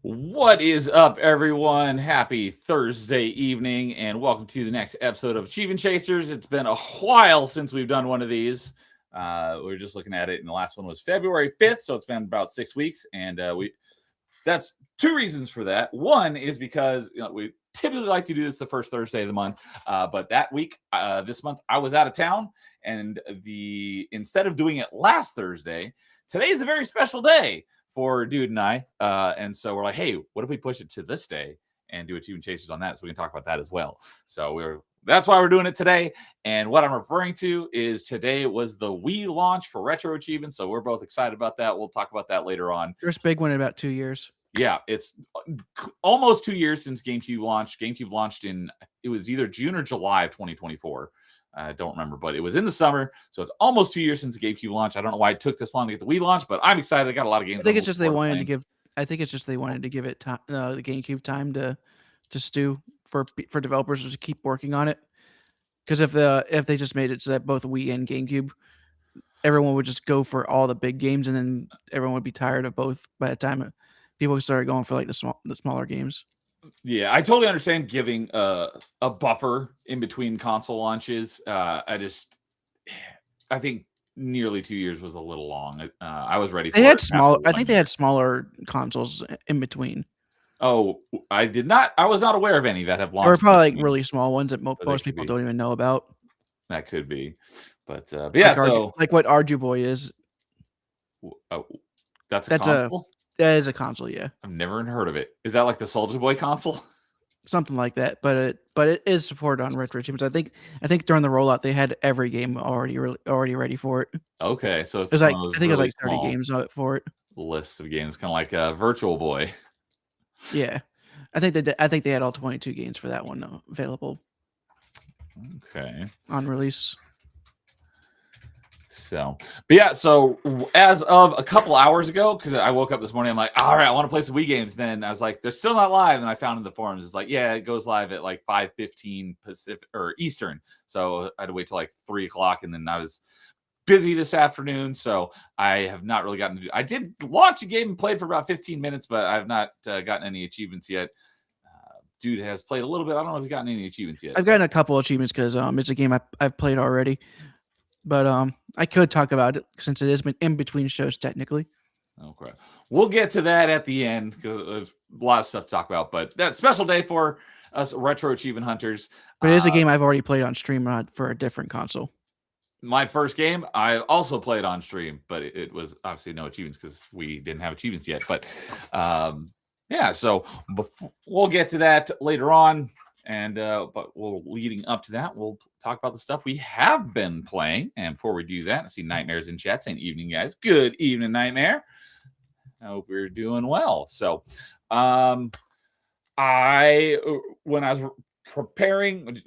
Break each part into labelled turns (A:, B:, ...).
A: What is up, everyone? Happy Thursday evening, and welcome to the next episode of Achievement Chasers. It's been a while since we've done one of these. We were just looking at it, and the last one was February 5th, so it's been about 6 weeks, and that's two reasons for that. One is because we typically like to do this the first Thursday of the month, but that week, this month, I was out of town, and instead of doing it last Thursday, today is a very special day for Dude and I. And so we're like, hey, what if we push it to this day and do Achievement Chasers on that? So we can talk about that as well. So that's why we're doing it today. And what I'm referring to is today was the Wii launch for retro achievements. So we're both excited about that. We'll talk about that later on.
B: First big one in about 2 years.
A: Yeah, it's almost 2 years since GameCube launched. GameCube launched it was either June or July of 2024. I don't remember, but it was in the summer, so it's almost 2 years since the GameCube launch. I don't know why it took this long to get the Wii launch, but I'm excited. I got a lot of games.
B: I think it's just they wanted to give. I think it's just they wanted to give it time, the GameCube time to stew for developers to keep working on it. Because if they just made it so that both Wii and GameCube, everyone would just go for all the big games, and then everyone would be tired of both by the time people started going for like the smaller games.
A: Yeah, I totally understand giving a buffer in between console launches. I think nearly 2 years was a little long. I was ready for
B: They had
A: it
B: smaller. I think they had smaller consoles in between.
A: Oh, I did not. I was not aware of any that have launched.
B: There were probably like really small ones that most people don't even know about.
A: That could be, but yeah.
B: Like what Arju Boy is.
A: Oh, that's a console.
B: That is a console, yeah.
A: I've never heard of it. Is that like the Soulja Boy console?
B: Something like that, but it is supported on retro achievements. I think during the rollout they had every game already ready for it.
A: Okay, so
B: it's like I think it was like 30 games for it.
A: List of games, kind of like Virtual Boy.
B: Yeah, I think they had all 22 games for that one available.
A: Okay.
B: On release.
A: So, but yeah, so as of a couple hours ago, because I woke up this morning, I'm like, all right, I want to play some Wii games. Then I was like, they're still not live. And I found in the forums, it's like, yeah, it goes live at like 5:15 Pacific or Eastern. So I had to wait till like 3 o'clock. And then I was busy this afternoon. So I have not really gotten to do. I did launch a game and played for about 15 minutes, but I've not gotten any achievements yet. Dude has played a little bit. I don't know if he's gotten any achievements yet.
B: I've gotten a couple achievements because it's a game I've played already. But I could talk about it since it is in between shows technically.
A: Okay, we'll get to that at the end because there's a lot of stuff to talk about. But that special day for us retro achievement hunters.
B: But it is a game I've already played on stream for a different console.
A: My first game I also played on stream, but it was obviously no achievements because we didn't have achievements yet. But yeah, so we'll get to that later on. And but leading up to that, we'll talk about the stuff we have been playing. And before we do that, I see Nightmares in chat saying evening, guys. Good evening, Nightmare. I hope you're doing well. So when I was preparing,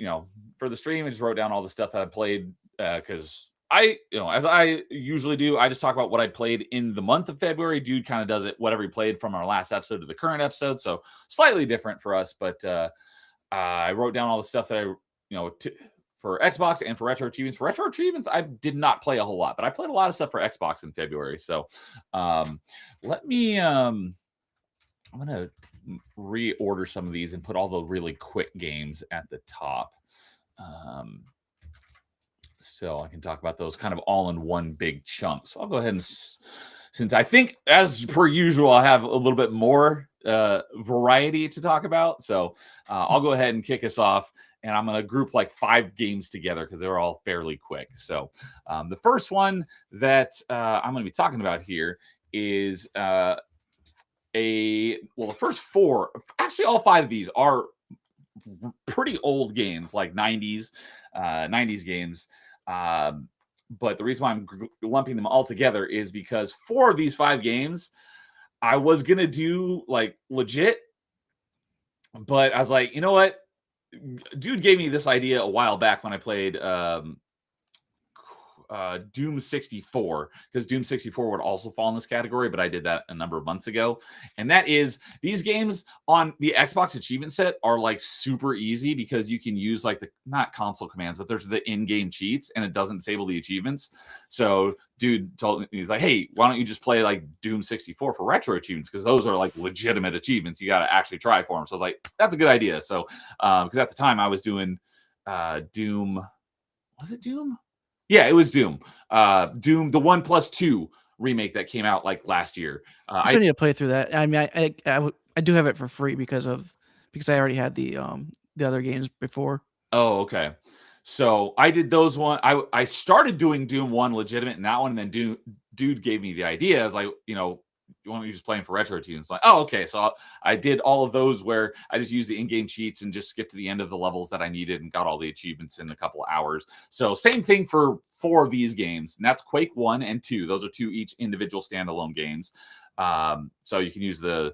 A: for the stream, I just wrote down all the stuff that I played because as I usually do, I just talk about what I played in the month of February. Dude kind of does it, whatever he played from our last episode to the current episode. So slightly different for us, but I wrote down all the stuff that for Xbox and for retro achievements. For retro achievements, I did not play a whole lot, but I played a lot of stuff for Xbox in February. So let me, I'm going to reorder some of these and put all the really quick games at the top. So I can talk about those kind of all in one big chunk. So I'll go ahead and, since I think as per usual, I have a little bit more variety to talk about. So I'll go ahead and kick us off, and I'm going to group like 5 games together because they're all fairly quick. So the first one that I'm going to be talking about here is the first 4, actually all 5 of these are pretty old games, like 90s games. But the reason why I'm lumping them all together is because 4 of these 5 games I was gonna do like legit, but I was like, you know what? Dude gave me this idea a while back when I played Doom 64, because Doom 64 would also fall in this category, but I did that a number of months ago. And that is, these games on the Xbox achievement set are like super easy because you can use like the, not console commands, but there's the in-game cheats and it doesn't disable the achievements. So dude told me, he's like, hey, why don't you just play like Doom 64 for retro achievements? Because those are like legitimate achievements. You got to actually try for them. So I was like, that's a good idea. So, because at the time I was doing Doom, was it Doom? Yeah, it was Doom. Doom, the 1+2 remake that came out like last year.
B: I still need to play through that. I mean, I do have it for free because I already had the other games before.
A: Oh, okay. So I did those one. I started doing Doom 1 legitimate and that one, and then dude gave me the idea. I was like, you know, you want me to just playing for retro teams? Like, oh, okay. So I did all of those where I just used the in-game cheats and just skipped to the end of the levels that I needed and got all the achievements in a couple of hours. So same thing for 4 of these games, and that's Quake 1 and 2. Those are 2 each individual standalone games. So you can use the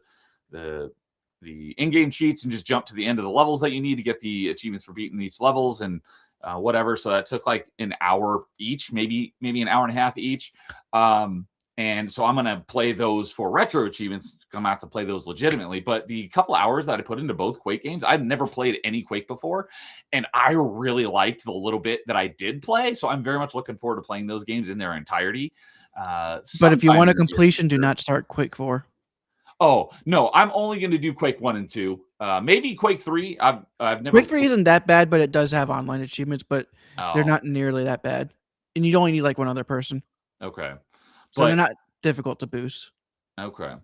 A: in-game cheats and just jump to the end of the levels that you need to get the achievements for beating each levels and whatever. So that took like an hour each, maybe an hour and a half each. And so I'm going to play those for retro achievements. I'm out to play those legitimately. But the couple hours that I put into both Quake games, I've never played any Quake before. And I really liked the little bit that I did play. So I'm very much looking forward to playing those games in their entirety.
B: But if you want a completion, do not start Quake 4.
A: Oh, no, I'm only going to do Quake 1 and 2. Maybe Quake 3. I've never.
B: Quake 3 isn't that bad, but it does have online achievements, but they're not nearly that bad. And you only need like one other person.
A: Okay.
B: So they're not difficult to boost.
A: Okay.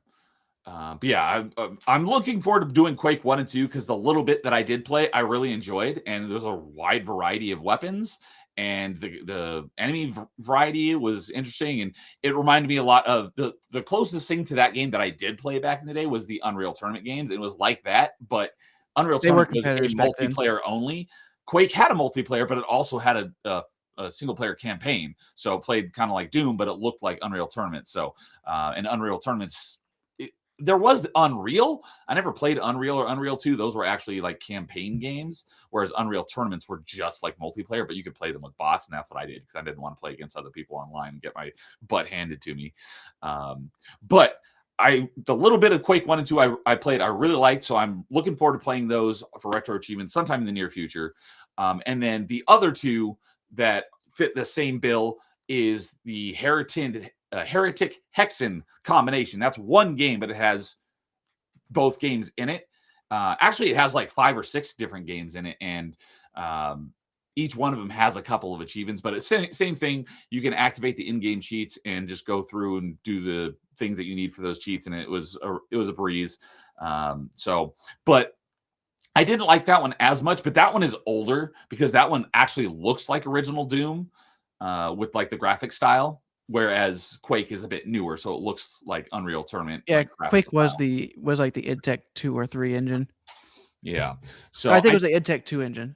A: But yeah, I'm looking forward to doing Quake 1 and 2 because the little bit that I did play, I really enjoyed. And there's a wide variety of weapons. And the enemy variety was interesting. And it reminded me a lot of the closest thing to that game that I did play back in the day was the Unreal Tournament games. It was like that, but Unreal Tournament was a multiplayer only. Quake had a multiplayer, but it also had a single player campaign. So it played kind of like Doom, but it looked like Unreal Tournament. So, and Unreal Tournaments, there was the Unreal. I never played Unreal or Unreal 2. Those were actually like campaign games, whereas Unreal Tournaments were just like multiplayer, but you could play them with bots. And that's what I did because I didn't want to play against other people online and get my butt handed to me. But the little bit of Quake 1 and 2 I played, I really liked. So I'm looking forward to playing those for retro achievements sometime in the near future. And then the other 2 that fit the same bill is the Heretic Hexen combination. That's one game, but it has both games in it. Actually, it has like 5 or 6 different games in it, and each one of them has a couple of achievements. But it's same thing. You can activate the in-game cheats and just go through and do the things that you need for those cheats, and it was a breeze. But I didn't like that one as much, but that one is older because that one actually looks like original Doom with like the graphic style, whereas Quake is a bit newer, so it looks like Unreal Tournament.
B: Yeah, like Quake was like the id Tech 2 or 3 engine.
A: Yeah, so
B: I think it was the id Tech 2 engine.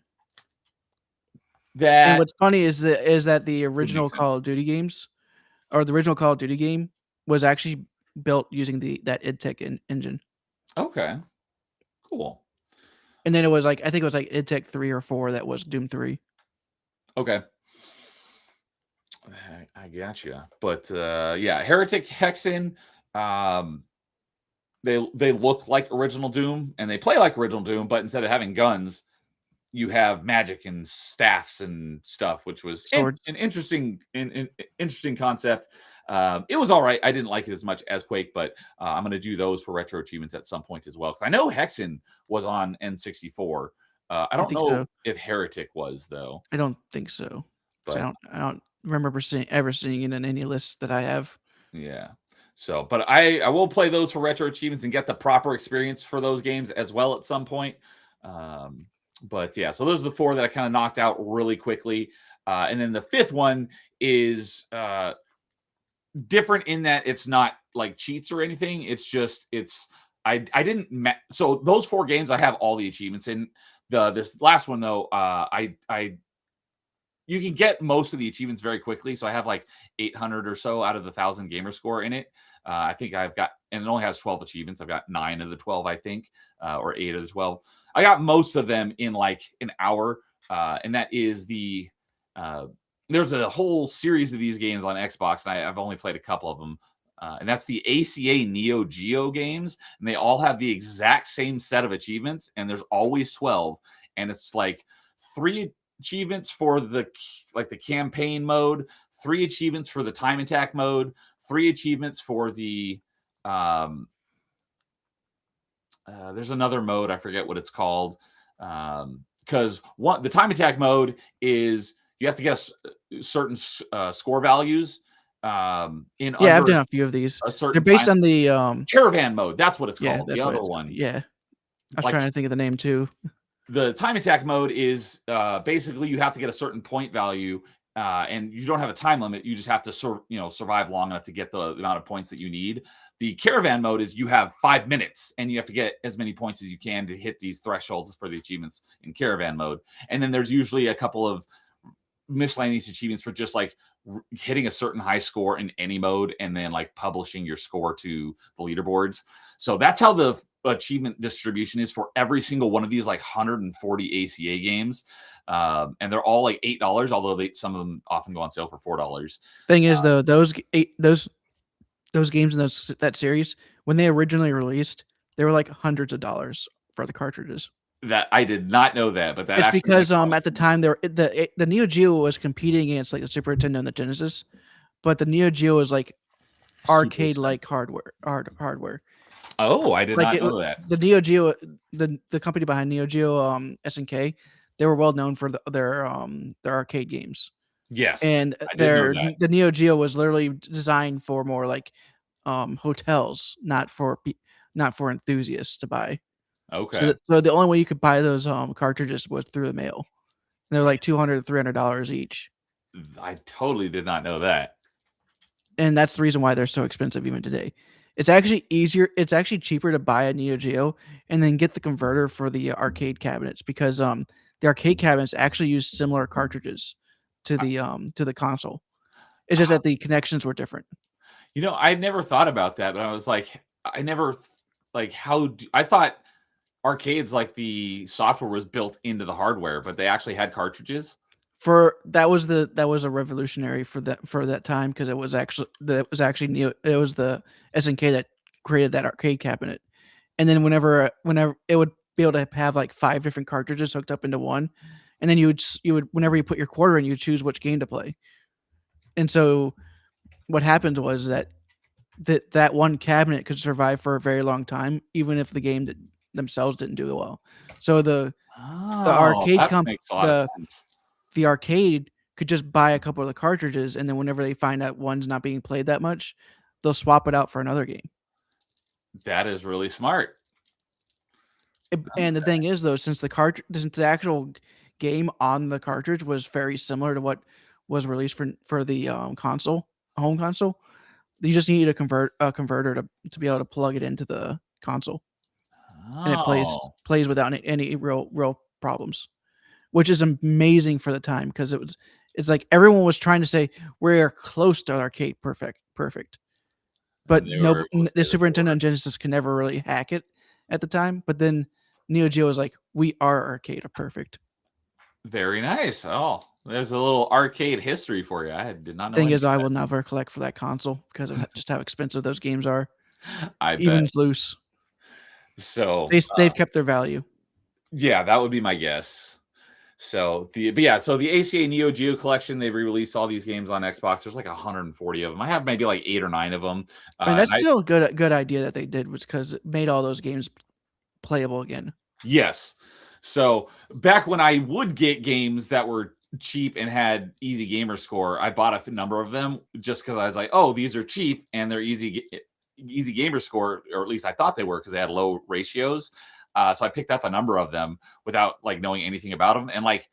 A: And
B: what's funny is that the original Call of Duty games, or the original Call of Duty game, was actually built using that id Tech engine.
A: Okay, cool.
B: And then it was like, I think it was like id Tech 3 or 4 that was Doom 3.
A: Okay. I gotcha. But yeah, Heretic, Hexen, they look like original Doom and they play like original Doom, but instead of having guns, you have magic and staffs and stuff, which was an interesting concept. It was all right. I didn't like it as much as Quake, but I'm going to do those for retro achievements at some point as well. Because I know Hexen was on N64. I don't know if Heretic was, though.
B: I don't think so. But I don't remember ever seeing it in any lists that I have.
A: Yeah. So, but I will play those for retro achievements and get the proper experience for those games as well at some point. But yeah, so those are the 4 that I kind of knocked out really quickly. And then the 5th one is different in that it's not like cheats or anything. It's just, I didn't, so those 4 games, I have all the achievements in. This last one though, you can get most of the achievements very quickly. So I have like 800 or so out of the 1,000 gamer score in it. I think I've got, and it only has 12 achievements. I've got 9 of the 12, I think, or 8 of the 12. I got most of them in like an hour. And that is there's a whole series of these games on Xbox, and I've only played a couple of them. And that's the ACA Neo Geo games. And they all have the exact same set of achievements. And there's always 12. And it's like 3 achievements for the campaign mode, 3 achievements for the time attack mode, 3 achievements for the there's another mode, I forget what it's called, because the time attack mode is you have to get certain score values
B: I've done a few of these. They're based on the
A: caravan mode. That's what it's called.
B: The
A: other one.
B: Yeah, I was trying to think of the name too.
A: The time attack mode is basically you have to get a certain point value, and you don't have a time limit. You just have to survive long enough to get the amount of points that you need. The caravan mode is you have 5 minutes, and you have to get as many points as you can to hit these thresholds for the achievements in caravan mode. And then there's usually a couple of miscellaneous achievements for just like hitting a certain high score in any mode, and then like publishing your score to the leaderboards. So that's how the achievement distribution is for every single one of these like 140 ACA games, and they're all like $8, although some of them often go on sale for $4.
B: Thing is though, those games in that series, when they originally released, they were like hundreds of dollars for the cartridges.
A: That I did not know that, but
B: it's because at the time the Neo Geo was competing against like the Super Nintendo and the Genesis, but the Neo Geo is like arcade like hardware.
A: Oh, I did not know that.
B: The Neo Geo, the company behind Neo Geo, SNK, they were well known for their arcade games.
A: Yes,
B: and the Neo Geo was literally designed for more like hotels, not for enthusiasts to buy.
A: Okay.
B: So the only way you could buy those cartridges was through the mail. And they're like $200 to $300 each.
A: I totally did not know that.
B: And that's the reason why they're so expensive even today. It's actually easier. It's actually cheaper to buy a Neo Geo and then get the converter for the arcade cabinets, because the arcade cabinets actually use similar cartridges to the console. It's just that the connections were different.
A: I never thought about that, but I was like, I thought arcades, like the software was built into the hardware, but they actually had cartridges.
B: That was a revolutionary for that time, because it was actually the SNK that created that arcade cabinet. And then whenever it would be able to have like 5 different cartridges hooked up into one, and then you would whenever you put your quarter in, you choose which game to play. And so what happened was that one cabinet could survive for a very long time, even if the game themselves didn't do well. So the arcade company, the arcade could just buy a couple of the cartridges, and then whenever they find out one's not being played that much, they'll swap it out for another game.
A: That is really smart.
B: And the thing is, though, since the actual game on the cartridge was very similar to what was released for the home console, you just need a converter to be able to plug it into the console, and it plays without any real problems, which is amazing for the time, because it's like everyone was trying to say we're close to arcade perfect, but the Super Nintendo and Genesis could never really hack it at the time. But then Neo Geo was like, we are arcade perfect.
A: Very nice. Oh, there's a little arcade history for you. I did not know.
B: Thing is, I will never collect for that console because of just how expensive those games are.
A: Even
B: loose.
A: So
B: they've kept their value.
A: Yeah, that would be my guess. So the ACA Neo Geo collection, they re-released all these games on Xbox. There's like 140 of them. I have maybe like 8 or 9 of them.
B: That's still a good idea that they did, was because it made all those games playable again.
A: Yes. So back when I would get games that were cheap and had easy gamer score, I bought a number of them just because I was like, oh, these are cheap and they're easy gamer score, or at least I thought they were, because they had low ratios. So I picked up a number of them without like knowing anything about them. And like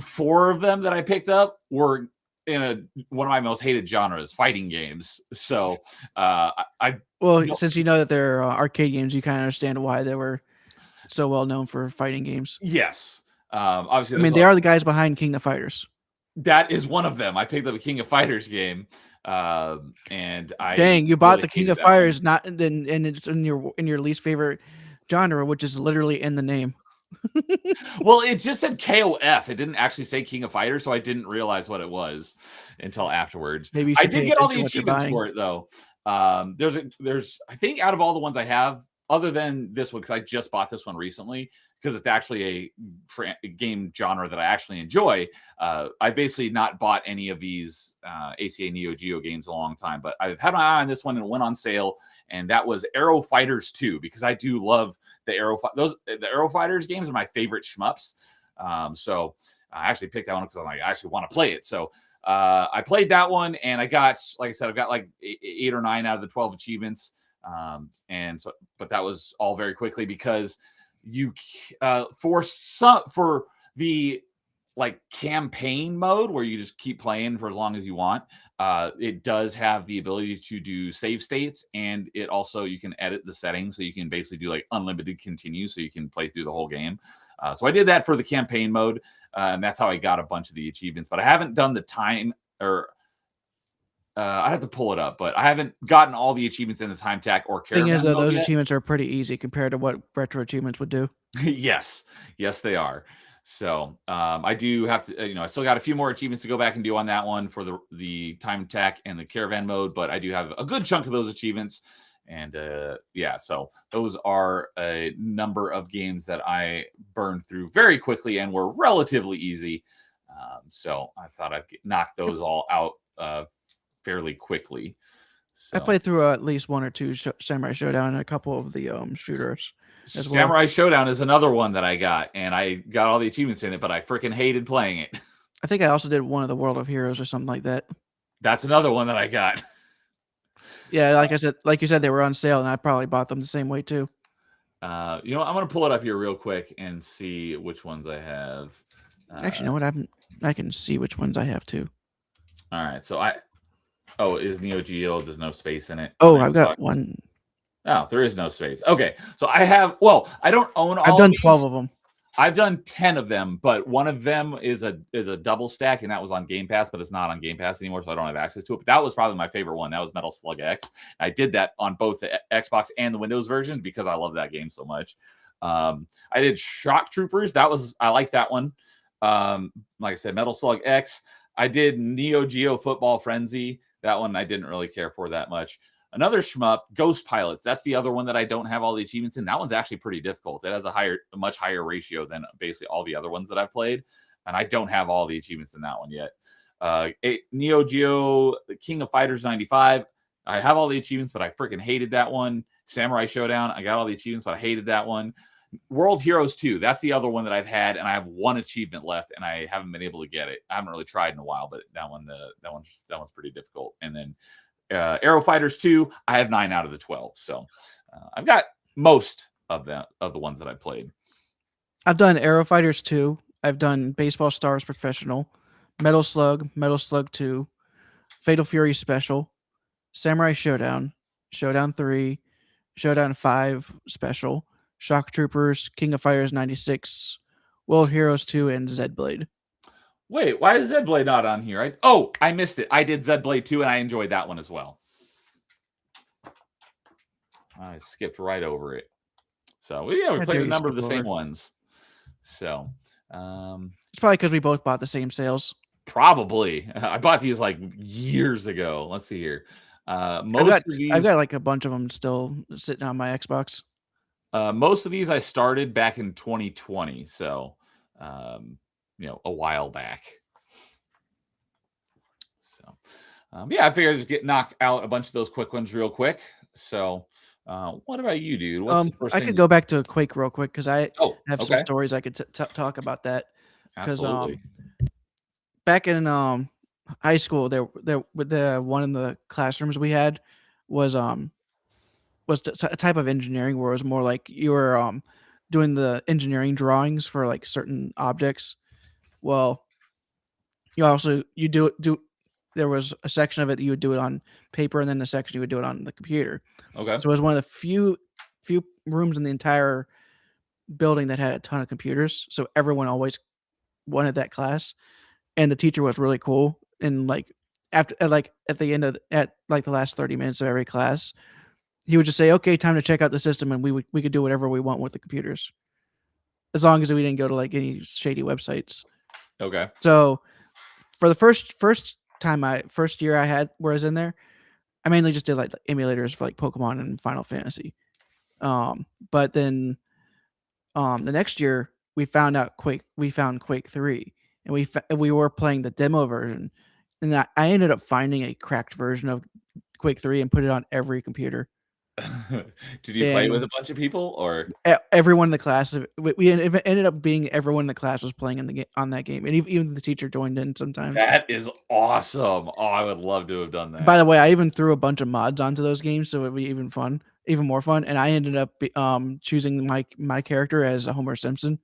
A: 4 of them that I picked up were in one of my most hated genres, fighting games. So
B: since you know that they're arcade games, you kind of understand why they were so well known for fighting games.
A: Yes. Obviously,
B: I mean, they are the guys behind King of Fighters.
A: that is one of them. I picked up a King of Fighters game, and I
B: Dang, you bought
A: really
B: the King
A: hated
B: of
A: that one.
B: Fighters, not and it's in your least favorite genre, which is literally in the name.
A: Well, it just said KOF. It didn't actually say King of Fighters, so I didn't realize what it was until afterwards.
B: Maybe you
A: I
B: should
A: did
B: pay
A: get all the
B: attention what you're
A: achievements
B: buying.
A: for it though. There's I think out of all the ones I have, other than this one, because I just bought this one recently, because it's actually a game genre that I actually enjoy. I basically not bought any of these ACA Neo Geo games in a long time, but I've had my eye on this one and it went on sale, and that was Aero Fighters 2, because I do love the Aero Fighters games are my favorite shmups. So I actually picked that one because I'm like, I actually want to play it. So I played that one, and I got, like I said, I've got like 8 or 9 out of the 12 achievements. And so, but that was all very quickly because you for the like campaign mode where you just keep playing for as long as you want. It does have the ability to do save states, and it also, you can edit the settings, so you can basically do like unlimited continue, so you can play through the whole game. So I did that for the campaign mode, and that's how I got a bunch of the achievements. But I haven't done the time, or I'd have to pull it up, but I haven't gotten all the achievements in the time tack or
B: Thing
A: caravan
B: is,
A: mode
B: those
A: yet.
B: achievements are pretty easy compared to what retro achievements would do.
A: Yes, they are. So I do have to, I still got a few more achievements to go back and do on that one for the time attack and the caravan mode, but I do have a good chunk of those achievements. And yeah, so those are a number of games that I burned through very quickly and were relatively easy. So I thought I'd knock those all out fairly quickly. So
B: I played through at least 1 or 2 Samurai Showdown and a couple of the shooters as well.
A: Samurai Showdown is another one that I got, and I got all the achievements in it, but I freaking hated playing it.
B: I think I also did one of the World of Heroes or something like that.
A: That's another one that I got.
B: Yeah, like you said, they were on sale, and I probably bought them the same way too.
A: I'm gonna pull it up here real quick and see which ones I have.
B: Actually, you know what? I can see which ones I have too.
A: All right, so is Neo Geo? There's no space in it.
B: Oh, I've got one.
A: Oh, there is no space. Okay, so I have. Well, I don't own all.
B: I've done
A: of
B: 12 of them.
A: I've done 10 of them, but one of them is a double stack, and that was on Game Pass, but it's not on Game Pass anymore, so I don't have access to it. But that was probably my favorite one. That was Metal Slug X. I did that on both the Xbox and the Windows version because I love that game so much. I did Shock Troopers. I like that one. Like I said, Metal Slug X. I did Neo Geo Football Frenzy. That one I didn't really care for that much. Another shmup, Ghost Pilots. That's the other one that I don't have all the achievements in. That one's actually pretty difficult. It has a much higher ratio than basically all the other ones that I've played, and I don't have all the achievements in that one yet. Neo Geo King of Fighters 95. I have all the achievements, but I freaking hated that one. Samurai Showdown. I got all the achievements, but I hated that one. World Heroes 2. That's the other one that I've had, and I have one achievement left, and I haven't been able to get it. I haven't really tried in a while, but that one's pretty difficult. And then Aero Fighters 2, I have 9 out of the 12. So I've got most of the ones that I played.
B: I've done Aero Fighters 2. I've done Baseball Stars Professional, Metal Slug 2, Fatal Fury Special, Samurai Showdown, Showdown 3, Showdown 5 Special, Shock Troopers, King of Fighters 96, World Heroes 2, and Zblade.
A: Wait, why is Zblade not on here? I missed it. I did Zblade 2, and I enjoyed that one as well. I skipped right over it. So yeah, we played a number of the same ones. So
B: it's probably because we both bought the same sales.
A: Probably. I bought these like years ago. Let's see here.
B: I've got like a bunch of them still sitting on my Xbox.
A: Most of these I started back in 2020, so a while back. So yeah, I figured I'd just knock out a bunch of those quick ones real quick. So what about you, dude? What's the first
B: I
A: thing
B: could go back to Quake real quick because I have
A: okay.
B: some stories I could talk about that. Because
A: Absolutely.
B: Back in high school, the one in the classrooms we had was a type of engineering where it was more like you were doing the engineering drawings for like certain objects. Well, you do there was a section of it that you would do it on paper, and then a section you would do it on the computer.
A: Okay.
B: So it was one of the few rooms in the entire building that had a ton of computers, so everyone always wanted that class, and the teacher was really cool. And like after at the end of at like the last 30 minutes of every class, he would just say, "Okay, time to check out the system," and we could do whatever we want with the computers, as long as we didn't go to like any shady websites.
A: Okay.
B: So for the first year I had where I was in there, I mainly just did like emulators for like Pokemon and Final Fantasy. But then the next year we found Quake 3, and we were playing the demo version, and I ended up finding a cracked version of Quake 3 and put it on every computer.
A: Did you play with a bunch of people, or
B: everyone in the class? It ended up being everyone in the class was playing on that game, and even the teacher joined in sometimes.
A: that is awesome. Oh, I would love to have done that.
B: By the way, I even threw a bunch of mods onto those games, so it'd be even more fun. And I ended up choosing my character as a Homer Simpson,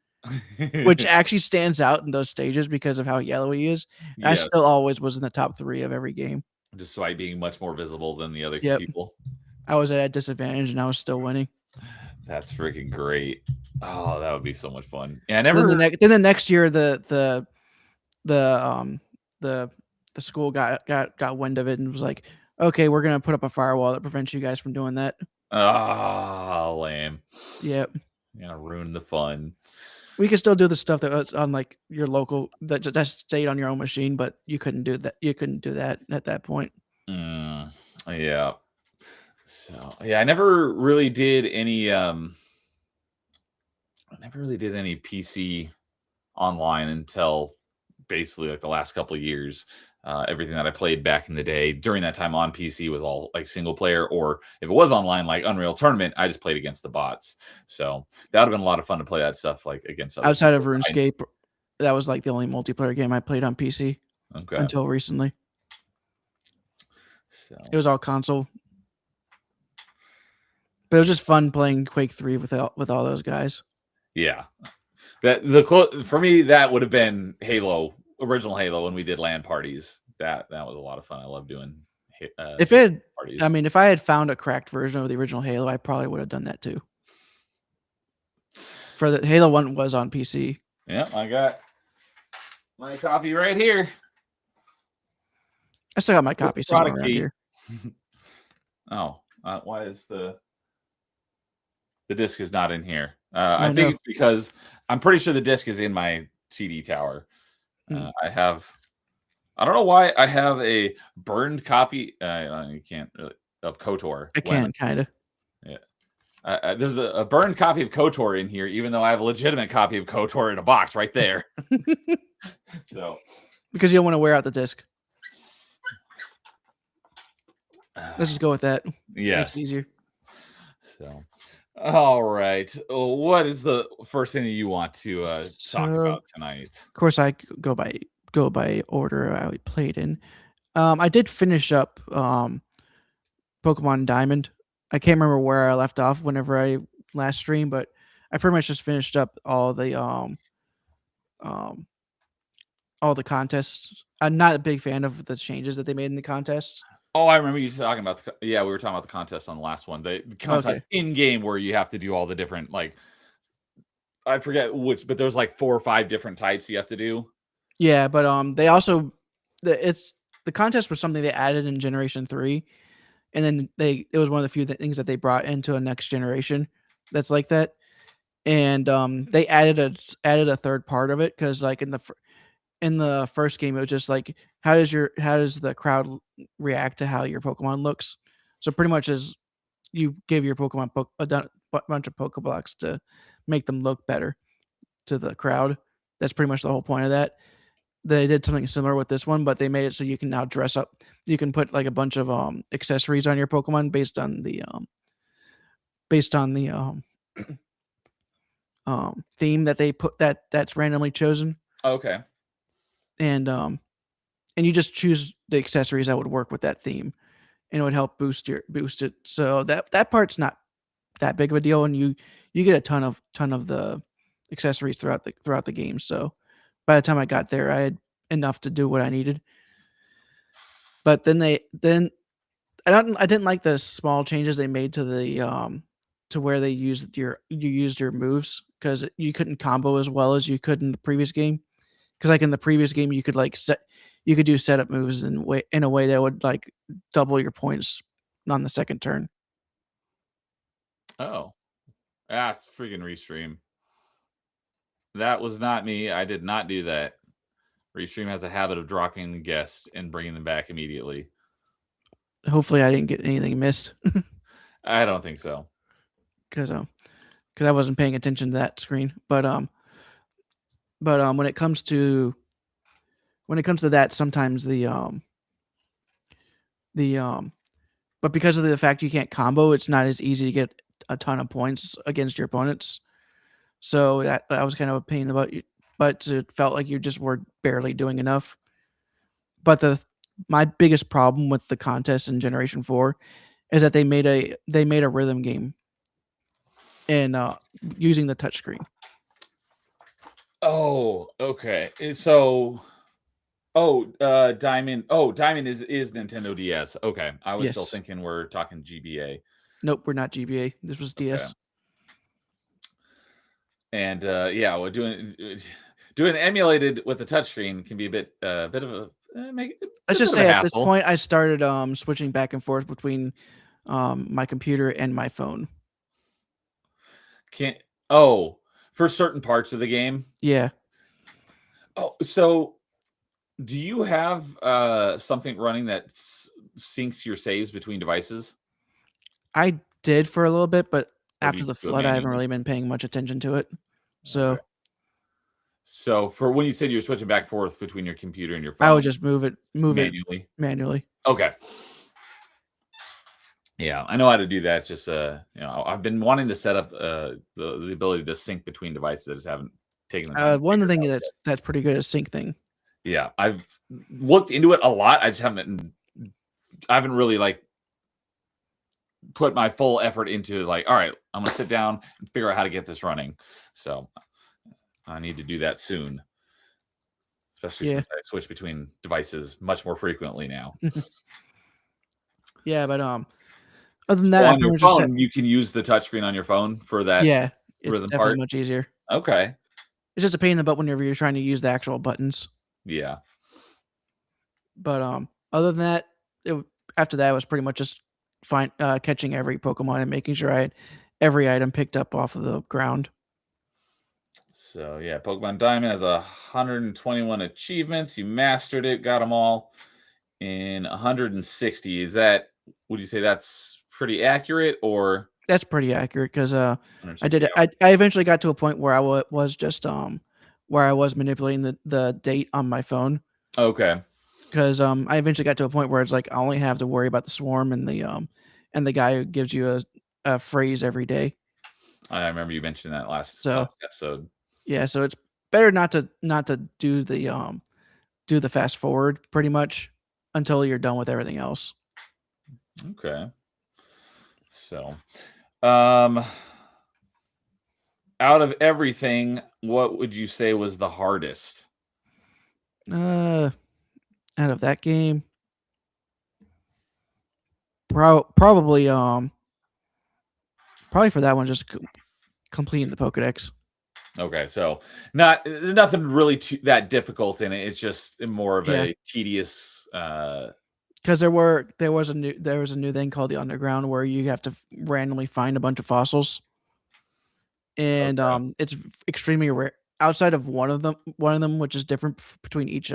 B: which actually stands out in those stages because of how yellow he is. I
A: Yes.
B: still always was in the top 3 of every game.
A: Despite being much more visible than the other
B: Yep.
A: people.
B: I was at a disadvantage, and I was still winning.
A: That's freaking great. Oh, that would be so much fun. Yeah, I never.
B: Then the next year, the school got wind of it and was like, "Okay, we're gonna put up a firewall that prevents you guys from doing that."
A: Ah, lame.
B: Yep.
A: Yeah, ruin the fun.
B: We could still do the stuff that was on like your local that stayed on your own machine, but you couldn't do that. You couldn't do that at that point.
A: Yeah. So yeah, I never really did any PC online until basically like the last couple of years. Everything that I played back in the day during that time on PC was all like single player, or if it was online, like Unreal Tournament, I just played against the bots. So that would have been a lot of fun to play that stuff like against other
B: Outside of
A: people.
B: RuneScape, that was like the only multiplayer game I played on PC until recently.
A: So
B: it was all console, but it was just fun playing Quake 3 with all those guys.
A: Yeah, for me that would have been Halo, original Halo, when we did LAN parties. That was a lot of fun. I love doing parties.
B: I mean, if I had found a cracked version of the original Halo, I probably would have done that too. For the Halo 1 was on PC.
A: Yeah, I got my copy right here.
B: I still got my copy somewhere around here.
A: Oh, why is the disc is not in here? I think it's because I'm pretty sure the disc is in my CD tower. I don't know why I have a burned copy. You can't really, of KOTOR.
B: I can kind of.
A: Yeah. There's a burned copy of KOTOR in here, even though I have a legitimate copy of KOTOR in a box right there. So
B: because you don't want to wear out the disc. Let's just go with that.
A: Yes.
B: It's easier.
A: So, all right. What is the first thing that you want to talk about tonight?
B: Of course, I go by order I played in. I did finish up Pokemon Diamond. I can't remember where I left off whenever I last streamed, but I pretty much just finished up all the contests. I'm not a big fan of the changes that they made in the contests.
A: Oh, I remember you talking about we were talking about the contest on the last one. The contest in game where you have to do all the different, like, I forget which, but there's like 4 or 5 different types you have to do.
B: Yeah, but they also the contest was something they added in Generation 3, and then it was one of the few things that they brought into a next generation that's like that. And they added a third part of it, because like in the first game it was just like, how does the crowd react to how your Pokemon looks? So pretty much as you give your Pokemon a bunch of Pokeblocks to make them look better to the crowd. That's pretty much the whole point of that. They did something similar with this one, but they made it so you can now dress up. You can put like a bunch of accessories on your Pokemon based on the theme that they put that's randomly chosen.
A: Okay.
B: And you just choose the accessories that would work with that theme, and it would help boost it. So that part's not that big of a deal, and you get a ton of the accessories throughout the game. So by the time I got there, I had enough to do what I needed. But then I didn't like the small changes they made to the to where they used your moves because you couldn't combo as well as you could in the previous game. Because like in the previous game, you could do setup moves in a way that would like double your points on the second turn.
A: Oh, that's freaking restream. That was not me. I did not do that. Restream has a habit of dropping the guests and bringing them back immediately.
B: Hopefully, I didn't get anything missed.
A: I don't think so.
B: Because I wasn't paying attention to that screen. But when it comes to that, sometimes but because of the fact you can't combo, it's not as easy to get a ton of points against your opponents. So that was kind of a pain in the butt, but it felt like you just were barely doing enough. But my biggest problem with the contest in Generation 4 is that they made a rhythm game and using the touchscreen.
A: Oh, okay. So, Diamond. Oh, Diamond is Nintendo DS. Okay, I was still thinking we're talking GBA.
B: Nope, we're not GBA. This was DS.
A: Okay. And yeah, we're doing emulated with the touchscreen can be a bit of a
B: let's just say at this point I started switching back and forth between my computer and my phone.
A: For certain parts of the game?
B: Yeah.
A: Oh, so do you have something running that syncs your saves between devices?
B: I did for a little bit, but after the flood, I haven't really been paying much attention to it. So,
A: so for when you said you're switching back and forth between your computer and your phone,
B: I would just move it manually.
A: Okay. Yeah, I know how to do that. It's just I've been wanting to set up the ability to sync between devices. I just haven't taken the time.
B: One of the things that's pretty good is sync thing.
A: Yeah, I've looked into it a lot. I just haven't really like put my full effort into like, all right, I'm gonna sit down and figure out how to get this running. So I need to do that soon, especially since I switch between devices much more frequently now.
B: Yeah, but other than that,
A: on your phone, you can use the touchscreen on your phone for that.
B: Yeah, it's definitely much easier.
A: Okay,
B: it's just a pain in the butt whenever you're trying to use the actual buttons.
A: Yeah,
B: but other than that, after that, it was pretty much just catching every Pokemon and making sure I had every item picked up off of the ground.
A: So yeah, Pokemon Diamond has 121 achievements. You mastered it, got them all in 160. Would you say that's pretty accurate, or?
B: That's pretty accurate because I eventually got to a point where I was just where I was manipulating the date on my phone.
A: Okay.
B: Because I eventually got to a point where it's like I only have to worry about the swarm and the guy who gives you a phrase every day.
A: I remember you mentioned that last episode.
B: Yeah, so it's better not to do the fast forward pretty much until you're done with everything else.
A: Okay. So, out of everything, what would you say was the hardest?
B: Out of that game, probably for that one, just completing the Pokedex.
A: Okay, so nothing really that difficult in it. It's just more of a tedious.
B: Because there was a new thing called the Underground where you have to randomly find a bunch of fossils, and it's extremely rare. Outside of one of them, which is different between each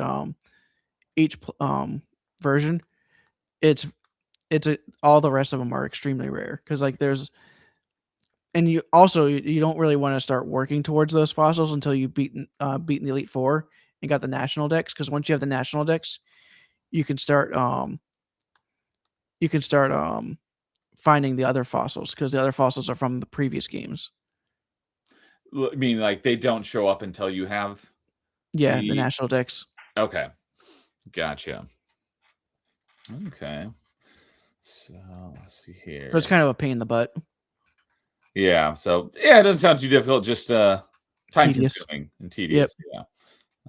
B: version, all the rest of them are extremely rare because like and you don't really want to start working towards those fossils until you've beaten the Elite Four and got the national dex, because once you have the national dex, you can start finding the other fossils, because the other fossils are from the previous games.
A: I mean, like they don't show up until you have
B: the national dex.
A: Okay, gotcha. Okay, so let's see here.
B: So it's kind of a pain in the butt.
A: Yeah, so it doesn't sound too difficult, just time consuming and tedious. Yep. Yeah.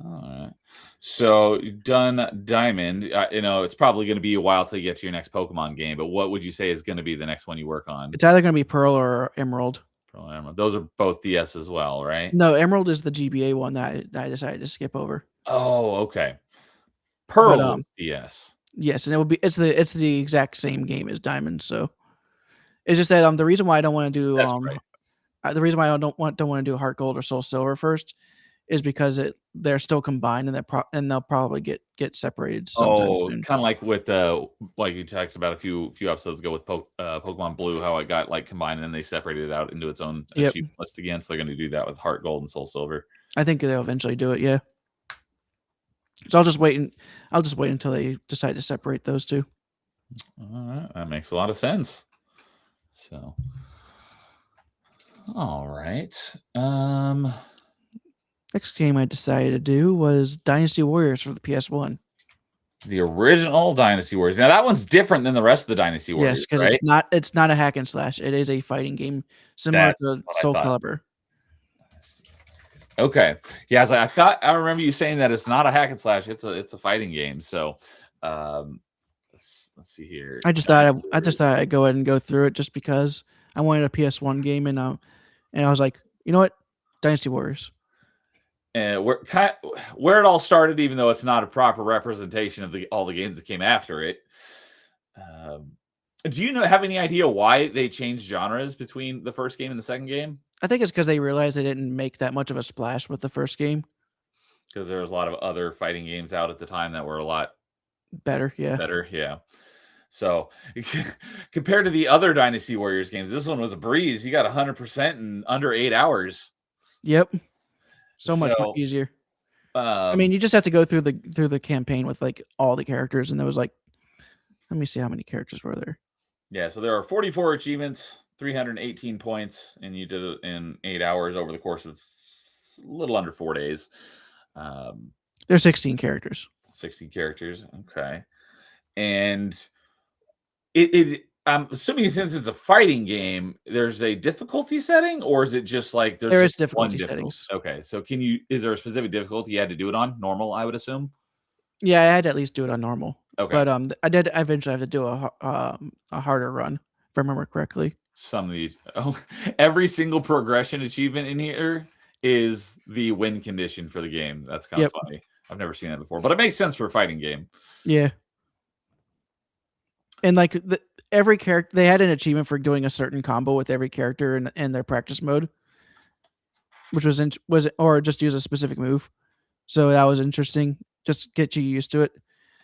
A: All right. So you've done Diamond. It's probably going to be a while till you get to your next Pokemon game, but what would you say is going to be the next one you work on?
B: It's either going to be Pearl or Emerald.
A: Pearl and Emerald. Those are both DS as well, right?
B: No, Emerald is the GBA one that I decided to skip over.
A: Oh, okay.
B: But
A: Pearl is DS.
B: yes, and it will be it's the exact same game as Diamond. So it's just that the reason why I don't want to do
A: That's right.
B: the reason why I don't want to do Heart Gold or Soul Silver first is because they're still combined and they'll probably get separated sometime soon.
A: Kind of like with like you talked about a few episodes ago with Pokemon Blue, how it got like combined and then they separated it out into its own achievement list again. So they're going to do that with Heart Gold and Soul Silver.
B: I think they'll eventually do it. Yeah. So I'll just wait until they decide to separate those two.
A: All right, that makes a lot of sense. So, all right.
B: Next game I decided to do was Dynasty Warriors for the PS1.
A: The original Dynasty Warriors. Now that one's different than the rest of the Dynasty Warriors.
B: Yes, because
A: right?
B: it's not a hack and slash. It is a fighting game similar to Soulcalibur.
A: Okay. Yeah, I remember you saying that it's not a hack and slash. It's a fighting game. So, let's see here.
B: I just thought I'd go ahead and go through it just because I wanted a PS1 game, and I was like, you know what, Dynasty Warriors.
A: And where it all started, even though it's not a proper representation of all the games that came after it. Do you have any idea why they changed genres between the first game and the second game?
B: I think it's because they realized they didn't make that much of a splash with the first game.
A: Because there was a lot of other fighting games out at the time that were a lot
B: better. Yeah.
A: Better. Yeah. So compared to the other Dynasty Warriors games, this one was a breeze. You got 100% in under 8 hours.
B: Yep. So much easier. I mean, you just have to go through the campaign with like all the characters, and there was like, let me see how many characters were there.
A: Yeah, so there are 44 achievements, 318 points, and you did it in 8 hours over the course of a little under 4 days.
B: There's 16 characters.
A: 16 characters. Okay. And I'm assuming since it's a fighting game, there's a difficulty setting, or is it just like
B: there is difficulty settings?
A: Okay, so is there a specific difficulty you had to do it on? Normal, I would assume.
B: Yeah, I had to at least do it on normal.
A: Okay,
B: but I did eventually have to do a harder run, if I remember correctly.
A: Some of these, every single progression achievement in here is the win condition for the game. That's kind of funny. I've never seen that before, but it makes sense for a fighting game.
B: Yeah. And like every character, they had an achievement for doing a certain combo with every character in their practice mode, which or just use a specific move. So that was interesting. Just get you used to it.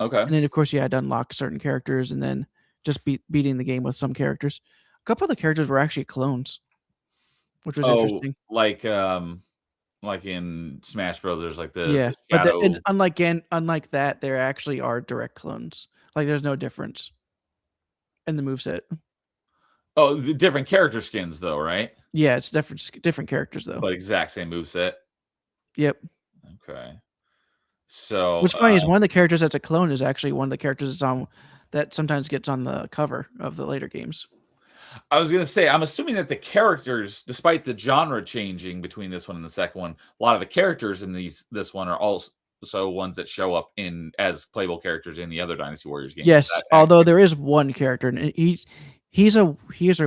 A: Okay.
B: And then of course you had to unlock certain characters, and then just beating the game with some characters. A couple of the characters were actually clones, which was interesting.
A: Like in Smash Bros. There's like
B: the shadow. But unlike that, there actually are direct clones. Like there's no difference in the moveset.
A: Oh, the different character skins though, right?
B: Yeah, it's different characters though.
A: But exact same moveset.
B: Yep.
A: Okay. So
B: what's funny is one of the characters that's a clone is actually one of the characters that sometimes gets on the cover of the later games.
A: I was going to say, I'm assuming that the characters, despite the genre changing between this one and the second one, a lot of the characters in this one are also ones that show up as playable characters in the other Dynasty Warriors games.
B: Yes, although there is one character, and he's a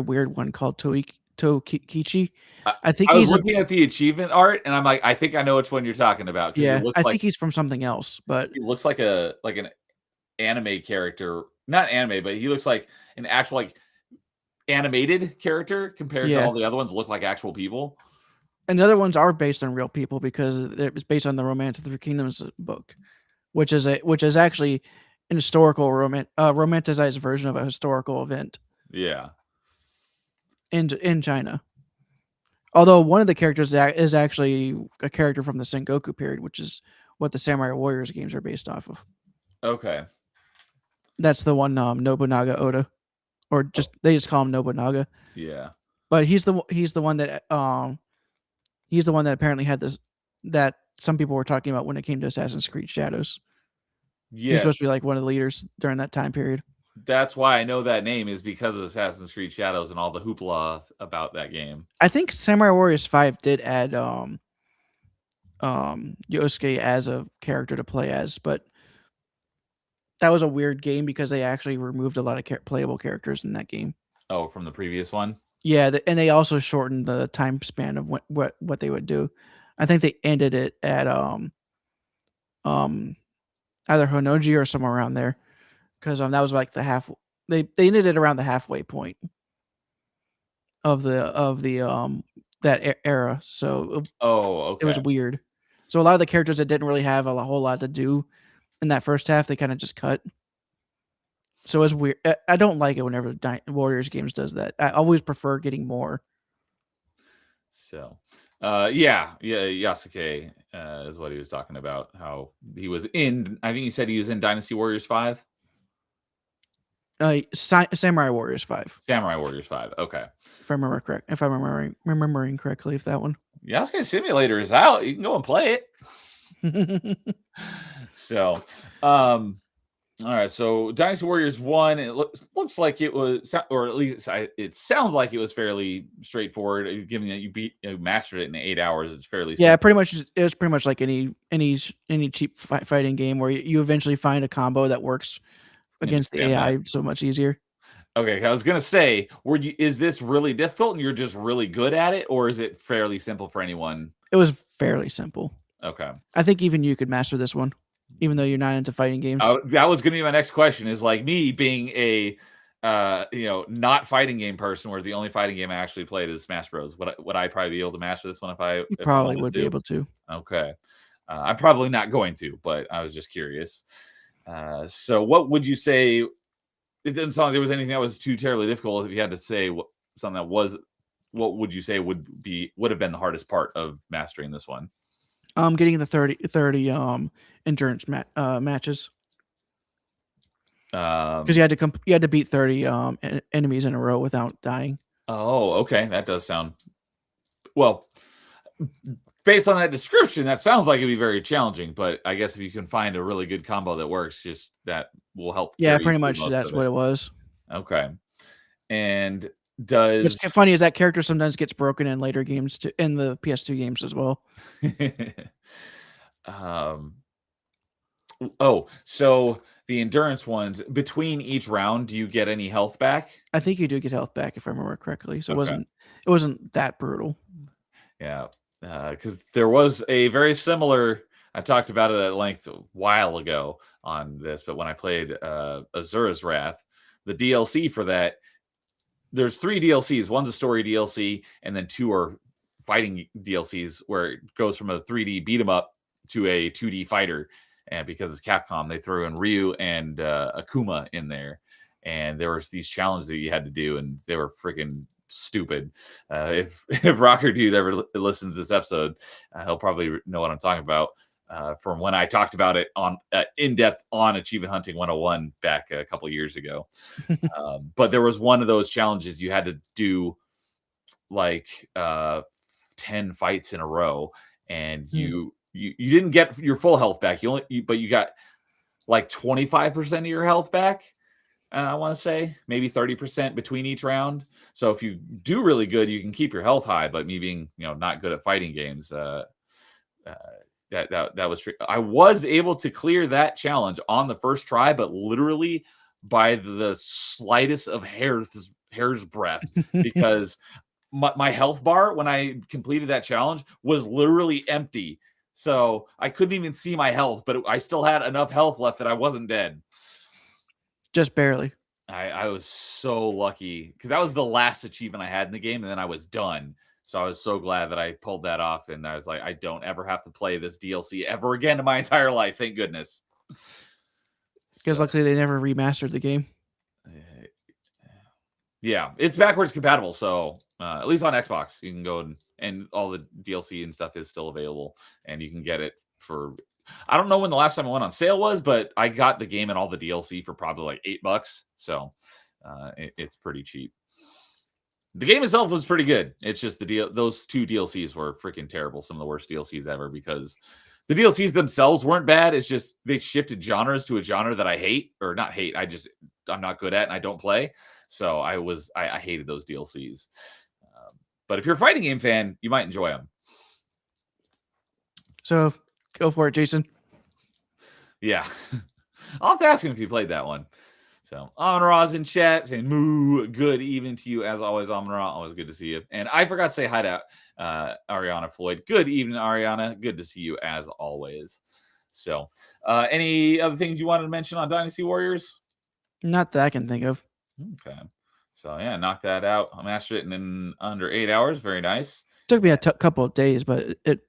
B: weird one called Tokichi.
A: I was looking at the achievement art, and I'm like, I think I know which one you're talking about.
B: Yeah, I think he's from something else, but
A: he looks like an anime character, not anime, but he looks like an actual animated character compared to all the other ones look like actual people.
B: And the other ones are based on real people because it's based on the Romance of the Three Kingdoms book, which is actually an historical romanticized version of a historical event.
A: Yeah.
B: In China. Although one of the characters is actually a character from the Sengoku period, which is what the Samurai Warriors games are based off of.
A: Okay.
B: That's the one Nobunaga Oda. Or they just call him Nobunaga.
A: Yeah.
B: But he's the one that apparently had this that some people were talking about when it came to Assassin's Creed Shadows. Yeah. He's supposed to be like one of the leaders during that time period.
A: That's why I know that name is because of Assassin's Creed Shadows and all the hoopla about that game.
B: I think Samurai Warriors 5 did add Yosuke as a character to play as, but that was a weird game because they actually removed a lot of playable characters in that game.
A: Oh, from the previous one?
B: Yeah, and they also shortened the time span of what they would do. I think they ended it at either Honoji or somewhere around there, because that was like the half. They ended it around the halfway point of the that era. So
A: Oh,
B: it was
A: okay.
B: weird. So a lot of the characters that didn't really have a whole lot to do in that first half, they kind of just cut. So it's weird. I don't like it whenever Warriors games does that. I always prefer getting more.
A: So, yeah, Yasuke is what he was talking about. How he was in. I think he said he was in Dynasty Warriors 5.
B: Samurai Warriors 5.
A: Samurai Warriors 5. Okay.
B: If I remember correct. If I'm remembering correctly, if that one.
A: Yasuke Simulator is out. You can go and play it. So, all right. So Dynasty Warriors 1, it looks like it was, or at least it sounds like it was fairly straightforward. Given that you mastered it in 8 hours, it's fairly
B: Yeah,
A: simple.
B: pretty much. It was pretty much like any cheap fighting game where you eventually find a combo that works against the AI so much easier.
A: Okay, I was gonna say, is this really difficult and you're just really good at it, or is it fairly simple for anyone?
B: It was fairly simple.
A: Okay.
B: I think even you could master this one, even though you're not into fighting games.
A: That was gonna be my next question. Is like me being a not fighting game person, where the only fighting game I actually played is Smash Bros. Would I probably be able to master this one if I
B: probably would be able to?
A: Okay. I'm probably not going to, but I was just curious. So what would you say? It didn't sound like there was anything that was too terribly difficult. If you had to say something that was, what would you say would have been the hardest part of mastering this one?
B: Getting the 30 endurance matches. Because you had to beat 30 enemies in a row without dying.
A: Oh, okay, that does sound well. Based on that description, that sounds like it'd be very challenging. But I guess if you can find a really good combo that works, just that will help.
B: Yeah, pretty much that's what it was.
A: Okay, and
B: what's funny is that character sometimes gets broken in later games in the PS2 games as well.
A: Oh, so the endurance ones, between each round, do you get any health back?
B: I think you do get health back if I remember correctly. So it wasn't that brutal.
A: Yeah, because there was a very similar. I talked about it at length a while ago on this, but when I played Azura's Wrath, the DLC for that, there's 3 DLCs. One's a story DLC, and then 2 are fighting DLCs, where it goes from a 3D beat 'em up to a 2D fighter. And because it's Capcom, they threw in Ryu and Akuma in there, and there was these challenges that you had to do, and they were freaking stupid. If Rocker Dude ever listens to this episode, he'll probably know what I'm talking about. From when I talked about it on in depth on Achievement Hunting 101 back a couple years ago. But there was one of those challenges you had to do like 10 fights in a row, and you didn't get your full health back. But you got like 25% of your health back. I want to say maybe 30% between each round. So if you do really good, you can keep your health high. But me being not good at fighting games, that was tricky. I was able to clear that challenge on the first try, but literally by the slightest of hair's breadth, because my health bar when I completed that challenge was literally empty. So I couldn't even see my health, but I still had enough health left that I wasn't dead.
B: Just barely.
A: I was so lucky because that was the last achievement I had in the game, and then I was done. So I was so glad that I pulled that off, and I was like, I don't ever have to play this DLC ever again in my entire life. Thank goodness.
B: Because luckily they never remastered the game.
A: Yeah, it's backwards compatible, so at least on Xbox, you can go and all the DLC and stuff is still available, and you can get it for. I don't know when the last time I went on sale was, but I got the game and all the DLC for probably like $8, so it's pretty cheap. The game itself was pretty good. It's just those 2 DLCs were freaking terrible. Some of the worst DLCs ever, because the DLCs themselves weren't bad. It's just they shifted genres to a genre that I hate, or not hate. I'm not good at, and I don't play. So I hated those DLCs. But if you're a fighting game fan, you might enjoy them.
B: So go for it, Jason.
A: Yeah. I'll have to ask him if he played that one. So Amon-Ra's in chat saying moo. Good evening to you as always, Amon-Ra. Always good to see you. And I forgot to say hi to Ariana Floyd. Good evening, Ariana. Good to see you as always. So any other things you wanted to mention on Dynasty Warriors?
B: Not that I can think of.
A: Okay. So yeah, knock that out. I mastered it in under 8 hours. Very nice.
B: Took me a couple of days, but it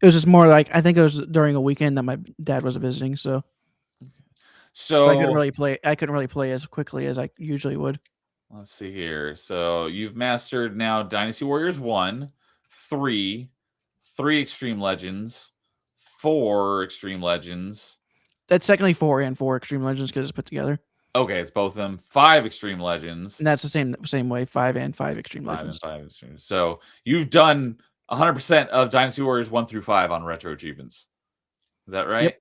B: was just more like, I think it was during a weekend that my dad was visiting, so I couldn't really play. I couldn't really play as quickly as I usually would.
A: Let's see here. So you've mastered now Dynasty Warriors 1, 3, 3 Extreme Legends, 4 Extreme Legends.
B: That's technically 4 and 4 Extreme Legends because it's put together.
A: Okay, it's both of them. 5 Extreme Legends.
B: And that's the same way. 5 and 5 Extreme Legends.
A: 5 and 5 Extreme. So you've done 100% of Dynasty Warriors 1 through 5 on retro achievements. Is that right?
B: Yep.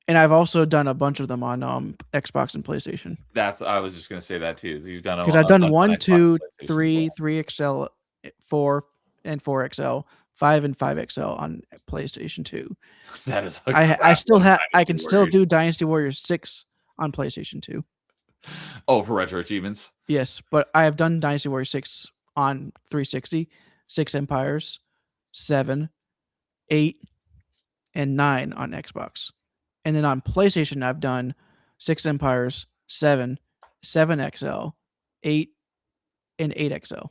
B: And I've also done a bunch of them on Xbox and PlayStation.
A: I was just gonna say that too. So you've done
B: because I've done 1, 2, 3, 3XL, 4 and 4XL, 5 and 5XL on PlayStation 2.
A: That is.
B: I can still do Dynasty Warriors 6 on PlayStation 2.
A: Oh, for retro achievements.
B: Yes, but I have done Dynasty Warriors 6 on 360, 6 Empires, 7, 8, and 9 on Xbox. And then on PlayStation, I've done 6 Empires, 7, 7XL, 8, and 8XL.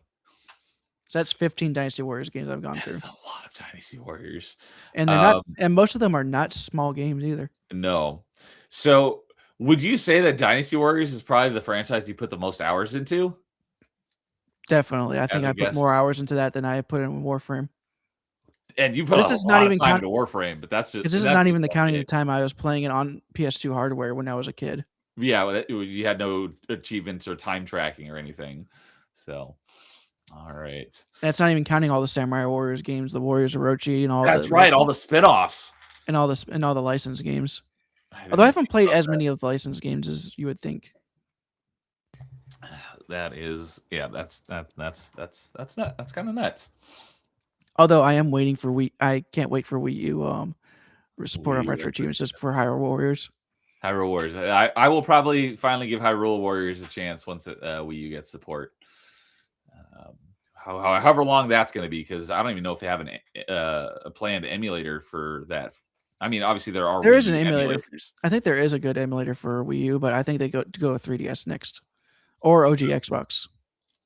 B: So that's 15 Dynasty Warriors games I've gone through.
A: That's a lot of Dynasty Warriors.
B: And they're not, and most of them are not small games either.
A: No. So would you say that Dynasty Warriors is probably the franchise you put the most hours into?
B: Definitely. I think I put more hours into that than I put in Warframe.
A: And you put a lot of time to Warframe, but that's just...
B: This is not even counting the time I was playing it on PS2 hardware when I was a kid.
A: Yeah, you had no achievements or time tracking or anything. So, all right.
B: That's not even counting all the Samurai Warriors games, the Warriors of Orochi, and all.
A: That's right, all the spin-offs.
B: And all the licensed games. Although I haven't played as many of the licensed games as you would think.
A: That is, yeah, that's kind of nuts.
B: Although I am waiting for I can't wait for Wii U support on retro achievements just for Hyrule Warriors.
A: Hyrule Warriors. I will probably finally give Hyrule Warriors a chance once Wii U gets support. However long that's going to be, because I don't even know if they have a planned emulator for that. I mean, obviously there
B: is an emulator. I think there is a good emulator for Wii U, but I think they go with 3DS next, or OG Xbox.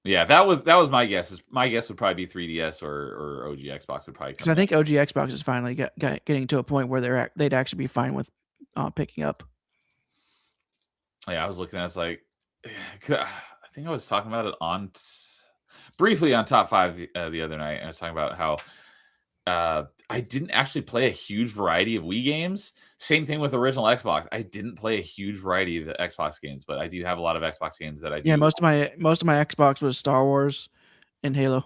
A: Yeah, that was my guess. My guess would probably be 3DS or OG Xbox would probably.
B: Because I think OG Xbox is finally getting to a point where they'd actually be fine with picking up.
A: Yeah, I was looking at it's like, I think I was talking about it briefly on Top 5 the other night. I was talking about how I didn't actually play a huge variety of Wii games. Same thing with original Xbox. I didn't play a huge variety of the Xbox games, but I do have a lot of Xbox games that I do.
B: Yeah, most of my Xbox was Star Wars and Halo.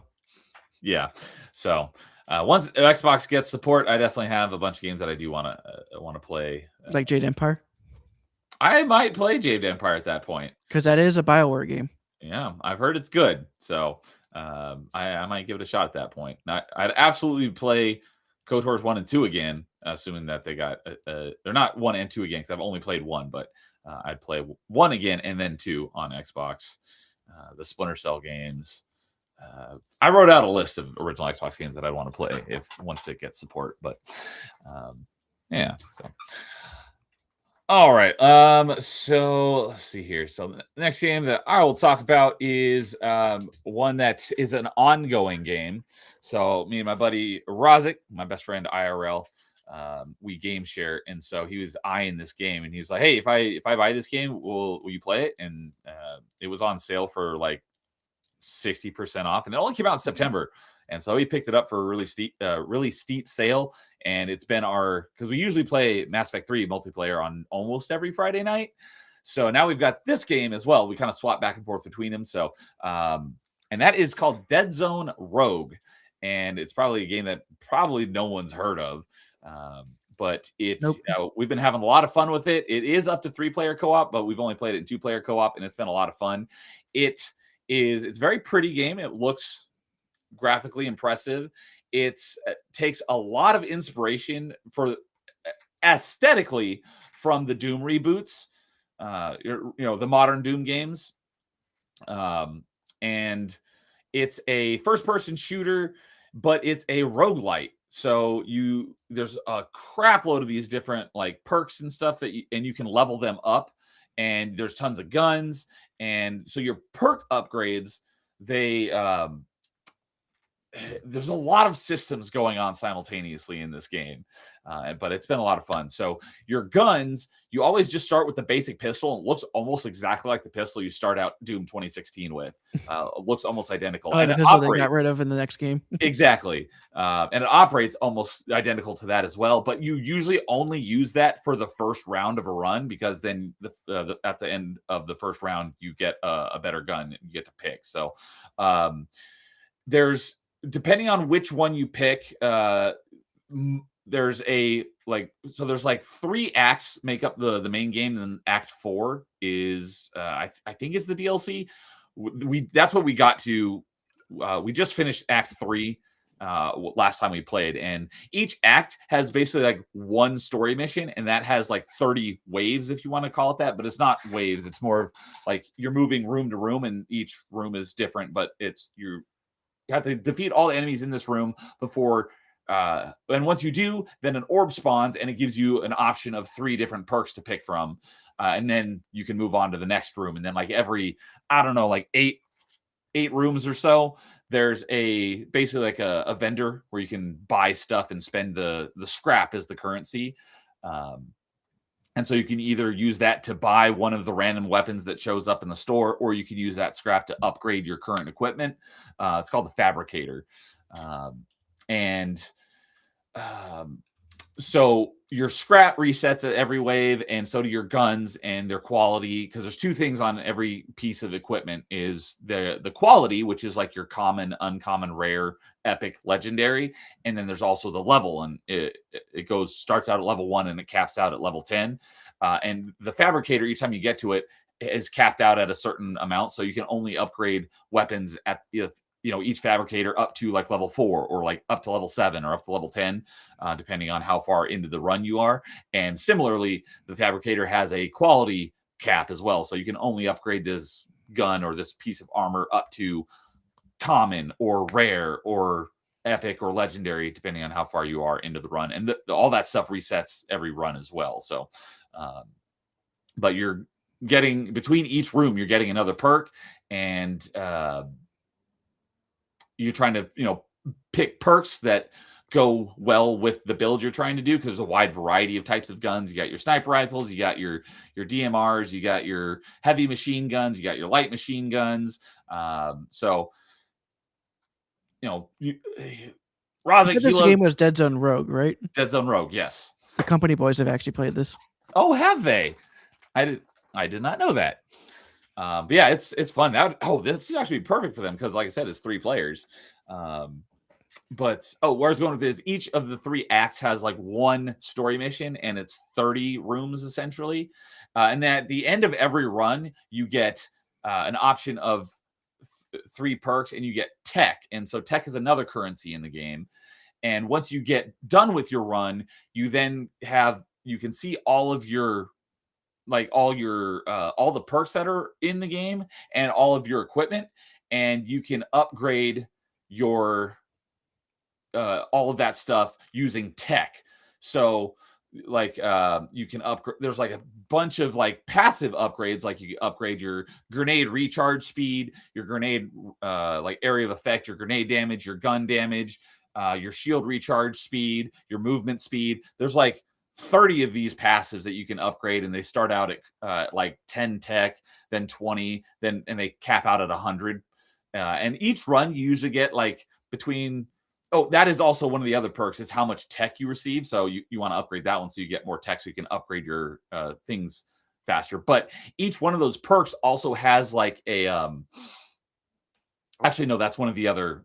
A: Yeah. So once Xbox gets support, I definitely have a bunch of games that I do want to play.
B: Like Jade Empire?
A: I might play Jade Empire at that point.
B: Because that is a BioWare game.
A: Yeah, I've heard it's good. So I might give it a shot at that point. I'd absolutely play KOTOR's 1 and 2 again, assuming that they got they're not 1 and 2 again, because I've only played 1, but I'd play 1 again and then 2 on Xbox. The Splinter Cell games. I wrote out a list of original Xbox games that I want to play once it gets support. But yeah. So all right. So let's see here. So the next game that I will talk about is one that is an ongoing game. So me and my buddy Razik, my best friend IRL, we game share, and so he was eyeing this game, and he's like, "Hey, if I buy this game, will you play it?" And it was on sale for like 60% off, and it only came out in September. And so he picked it up for a really steep sale. And it's been because we usually play Mass Effect 3 multiplayer on almost every Friday night. So now we've got this game as well. We kind of swap back and forth between them. So, and that is called Deadzone Rogue. And it's probably a game that probably no one's heard of. But we've been having a lot of fun with it. It is up to 3-player co-op, but we've only played it in 2-player co-op, and it's been a lot of fun. It's a very pretty game. It looks graphically impressive. It takes a lot of inspiration for aesthetically from the Doom reboots. the modern Doom games. And it's a first-person shooter, but it's a roguelite. So there's a crap load of these different like perks and stuff and you can level them up, and there's tons of guns. And so your perk upgrades, there's a lot of systems going on simultaneously in this game, but it's been a lot of fun. So your guns, you always just start with the basic pistol. It looks almost exactly like the pistol you start out Doom 2016 with. It looks almost identical.
B: And the pistol they got rid of in the next game.
A: Exactly. And it operates almost identical to that as well. But you usually only use that for the first round of a run, because then at the end of the first round, you get a better gun and you get to pick. So depending on which one you pick, there's like 3 acts make up the main game, and Act 4 is I think is the DLC. That's what we got to. We just finished Act 3 last time we played, and each act has basically like one story mission, and that has like 30 waves, if you want to call it that. But it's not waves; it's more of like you're moving room to room, and each room is different. But you have to defeat all the enemies in this room before. And once you do, then an orb spawns, and it gives you an option of 3 different perks to pick from. And then you can move on to the next room. And then like every, I don't know, like 8 rooms or so, there's basically like a vendor where you can buy stuff and spend the scrap as the currency. And so you can either use that to buy one of the random weapons that shows up in the store, or you can use that scrap to upgrade your current equipment. It's called the Fabricator. So your scrap resets at every wave, and so do your guns and their quality, because there's 2 things on every piece of equipment: is the quality, which is like your common, uncommon, rare, epic, legendary, and then there's also the level, and it starts out at level 1 and it caps out at level 10. And the Fabricator, each time you get to it, is capped out at a certain amount, so you can only upgrade weapons at each Fabricator up to like level 4, or like up to level 7, or up to level 10, depending on how far into the run you are. And similarly, the Fabricator has a quality cap as well. So you can only upgrade this gun or this piece of armor up to common or rare or epic or legendary, depending on how far you are into the run. And all that stuff resets every run as well. So, but you're getting, between each room, you're getting another perk, and you're trying to, pick perks that go well with the build you're trying to do, because there's a wide variety of types of guns. You got your sniper rifles, you got your DMRs, you got your heavy machine guns, you got your light machine guns. So, Razik,
B: this game was Deadzone Rogue, right?
A: Deadzone Rogue, yes.
B: The company boys have actually played this.
A: Oh, have they? I did not know that. But yeah, it's fun. This would actually be perfect for them, because like I said, it's 3 players. But where I was going with this, each of the 3 acts has like 1 story mission, and it's 30 rooms essentially. And then at the end of every run, you get an option of 3 perks, and you get tech. And so tech is another currency in the game. And once you get done with your run, you then you can see all of your, like all the perks that are in the game and all of your equipment, and you can upgrade your all of that stuff using tech. So like you can upgrade, there's like a bunch of like passive upgrades, like you upgrade your grenade recharge speed, your grenade like area of effect, your grenade damage, your gun damage, your shield recharge speed, your movement speed. There's like 30 of these passives that you can upgrade, and they start out at like 10 tech, then 20, and they cap out at 100. And each run you usually get like between, that is also one of the other perks, is how much tech you receive. So you want to upgrade that one so you get more tech, so you can upgrade your things faster. But each one of those perks also has like a actually no, that's one of the other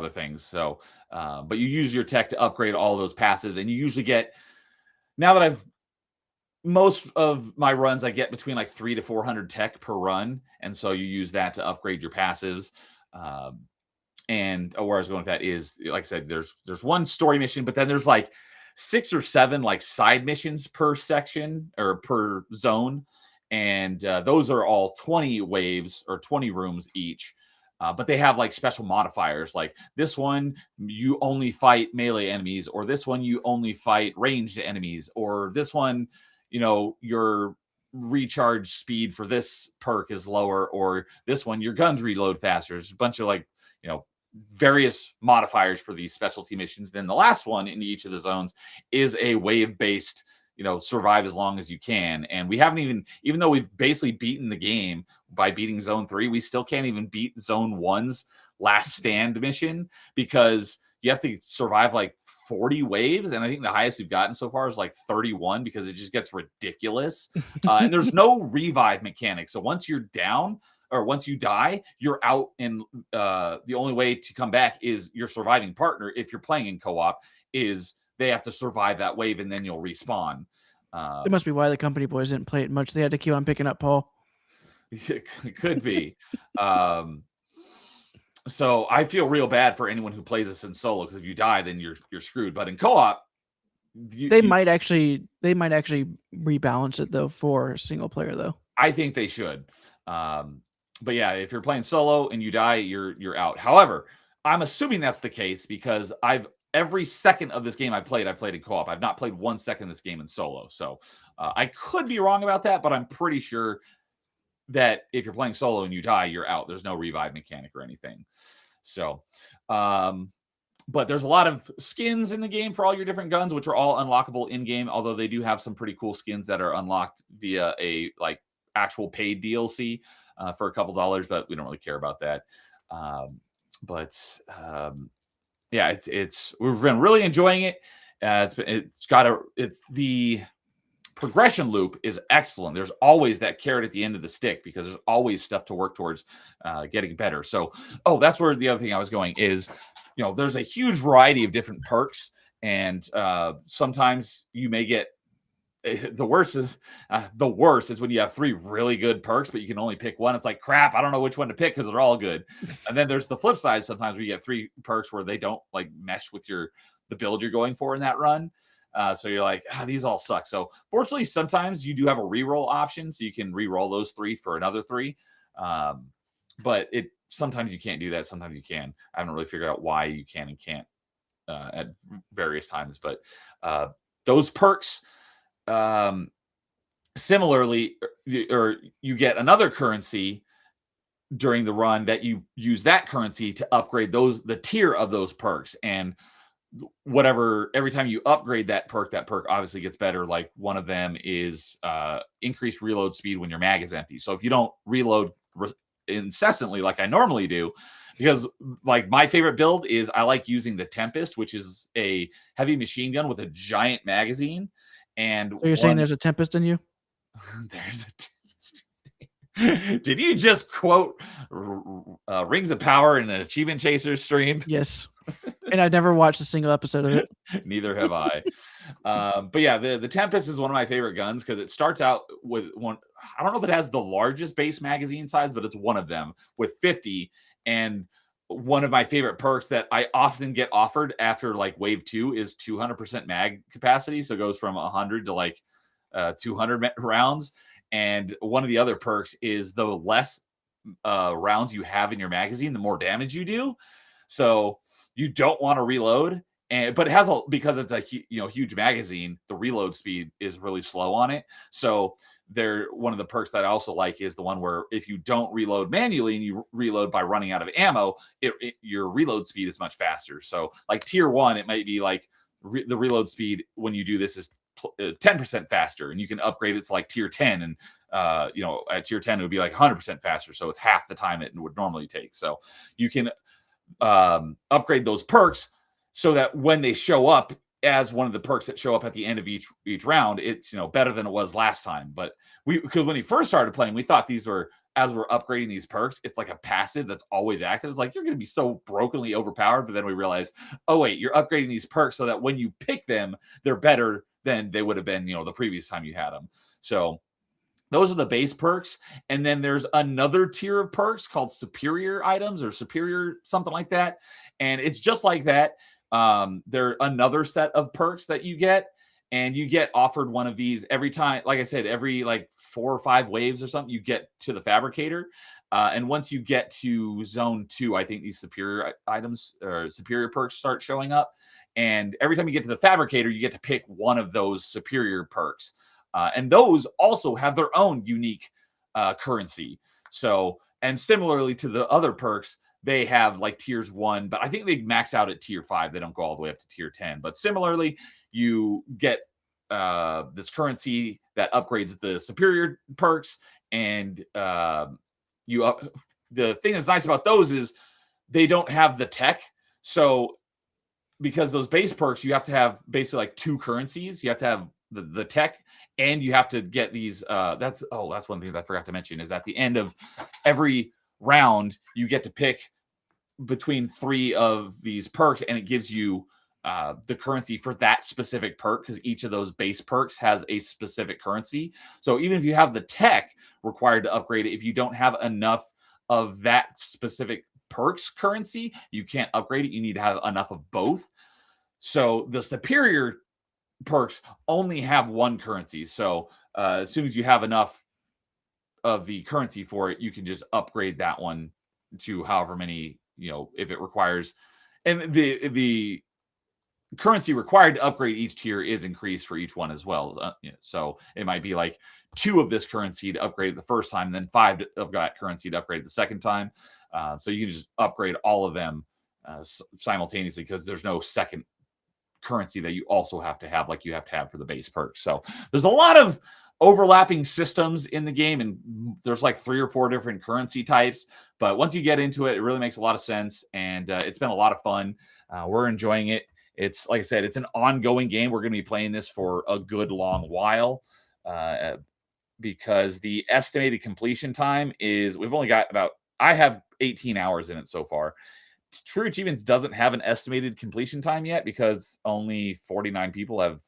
A: things. So but you use your tech to upgrade all those passives, and you usually get, now that most of my runs, I get between like 300 to 400 tech per run. And so you use that to upgrade your passives. And where I was going with that is, like I said, there's 1 story mission, but then there's like 6 or 7 like side missions per section or per zone. and those are all 20 waves or 20 rooms each. But they have like special modifiers, like this one you only fight melee enemies, or this one you only fight ranged enemies, or this one, your recharge speed for this perk is lower, or this one your guns reload faster. There's a bunch of various modifiers for these specialty missions. Then the last one in each of the zones is a wave based, survive as long as you can. And we haven't even though we've basically beaten the game by beating zone 3, we still can't even beat zone 1's last stand mission, because you have to survive like 40 waves. And I think the highest we've gotten so far is like 31, because it just gets ridiculous. And there's no revive mechanic. So once you're down, or once you die, you're out, and the only way to come back is your surviving partner, if you're playing in co-op, is they have to survive that wave, and then you'll respawn.
B: It must be why the company boys didn't play it much. They had to keep on picking up Paul.
A: It could be. So I feel real bad for anyone who plays this in solo, because if you die, then you're screwed. But in co-op,
B: they might actually rebalance it though for single player though.
A: I think they should. But yeah, if you're playing solo and you die, you're out. However, I'm assuming that's the case, because every second of this game I played in co-op. I've not played 1 second of this game in solo. So I could be wrong about that, but I'm pretty sure that if you're playing solo and you die, you're out. There's no revive mechanic or anything. So, but there's a lot of skins in the game for all your different guns, which are all unlockable in game. Although they do have some pretty cool skins that are unlocked via a actual paid DLC for a couple dollars, but we don't really care about that. Yeah, we've been really enjoying it. The progression loop is excellent. There's always that carrot at the end of the stick, because there's always stuff to work towards getting better. So, that's where the other thing I was going is, there's a huge variety of different perks, and sometimes you may get the worst is when you have 3 really good perks, but you can only pick one. It's like, crap, I don't know which one to pick, because they're all good. And then there's the flip side. Sometimes we get 3 perks where they don't mesh with the build you're going for in that run. So you're like, these all suck. So fortunately, sometimes you do have a reroll option, so you can reroll those 3 for another 3. But sometimes you can't do that. Sometimes you can. I haven't really figured out why you can and can't at various times. But those perks, similarly, or you get another currency during the run that you use that currency to upgrade the tier of those perks. And every time you upgrade that perk obviously gets better. Like one of them is increased reload speed when your mag is empty. So if you don't reload incessantly like I normally do, because my favorite build is I like using the Tempest, which is a heavy machine gun with a giant magazine. And
B: so you're saying there's a Tempest in you?
A: There's a Tempest. Did you just quote Rings of Power in an Achievement Chasers stream?
B: Yes. And I've never watched a single episode of it.
A: Neither have I. But yeah, the Tempest is one of my favorite guns, because it starts out with one. I don't know if it has the largest base magazine size, but it's one of them with 50. And one of my favorite perks that I often get offered after wave 2 is 200% mag capacity. So it goes from 100 to 200 rounds. And one of the other perks is the less rounds you have in your magazine, the more damage you do. So you don't want to reload, but it has because it's a huge magazine, the reload speed is really slow on it. So one of the perks that I also like is the one where if you don't reload manually and you reload by running out of ammo, your reload speed is much faster. So tier 1, it might be the reload speed when you do this is 10% faster, and you can upgrade it to tier 10, and at tier 10 it would be 100% faster, so it's half the time it would normally take. So you can upgrade those perks so that when they show up as one of the perks that show up at the end of each round, it's better than it was last time. But because when we first started playing, we thought these were, as we're upgrading these perks, it's like a passive that's always active. It's you're going to be so brokenly overpowered. But then we realized, oh wait, you're upgrading these perks so that when you pick them, they're better than they would have been the previous time you had them. So those are the base perks. And then there's another tier of perks called superior items, or superior something like that. And it's just like that. They're another set of perks that you get. and you get offered one of these every time. Like I said, every like 4 or 5 waves or something, you get to the fabricator. And once you get to zone 2, I think these superior items or superior perks start showing up. And every time you get to the fabricator, you get to pick one of those superior perks. And those also have their own unique currency. So, and similarly to the other perks, they have like tiers 1, but I think they max out at tier 5. They don't go all the way up to tier 10. But similarly, you get this currency that upgrades the superior perks, and the thing that's nice about those is they don't have the tech. So because those base perks, you have to have basically like 2 currencies. You have to have the tech, and you have to get these. That's one of the things I forgot to mention is at the end of every round, you get to pick between 3 of these perks, and it gives you the currency for that specific perk, because each of those base perks has a specific currency. So even if you have the tech required to upgrade it, if you don't have enough of that specific perks currency, you can't upgrade it. You need to have enough of both. So the superior perks only have 1 currency. So as soon as you have enough of the currency for it, you can just upgrade that one to however many, if it requires. And the currency required to upgrade each tier is increased for each one as well. So it might be like 2 of this currency to upgrade it the first time, and then 5 of that currency to upgrade it the second time. So you can just upgrade all of them simultaneously, because there's no second currency that you also have to have like you have to have for the base perks. So there's a lot of overlapping systems in the game, and there's like 3 or 4 different currency types. But once you get into it, it really makes a lot of sense, and it's been a lot of fun. We're enjoying it. It's like I said, it's an ongoing game. We're going to be playing this for a good long while because the estimated completion time is, we've only got I have 18 hours in it so far. True Achievements doesn't have an estimated completion time yet because only 49 people have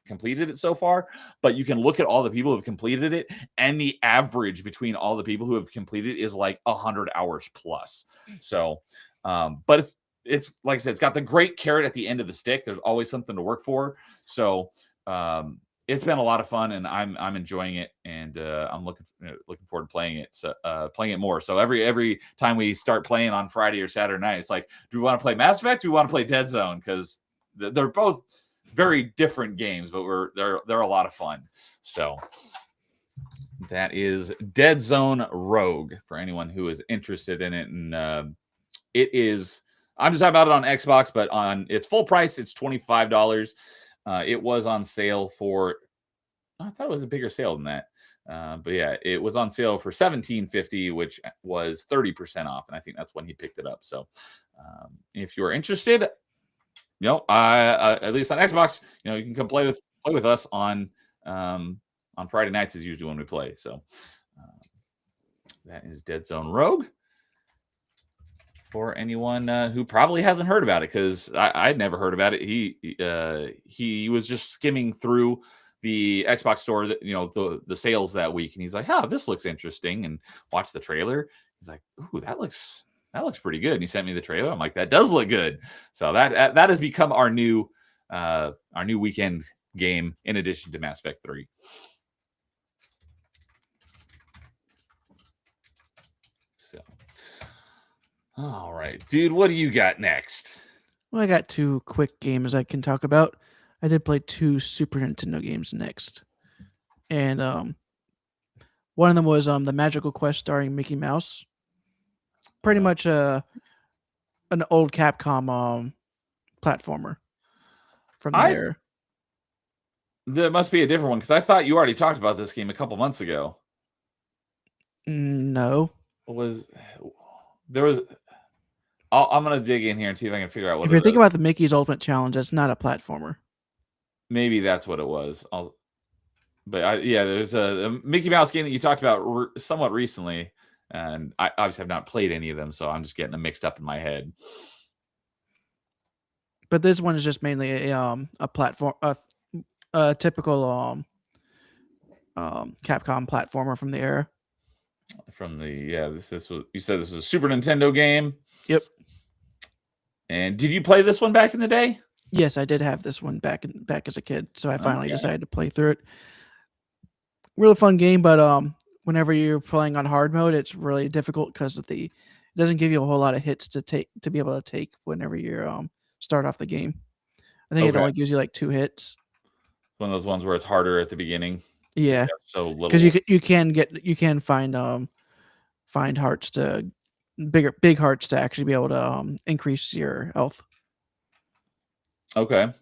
A: completed it so far. But you can look at all the people who have completed it, and the average between all the people who have completed it is like 100 hours plus. So, but it's like I said, it's got the great carrot at the end of the stick. There's always something to work for. So it's been a lot of fun, and I'm enjoying it, and I'm looking forward to playing it more. So every time we start playing on Friday or Saturday night, it's like, do we want to play Mass Effect? Do we want to play Deadzone? Because they're both very different games, but they're a lot of fun. So that is Deadzone Rogue for anyone who is interested in it, and it is. I'm just talking about it on Xbox, but on its full price, it's $25. It was on sale for, I thought it was a bigger sale than that. But yeah, it was on sale for $17.50, which was 30% off. And I think that's when he picked it up. So if you're interested, at least on Xbox, you can come play with us on Friday nights is usually when we play. So that is Deadzone Rogue. For anyone who probably hasn't heard about it, because I'd never heard about it. He was just skimming through the Xbox store, the sales that week, and he's like, "Oh, this looks interesting," and watched the trailer. He's like, "Ooh, that looks pretty good." And he sent me the trailer. I'm like, "That does look good." So that has become our new weekend game in addition to Mass Effect 3. All right, dude, what do you got next?
B: Well, I got 2 quick games I can talk about. I did play 2 Super Nintendo games next. And one of them was the Magical Quest starring Mickey Mouse. Pretty much an old Capcom platformer from there.
A: There must be a different one, because I thought you already talked about this game a couple months ago.
B: No.
A: I'm going to dig in here and see if I can figure out what
B: if you're thinking about the Mickey's Ultimate Challenge, that's not a platformer.
A: Maybe that's what it was. There's a Mickey Mouse game that you talked about somewhat recently, and I obviously have not played any of them, so I'm just getting them mixed up in my head.
B: But this one is just mainly a platform, a typical Capcom platformer from the era.
A: This was, you said this was a Super Nintendo game.
B: Yep.
A: And did you play this one back in the day?
B: Yes, I did have this one back as a kid, so I finally
A: Okay.
B: decided to play through it. Really fun game, but whenever you're playing on hard mode, it's really difficult because it doesn't give you a whole lot of hits to be able to take whenever you start off the game. I think it
A: Okay.
B: only gives you like 2 hits.
A: One of those ones where it's harder at the beginning.
B: Yeah,
A: So
B: because
A: little.
B: you can find hearts to big hearts to actually be able to increase your health.
A: Okay.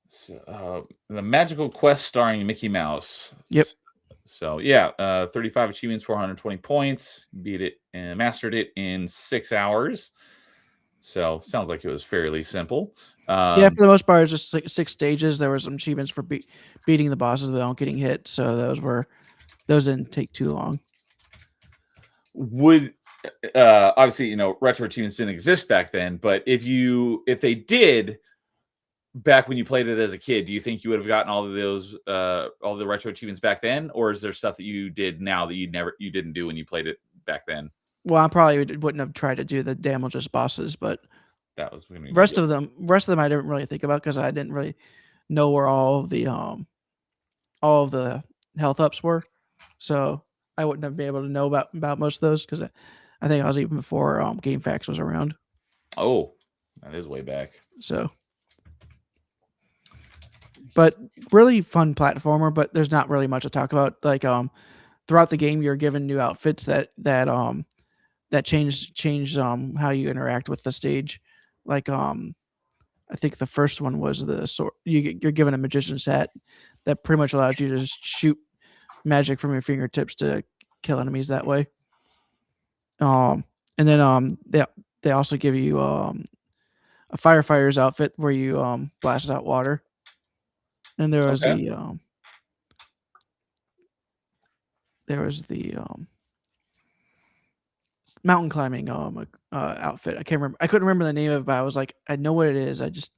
A: So, the Magical Quest starring Mickey Mouse.
B: Yep.
A: So yeah, 35 achievements, 420 points. Beat it and mastered it in 6 hours. So sounds like it was fairly simple.
B: Yeah, for the most part, it's just 6 stages. There were some achievements for beating the bosses without getting hit, so those didn't take too long.
A: Would obviously retro achievements didn't exist back then, but if they did back when you played it as a kid, do you think you would have gotten all of those all the retro achievements back then, or is there stuff that you did now that you didn't do when you played it back then?
B: Well, I probably wouldn't have tried to do the damages bosses, but
A: That was gonna be
B: rest of them I didn't really think about because I didn't really know where all of the health ups were, so I wouldn't have been able to know about most of those because I think I was even before GameFAQs was around.
A: Oh, that is way back.
B: So, but really fun platformer. But there's not really much to talk about. Like throughout the game, you're given new outfits that change how you interact with the stage. Like I think the first one was the sword. You're given a magician's hat that pretty much allows you to just shoot magic from your fingertips to kill enemies that way. And then they also give you a firefighter's outfit where you blast out water. And
A: Okay.
B: there was the mountain climbing outfit. I can't remember. I couldn't remember the name of it, but I was like, I know what it is. I just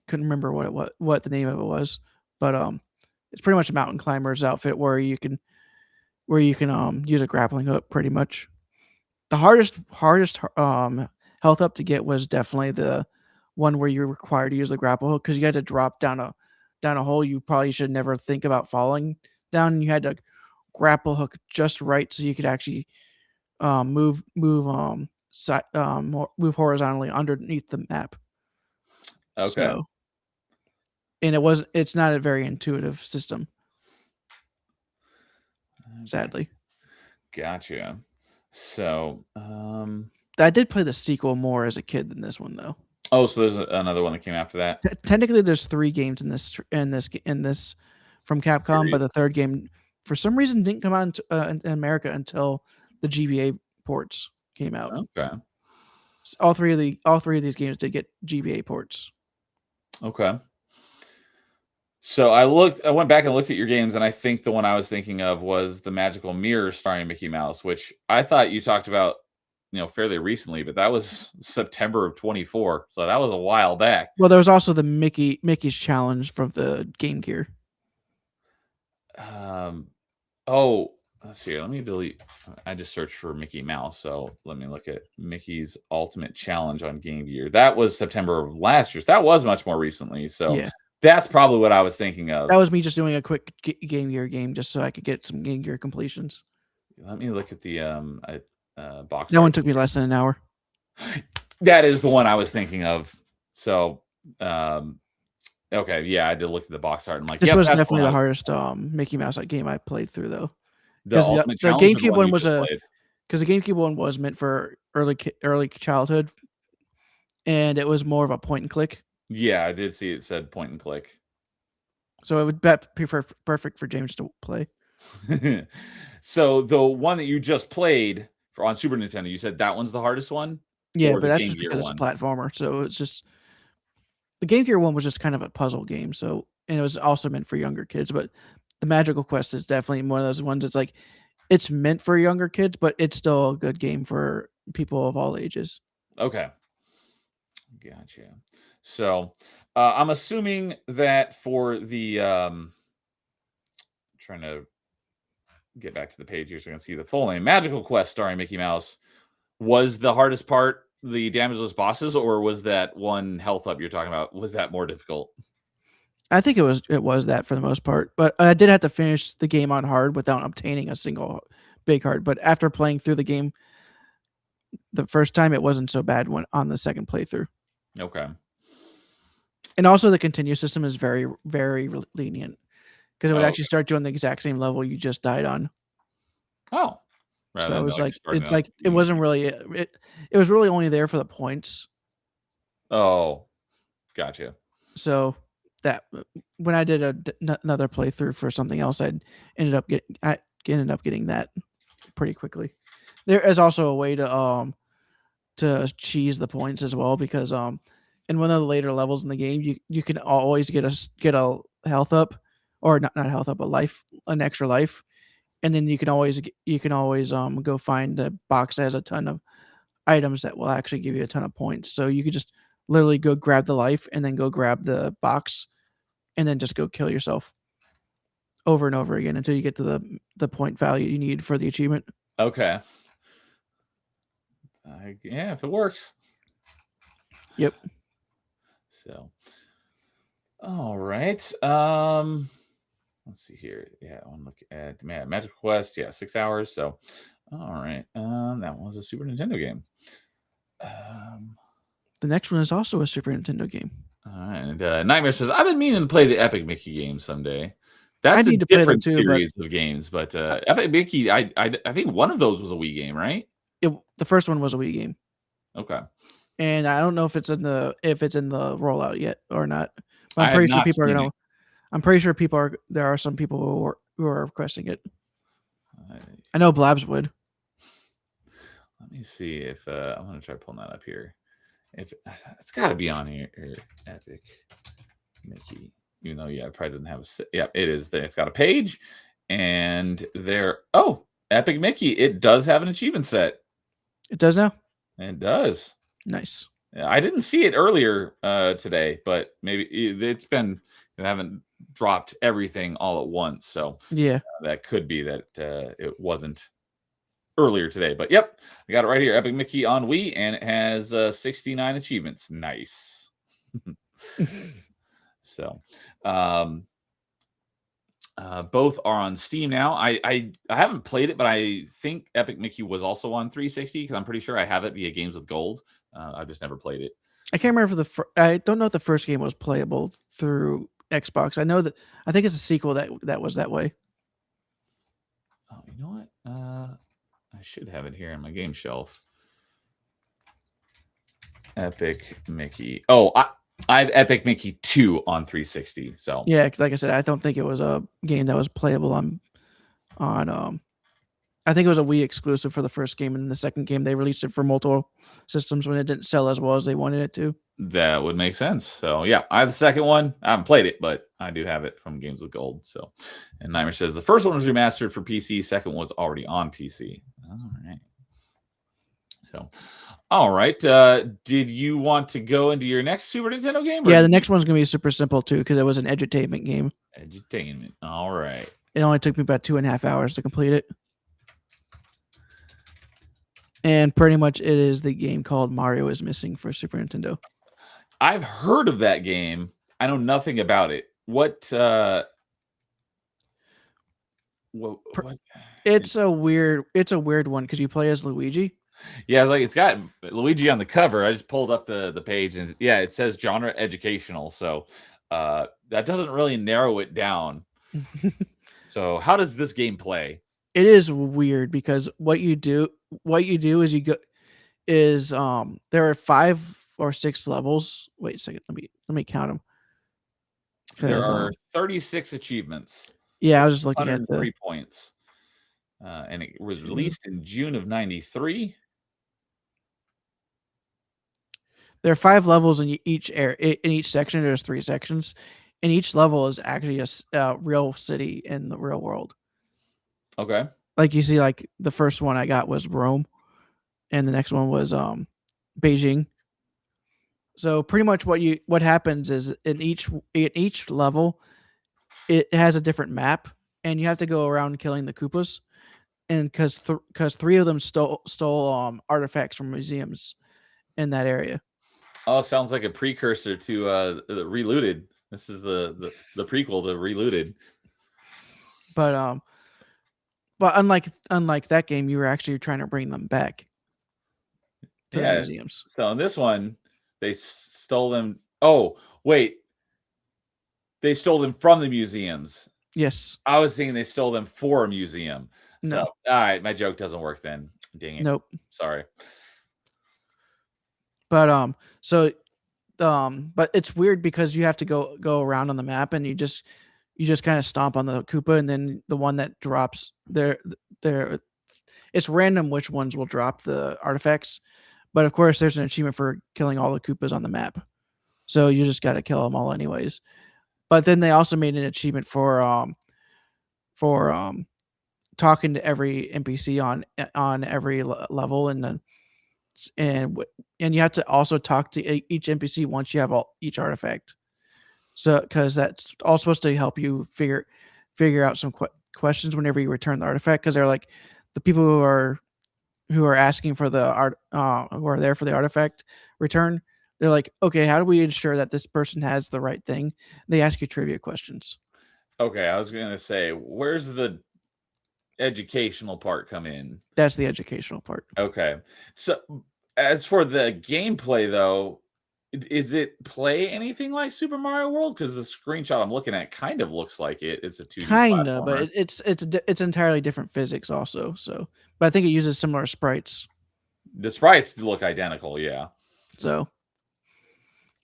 B: couldn't remember what the name of it was. But it's pretty much a mountain climber's outfit where you can use a grappling hook pretty much. The hardest health up to get was definitely the one where you're required to use the grapple hook because you had to drop down a hole you probably should never think about falling down, and you had to grapple hook just right so you could actually move horizontally underneath the map.
A: Okay.
B: So, and it's not a very intuitive system, sadly.
A: Gotcha. So,
B: I did play the sequel more as a kid than this one though.
A: oh, so there's another one that came after that.
B: Technically, there's 3 games in this from Capcom,
A: Series?
B: but the third game for some reason didn't come out in America until the GBA ports came out.
A: Okay.
B: All three of these games did get GBA ports.
A: Okay. So I went back and looked at your games, and I think the one I was thinking of was the Magical Mirror starring Mickey Mouse, which I thought you talked about, fairly recently, but that was September of 24, so that was a while back.
B: Well, there was also the Mickey's Challenge from the Game Gear.
A: Oh, let's see. Let me delete. I just searched for Mickey Mouse, so let me look at Mickey's Ultimate Challenge on Game Gear. That was September of last year. So that was much more recently. So
B: Yeah.
A: that's probably what I was thinking of.
B: That was me just doing a quick Game Gear game just so I could get some Game Gear completions.
A: Let me look at the box.
B: That one took me less than an hour.
A: That is the one I was thinking of. So, okay, yeah, I did look at the box art and like,
B: This
A: yep,
B: was
A: that's
B: definitely the hardest Mickey Mouse game I played through though.
A: the Ultimate
B: The
A: Challenge.
B: GameCube one was
A: played?
B: because the GameCube one was meant for early childhood, and it was more of a point and click.
A: Yeah, I did see it said point and click.
B: So it would be perfect for James to play.
A: So the one that you just played on Super Nintendo, you said that one's the hardest one?
B: Yeah,
A: Or
B: but
A: the
B: that's
A: Game
B: just
A: Gear
B: because it's a
A: one?
B: platformer. So it's just the Game Gear one was just kind of a puzzle game. So and it was also meant for younger kids. But the Magical Quest is definitely one of those ones. It's like it's meant for younger kids, but it's still a good game for people of all ages.
A: Okay. Gotcha. So I'm assuming that for the trying to get back to the page here so I can see the full name. Magical Quest starring Mickey Mouse was the hardest part the damageless bosses, or was that one health up you're talking about? Was that more difficult?
B: I think it was that for the most part, but I did have to finish the game on hard without obtaining a single big heart. But after playing through the game the first time, it wasn't so bad when on the second playthrough.
A: Okay.
B: And also the continue system is very, very lenient because it would actually
A: Okay.
B: start you on the exact same level you just died on.
A: Oh.
B: So it was like
A: starting
B: it's
A: off
B: like it wasn't really it was really only there for the points.
A: Oh, gotcha.
B: So that when I did another playthrough for something else, I ended up getting that pretty quickly. There is also a way to cheese the points as well because in one of the later levels in the game you can always get a health up, or not health up, but an extra life, and then you can always go find a box that has a ton of items that will actually give you a ton of points. So you could just literally go grab the life and then go grab the box and then just go kill yourself over and over again until you get to the point value you need for the achievement.
A: Okay. Yeah, if it works.
B: Yep.
A: So, all right. Let's see here. Yeah, I want to look at Magic Quest. Yeah, 6 hours. So, all right. That was a Super Nintendo game.
B: The next one is also a Super Nintendo game.
A: All right. And Nightmare says, "I've been meaning to play the Epic Mickey game someday."
B: I
A: That's a
B: need to play that
A: different
B: too, but
A: series of games, but Epic Mickey, I think one of those was a Wii game, right?
B: the first one was a Wii game,
A: Okay.
B: and I don't know if it's in the rollout yet or not. But
A: I
B: I'm
A: have
B: pretty sure
A: not
B: people are
A: seen
B: gonna.
A: it.
B: I'm pretty sure there are some people who are requesting it.
A: Uh,
B: I know Blabs would.
A: Let me see if I'm gonna try pulling that up here. If it's got to be on here, Epic Mickey. Even though, yeah, it probably doesn't have a. Yeah, it is there. It's got a page, and there. Oh, Epic Mickey. It does have an achievement set.
B: It does now.
A: It does.
B: Nice.
A: Yeah, I didn't see it earlier today, but maybe it's been. I haven't dropped everything all at once, so
B: Yeah.
A: that could be that it wasn't earlier today. But yep, I got it right here. Epic Mickey on Wii, and it has 69 achievements. Nice. So, both are on Steam now. I haven't played it, but I think Epic Mickey was also on 360 because I'm pretty sure I have it via Games with Gold. I've just never played it.
B: I can't remember I don't know if the first game was playable through Xbox. I think it's a sequel that was that way.
A: Oh, you know what? I should have it here on my game shelf. Epic Mickey. Oh, I have Epic Mickey 2 on 360. So
B: yeah, because like I said, I don't think it was a game that was playable on I think it was a Wii exclusive for the first game, and the second game they released it for multiple systems when it didn't sell as well as they wanted it to.
A: that would make sense. So yeah, I have the second one. I haven't played it, but I do have it from Games with Gold. So, and Nightmare says the first one was remastered for PC, second was already on PC. All right. So, all right. Did you want to go into your next Super Nintendo game?
B: Yeah, the next one's gonna be super simple too because it was an edutainment game.
A: Edutainment. All right.
B: It only took me about 2.5 hours to complete it. And pretty much it is the game called Mario is Missing for Super Nintendo.
A: I've heard of that game. I know nothing about it. What
B: It's a weird one because you play as Luigi.
A: Yeah, it's like it's got Luigi on the cover. I just pulled up the page and yeah, it says genre educational. So that doesn't really narrow it down. So how does this game play?
B: It is weird because what you do is there are 5 or 6 levels. Wait a second, let me count them.
A: There are 36 achievements.
B: Yeah, I was just looking at
A: 103 points. And it was released in June of 93.
B: There are 5 levels in each section. There's 3 sections, and each level is actually a real city in the real world.
A: Okay.
B: Like you see, like the first one I got was Rome, and the next one was Beijing. So pretty much what happens is in each level, it has a different map, and you have to go around killing the Koopas, and because 3 of them stole artifacts from museums, in that area.
A: Oh, sounds like a precursor to Reloaded. This is the prequel to Reloaded.
B: But unlike that game, you were actually trying to bring them back to the museums.
A: So in this one, they stole them. Oh, wait. They stole them from the museums.
B: Yes.
A: I was thinking they stole them for a museum.
B: No.
A: So, all right, my joke doesn't work then. Dang it.
B: Nope.
A: Sorry.
B: But but it's weird because you have to go around on the map and you just kind of stomp on the Koopa, and then the one that drops there it's random which ones will drop the artifacts. But of course, there's an achievement for killing all the Koopas on the map, so you just got to kill them all anyways. But then they also made an achievement for talking to every NPC on every level, and you have to also talk to each NPC once you have each artifact. So because that's all supposed to help you figure out some questions whenever you return the artifact, because they're like the people who are asking for the art who are there for the artifact return. They're like, okay, how do we ensure that this person has the right thing? They ask you trivia questions.
A: Okay, I was gonna say, where's the educational part come in?
B: That's the educational part.
A: Okay, so as for the gameplay, though, is it play anything like Super Mario World? Because the screenshot I'm looking at kind of looks like it. It's a 2D
B: Kind of,
A: platformer.
B: but it's entirely different physics also. So, but I think it uses similar sprites.
A: The sprites look identical, yeah.
B: So,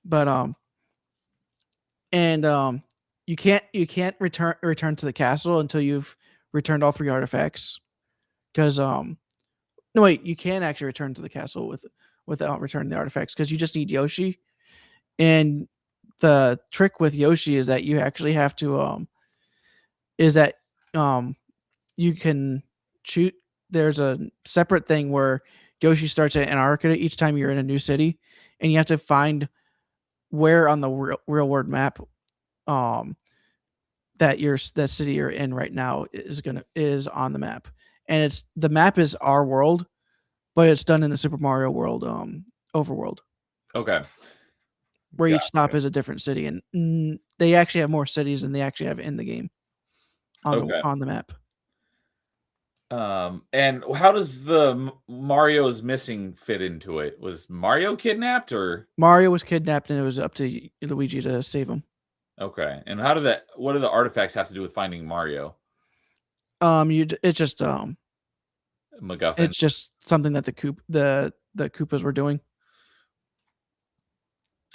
B: but you can't return to the castle until you've returned all 3 artifacts. Because no wait, you can actually return to the castle without returning the artifacts, because you just need Yoshi. And the trick with Yoshi is that you actually have to you can choose. There's a separate thing where Yoshi starts at Antarctica each time you're in a new city, and you have to find where on the real world map that city you're in right now is on the map. And the map is our world, but it's done in the Super Mario World overworld.
A: Okay.
B: Where each stop is a different city, and they actually have more cities than they actually have in the game on the map.
A: And how does the Mario's missing fit into it? Was Mario kidnapped, or
B: Mario was kidnapped, and it was up to Luigi to save him.
A: Okay. And what do the artifacts have to do with finding Mario?
B: It's just
A: MacGuffin.
B: It's just something that the Koopas were doing.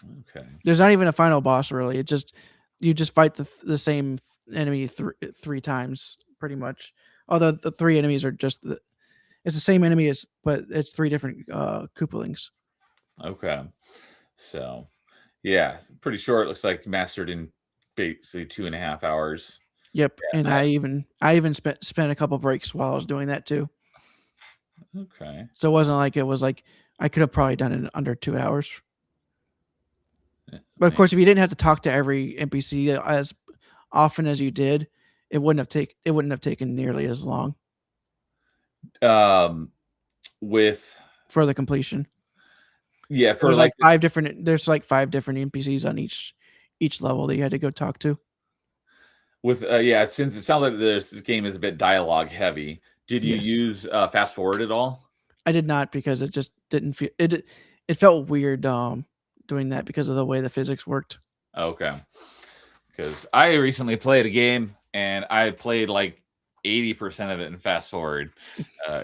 A: Okay.
B: There's not even a final boss really. You just fight the same enemy 3 times pretty much. Although the 3 enemies are it's the same enemy but it's 3 different Koopalings.
A: Okay. So, yeah, pretty short. Looks like mastered in basically 2.5 hours.
B: Yep, yeah, and I even spent a couple breaks while I was doing that too.
A: Okay.
B: So it wasn't like I could have probably done it in under 2 hours. But of course, if you didn't have to talk to every NPC as often as you did, it wouldn't have taken nearly as long.
A: For
B: the completion.
A: Yeah,
B: there's like 5 different NPCs on each level that you had to go talk to.
A: Since it sounds like this game is a bit dialogue heavy, did you use fast forward at all?
B: I did not, because it just didn't feel it. It felt weird doing that because of the way the physics worked.
A: Okay. Because I recently played a game and I played like 80% of it in fast forward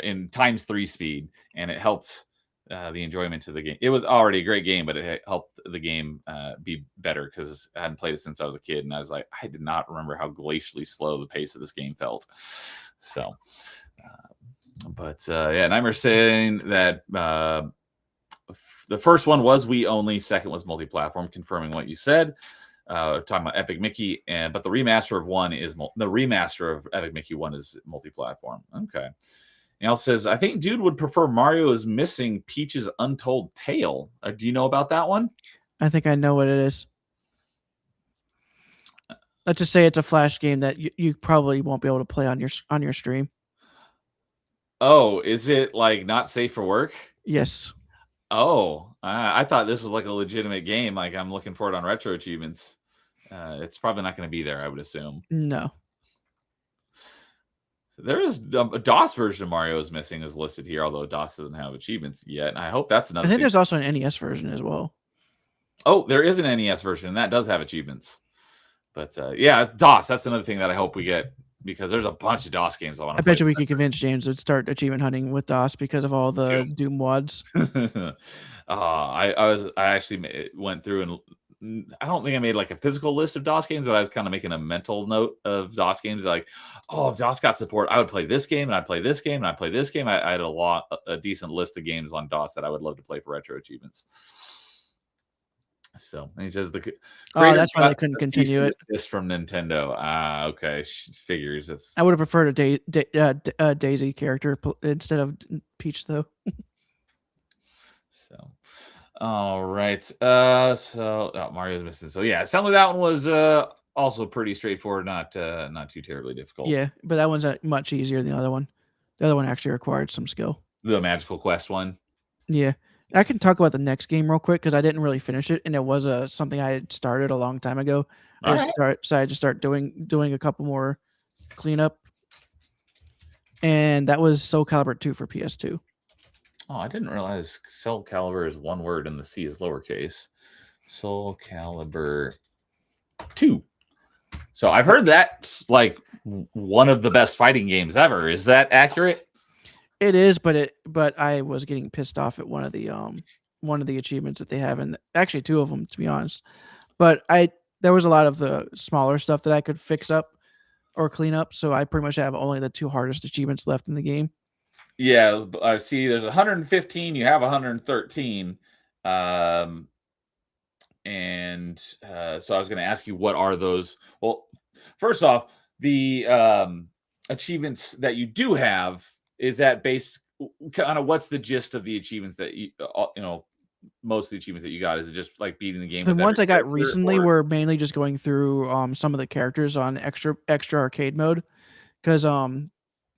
A: in ×3 speed, and it helped the enjoyment of the game. It was already a great game, but it helped the game be better because I hadn't played it since I was a kid, and I was like, I did not remember how glacially slow the pace of this game felt. So, Nightmare saying that the first one was Wii only, second was multi-platform, confirming what you said. Talking about Epic Mickey, but the remaster of Epic Mickey 1 is multi-platform. Okay. And Al says, I think Dude would prefer Mario's Missing Peach's Untold Tale. Do you know about that one?
B: I think I know what it is. Let's just say it's a Flash game that you probably won't be able to play on your stream.
A: Oh, is it like not safe for work?
B: Yes.
A: Oh, I thought this was like a legitimate game. Like I'm looking for it on retro achievements. It's probably not going to be there, I would assume.
B: No.
A: There is a DOS version of Mario is missing is listed here, although DOS doesn't have achievements yet. And I hope that's another
B: I think
A: thing.
B: there's also an NES version as well.
A: Oh, there is an NES version, and that does have achievements. But yeah, DOS, that's another thing that I hope we get, because there's a bunch of DOS games I want to play.
B: I bet you we could convince James to start achievement hunting with DOS because of all the Doom wads.
A: I actually went through, and I don't think I made like a physical list of DOS games, but I was kind of making a mental note of DOS games. Like, oh, if DOS got support, I would play this game, and I'd play this game, and I'd play this game. I had a decent list of games on DOS that I would love to play for retro achievements. So, and he says
B: that's why they couldn't continue it.
A: This from Nintendo. Okay, figures.
B: I would have preferred a Daisy character instead of Peach, though.
A: So, all right. Mario's missing. So yeah, it sounded like that one was also pretty straightforward, not too terribly difficult.
B: Yeah, but that one's much easier than the other one. The other one actually required some skill.
A: The Magical Quest one.
B: Yeah. I can talk about the next game real quick because I didn't really finish it, and it was something I had started a long time ago. I decided to start doing a couple more cleanup, and that was Soulcalibur 2 for PS2.
A: Oh, I didn't realize Soulcalibur is one word and the C is lowercase. Soulcalibur 2. So I've heard that's like one of the best fighting games ever. Is that accurate?
B: It is, but I was getting pissed off at one of the achievements that they have, and actually two of them, to be honest. But there was a lot of the smaller stuff that I could fix up or clean up, so I pretty much have only the two hardest achievements left in the game.
A: Yeah, I see. There's 115. You have 113. So I was going to ask you, what are those? Well, first off, the achievements that you do have, is that based kind of what's the gist of the achievements that most of the achievements that you got? Is it just like beating the game?
B: The ones I got recently were mainly just going through some of the characters on extra arcade mode, because in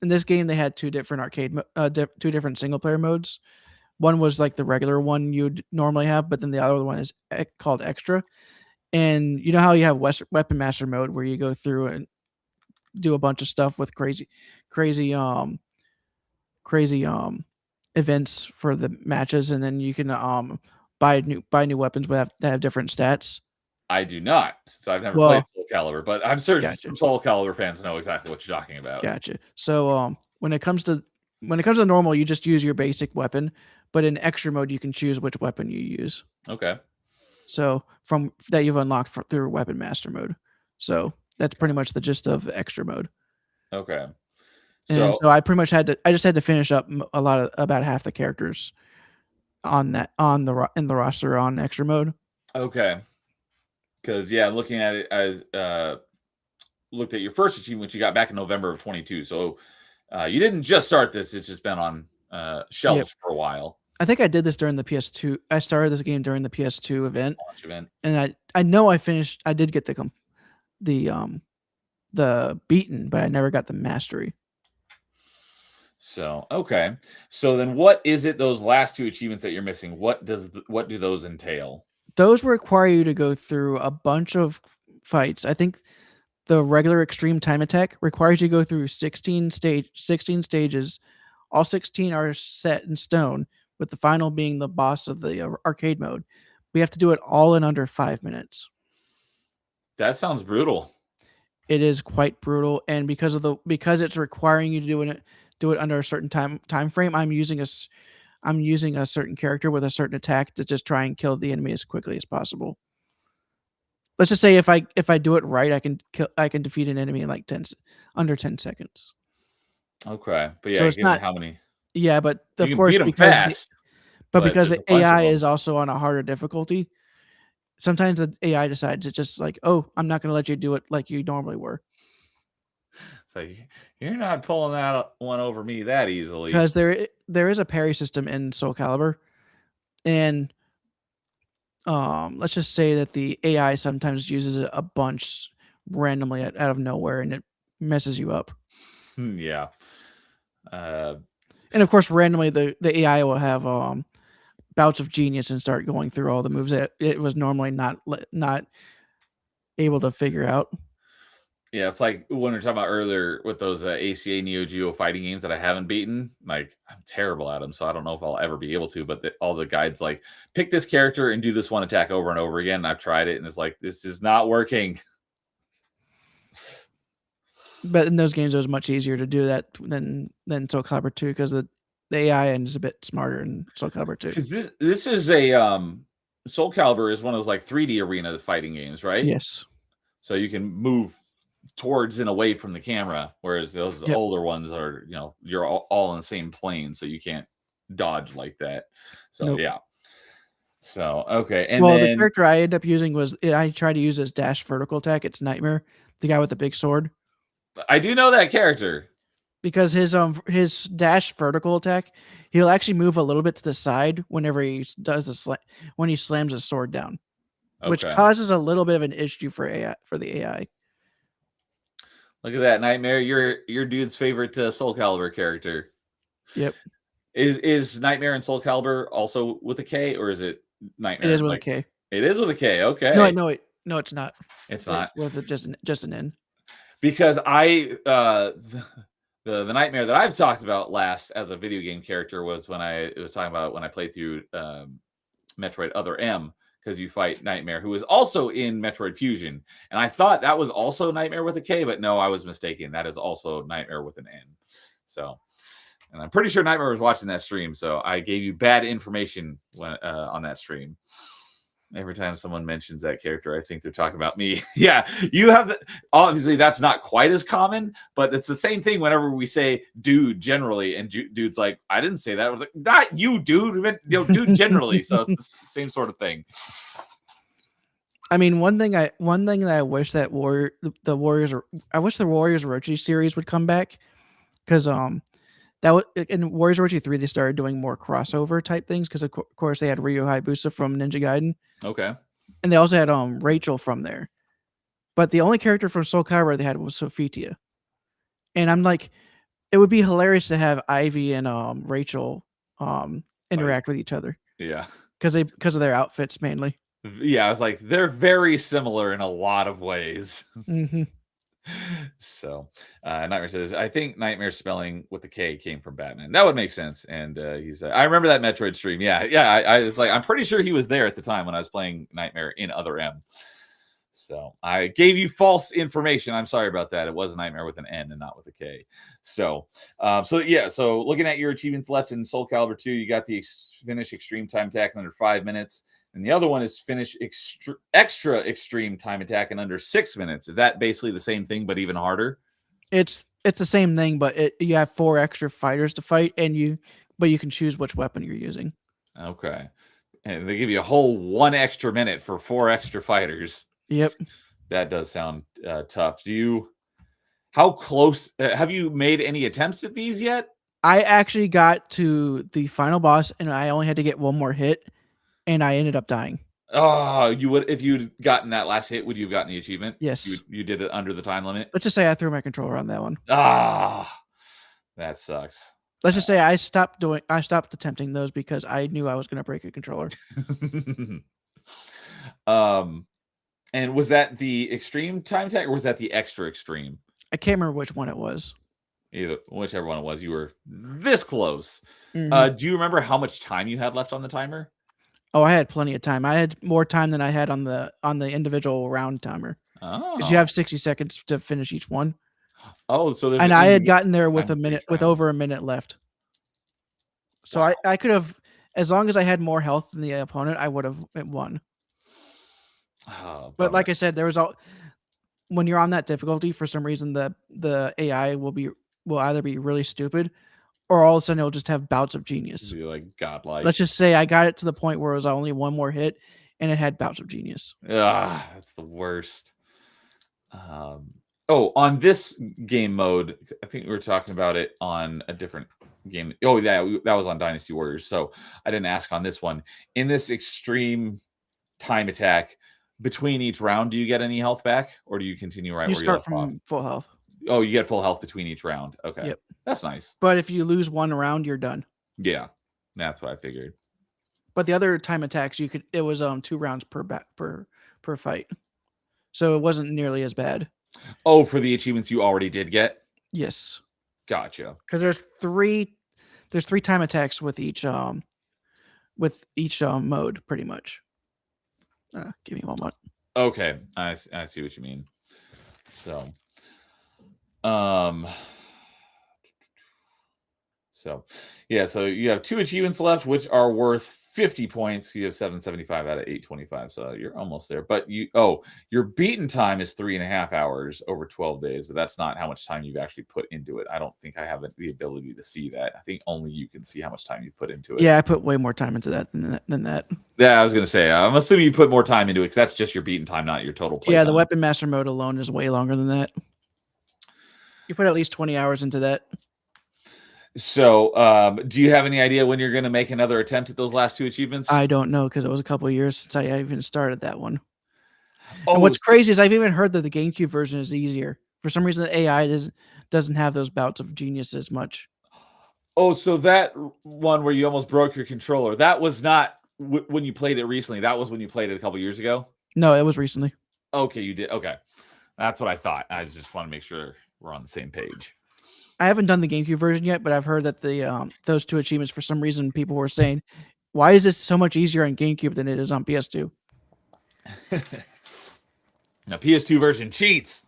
B: this game they had two different two different single player modes. One was like the regular one you'd normally have, but then the other one is called extra. And you know how you have weapon master mode where you go through and do a bunch of stuff with crazy events for the matches, and then you can buy new weapons that have different stats.
A: I do not, since I've never played Soulcalibur, but I'm certain some Soulcalibur fans know exactly what you're talking about.
B: Gotcha. So when it comes to normal, you just use your basic weapon, but in extra mode you can choose which weapon you use.
A: Okay.
B: So from that you've unlocked through weapon master mode. So that's pretty much the gist of extra mode.
A: Okay.
B: And so I pretty much I just had to finish up about half the characters in the roster on extra mode.
A: Okay. Because looking at it as looked at your first achievement, which you got back in November of 22. So you didn't just start this; it's just been on shelves for a while.
B: I think I did this during the PS2. I started this game during the PS2 event.
A: Launch event.
B: And I know I finished. I did get the beaten, but I never got the mastery.
A: So, okay. So then what is it, those last two achievements that you're missing? What do those entail?
B: Those require you to go through a bunch of fights. I think the regular extreme time attack requires you to go through 16 stages. All 16 are set in stone, with the final being the boss of the arcade mode. We have to do it all in under 5 minutes.
A: That sounds brutal.
B: It is quite brutal, and because it's requiring you to do it under a certain time frame, I'm using a certain character with a certain attack to just try and kill the enemy as quickly as possible. Let's just say if I do it right, I can defeat an enemy in like under 10 seconds.
A: Okay, but yeah,
B: so it's not
A: how many?
B: Yeah, but of
A: you
B: course
A: beat them
B: because
A: fast,
B: because the AI is also on a harder difficulty, sometimes the AI decides it's just like, oh, I'm not going to let you do it like you normally were.
A: It's like, you're not pulling that one over me that easily.
B: Because there is a parry system in Soulcalibur, and let's just say that the AI sometimes uses it a bunch randomly out of nowhere, and it messes you up.
A: Yeah.
B: And of course, randomly the AI will have bouts of genius and start going through all the moves that it was normally not able to figure out.
A: Yeah, it's like when we were talking about earlier with those ACA Neo Geo fighting games that I haven't beaten. Like, I'm terrible at them, so I don't know if I'll ever be able to. But all the guides like, pick this character and do this one attack over and over again. And I've tried it, and it's like, this is not working.
B: But in those games, it was much easier to do that than Soulcalibur 2 because the AI is a bit smarter in Soulcalibur 2.
A: Because this is a Soulcalibur is one of those like 3D arena fighting games, right?
B: Yes.
A: So you can move towards and away from the camera, whereas those older ones are, you're all in the same plane, so you can't dodge like that. So yeah. So okay, and
B: well, the character I ended up using I tried to use his dash vertical attack. It's Nightmare, the guy with the big sword.
A: I do know that character
B: because his dash vertical attack, he'll actually move a little bit to the side whenever he does when he slams his sword down, which causes a little bit of an issue for the AI.
A: Look at that, Nightmare. Your dude's favorite Soulcalibur character.
B: Yep.
A: Is Nightmare and Soulcalibur also with a K, or is it Nightmare?
B: It is with a K.
A: It is with a K. Okay.
B: No, it's not.
A: It's not.
B: It's with just an N.
A: Because the Nightmare that I've talked about last as a video game character was when I played through Metroid Other M, because you fight Nightmare, who is also in Metroid Fusion. And I thought that was also Nightmare with a K, but no, I was mistaken. That is also Nightmare with an N. So, and I'm pretty sure Nightmare was watching that stream, so I gave you bad information on that stream. Every time someone mentions that character, I think they're talking about me. Yeah, you have obviously that's not quite as common, but it's the same thing whenever we say dude generally, and dude's like, I didn't say that. I was like, not you, dude. Dude generally. So it's the same sort of thing.
B: I mean, one thing that I wish that the Warriors Orochi series would come back, because that was in Warriors Orochi 3, they started doing more crossover type things because of course they had Ryo Hayabusa from Ninja Gaiden.
A: Okay.
B: And they also had Rachel from there. But the only character from Soulcalibur they had was Sophitia. And I'm like, it would be hilarious to have Ivy and Rachel interact with each other.
A: Yeah.
B: Because of their outfits mainly.
A: Yeah, I was like, they're very similar in a lot of ways.
B: Mm-hmm.
A: So Nightmare says, I think Nightmare spelling with the K came from Batman. That would make sense. And he's I remember that Metroid stream. Yeah. I was like, I'm pretty sure he was there at the time when I was playing Nightmare in Other M. So I gave you false information. I'm sorry about that. It was Nightmare with an N and not with a K. So so looking at your achievements left in Soulcalibur 2, you got the finish extreme time attack in under 5 minutes. And the other one is finish extra extreme time attack in under 6 minutes. Is that basically the same thing, but even harder?
B: It's the same thing, but you have 4 extra fighters to fight, but you can choose which weapon you're using.
A: Okay. And they give you a whole 1 extra minute for 4 extra fighters.
B: Yep.
A: That does sound tough. How close, have you made any attempts at these yet?
B: I actually got to the final boss, and I only had to get 1 more hit. And I ended up dying.
A: Oh, you would, if you'd gotten that last hit, would you have gotten the achievement?
B: Yes.
A: You did it under the time limit?
B: Let's just say I threw my controller on that one.
A: That sucks.
B: Let's just say I stopped attempting those because I knew I was going to break a controller.
A: And was that the extreme time attack, or was that the extra extreme?
B: I can't remember which one it was.
A: Whichever one it was, you were this close.
B: Mm-hmm.
A: Do you remember how much time you had left on the timer?
B: Oh, I had plenty of time. I had more time than I had on the individual round timer.
A: Oh,
B: because you have 60 seconds to finish each one.
A: Oh, so
B: and I had gotten there with over a minute left. So wow. I could have, as long as I had more health than the opponent, I would have won.
A: Oh,
B: but like I said, when you're on that difficulty, for some reason the AI will either be really stupid, or all of a sudden it'll just have bouts of genius.
A: Be like godlike.
B: Let's just say I got it to the point where it was only 1 more hit, and it had bouts of genius.
A: That's the worst. On this game mode, I think we were talking about it on a different game. Oh, yeah, that was on Dynasty Warriors. So I didn't ask on this one. In this extreme time attack, between each round, do you get any health back, or do you continue where you left off?
B: Full health.
A: Oh, you get full health between each round. Okay.
B: Yep.
A: That's nice.
B: But if you lose 1 round, you're done.
A: Yeah. That's what I figured.
B: But the other time attacks, it was 2 rounds per fight, so it wasn't nearly as bad.
A: Oh, for the achievements you already did get.
B: Yes,
A: Gotcha.
B: because there's 3 time attacks with each mode, pretty much. Give me one moment.
A: Okay, I see what you mean. So, yeah, so you have 2 achievements left, which are worth 50 points. You have 775 out of 825, so you're almost there. But your beaten time is 3.5 hours over 12 days, but that's not how much time you've actually put into it. I don't think I have the ability to see that. I think only you can see how much time you've put into it.
B: Yeah, I put way more time into that than that.
A: Yeah, I was gonna say, I'm assuming you put more time into it because that's just your beaten time, not your total play
B: Yeah,
A: time.
B: the weapon master mode alone is way longer than that. You put at least 20 hours into that.
A: So, do you have any idea when you're going to make another attempt at those last 2 achievements?
B: I don't know because it was a couple of years since I even started that one.
A: Oh,
B: and what's crazy is I've even heard that the GameCube version is easier. For some reason, the AI doesn't have those bouts of genius as much.
A: Oh, so that one where you almost broke your controller, that was not when you played it recently. That was when you played it a couple years ago?
B: No, it was recently.
A: Okay, you did. Okay. That's what I thought. I just want to make sure we're on the same page.
B: I haven't done the GameCube version yet, but I've heard that those 2 achievements, for some reason, people were saying, why is this so much easier on GameCube than it is on PS2?
A: Now, PS2 version cheats.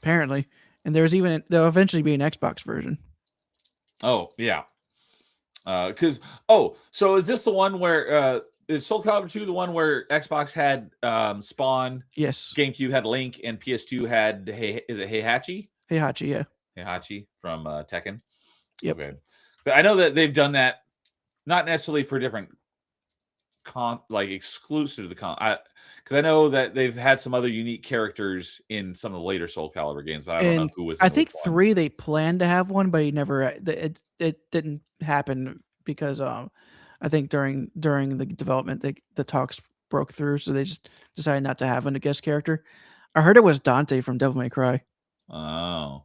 B: Apparently. And there'll eventually be an Xbox version.
A: Oh, yeah. So is this the one where is Soulcalibur 2 the one where Xbox had Spawn?
B: Yes.
A: GameCube had Link, and PS2 had is it Heihachi?
B: Heihachi, yeah.
A: Heihachi from Tekken.
B: Yep.
A: Okay. But I know that they've done that, not necessarily for different exclusive to the because I know that they've had some other unique characters in some of the later Soulcalibur games, but I don't know who was.
B: I think 3 they planned to have one, but he never. It didn't happen because I think during the development the talks broke through, so they just decided not to have a guest character. I heard it was Dante from Devil May Cry.
A: Oh,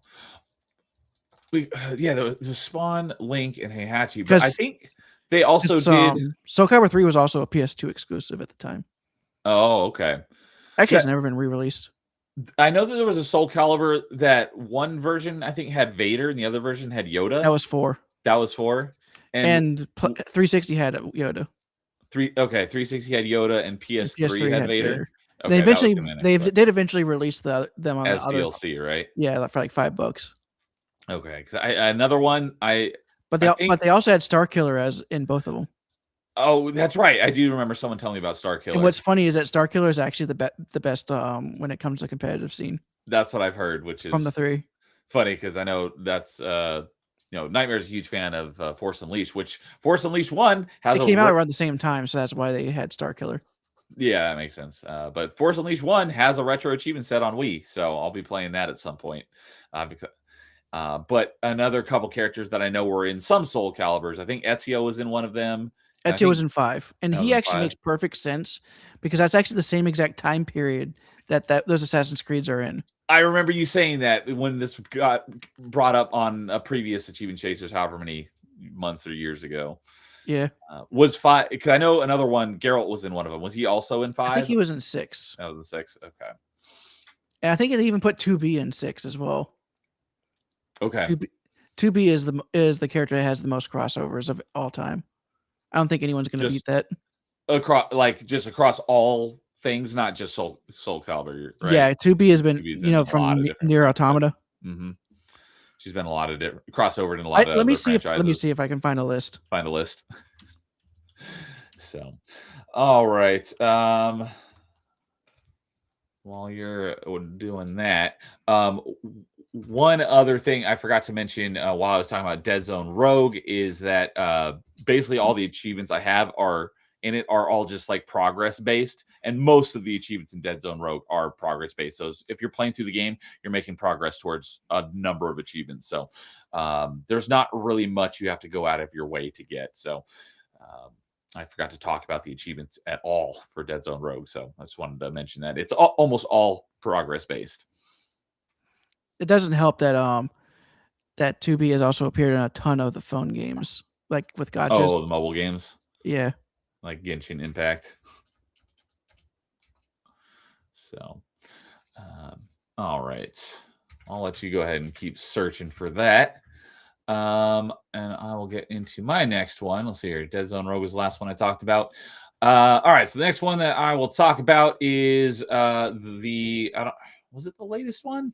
A: the Spawn, Link, and Heihachi, but I think they also did.
B: Soulcalibur 3 was also a PS2 exclusive at the time.
A: Oh, okay.
B: Actually, it's never been re-released.
A: I know that there was a Soulcalibur that one version I think had Vader and the other version had Yoda.
B: That was 4.
A: That was 4.
B: And 360 had Yoda.
A: 360 had Yoda and PS3 had Vader.
B: Okay, they did eventually release them on
A: as
B: the other
A: DLC, right?
B: Yeah, for like $5.
A: Okay, because another one
B: but they also had Starkiller as in both of them.
A: Oh, that's right. I do remember someone telling me about Starkiller.
B: And what's funny is that Starkiller is actually the best when it comes to competitive scene.
A: That's what I've heard, which is
B: from the 3.
A: Funny because I know that's Nightmare's a huge fan of Force Unleashed, which Force Unleashed 1 has.
B: It came out around the same time, so that's why they had Starkiller.
A: Yeah, that makes sense. But Force Unleashed 1 has a retro achievement set on Wii, so I'll be playing that at some point. But another couple characters that I know were in some Soulcaliburs. I think Ezio was in one of them.
B: Ezio was in 5, and he actually makes perfect sense because that's actually the same exact time period that those Assassin's Creeds are in.
A: I remember you saying that when this got brought up on a previous Achievement Chasers, however many months or years ago.
B: Yeah.
A: Was 5, because I know another one, Geralt was in one of them. Was he also in 5?
B: I think he was in 6.
A: That was in 6. Okay.
B: And I think it even put 2B in 6 as well.
A: Okay.
B: 2B is the character that has the most crossovers of all time. I don't think anyone's going to beat that.
A: Across all things, not just Soulcalibur, right?
B: Yeah, 2B has been, from Nier Automata.
A: Mm-hmm. She's been a lot of different crossover in a lot of
B: let me see if I can find a list.
A: So, all right. While you're doing that, one other thing I forgot to mention while I was talking about Deadzone Rogue is that basically all the achievements I have are all just like progress based, and most of the achievements in Deadzone Rogue are progress based. So if you're playing through the game, you're making progress towards a number of achievements. So there's not really much you have to go out of your way to get. So I forgot to talk about the achievements at all for Deadzone Rogue. So I just wanted to mention that it's almost all progress based.
B: It doesn't help that that 2B has also appeared in a ton of the phone games, like with gotchas.
A: Oh, the mobile games.
B: Yeah.
A: like Genshin Impact. So, all right. I'll let you go ahead and keep searching for that. And I will get into my next one. Let's see here. Deadzone Rogue was the last one I talked about. All right. So the next one that I will talk about is was it the latest one?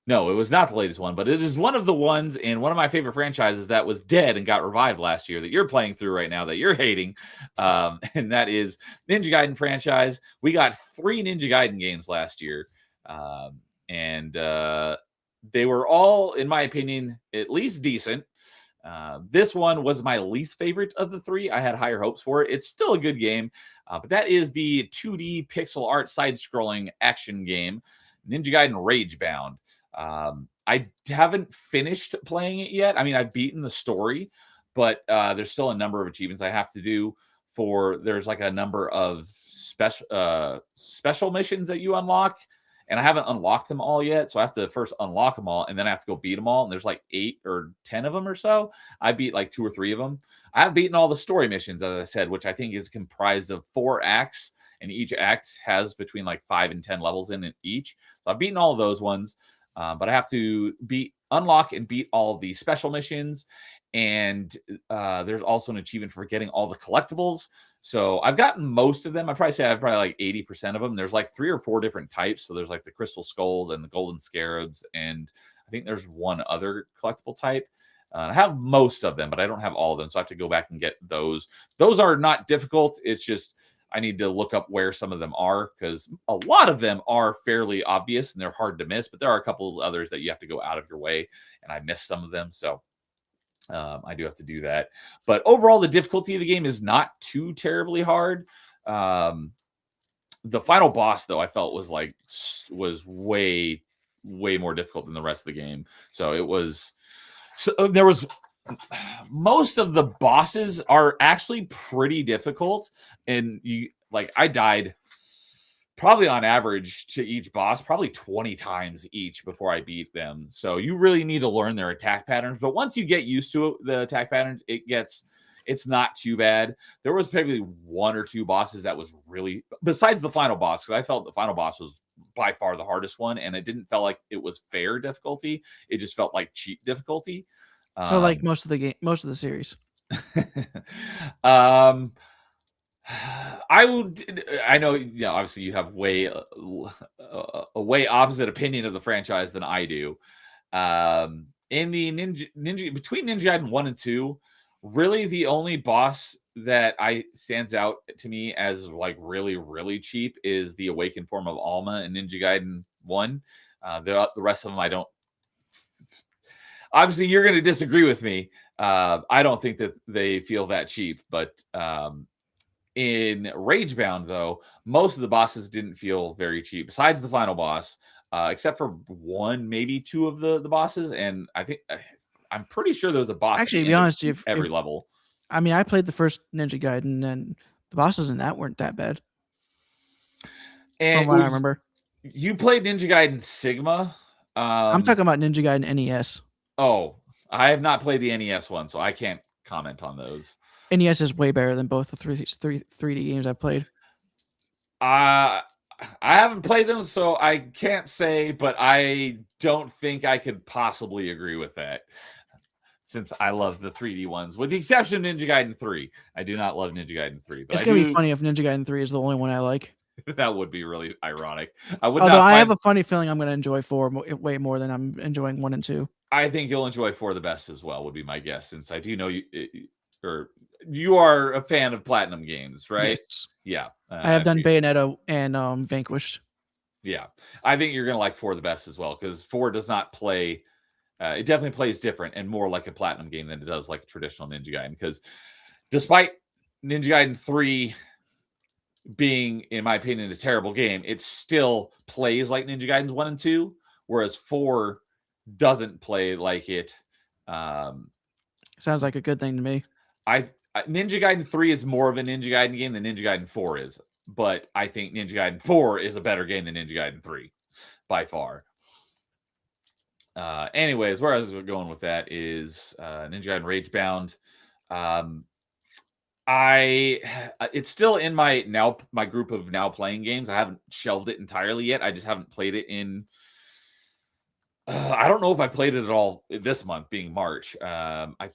A: No, it was not the latest one, but it is one of the ones in one of my favorite franchises that was dead and got revived last year that you're playing through right now that you're hating. And that is Ninja Gaiden franchise. We got 3 Ninja Gaiden games last year. And they were all, in my opinion, at least decent. This one was my least favorite of the 3. I had higher hopes for it. It's still a good game, but that is the 2D pixel art side-scrolling action game, Ninja Gaiden Ragebound. I haven't finished playing it yet. I mean, I've beaten the story, but there's still a number of achievements I have to do. There's like a number of special missions that you unlock, and I haven't unlocked them all yet. So I have to first unlock them all, and then I have to go beat them all. And there's like 8 or 10 of them or so. I beat like 2 or 3 of them. I've beaten all the story missions, as I said, which I think is comprised of 4 acts, and each act has between like 5 and 10 levels in it each. So I've beaten all of those ones. But I have to unlock and beat all of the special missions. And there's also an achievement for getting all the collectibles. So I've gotten most of them. I'd probably say I have probably like 80% of them. There's like 3 or 4 different types. So there's like the crystal skulls and the golden scarabs. And I think there's one other collectible type. I have most of them, but I don't have all of them. So I have to go back and get those. Those are not difficult. It's just I need to look up where some of them are because a lot of them are fairly obvious and they're hard to miss, but there are a couple of others that you have to go out of your way, and I missed some of them. So I do have to do that. But overall, the difficulty of the game is not too terribly hard. The final boss, though, I felt was way more difficult than the rest of the game. So it was. So there was. Most of the bosses are actually pretty difficult, and I died probably on average to each boss probably 20 times each before I beat them. So you really need to learn their attack patterns, but once you get used to the attack patterns, it's not too bad. There was probably 1 or 2 bosses that was really, besides the final boss, because I felt the final boss was by far the hardest one, and it didn't feel like it was fair difficulty. It just felt like cheap difficulty.
B: So like most of the series.
A: I know, obviously you have a way opposite opinion of the franchise than I do. In the Ninja between Ninja Gaiden 1 and 2, really the only boss that stands out to me as like really, really cheap is the awakened form of Alma in Ninja Gaiden 1. The rest of them I don't. Obviously, you're going to disagree with me. I don't think that they feel that cheap, but in Ragebound, though, most of the bosses didn't feel very cheap, besides the final boss, except for 1, maybe 2 of the bosses. And I'm pretty sure there was a boss.
B: Actually, to be honest,
A: every level.
B: I mean, I played the first Ninja Gaiden, and the bosses in that weren't that bad.
A: And
B: from what I remember,
A: you played Ninja Gaiden Sigma.
B: I'm talking about Ninja Gaiden NES.
A: Oh, I have not played the NES one, so I can't comment on those.
B: NES is way better than both the 3D games I've played.
A: I haven't played them, so I can't say, but I don't think I could possibly agree with that, since I love the 3D ones, with the exception of Ninja Gaiden 3. I do not love Ninja Gaiden 3. But
B: it's going to be funny if Ninja Gaiden 3 is the only one I like.
A: That would be really ironic.
B: I have a funny feeling I'm going to enjoy 4 way more than I'm enjoying 1 and 2.
A: I think you'll enjoy 4 the best as well, would be my guess, since I do know you are a fan of Platinum games, right?
B: Yes.
A: Yeah.
B: I have done Bayonetta and Vanquished.
A: Yeah. I think you're going to like 4 the best as well, because 4 does not play... it definitely plays different and more like a Platinum game than it does like a traditional Ninja Gaiden, because despite Ninja Gaiden 3... being, in my opinion, a terrible game, it still plays like Ninja Gaiden 1 and 2, whereas 4 doesn't play like it.
B: Sounds like a good thing to me.
A: Ninja Gaiden 3 is more of a Ninja Gaiden game than Ninja Gaiden 4 is, but I think Ninja Gaiden 4 is a better game than Ninja Gaiden 3 by far. Anyways, where I was going with that is Ninja Gaiden Ragebound. It's still in my group of now playing games. I haven't shelved it entirely yet. I just haven't played it in. I don't know if I played it at all this month, being March. I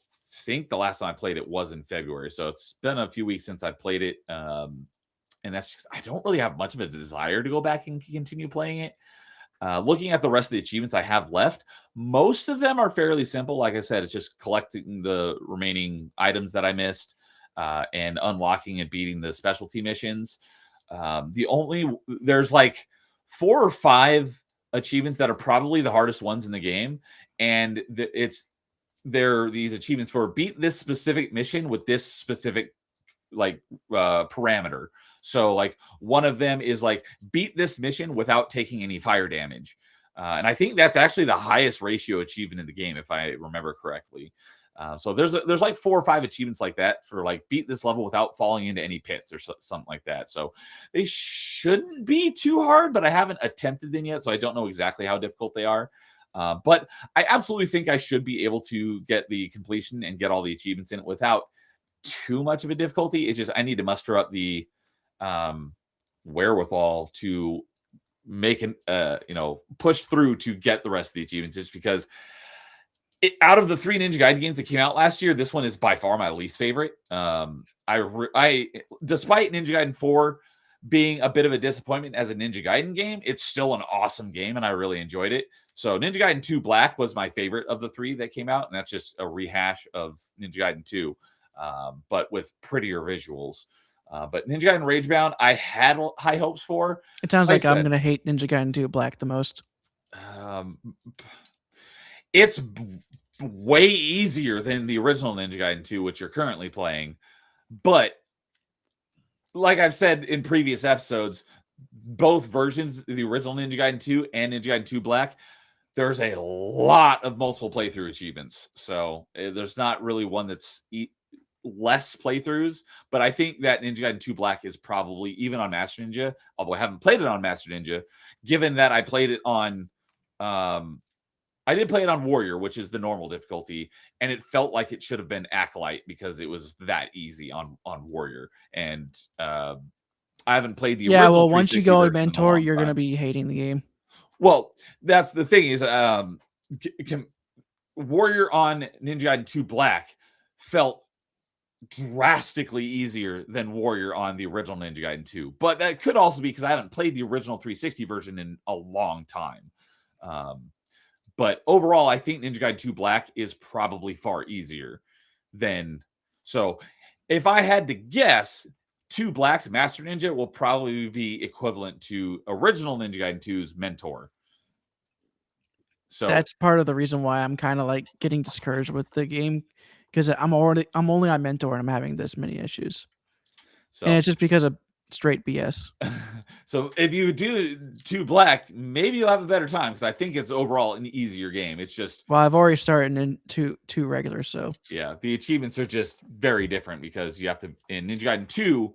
A: think the last time I played it was in February, so it's been a few weeks since I played it. And that's just, I don't really have much of a desire to go back and continue playing it. Looking at the rest of the achievements I have left, most of them are fairly simple. Like I said, it's just collecting the remaining items that I missed and unlocking and beating the specialty missions. There's like 4 or 5 achievements that are probably the hardest ones in the game, and they're these achievements for beat this specific mission with this specific parameter. So like one of them is like beat this mission without taking any fire damage, and I think that's actually the highest ratio achievement in the game, if I remember correctly. So there's like 4 or 5 achievements like that for like beat this level without falling into any pits or something like that. So they shouldn't be too hard, but I haven't attempted them yet, so I don't know exactly how difficult they are. But I absolutely think I should be able to get the completion and get all the achievements in it without too much of a difficulty. It's just I need to muster up the wherewithal to make push through to get the rest of the achievements, just because out of the 3 Ninja Gaiden games that came out last year, this one is by far my least favorite. I despite Ninja Gaiden 4 being a bit of a disappointment as a Ninja Gaiden game, it's still an awesome game, and I really enjoyed it. So Ninja Gaiden 2 Black was my favorite of the 3 that came out, and that's just a rehash of Ninja Gaiden 2, but with prettier visuals. But Ninja Gaiden Ragebound, I had high hopes for.
B: It sounds like I'm going to hate Ninja Gaiden 2 Black the most.
A: It's way easier than the original Ninja Gaiden 2, which you're currently playing. But like I've said in previous episodes, both versions, the original Ninja Gaiden 2 and Ninja Gaiden 2 Black, there's a lot of multiple playthrough achievements. So there's not really one that's less playthroughs. But I think that Ninja Gaiden 2 Black is probably, even on Master Ninja, although I haven't played it on Master Ninja, given that I played it on... I did play it on Warrior, which is the normal difficulty, and it felt like it should have been Acolyte because it was that easy on Warrior. And I haven't played the original. Yeah, well,
B: once you go to Mentor, you're going to be hating the game.
A: Well, that's the thing is, Warrior on Ninja Gaiden 2 Black felt drastically easier than Warrior on the original Ninja Gaiden 2. But that could also be because I haven't played the original 360 version in a long time. But overall, I think Ninja Gaiden 2 Black is probably far easier than... So if I had to guess, 2 Black's Master Ninja will probably be equivalent to original Ninja Gaiden 2's Mentor. So
B: that's part of the reason why I'm kind of like getting discouraged with the game, because I'm only on Mentor and I'm having this many issues. So, and it's just because of straight BS.
A: So if you do 2 Black, maybe you'll have a better time, because I think it's overall an easier game. It's just,
B: well, I've already started in two regular, so
A: yeah, the achievements are just very different, because you have to, in Ninja Gaiden 2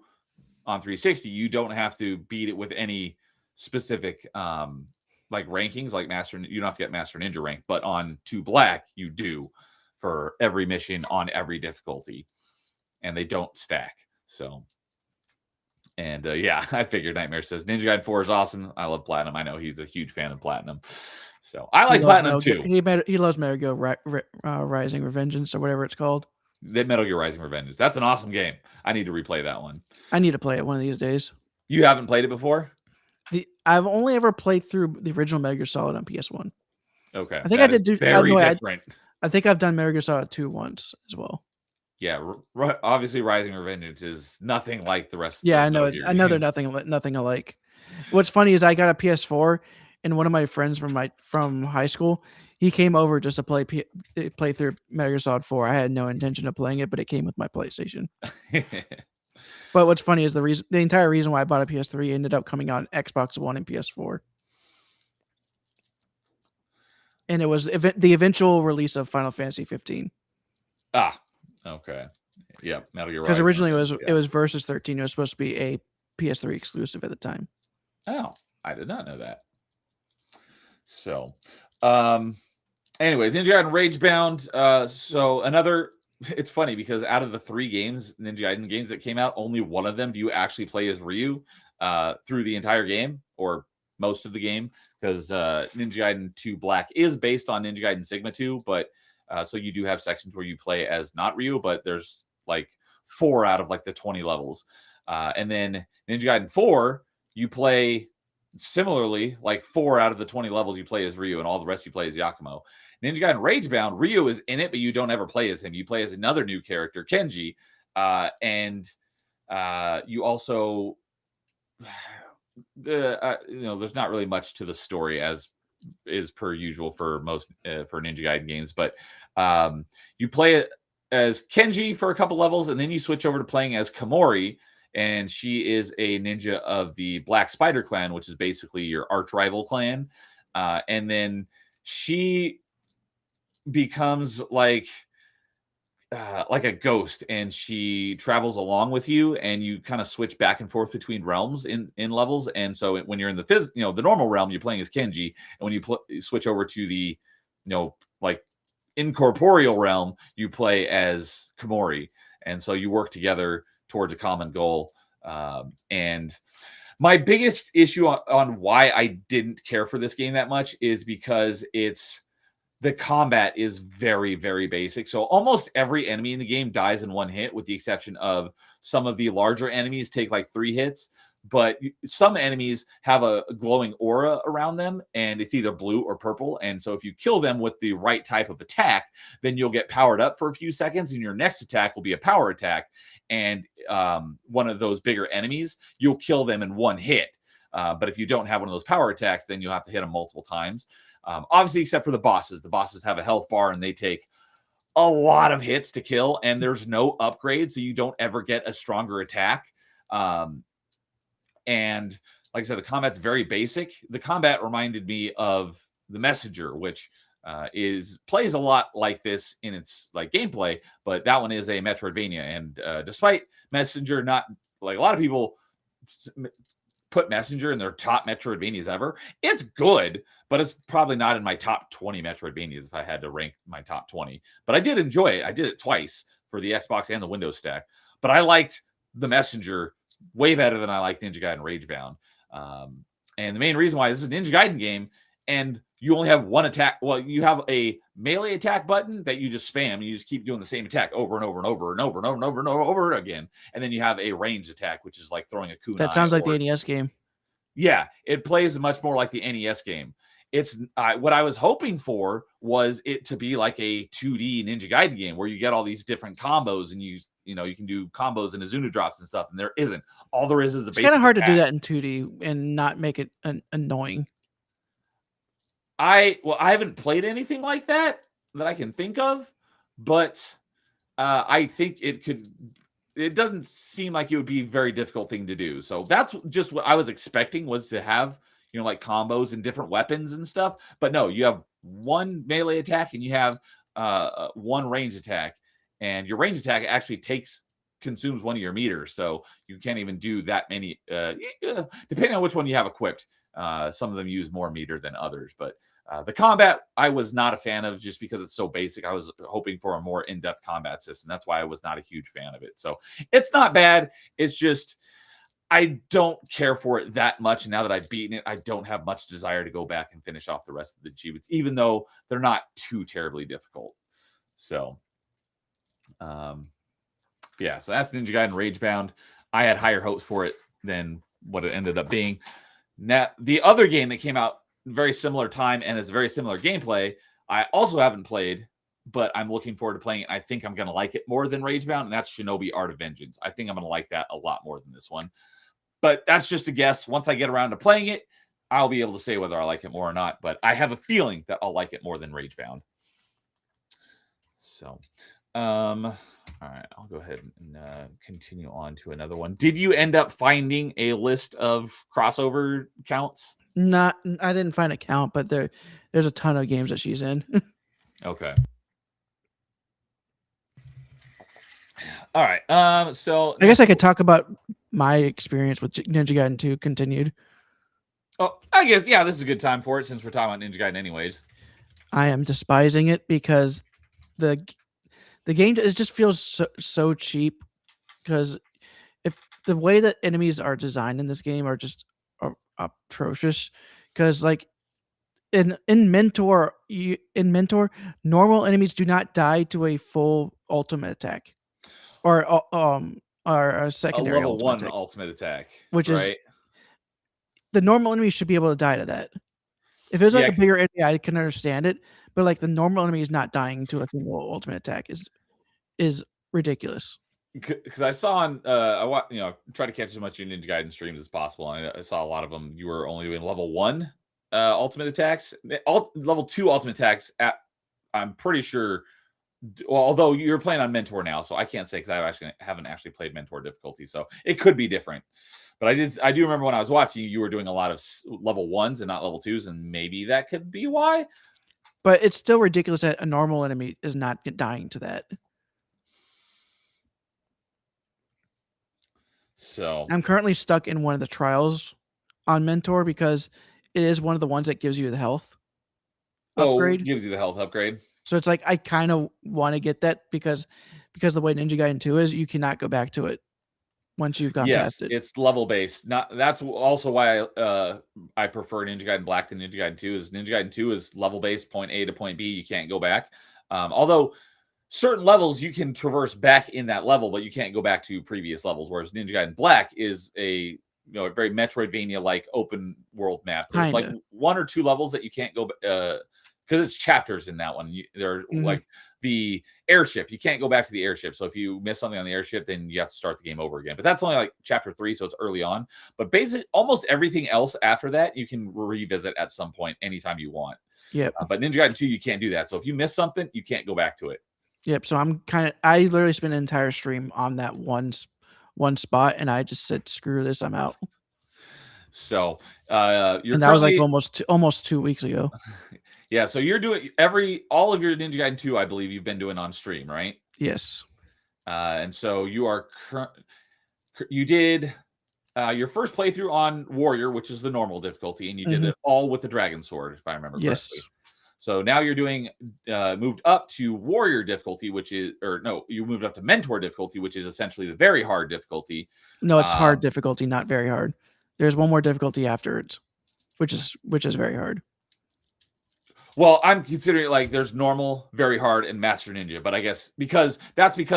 A: on 360, you don't have to beat it with any specific like rankings, like Master. You don't have to get Master Ninja rank, but on 2 Black you do for every mission on every difficulty, and they don't stack. So. And yeah, I figured. Nightmare says Ninja Gaiden 4 is awesome. I love Platinum. I know he's a huge fan of Platinum. So I like Platinum too.
B: He loves Metal Gear Rising Revengeance, or whatever it's called.
A: The Metal Gear Rising Revengeance. That's an awesome game. I need to replay that one.
B: I need to play it one of these days.
A: You haven't played it before?
B: I've only ever played through the original Metal Gear Solid on PS1.
A: Okay.
B: I think I did do
A: very different.
B: I think I've done Metal Gear Solid 2 once as well.
A: Yeah, obviously Rising Revengeance is nothing like the rest.
B: Yeah, I know. I know they're nothing alike. What's funny is I got a PS4, and one of my friends from high school, he came over just to play through Metal Gear Solid 4. I had no intention of playing it, but it came with my PlayStation. But what's funny is the entire reason why I bought a PS3 ended up coming on Xbox One and PS4, and it was the eventual release of Final Fantasy 15.
A: Ah. Okay. Yeah, Metal Gear Rising.
B: Because originally it was Versus 13. It was supposed to be a PS3 exclusive at the time.
A: Oh, I did not know that. So, anyway, Ninja Gaiden Ragebound. So another it's funny because out of the 3 games, Ninja Gaiden games that came out, only one of them do you actually play as Ryu through the entire game or most of the game, because Ninja Gaiden 2 Black is based on Ninja Gaiden Sigma 2, but so you do have sections where you play as not Ryu, but there's like 4 out of like the 20 levels. And then Ninja Gaiden 4, you play similarly, like 4 out of the 20 levels you play as Ryu, and all the rest you play as Yakumo. Ninja Gaiden Ragebound, Ryu is in it, but you don't ever play as him. You play as another new character, Kenji, and you also there's not really much to the story as is per usual for most for Ninja Gaiden games, but you play it as Kenji for a couple levels, and then you switch over to playing as Komori, and she is a ninja of the Black Spider Clan, which is basically your arch rival clan. And then she becomes like a ghost, and she travels along with you, and you kind of switch back and forth between realms in levels. And so when you're in the the normal realm, you're playing as Kenji, and when you switch over to the like incorporeal realm, you play as Komori, and so you work together towards a common goal. And my biggest issue on why I didn't care for this game that much is because the combat is very, very basic. So almost every enemy in the game dies in one hit, with the exception of some of the larger enemies take like 3 hits. But some enemies have a glowing aura around them, and it's either blue or purple. And so if you kill them with the right type of attack, then you'll get powered up for a few seconds, and your next attack will be a power attack. And one of those bigger enemies, you'll kill them in one hit. But if you don't have one of those power attacks, then you'll have to hit them multiple times. Obviously, except for the bosses. The bosses have a health bar, and they take a lot of hits to kill, and there's no upgrade, so you don't ever get a stronger attack. And like I said, the combat's very basic. The combat reminded me of The Messenger, which plays a lot like this in its like gameplay, but that one is a Metroidvania. And despite Messenger not, like, a lot of people put Messenger in their top Metroidvanias ever, it's good, but it's probably not in my top 20 Metroidvanias if I had to rank my top 20. But I did enjoy it. I did it twice for the Xbox and the Windows stack. But I liked The Messenger way better than I like Ninja Gaiden Ragebound. And the main reason why this is a Ninja Gaiden game, and you only have one attack. Well, you have a melee attack button that you just spam, and you just keep doing the same attack over and over and over and over and over and over and over again. And then you have a ranged attack, which is like throwing a kunai.
B: That sounds like the NES game.
A: Yeah, it plays much more like the NES game. It's what I was hoping for was it to be like a 2D Ninja Gaiden game where you get all these different combos, and you can do combos and Azuna drops and stuff, and there isn't. All there is a basic. It's
B: kind of hard to do that in 2D and not make it annoying.
A: I haven't played anything like that I can think of, but I think it could. It doesn't seem like it would be a very difficult thing to do. So that's just what I was expecting, was to have like combos and different weapons and stuff. But no, you have one melee attack and you have one range attack. And your range attack actually consumes one of your meters, so you can't even do that many. Depending on which one you have equipped, some of them use more meter than others. But the combat, I was not a fan of, just because it's so basic. I was hoping for a more in-depth combat system. That's why I was not a huge fan of it. So it's not bad. It's just I don't care for it that much. And now that I've beaten it, I don't have much desire to go back and finish off the rest of the achievements, even though they're not too terribly difficult. So. Yeah, so that's Ninja Gaiden Ragebound. I had higher hopes for it than what it ended up being. Now, the other game that came out very similar time and has very similar gameplay, I also haven't played, but I'm looking forward to playing it. I think I'm going to like it more than Ragebound, and that's Shinobi Art of Vengeance. I think I'm going to like that a lot more than this one. But that's just a guess. Once I get around to playing it, I'll be able to say whether I like it more or not. But I have a feeling that I'll like it more than Ragebound. So... all right, I'll go ahead and continue on to another one. Did you end up finding a list of crossover counts?
B: I didn't find a count, but there's a ton of games that she's in.
A: Okay. All right. So
B: I guess I could talk about my experience with Ninja Gaiden 2 continued.
A: Oh, I guess, yeah, this is a good time for it since we're talking about Ninja Gaiden anyways.
B: I am despising it because the The game it just feels so cheap because if the way that enemies are designed in this game are just atrocious. Because like in Mentor, normal enemies do not die to a full ultimate attack, or a secondary
A: level
B: ultimate
A: 1
B: attack,
A: ultimate attack,
B: which is
A: right?
B: the normal enemies should be able to die to that. If it was like
A: Yeah.
B: a bigger enemy, I can understand it, but like the normal enemy is not dying to a single ultimate attack is ridiculous.
A: Because I saw on try to catch as much of Ninja Gaiden streams as possible, and I saw a lot of them. You were only doing level 1 ultimate attacks, level 2 ultimate attacks. I'm pretty sure. Well, although you're playing on Mentor now, so I can't say because I haven't actually played Mentor difficulty, so it could be different. But I do remember when I was watching you were doing a lot of level 1s and not level 2s, and maybe that could be why.
B: But it's still ridiculous that a normal enemy is not dying to that.
A: So
B: I'm currently stuck in one of the trials on Mentor because it is one of the ones that gives you the health upgrade.
A: Gives you the health upgrade.
B: So it's like I kind of want to get that because the way Ninja Gaiden 2 is, you cannot go back to it once you've gone past it.
A: It's level based. That's also why I prefer Ninja Gaiden Black to Ninja Gaiden 2. Is Ninja Gaiden 2 is level based, point A to point B. You can't go back. Although certain levels you can traverse back in that level, but you can't go back to previous levels. Whereas Ninja Gaiden Black is a very Metroidvania like open world map. There's like 1 or 2 levels that you can't go because it's chapters in that one. They're like the airship. You can't go back to the airship. So if you miss something on the airship, then you have to start the game over again. But that's only like chapter 3, so it's early on. But basically, almost everything else after that, you can revisit at some point anytime you want.
B: Yep.
A: But Ninja Gaiden 2, you can't do that. So if you miss something, you can't go back to it.
B: Yep. So I literally spent an entire stream on that one spot, and I just said, "Screw this, I'm out."
A: So
B: and that was like almost 2 weeks ago.
A: Yeah, so you're doing all of your Ninja Gaiden 2, I believe you've been doing on stream, right?
B: Yes.
A: And so you did your first playthrough on Warrior, which is the normal difficulty, and you did it all with the Dragon Sword, if I remember correctly. So now you're doing moved up to Warrior difficulty, you moved up to Mentor difficulty, which is essentially the very hard difficulty.
B: No, it's hard difficulty, not very hard. There's one more difficulty afterwards, which is very hard.
A: Well, I'm considering like there's normal, very hard, and Master Ninja, but I guess because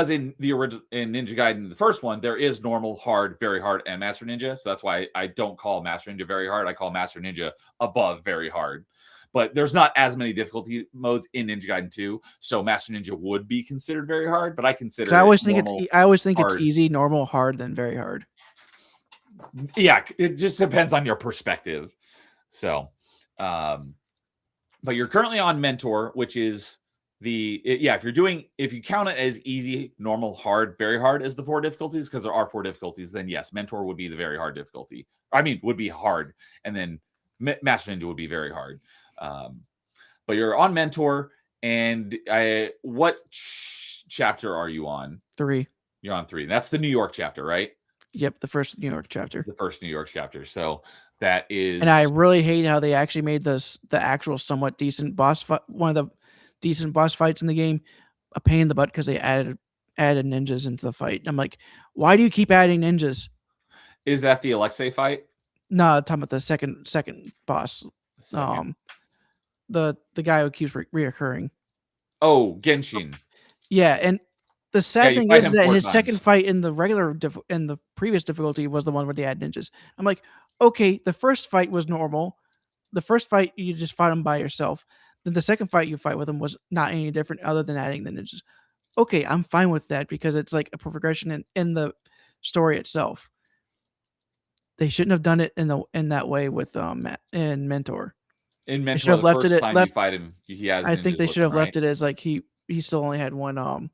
A: in the original in Ninja Gaiden, the first one, there is normal, hard, very hard, and Master Ninja. So that's why I don't call Master Ninja very hard. I call Master Ninja above very hard. But there's not as many difficulty modes in Ninja Gaiden 2, so Master Ninja would be considered very hard. But I consider
B: I always think it's easy, normal, hard, then very hard.
A: Yeah, it just depends on your perspective. So, but you're currently on Mentor, which is if you count it as easy, normal, hard, very hard as the 4 difficulties, because there are 4 difficulties, then yes, Mentor would be the very hard difficulty. Would be hard, and then Master Ninja would be very hard. But you're on Mentor, and what chapter are you on?
B: 3.
A: You're on 3. That's the New York chapter, right?
B: Yep, the first New York chapter.
A: The first New York chapter. So that is.
B: And I really hate how they actually made the actual somewhat decent boss fight, one of the decent boss fights in the game, a pain in the butt because they added ninjas into the fight. I'm like, why do you keep adding ninjas?
A: Is that the Alexei fight?
B: No, I'm talking about the second boss. The guy who keeps reoccurring.
A: Oh, Genshin.
B: Yeah, and the sad thing is that his second fight in the in the previous difficulty was the one where they had ninjas. I'm like, okay, the first fight was normal. The first fight you just fought him by yourself. Then the second fight you fight with him was not any different other than adding the ninjas. Okay, I'm fine with that because it's like a progression in the story itself. They shouldn't have done it in that way with in Mentor.
A: In Mentor,
B: they should have left it
A: time you fight him, he has.
B: I think they should have left it as like he still only had one.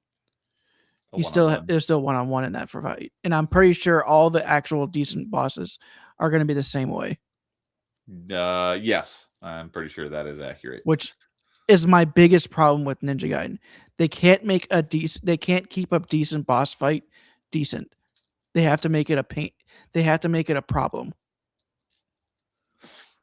B: There's still 1-on-1 in that fight, and I'm pretty sure all the actual decent bosses are going to be the same way.
A: Yes, I'm pretty sure that is accurate.
B: Which is my biggest problem with Ninja Gaiden. They can't make They can't keep a decent boss fight decent. They have to make it a pain. They have to make it a problem.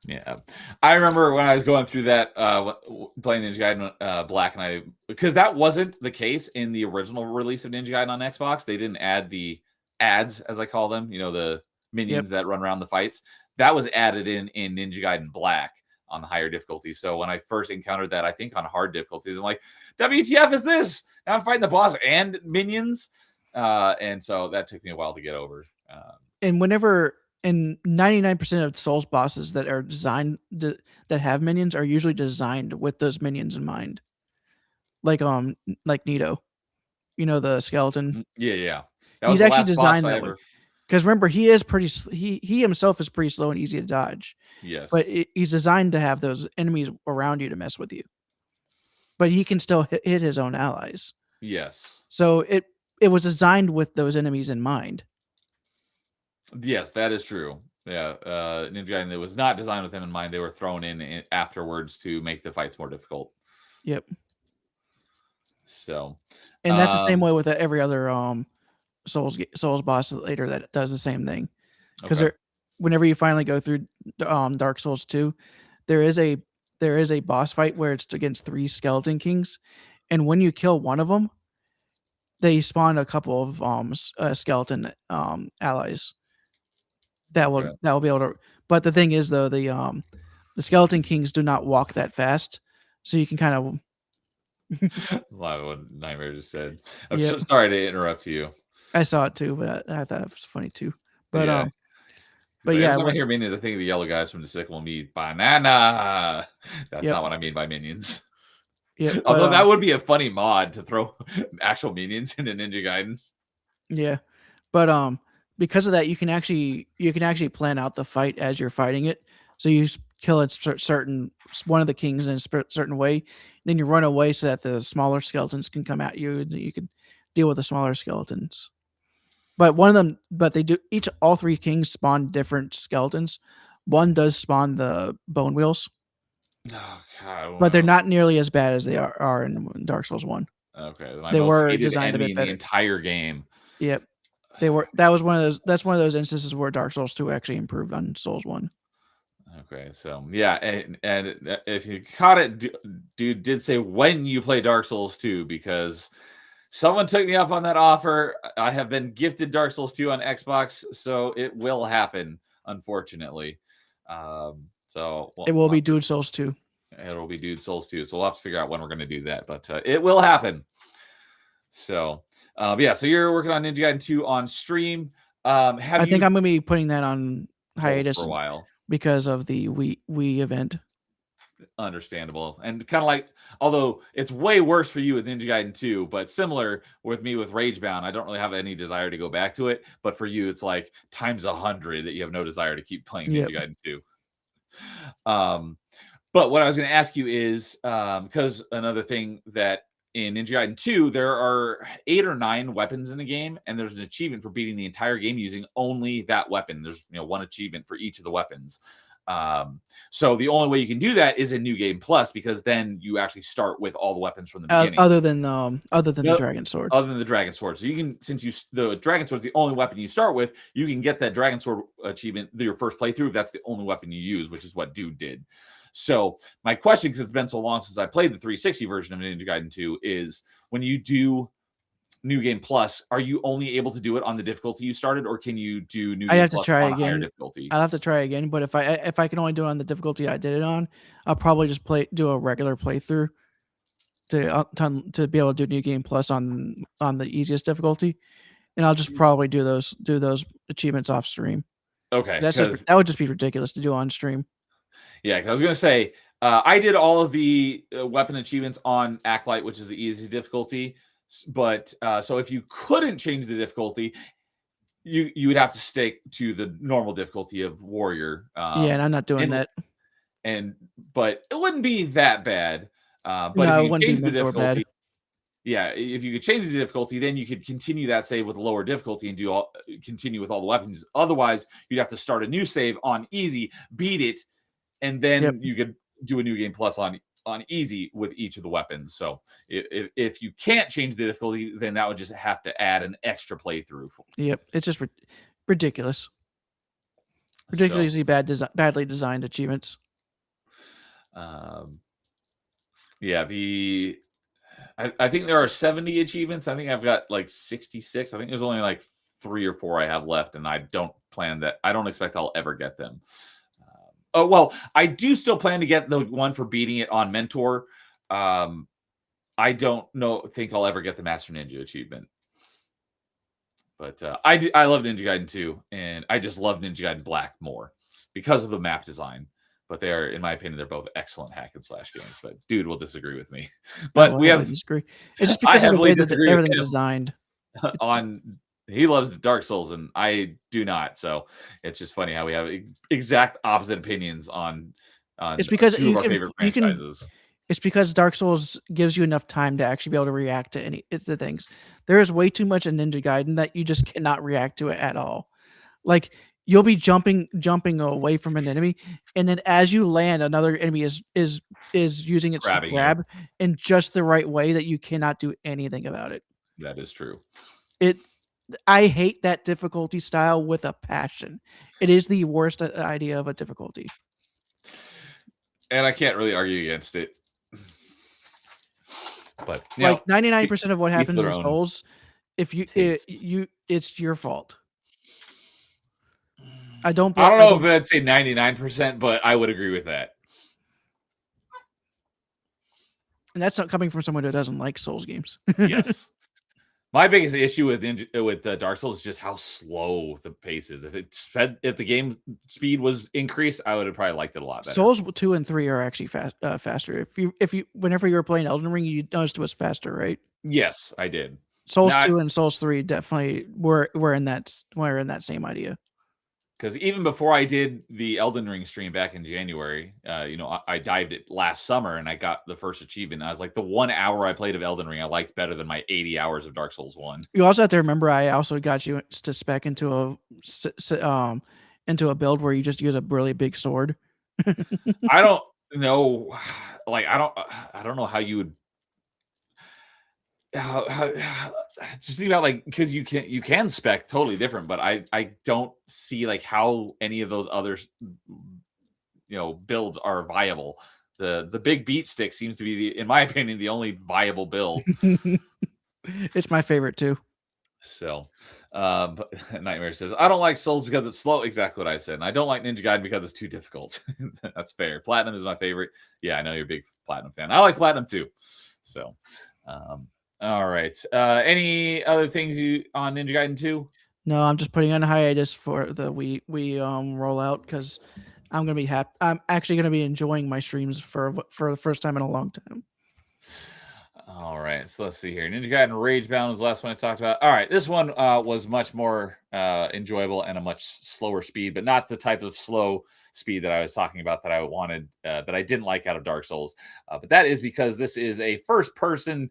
A: Yeah, I remember when I was going through that playing Ninja Gaiden Black, and because that wasn't the case in the original release of Ninja Gaiden on Xbox. They didn't add the ads, as I call them. You know, the minions that run around the fights. That was added in Ninja Gaiden Black on the higher difficulty. So when I first encountered that, I think on hard difficulties, I'm like, WTF is this? Now I'm fighting the boss and minions, and so that took me a while to get over.
B: And whenever and 99% of Souls bosses that are designed that have minions are usually designed with those minions in mind. Like Nito, you know, the skeleton.
A: Yeah. That
B: He's
A: was the
B: actually
A: last
B: designed
A: boss I
B: that way.
A: ever.
B: Because remember, he is pretty. He himself is pretty slow and easy to dodge.
A: Yes,
B: But he's designed to have those enemies around you to mess with you. But he can still hit his own allies.
A: yes.
B: So it was designed with those enemies in mind.
A: Yes, that is true. Yeah, Ninja Gaiden, it was not designed with them in mind. They were thrown in afterwards to make the fights more difficult.
B: Yep.
A: So,
B: and that's the same way with every other Souls boss later that does the same thing. Because whenever you finally go through Dark Souls 2, there is a boss fight where it's against 3 Skeleton Kings, and when you kill one of them, they spawn a couple of skeleton allies that will be able to. But the thing is, though, the Skeleton Kings do not walk that fast, so you can kind of.
A: A lot of what Nightmare just said. I'm so sorry to interrupt you.
B: I saw it too, but I thought it was funny too. But
A: yeah.
B: But yeah,
A: every time I hear minions, I think of the yellow guys from Despicable Me. Banana. That's not what I mean by minions.
B: Yeah.
A: Although that would be a funny mod to throw actual minions into Ninja Gaiden.
B: Yeah, but because of that, you can actually plan out the fight as you're fighting it. So you kill a certain one of the kings in a certain way, then you run away so that the smaller skeletons can come at you, and you can deal with the smaller skeletons. But all 3 kings spawn different skeletons. One does spawn the bone wheels.
A: Oh God!
B: But they're not nearly as bad as they are in Dark Souls 1.
A: Okay,
B: they were designed a bit better.
A: The entire game.
B: Yep, they were. That was one of those. That's one of those instances where Dark Souls 2 actually improved on Souls 1.
A: Okay, so yeah, and if you caught it, dude did say when you play Dark Souls 2 because someone took me up on that offer. I have been gifted Dark Souls 2 on Xbox, so it will happen, unfortunately.
B: It will be Dude Souls 2.
A: It will be Dude Souls 2. So we'll have to figure out when we're going to do that, but it will happen. So, yeah, so you're working on Ninja Gaiden 2 on stream. I think
B: I'm going to be putting that on hiatus
A: for a while
B: because of the Wii event.
A: Understandable. And kind of like, although it's way worse for you with Ninja Gaiden 2, but similar with me with Ragebound, I don't really have any desire to go back to it. But for you, it's like times 100 that you have no desire to keep playing Ninja Gaiden 2. But what I was going to ask you is, because another thing that in Ninja Gaiden 2, there are 8 or 9 weapons in the game, and there's an achievement for beating the entire game using only that weapon. There's one achievement for each of the weapons. So the only way you can do that is in New Game Plus, because then you actually start with all the weapons from the beginning.
B: Other than the Dragon Sword.
A: Other than the Dragon Sword. So you can, since the Dragon Sword is the only weapon you start with, you can get that Dragon Sword achievement your first playthrough if that's the only weapon you use, which is what Dude did. So my question, because it's been so long since I played the 360 version of Ninja Gaiden 2, is when you do New Game Plus, are you only able to do it on the difficulty you started, or can you do New Game Plus on a higher difficulty?
B: I'll have to try again, but if I can only do it on the difficulty I did it on, I'll probably just do a regular playthrough to be able to do New Game Plus on the easiest difficulty, and I'll just probably do those achievements off stream.
A: Okay,
B: that would just be ridiculous to do on stream.
A: Yeah, because I was gonna say I did all of the weapon achievements on Acolyte, which is the easy difficulty. But so if you couldn't change the difficulty, you would have to stick to the normal difficulty of Warrior.
B: And I'm not doing that.
A: But it wouldn't be that bad. But if you could change the difficulty, if you could change the difficulty, then you could continue that save with a lower difficulty and continue with all the weapons. Otherwise, you'd have to start a new save on easy, beat it, and then you could do a New Game Plus on easy with each of the weapons. So if you can't change the difficulty, then that would just have to add an extra playthrough.
B: Yep, it's just ridiculous. Ridiculously badly designed achievements.
A: Yeah, I think there are 70 achievements. I think I've got like 66. I think there's only like 3 or 4 I have left, and I don't expect I'll ever get them. Oh, well, I do still plan to get the one for beating it on Mentor. I don't think I'll ever get the Master Ninja achievement. But I love Ninja Gaiden 2, and I just love Ninja Gaiden Black more because of the map design. But they are, in my opinion, they're both excellent hack and slash games. But Dude will disagree with me. But we have
B: disagree. It's just because of the way that everything's designed.
A: He loves Dark Souls, and I do not. So it's just funny how we have exact opposite opinions on
B: it's because
A: two of our favorite franchises.
B: It's because Dark Souls gives you enough time to actually be able to react to the things. There is way too much in Ninja Gaiden that you just cannot react to it at all. Like you'll be jumping away from an enemy, and then as you land, another enemy is using its grab in just the right way that you cannot do anything about it.
A: That is true.
B: I hate that difficulty style with a passion. It is the worst idea of a difficulty.
A: And I can't really argue against it. But
B: like 99% of what happens in Souls, it's your fault. I don't
A: know if I'd say 99%, but I would agree with that.
B: And that's not coming from someone who doesn't like Souls games.
A: Yes. My biggest issue with Dark Souls is just how slow the pace is. If the game speed was increased, I would have probably liked it a lot better.
B: Souls 2 and 3 are actually faster. Whenever you were playing Elden Ring, you noticed it was faster, right?
A: Yes, I did.
B: Souls 2 and Souls 3 definitely were in that same idea.
A: Because even before I did the Elden Ring stream back in January, I dived it last summer and I got the first achievement. I was like, the 1 hour I played of Elden Ring, I liked better than my 80 hours of Dark Souls 1.
B: You also have to remember, I also got you to spec into a build where you just use a really big sword.
A: I don't know, like I don't know how you would. Just think about because you can spec totally different, but I don't see how any of those other builds are viable. The big beat stick seems to be in my opinion the only viable build.
B: It's my favorite too.
A: So Nightmare says, I don't like Souls because it's slow. Exactly what I said. And I don't like Ninja Gaiden because it's too difficult. That's fair. Platinum is my favorite. Yeah, I know you're a big Platinum fan. I like Platinum too. So all right. Any other things on Ninja Gaiden 2?
B: No, I'm just putting on hiatus for the Wii rollout because I'm gonna be happy. I'm actually gonna be enjoying my streams for the first time in a long time.
A: All right, so let's see here. Ninja Gaiden Ragebound was the last one I talked about. All right, this one was much more enjoyable and a much slower speed, but not the type of slow speed that I was talking about that I wanted, that I didn't like out of Dark Souls. But that is because this is a first-person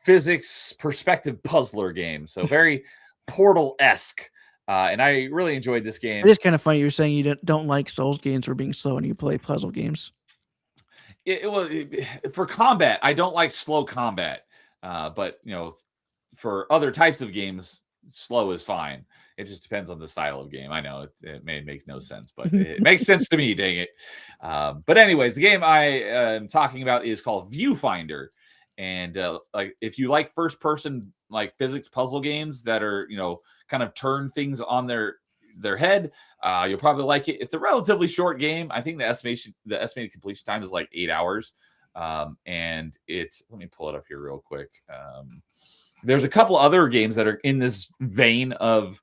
A: physics perspective puzzler game, so very Portal-esque, and I really enjoyed this game.
B: It is kind of funny you're saying you don't like Souls games for being slow and you play puzzle games.
A: For combat, I don't like slow combat, but for other types of games, slow is fine. It just depends on the style of game. I know it makes no sense, but it makes sense to me. Dang it! But anyways, the game I am talking about is called Viewfinder. And if you like first person physics puzzle games that are kind of turn things on their head, you'll probably like it. It's a relatively short game. I think the estimated completion time is 8 hours. And let me pull it up here real quick. There's a couple other games that are in this vein of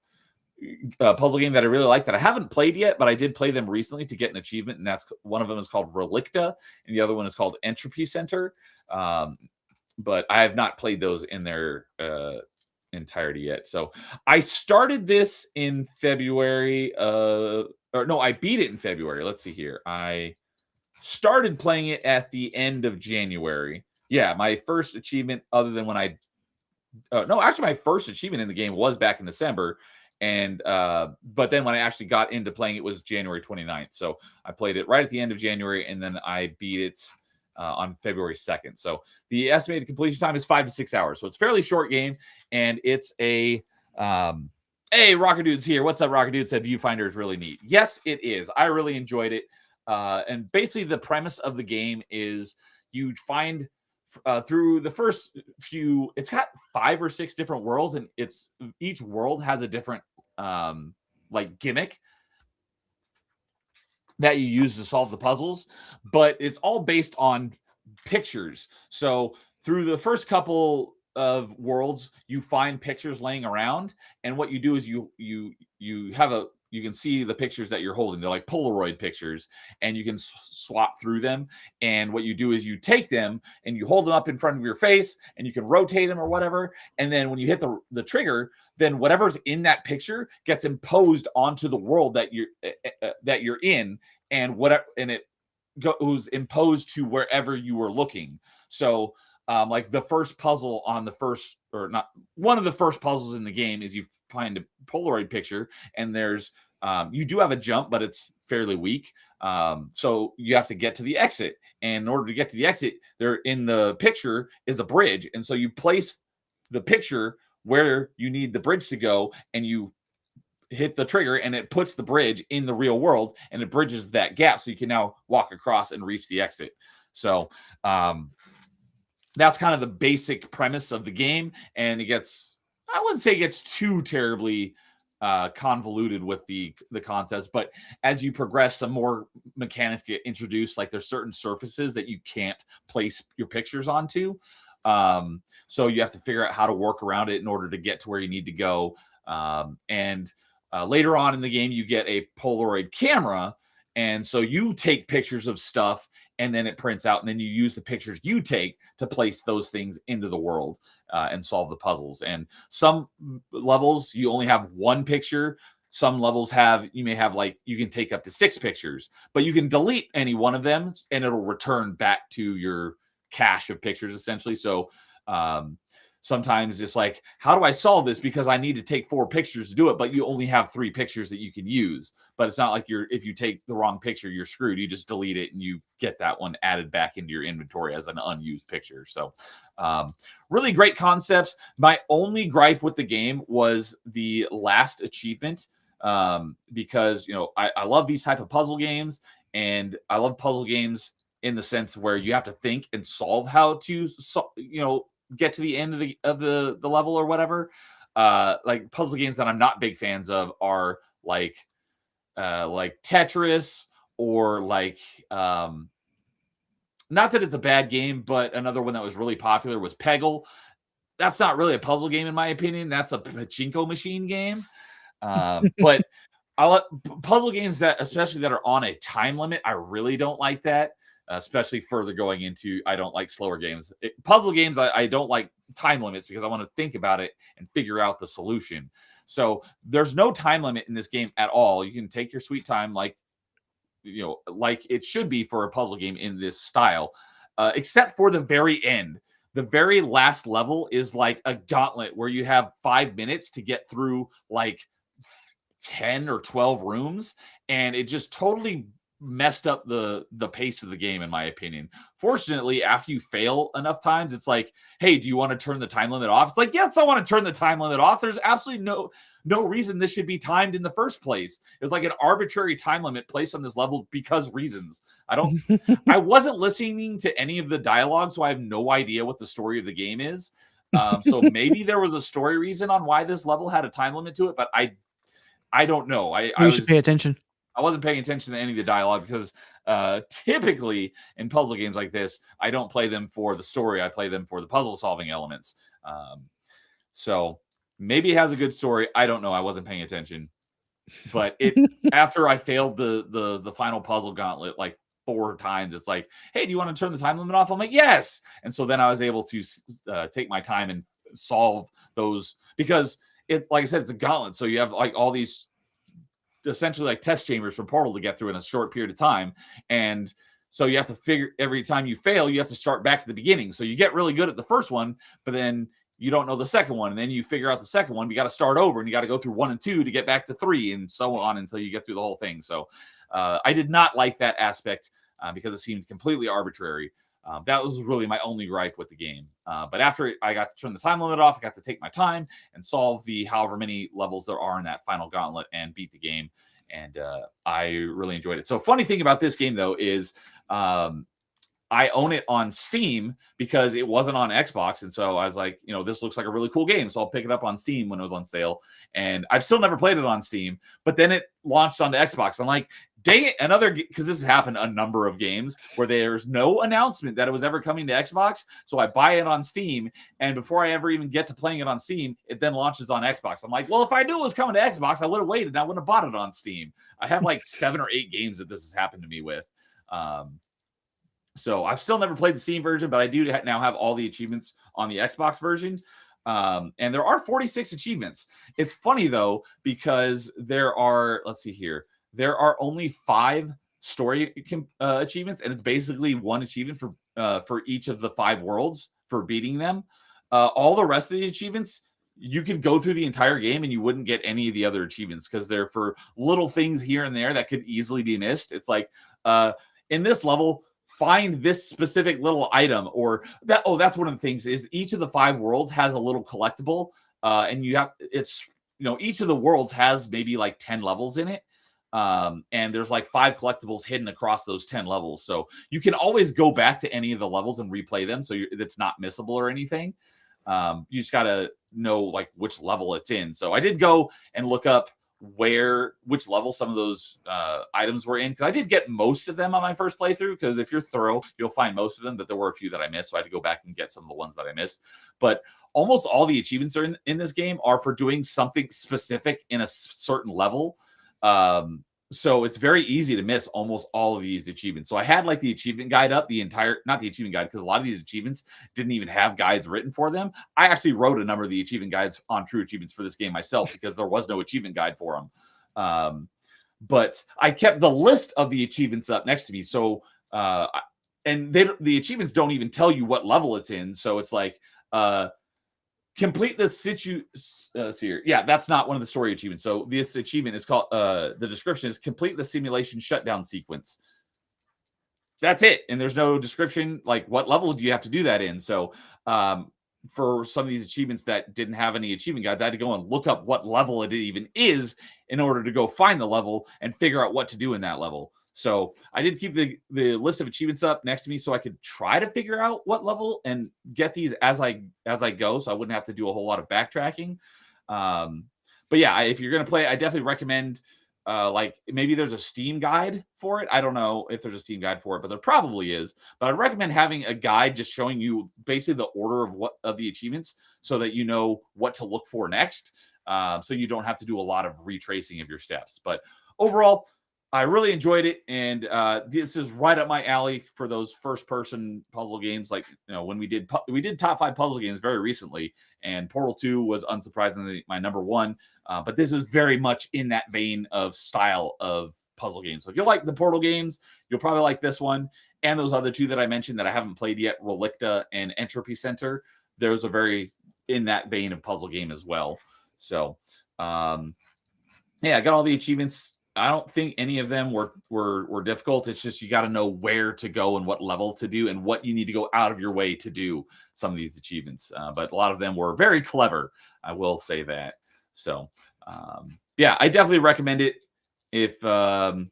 A: puzzle game that I really like that I haven't played yet, but I did play them recently to get an achievement, and that's one of them is called Relicta, and the other one is called Entropy Center. But I have not played those in their entirety yet. So I started this in February. I beat it in February. Let's see here. I started playing it at the end of January. Yeah, my first achievement, other than when my first achievement in the game was back in December. And but then when I actually got into playing it was January 29th. So I played it right at the end of January, and then I beat it on February 2nd. So the estimated completion time is 5 to 6 hours. So it's a fairly short game, and it's a Hey, Rocker Dude's here. What's up, Rocker Dude? Said Viewfinder is really neat. Yes, it is. I really enjoyed it. And basically, the premise of the game is you find through the first few. It's got 5 or 6 different worlds, and each world has a different like gimmick that you use to solve the puzzles. But it's all based on pictures. So through the first couple of worlds, you find pictures laying around, and what you do is you can see the pictures that you're holding. They're like Polaroid pictures, and you can swap through them. And what you do is you take them and you hold them up in front of your face, and you can rotate them or whatever. And then when you hit the trigger, then whatever's in that picture gets imposed onto the world that you're in, and it goes imposed to wherever you were looking. So like the first puzzle on the first, or not one of the first puzzles in the game, is you find a Polaroid picture, and there's you do have a jump, but it's fairly weak. So you have to get to the exit, and in order to get to the exit, there in the picture is a bridge, and so you place the picture where you need the bridge to go, and you hit the trigger, and it puts the bridge in the real world, and it bridges that gap, so you can now walk across and reach the exit. So that's kind of the basic premise of the game, and I wouldn't say it gets too terribly convoluted with the concepts, but as you progress, some more mechanics get introduced. Like there's certain surfaces that you can't place your pictures onto, so you have to figure out how to work around it in order to get to where you need to go. And later on in the game, you get a Polaroid camera, and so you take pictures of stuff, and then it prints out, and then you use the pictures you take to place those things into the world and solve the puzzles. And some levels, you only have one picture. Some levels you may have you can take up to 6 pictures, but you can delete any one of them, and it'll return back to your cache of pictures, essentially. So sometimes it's like, how do I solve this? Because I need to take 4 pictures to do it, but you only have 3 pictures that you can use. But it's not like if you take the wrong picture, you're screwed. You just delete it, and you get that one added back into your inventory as an unused picture. So really great concepts. My only gripe with the game was the last achievement, because, I love these type of puzzle games, and I love puzzle games in the sense where you have to think and solve how to, get to the end of the level or whatever. Like puzzle games that I'm not big fans of are like Tetris, or not that it's a bad game, but another one that was really popular was Peggle. That's not really a puzzle game in my opinion. That's a pachinko machine game. But puzzle games especially that are on a time limit, I really don't like that. Especially further going into, I don't like slower games. Puzzle games, I don't like time limits, because I want to think about it and figure out the solution. So there's no time limit in this game at all. You can take your sweet time, like it should be for a puzzle game in this style, except for the very end. The very last level is like a gauntlet where you have 5 minutes to get through like 10 or 12 rooms, and it just totally messed up the pace of the game, in my opinion. Fortunately, after you fail enough times, it's like, hey, do you want to turn the time limit off? It's like, yes, I want to turn the time limit off. There's absolutely no reason this should be timed in the first place. It was like an arbitrary time limit placed on this level because reasons. I wasn't listening to any of the dialogue, so I have no idea what the story of the game is. So maybe there was a story reason on why this level had a time limit to it, but I don't know.
B: You should pay attention.
A: I wasn't paying attention to any of the dialogue, because typically in puzzle games like this, I don't play them for the story. I play them for the puzzle solving elements. So maybe it has a good story. I don't know. I wasn't paying attention. But after I failed the final puzzle gauntlet like 4 times, it's like, hey, do you want to turn the time limit off? I'm like, yes. And so then I was able to take my time and solve those, because like I said, it's a gauntlet. So you have like all these essentially like test chambers for Portal to get through in a short period of time. And so you have to figure, every time you fail, you have to start back at the beginning. So you get really good at the first one, but then you don't know the second one. And then you figure out the second one, you got to start over, and you got to go through 1 and 2 to get back to 3, and so on until you get through the whole thing. So I did not like that aspect because it seemed completely arbitrary. That was really my only gripe with the game. But after I got to turn the time limit off, I got to take my time and solve the however many levels there are in that final gauntlet and beat the game. And I really enjoyed it. So funny thing about this game, though, is I own it on Steam because it wasn't on Xbox. And so I was like, this looks like a really cool game. So I'll pick it up on Steam when it was on sale. And I've still never played it on Steam. But then it launched onto Xbox. I'm like, dang it, because this has happened a number of games where there's no announcement that it was ever coming to Xbox. So I buy it on Steam. And before I ever even get to playing it on Steam, it then launches on Xbox. I'm like, well, if I knew it was coming to Xbox, I would have waited. I wouldn't have bought it on Steam. I have like 7 or 8 games that this has happened to me with. So I've still never played the Steam version, but I do now have all the achievements on the Xbox version. And there are 46 achievements. It's funny, though, because there are, let's see here, there are only 5 story achievements, and it's basically 1 achievement for each of the 5 worlds for beating them. All the rest of the achievements, you could go through the entire game and you wouldn't get any of the other achievements because they're for little things here and there that could easily be missed. It's like in this level, find this specific little item or that. Oh, that's one of the things is each of the 5 worlds has a little collectible, and each of the worlds has maybe like 10 levels in it. And there's like 5 collectibles hidden across those 10 levels. So you can always go back to any of the levels and replay them. So it's not missable or anything. You just got to know like which level it's in. So I did go and look up which level some of those items were in, because I did get most of them on my first playthrough, because if you're thorough, you'll find most of them, but there were a few that I missed, so I had to go back and get some of the ones that I missed. But almost all the achievements are in this game are for doing something specific in a certain level. So it's very easy to miss almost all of these achievements. So I had like the achievement guide up, not the achievement guide, because a lot of these achievements didn't even have guides written for them. I actually wrote a number of the achievement guides on True Achievements for this game myself because there was no achievement guide for them. But I kept the list of the achievements up next to me. So, and the achievements don't even tell you what level it's in. So it's like, complete the here. Yeah, that's not one of the story achievements. So this achievement is called, the description is complete the simulation shutdown sequence. That's it. And there's no description, like what level do you have to do that in? So for some of these achievements that didn't have any achievement guides, I had to go and look up what level it even is in order to go find the level and figure out what to do in that level. So I did keep the list of achievements up next to me so I could try to figure out what level and get these as I go, so I wouldn't have to do a whole lot of backtracking. But yeah, if you're going to play, I definitely recommend like maybe there's a Steam guide for it. I don't know if there's a Steam guide for it, but there probably is. But I'd recommend having a guide just showing you basically the order of the achievements so that you know what to look for next. So you don't have to do a lot of retracing of your steps. But overall, I really enjoyed it, and this is right up my alley for those first-person puzzle games. Like, when we did top 5 puzzle games very recently, and Portal 2 was unsurprisingly my number 1. But this is very much in that vein of style of puzzle games. So if you like the Portal games, you'll probably like this one, and those other 2 that I mentioned that I haven't played yet, Relicta and Entropy Center. Those are very in that vein of puzzle game as well. So, yeah, I got all the achievements. I don't think any of them were difficult. It's just you got to know where to go and what level to do and what you need to go out of your way to do some of these achievements. But a lot of them were very clever. I will say that. So, yeah, I definitely recommend it if you're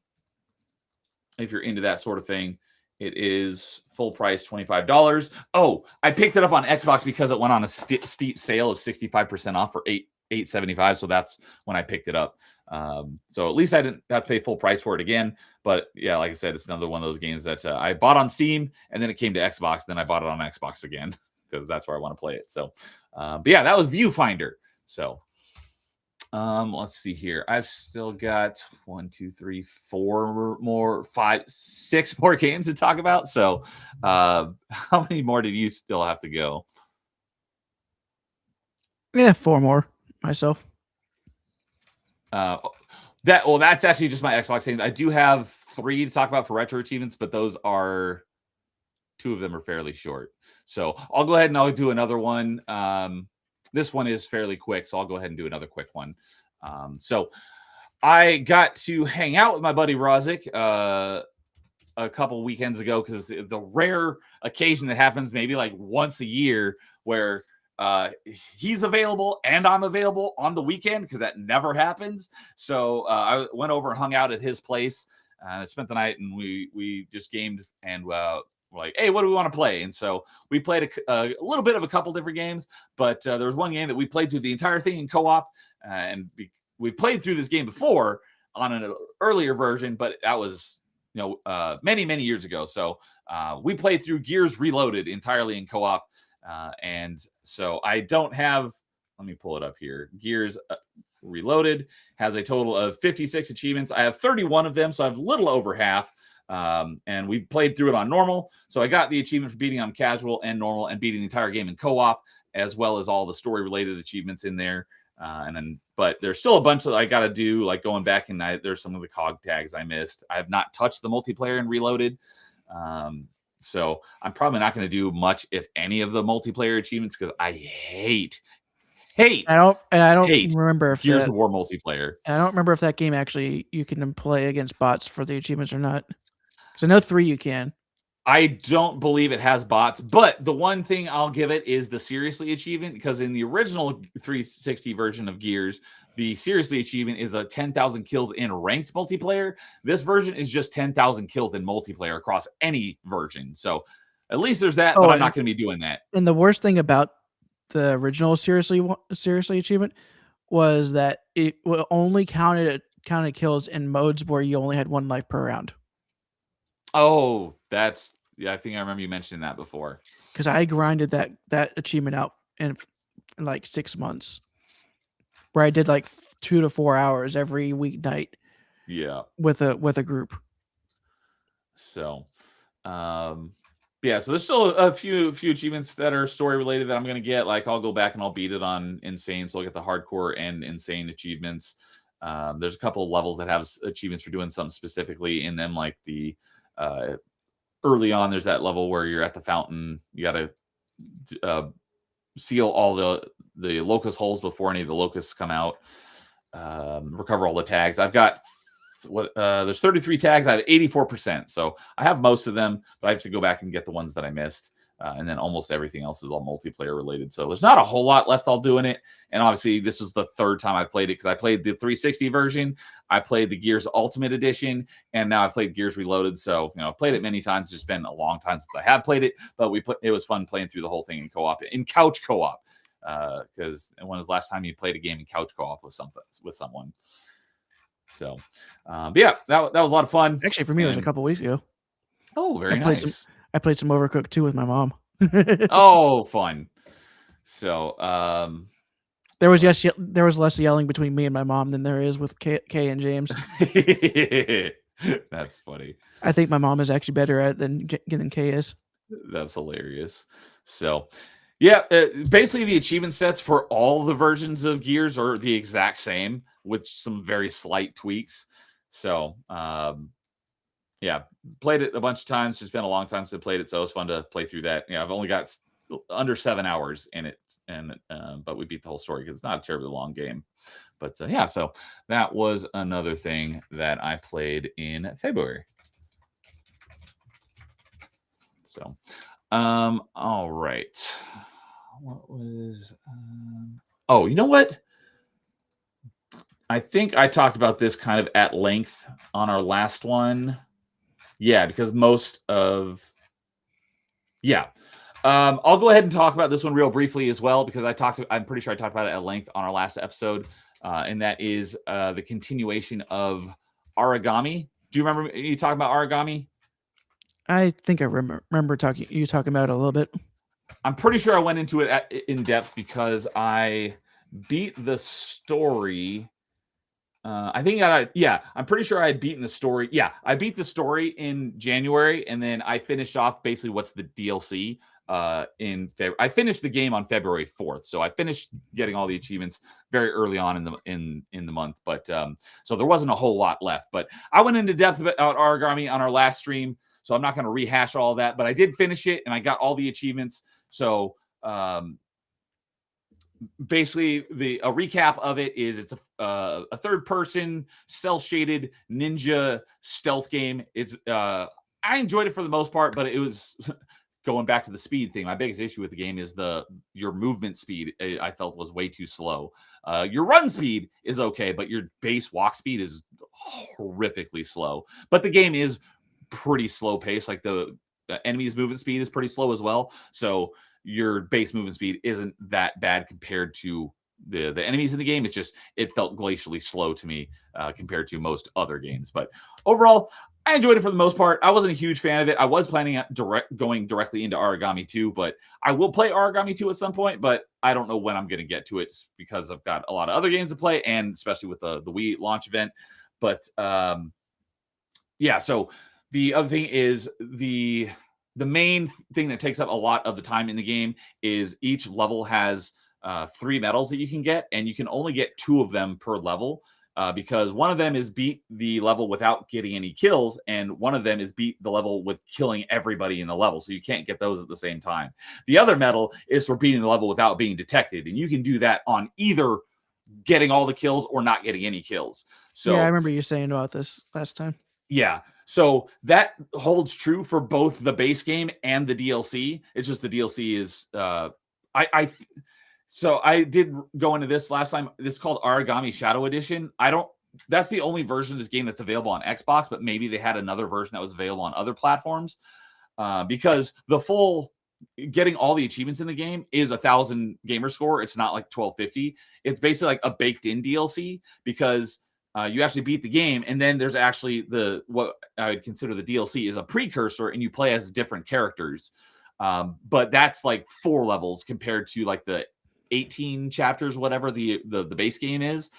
A: into that sort of thing. It is full price, $25. Oh, I picked it up on Xbox because it went on a steep sale of 65% off for $8.75. So that's when I picked it up. So at least I didn't have to pay full price for it again. But yeah, like I said, it's another one of those games that I bought on Steam and then it came to Xbox. Then I bought it on Xbox again because that's where I want to play it. So, but yeah, that was Viewfinder. So, let's see here. I've still got 6 more games to talk about. So, how many more did you still have to go?
B: Yeah, 4 more myself.
A: That's actually just my Xbox games. I do have 3 to talk about for retro achievements, but those are 2 of them are fairly short. So I'll go ahead and I'll do another one. This one is fairly quick, so I'll go ahead and do another quick one. So I got to hang out with my buddy Rozik a couple weekends ago, because the rare occasion that happens maybe like once a year where he's available and I'm available on the weekend, because that never happens. So I went over and hung out at his place. Spent the night, and we just gamed, and we're like, hey, what do we want to play? And so we played a little bit of a couple different games, but there was one game that we played through the entire thing in co-op, and we played through this game before on an earlier version, but that was many years ago. So we played through Gears Reloaded entirely in co-op, and so I don't have. Let me pull it up here. Gears Reloaded has a total of 56 achievements. I have 31 of them, so I have a little over half. And we played through it on normal. So I got the achievement for beating on casual and normal, and beating the entire game in co-op, as well as all the story-related achievements in there. But there's still a bunch that I got to do, like going back, and there's some of the cog tags I missed. I have not touched the multiplayer in Reloaded. So I'm probably not going to do much, if any, of the multiplayer achievements, because I hate. I don't
B: remember if
A: Gears of War multiplayer.
B: I don't remember if that game actually you can play against bots for the achievements or not. Because I know 3 you can.
A: I don't believe it has bots, but the one thing I'll give it is the Seriously achievement, because in the original 360 version of Gears, the Seriously achievement is a 10,000 kills in ranked multiplayer. This version is just 10,000 kills in multiplayer across any version. So at least there's that, but I'm not going to be doing that.
B: And the worst thing about the original Seriously achievement was that it only counted kills in modes where you only had 1 life per round.
A: Oh, I think I remember you mentioning that before.
B: Because I grinded that achievement out in like 6 months, where I did like 2 to 4 hours every weeknight.
A: Yeah,
B: with a group.
A: So, yeah, so there's still a few achievements that are story related that I'm going to get. Like, I'll go back and I'll beat it on Insane, so I'll get the hardcore and Insane achievements. There's a couple of levels that have achievements for doing something specifically in them, like the early on, there's that level where you're at the fountain. You got to seal all the locust holes before any of the locusts come out. Recover all the tags. I've got there's 33 tags. I have 84%, so I have most of them, but I have to go back and get the ones that I missed, and then almost everything else is all multiplayer related. So there's not a whole lot left. I'll do in it, and obviously this is the 3rd time I played it, because I played the 360 version, I played the Gears Ultimate Edition, and now I played Gears Reloaded. So I played it many times. It's been a long time since I have played it, but it was fun playing through the whole thing in co-op, in couch co-op, because when was the last time you played a game in couch co-op with someone? So, but yeah, that was a lot of fun.
B: Actually, for me, it was a couple weeks ago.
A: Oh, very nice.
B: I played some Overcooked 2 with my mom.
A: Oh, fun. So,
B: there was less yelling between me and my mom than there is with Kay and James.
A: That's funny.
B: I think my mom is actually better at it than Kay is.
A: That's hilarious. So, yeah, basically the achievement sets for all the versions of Gears are the exact same, with some very slight tweaks. So, yeah, played it a bunch of times. It's been a long time since I played it, so it was fun to play through that. Yeah, I've only got under 7 hours in it, and but we beat the whole story because it's not a terribly long game. But yeah, so that was another thing that I played in February. So, all right. What was? Oh, you know what? I think I talked about this kind of at length on our last one. Yeah, because I'll go ahead and talk about this one real briefly as well, because I'm pretty sure I talked about it at length on our last episode, and that is the continuation of Aragami. Do you remember you talking about Aragami?
B: I think I remember talking about it a little bit.
A: I'm pretty sure I went into it in depth because I beat the story. I'm pretty sure I had beaten the story. Yeah, I beat the story in January, and then I finished off basically what's the DLC in February. I finished the game on February 4th, so I finished getting all the achievements very early on in the month. But so there wasn't a whole lot left. But I went into depth about Aragami on our last stream, so I'm not going to rehash all that. But I did finish it, and I got all the achievements. So basically, a recap of it is it's a third-person, cel-shaded ninja stealth game. It's I enjoyed it for the most part, but it was going back to the speed thing. My biggest issue with the game is your movement speed. I felt was way too slow. Your run speed is okay, but your base walk speed is horrifically slow. But the game is pretty slow pace. Like the enemy's movement speed is pretty slow as well. So your base movement speed isn't that bad compared to the enemies in the game. It's just, it felt glacially slow to me compared to most other games. But overall, I enjoyed it for the most part. I wasn't a huge fan of it. I was planning on going directly into Aragami 2, but I will play Aragami 2 at some point, but I don't know when I'm going to get to it because I've got a lot of other games to play, and especially with the Wii launch event. But yeah, so the other thing is the main thing that takes up a lot of the time in the game is each level has 3 medals that you can get, and you can only get 2 of them per level. Because one of them is beat the level without getting any kills, and one of them is beat the level with killing everybody in the level. So you can't get those at the same time. The other medal is for beating the level without being detected, and you can do that on either getting all the kills or not getting any kills. So
B: yeah, I remember you saying about this last time.
A: Yeah. So that holds true for both the base game and the DLC. It's just the DLC is so I did go into this last time. This is called Aragami Shadow Edition. That's the only version of this game that's available on Xbox, but maybe they had another version that was available on other platforms. Because the full getting all the achievements in the game is 1,000 gamer score. It's not like 1250. It's basically like a baked in DLC because you actually beat the game, and then there's actually what I would consider the DLC is a precursor, and you play as different characters. But that's like 4 levels compared to like the 18 chapters, whatever the base game is.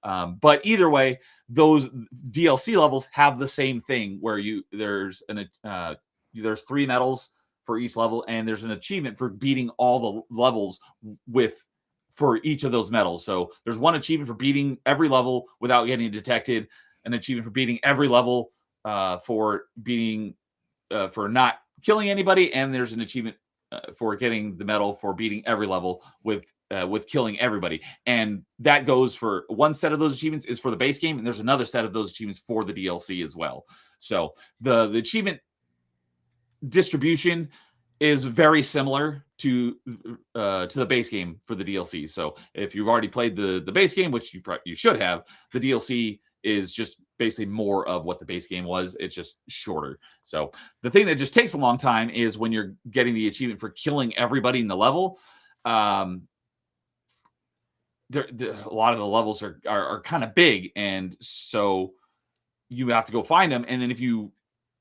A: But either way, those DLC levels have the same thing where there's 3 medals for each level, and there's an achievement for beating all the levels for each of those medals. So there's one achievement for beating every level without getting detected, an achievement for beating every level for not killing anybody, and there's an achievement for getting the medal for beating every level with killing everybody. And that goes for one set of those achievements is for the base game, and there's another set of those achievements for the DLC as well. So the achievement distribution is very similar to the base game for the DLC. So if you've already played the base game, which you should have, the DLC is just basically more of what the base game was. It's just shorter. So the thing that just takes a long time is when you're getting the achievement for killing everybody in the level. A lot of the levels are kind of big, and so you have to go find them. And then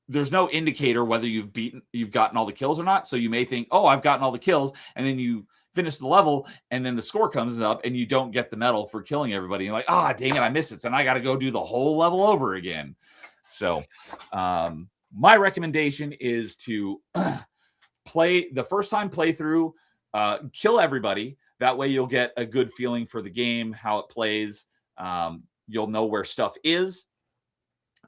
A: there's no indicator whether you've gotten all the kills or not. So you may think, oh, I've gotten all the kills, and then you finish the level, and then the score comes up, and you don't get the medal for killing everybody. You're like, dang it, I missed it, so I got to go do the whole level over again. So my recommendation is to play the first time playthrough, kill everybody. That way you'll get a good feeling for the game, how it plays. You'll know where stuff is.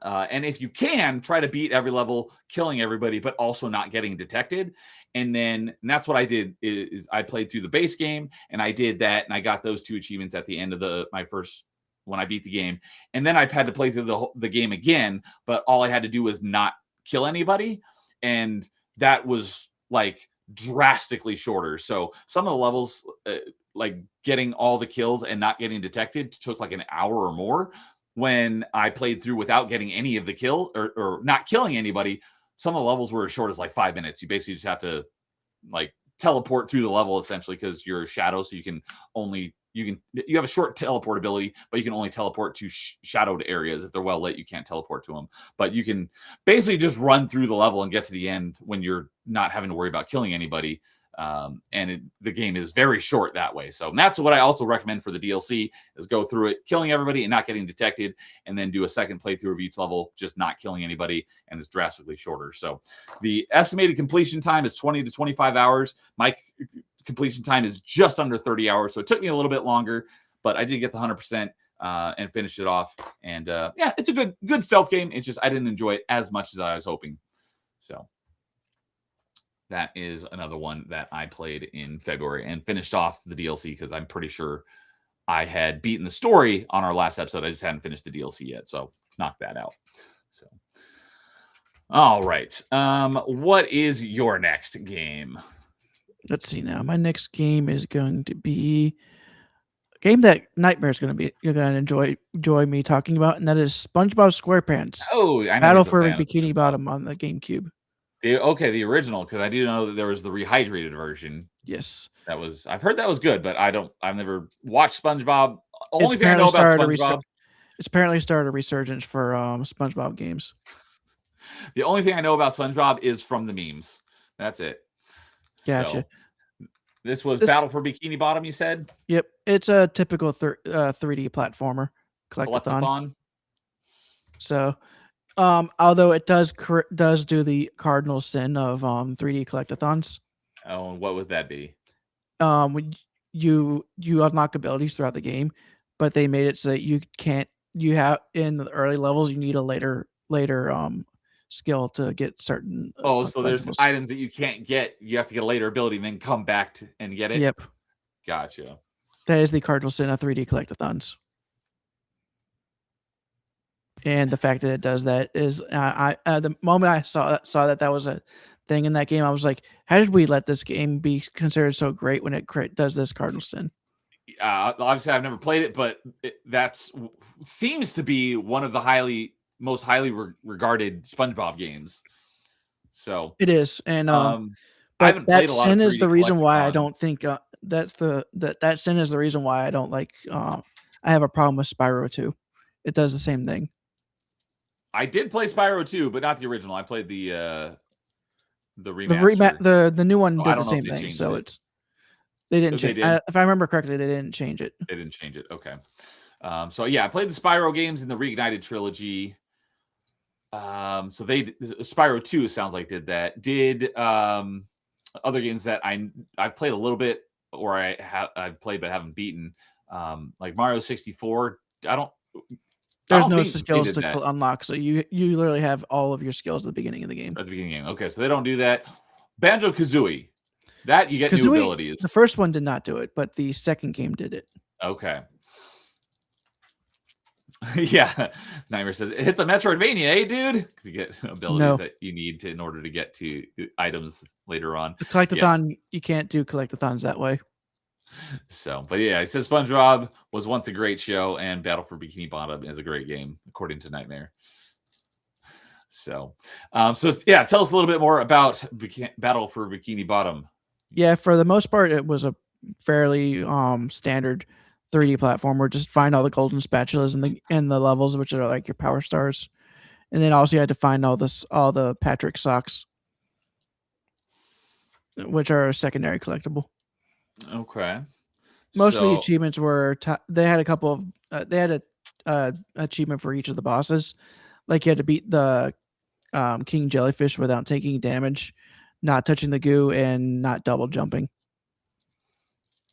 A: And if you can, try to beat every level, killing everybody, but also not getting detected. And that's what I did is I played through the base game, and I did that, and I got those 2 achievements at the end of when I beat the game. And then I had to play through the game again, but all I had to do was not kill anybody. And that was like drastically shorter. So some of the levels, like getting all the kills and not getting detected, took like an hour or more. When I played through without getting any of the kill or not killing anybody, some of the levels were as short as like 5 minutes. You basically just have to like teleport through the level essentially because you're a shadow. So you have a short teleport ability, but you can only teleport to shadowed areas. If they're well lit, you can't teleport to them, but you can basically just run through the level and get to the end when you're not having to worry about killing anybody. The game is very short that way. So that's what I also recommend for the DLC is go through it, killing everybody and not getting detected, and then do a second playthrough of each level, just not killing anybody, and it's drastically shorter. So the estimated completion time is 20 to 25 hours. My completion time is just under 30 hours. So it took me a little bit longer, but I did get the 100% and finished it off. And it's a good stealth game. It's just I didn't enjoy it as much as I was hoping. So that is another one that I played in February and finished off the DLC because I'm pretty sure I had beaten the story on our last episode. I just hadn't finished the DLC yet. So knock that out. So All right. What is your next game?
B: Let's see now. My next game is going to be a game that Nightmare is going to be you're going to enjoy me talking about, and that is SpongeBob SquarePants
A: Oh, I know
B: Battle
A: he's a
B: for
A: fan of
B: Bikini
A: SpongeBob.
B: Bottom on the GameCube.
A: The original, because I do know that there was the rehydrated version.
B: Yes,
A: I've heard that was good, but I've never watched SpongeBob.
B: it's
A: Only thing I know
B: apparently
A: about
B: started
A: SpongeBob,
B: a resurgence for SpongeBob games.
A: the only thing I know about SpongeBob is from the memes. That's it.
B: Gotcha.
A: So, this was Battle for Bikini Bottom, you said?
B: Yep, it's a typical 3D platformer collectathon.
A: Collectathon?
B: So, although it does do the cardinal sin of 3D collectathons.
A: Oh, and what would that be?
B: When you unlock abilities throughout the game, but they made it so that you have in the early levels you need a later skill to get certain.
A: So there's items that you can't get. You have to get a later ability and then come back and get it.
B: Yep.
A: Gotcha.
B: That is the cardinal sin of 3D collectathons. And the fact that it does that is, the moment I saw that was a thing in that game, I was like, how did we let this game be considered so great when it does this cardinal sin?
A: Obviously, I've never played it, but that's seems to be one of the most highly regarded SpongeBob games. So
B: it is, and
A: I
B: but
A: haven't played a lot of 3D
B: is the reason why I
A: collectathon.
B: don't think that sin is the reason why I don't like. I have a problem with Spyro 2. It does the same thing.
A: I did play Spyro 2, but not the original. I played the remaster.
B: The new one
A: I
B: did
A: don't
B: the
A: know
B: same
A: if they
B: thing.
A: changed
B: So
A: it.
B: they didn't
A: They
B: change.
A: did?
B: If I remember correctly, they didn't change it.
A: They didn't change it. Okay. So yeah, I played the Spyro games in the Reignited trilogy. So Spyro 2 sounds like did that. Did other games that I've played a little bit, or I've played but haven't beaten, like Mario 64.
B: There's no skills to unlock, so you literally have all of your skills at the beginning of the game.
A: At the beginning of the game. Okay, so they don't do that. Banjo-Kazooie. That you get new abilities.
B: The first one did not do it, but the second game did it.
A: Okay. Yeah. Nightmare says it's a Metroidvania, eh, dude? Because you get abilities that you need in order to get to items later on.
B: The collectathon, you can't do collectathons that way.
A: So, but yeah, it says SpongeBob was once a great show, and Battle for Bikini Bottom is a great game, according to Nightmare. So, tell us a little bit more about Battle for Bikini Bottom.
B: Yeah, for the most part, it was a fairly standard 3D platformer. Just find all the golden spatulas in the levels, which are like your power stars, and then also you had to find all the Patrick socks, which are a secondary collectible.
A: Okay.
B: Most of the achievements were they had a couple of they had a achievement for each of the bosses. Like you had to beat the King Jellyfish without taking damage, not touching the goo, and not double jumping.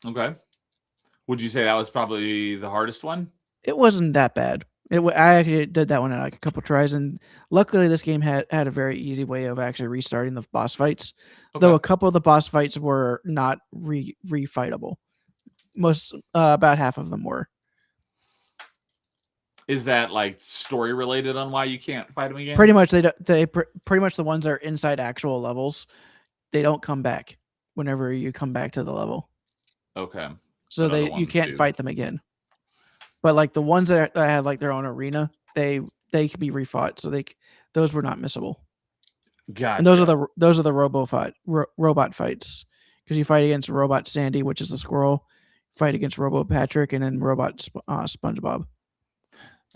A: Okay. Would you say that was probably the hardest one?
B: It wasn't that bad. I actually did that one in like a couple tries, and luckily this game had a very easy way of actually restarting the boss fights. Okay. Though a couple of the boss fights were not refightable. About half of them were.
A: Is that like story related on why you can't fight them again?
B: Pretty much, pretty much the ones that are inside actual levels, they don't come back whenever you come back to the level.
A: Okay.
B: So you can't fight them again. But like the ones that have like their own arena, they can be refought. So those were not missable.
A: Gotcha.
B: And those are the robot fights, because you fight against Robot Sandy, which is the squirrel, fight against Robot Patrick, and then Robot SpongeBob.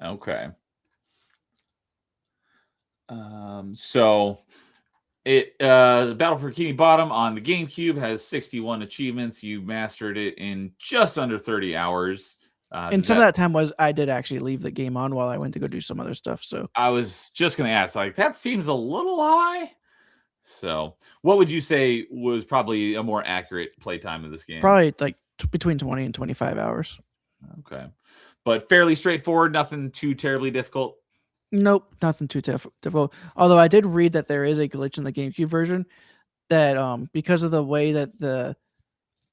A: Okay. So the Battle for Bikini Bottom on the GameCube has 61 achievements. You mastered it in just under 30 hours.
B: And some of that time I did actually leave the game on while I went to go do some other stuff. So
A: I was just going to ask, like, that seems a little high. So what would you say was probably a more accurate playtime of this game?
B: Probably like between 20 and 25 hours.
A: Okay. But fairly straightforward, nothing too terribly difficult?
B: Nope, nothing too difficult. Although I did read that there is a glitch in the GameCube version that because of the way that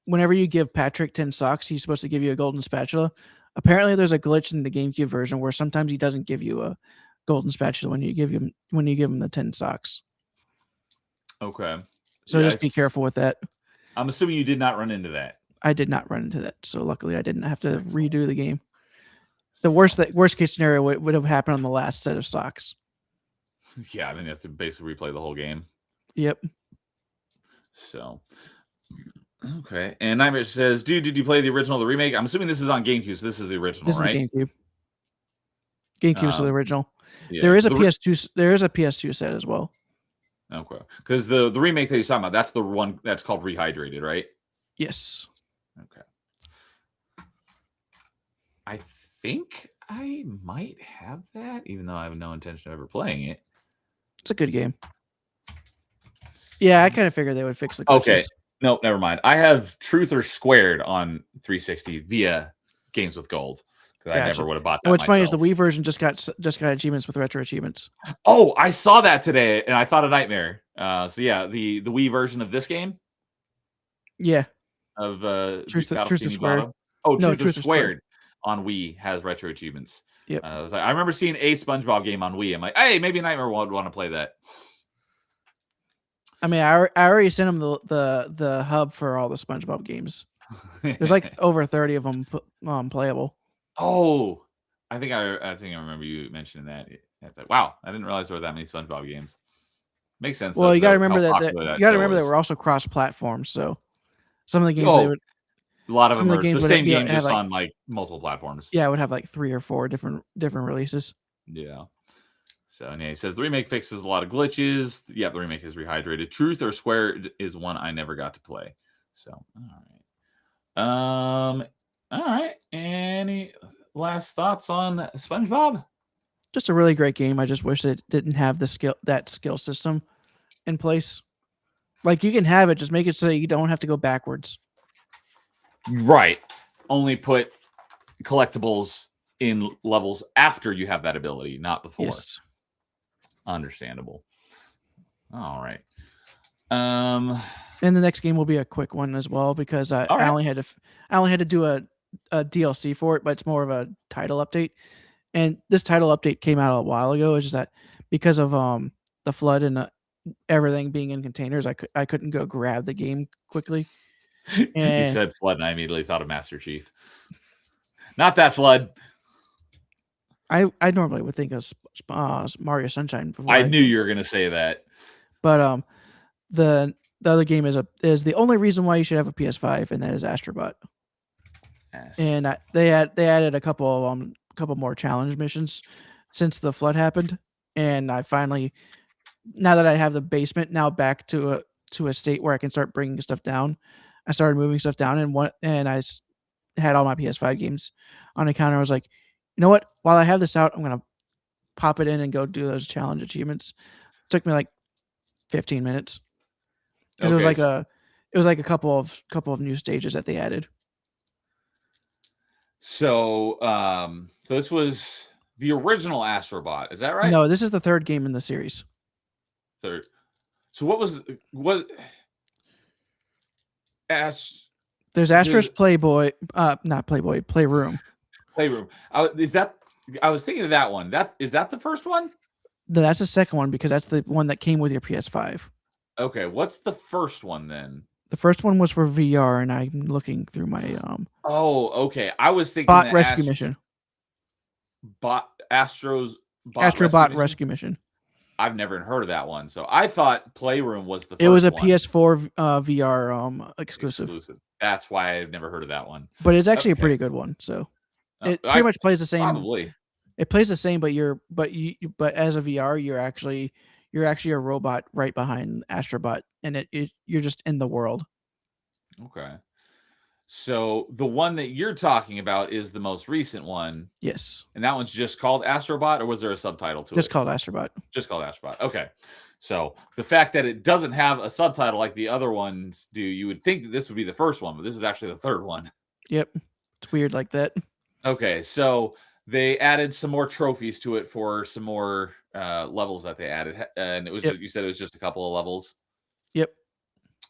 B: whenever you give Patrick 10 socks, he's supposed to give you a golden spatula. Apparently there's a glitch in the GameCube version where sometimes he doesn't give you golden spatula when you give them the 10 socks.
A: Okay.
B: So just be careful with that.
A: I'm assuming you did not run into that.
B: I did not run into that, so luckily I didn't have to redo the game. The worst case scenario would have happened on the last set of socks.
A: Yeah, I mean you have to basically replay the whole game.
B: Yep.
A: So, okay. And Nightmare says, "Dude, did you play the original or the remake?" I'm assuming this is on GameCube, so this is the original,
B: this
A: right?
B: Is the GameCube. GameCube's the original.
A: Yeah.
B: There is a PS2. There is a PS2 set as well.
A: Okay, because the remake that he's talking about, that's the one that's called Rehydrated, right?
B: Yes.
A: Okay. I think I might have that, even though I have no intention of ever playing it.
B: It's a good game. Yeah, I kind of figured they would fix the glitches.
A: Okay. No, never mind. I have Truth or Squared on 360 via Games with Gold. Because I never would have bought that.
B: And what's
A: myself.
B: funny is the Wii version just got achievements with retro achievements.
A: Oh, I saw that today, and I thought a nightmare. So yeah, the Wii version of this game.
B: Yeah.
A: Of
B: Truth or Squared.
A: Oh, no, Truth or Squared on Wii has retro achievements.
B: Yep.
A: I remember seeing a SpongeBob game on Wii. I'm like, hey, maybe Nightmare would want to play that.
B: I mean, I already sent him the hub for all the SpongeBob games. There's like over 30 of them playable.
A: Oh, I think I remember you mentioning that. It's like, wow, I didn't realize there were that many SpongeBob games. Makes sense.
B: Well, you got to remember that they were also cross-platform. So some of the games they would.
A: A lot of them are the same game, just on like multiple platforms.
B: Yeah, it would have like 3 or 4 different releases.
A: Yeah. So and yeah, he says the remake fixes a lot of glitches. Yeah, the remake is rehydrated. Truth or Squared is one I never got to play. So all right. Any last thoughts on SpongeBob?
B: Just a really great game. I just wish it didn't have that skill system in place. Like you can have it, just make it so you don't have to go backwards.
A: Right. Only put collectibles in levels after you have that ability, not before.
B: Yes.
A: Understandable. All right.
B: And the next game will be a quick one as well because I only had to do a DLC for it, but it's more of a title update. And this title update came out a while ago. It's just that because of the flood and everything being in containers, I couldn't go grab the game quickly. And
A: he said flood, and I immediately thought of Master Chief. Not that flood.
B: I normally would think of Mario Sunshine.
A: I knew you were going to say that.
B: But the other game is the only reason why you should have a PS5, and that is Astro Bot. Yes. And they added a couple more challenge missions since the flood happened, and I finally, now that I have the basement now back to a state where I can start bringing stuff down, I started moving stuff down, and I had all my PS5 games on the counter. I was like, you know what? While I have this out, I'm gonna pop it in and go do those challenge achievements. It took me like 15 minutes because it was like a couple of new stages that they added.
A: So, so this was the original Astro Bot, is that right?
B: No, this is the third game in the series.
A: Third. So what?
B: There's Astro's Playroom.
A: Playroom. I was thinking of that one. Is that the first one?
B: No, that's the second one because that's the one that came with your PS5.
A: Okay, what's the first one then?
B: The first one was for VR, and I'm looking through my
A: Oh, okay. I was thinking
B: Bot Rescue Mission.
A: Astro
B: Bot Rescue Mission.
A: I've never heard of that one, so I thought Playroom was the first one.
B: It was a PS4 VR exclusive.
A: That's why I've never heard of that one.
B: But it's actually a pretty good one. So it pretty much plays the same.
A: Probably.
B: It plays the same, but as a VR, you're actually a robot right behind Astro Bot, and you're just in the world.
A: Okay. So the one that you're talking about is the most recent one.
B: Yes.
A: And that one's just called Astro Bot, or was there a subtitle to it?
B: Just called Astro Bot.
A: Just called Astro Bot. Okay. So the fact that it doesn't have a subtitle like the other ones do, you would think that this would be the first one, but this is actually the third one.
B: Yep. It's weird like that.
A: Okay. So they added some more trophies to it for some more levels that they added. And it was you said it was just a couple of levels.
B: Yep.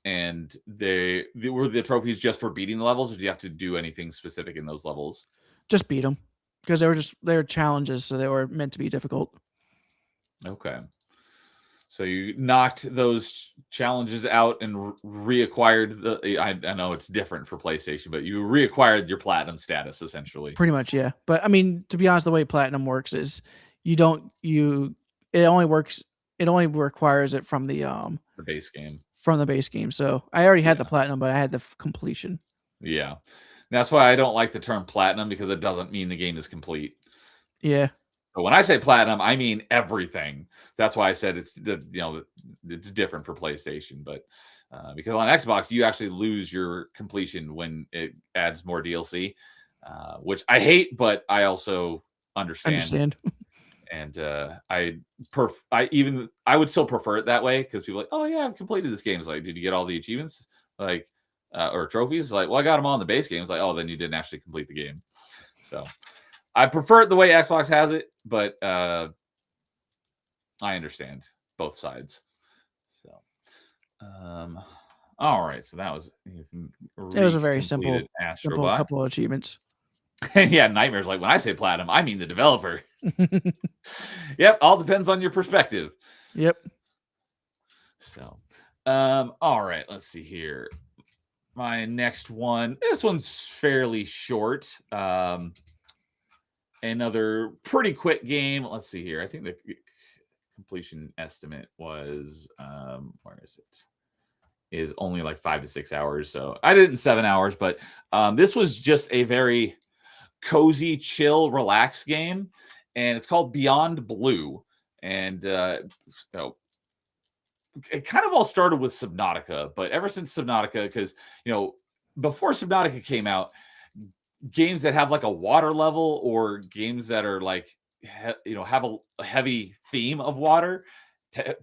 A: And they were the trophies just for beating the levels, or do you have to do anything specific in those levels?
B: Just beat them because they were challenges, so they were meant to be difficult.
A: Okay. So you knocked those challenges out and reacquired the. I know it's different for PlayStation, but you reacquired your platinum status essentially.
B: Pretty much, yeah. But I mean, to be honest, the way platinum works is it only works. It only requires it from the
A: base game.
B: From the base game. So I already had the platinum, but I had the completion.
A: Yeah, that's why I don't like the term platinum, because it doesn't mean the game is complete.
B: Yeah.
A: But when I say platinum, I mean everything. That's why I said it's it's different for PlayStation, but because on Xbox you actually lose your completion when it adds more DLC, which I hate, but I also understand. And I would still prefer it that way, because people are like, oh yeah, I've completed this game. It's like, did you get all the achievements, like or trophies? Like, well, I got them all in the base game. It's like, oh, then you didn't actually complete the game. So I prefer it the way Xbox has it, but I understand both sides. So, all right. So that was
B: it was a very simple
A: Astro Bot.
B: Couple of achievements.
A: Yeah, Nightmare's like, when I say platinum, I mean the developer. Yep, all depends on your perspective.
B: Yep.
A: So, all right, let's see here. My next one. This one's fairly short. Another pretty quick game. Let's see here. I think the completion estimate was where is it? Is only like 5 to 6 hours. So I did it in 7 hours, but this was just a very cozy, chill, relaxed game, and it's called Beyond Blue. And so it kind of all started with Subnautica, but ever since Subnautica, because before Subnautica came out, games that have like a water level, or games that are like have a heavy theme of water,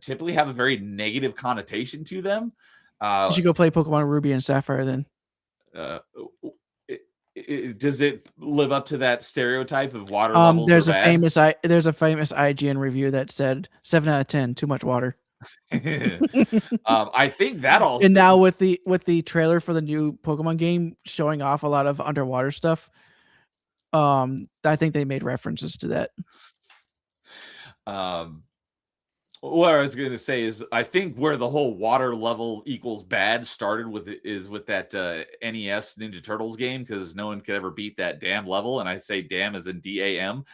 A: typically have a very negative connotation to them.
B: You should go play Pokemon Ruby and Sapphire then.
A: Does it live up to that stereotype of water levels?
B: There's a famous IGN review that said 7 out of 10, too much water.
A: I think that all.
B: And now with the trailer for the new Pokemon game showing off a lot of underwater stuff, I think they made references to that.
A: What I was going to say is, I think where the whole water level equals bad started with that NES Ninja Turtles game, because no one could ever beat that dam level. And I say dam as in DAM,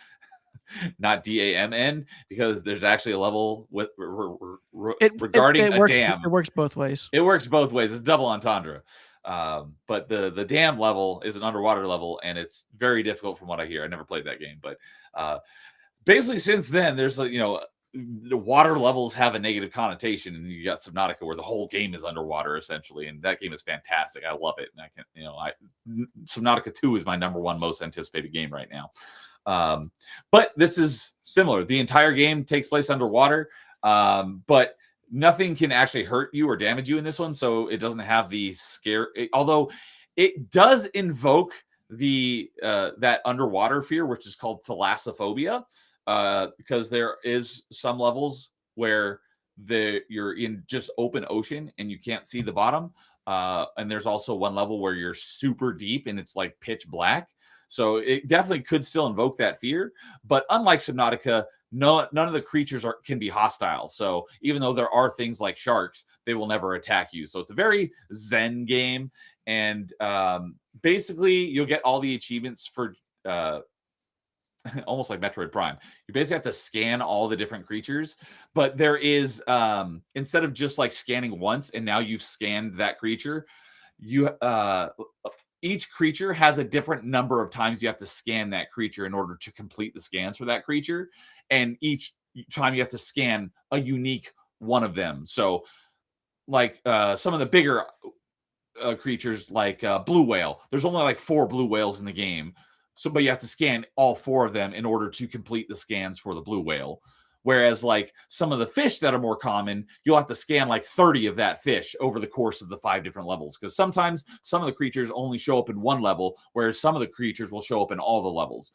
A: not DAMN, because there's actually a level with regarding a dam.
B: It works both ways.
A: It works both ways. It's double entendre. But the dam level is an underwater level, and it's very difficult from what I hear. I never played that game, but basically since then, there's the water levels have a negative connotation, and you got Subnautica where the whole game is underwater essentially, and that game is fantastic. I love it, and Subnautica 2 is my #1 most anticipated game right now. But this is similar. The entire game takes place underwater, but nothing can actually hurt you or damage you in this one, so it doesn't have the scare. Although it does invoke the that underwater fear, which is called thalassophobia. Because there is some levels where you're in just open ocean and you can't see the bottom. And there's also one level where you're super deep and it's like pitch black. So it definitely could still invoke that fear. But unlike Subnautica, none of the creatures can be hostile. So even though there are things like sharks, they will never attack you. So it's a very zen game. And basically, you'll get all the achievements for almost like Metroid Prime. You basically have to scan all the different creatures, but there is instead of just like scanning once and now you've scanned that creature, each creature has a different number of times you have to scan that creature in order to complete the scans for that creature, and each time you have to scan a unique one of them. So like some of the bigger creatures like blue whale, there's only like 4 blue whales in the game. So, but you have to scan all 4 of them in order to complete the scans for the blue whale. Whereas like some of the fish that are more common, you'll have to scan like 30 of that fish over the course of the 5 different levels. Because sometimes some of the creatures only show up in one level, whereas some of the creatures will show up in all the levels.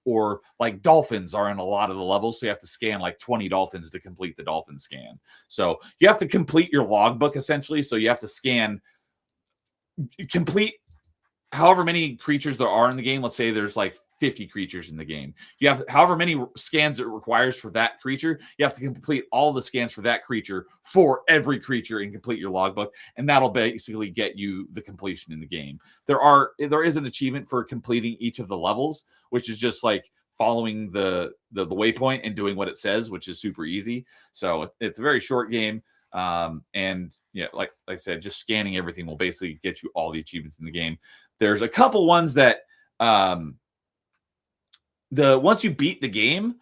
A: Or like dolphins are in a lot of the levels. So you have to scan like 20 dolphins to complete the dolphin scan. So you have to complete your logbook essentially. So you have to complete however many creatures there are in the game. Let's say there's like 50 creatures in the game. You have however many scans it requires for that creature. You have to complete all the scans for that creature for every creature and complete your logbook, and that'll basically get you the completion in the game. There is an achievement for completing each of the levels, which is just like following the waypoint and doing what it says, which is super easy. So it's a very short game. And yeah, like I said, just scanning everything will basically get you all the achievements in the game. There's a couple ones that once you beat the game,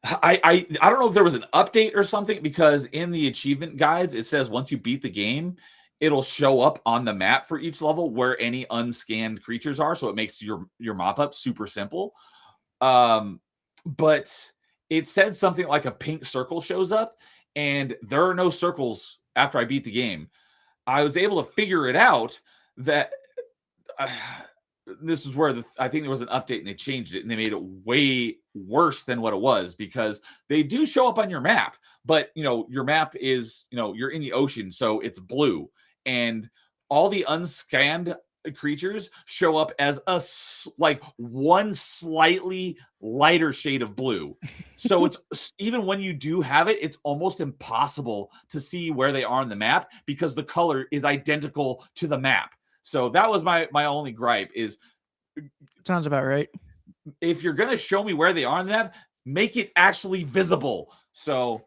A: I don't know if there was an update or something, because in the achievement guides it says once you beat the game, it'll show up on the map for each level where any unscanned creatures are, so it makes your mop up super simple. But it said something like a pink circle shows up, and there are no circles after I beat the game. I was able to figure it out that this is where I think there was an update and they changed it and they made it way worse than what it was, because they do show up on your map, but your map is, you're in the ocean, so it's blue, and all the unscanned creatures show up as one slightly lighter shade of blue. So it's even when you do have it, it's almost impossible to see where they are on the map because the color is identical to the map. So that was my only gripe is,
B: sounds about right.
A: If you're going to show me where they are on the map, make it actually visible. So,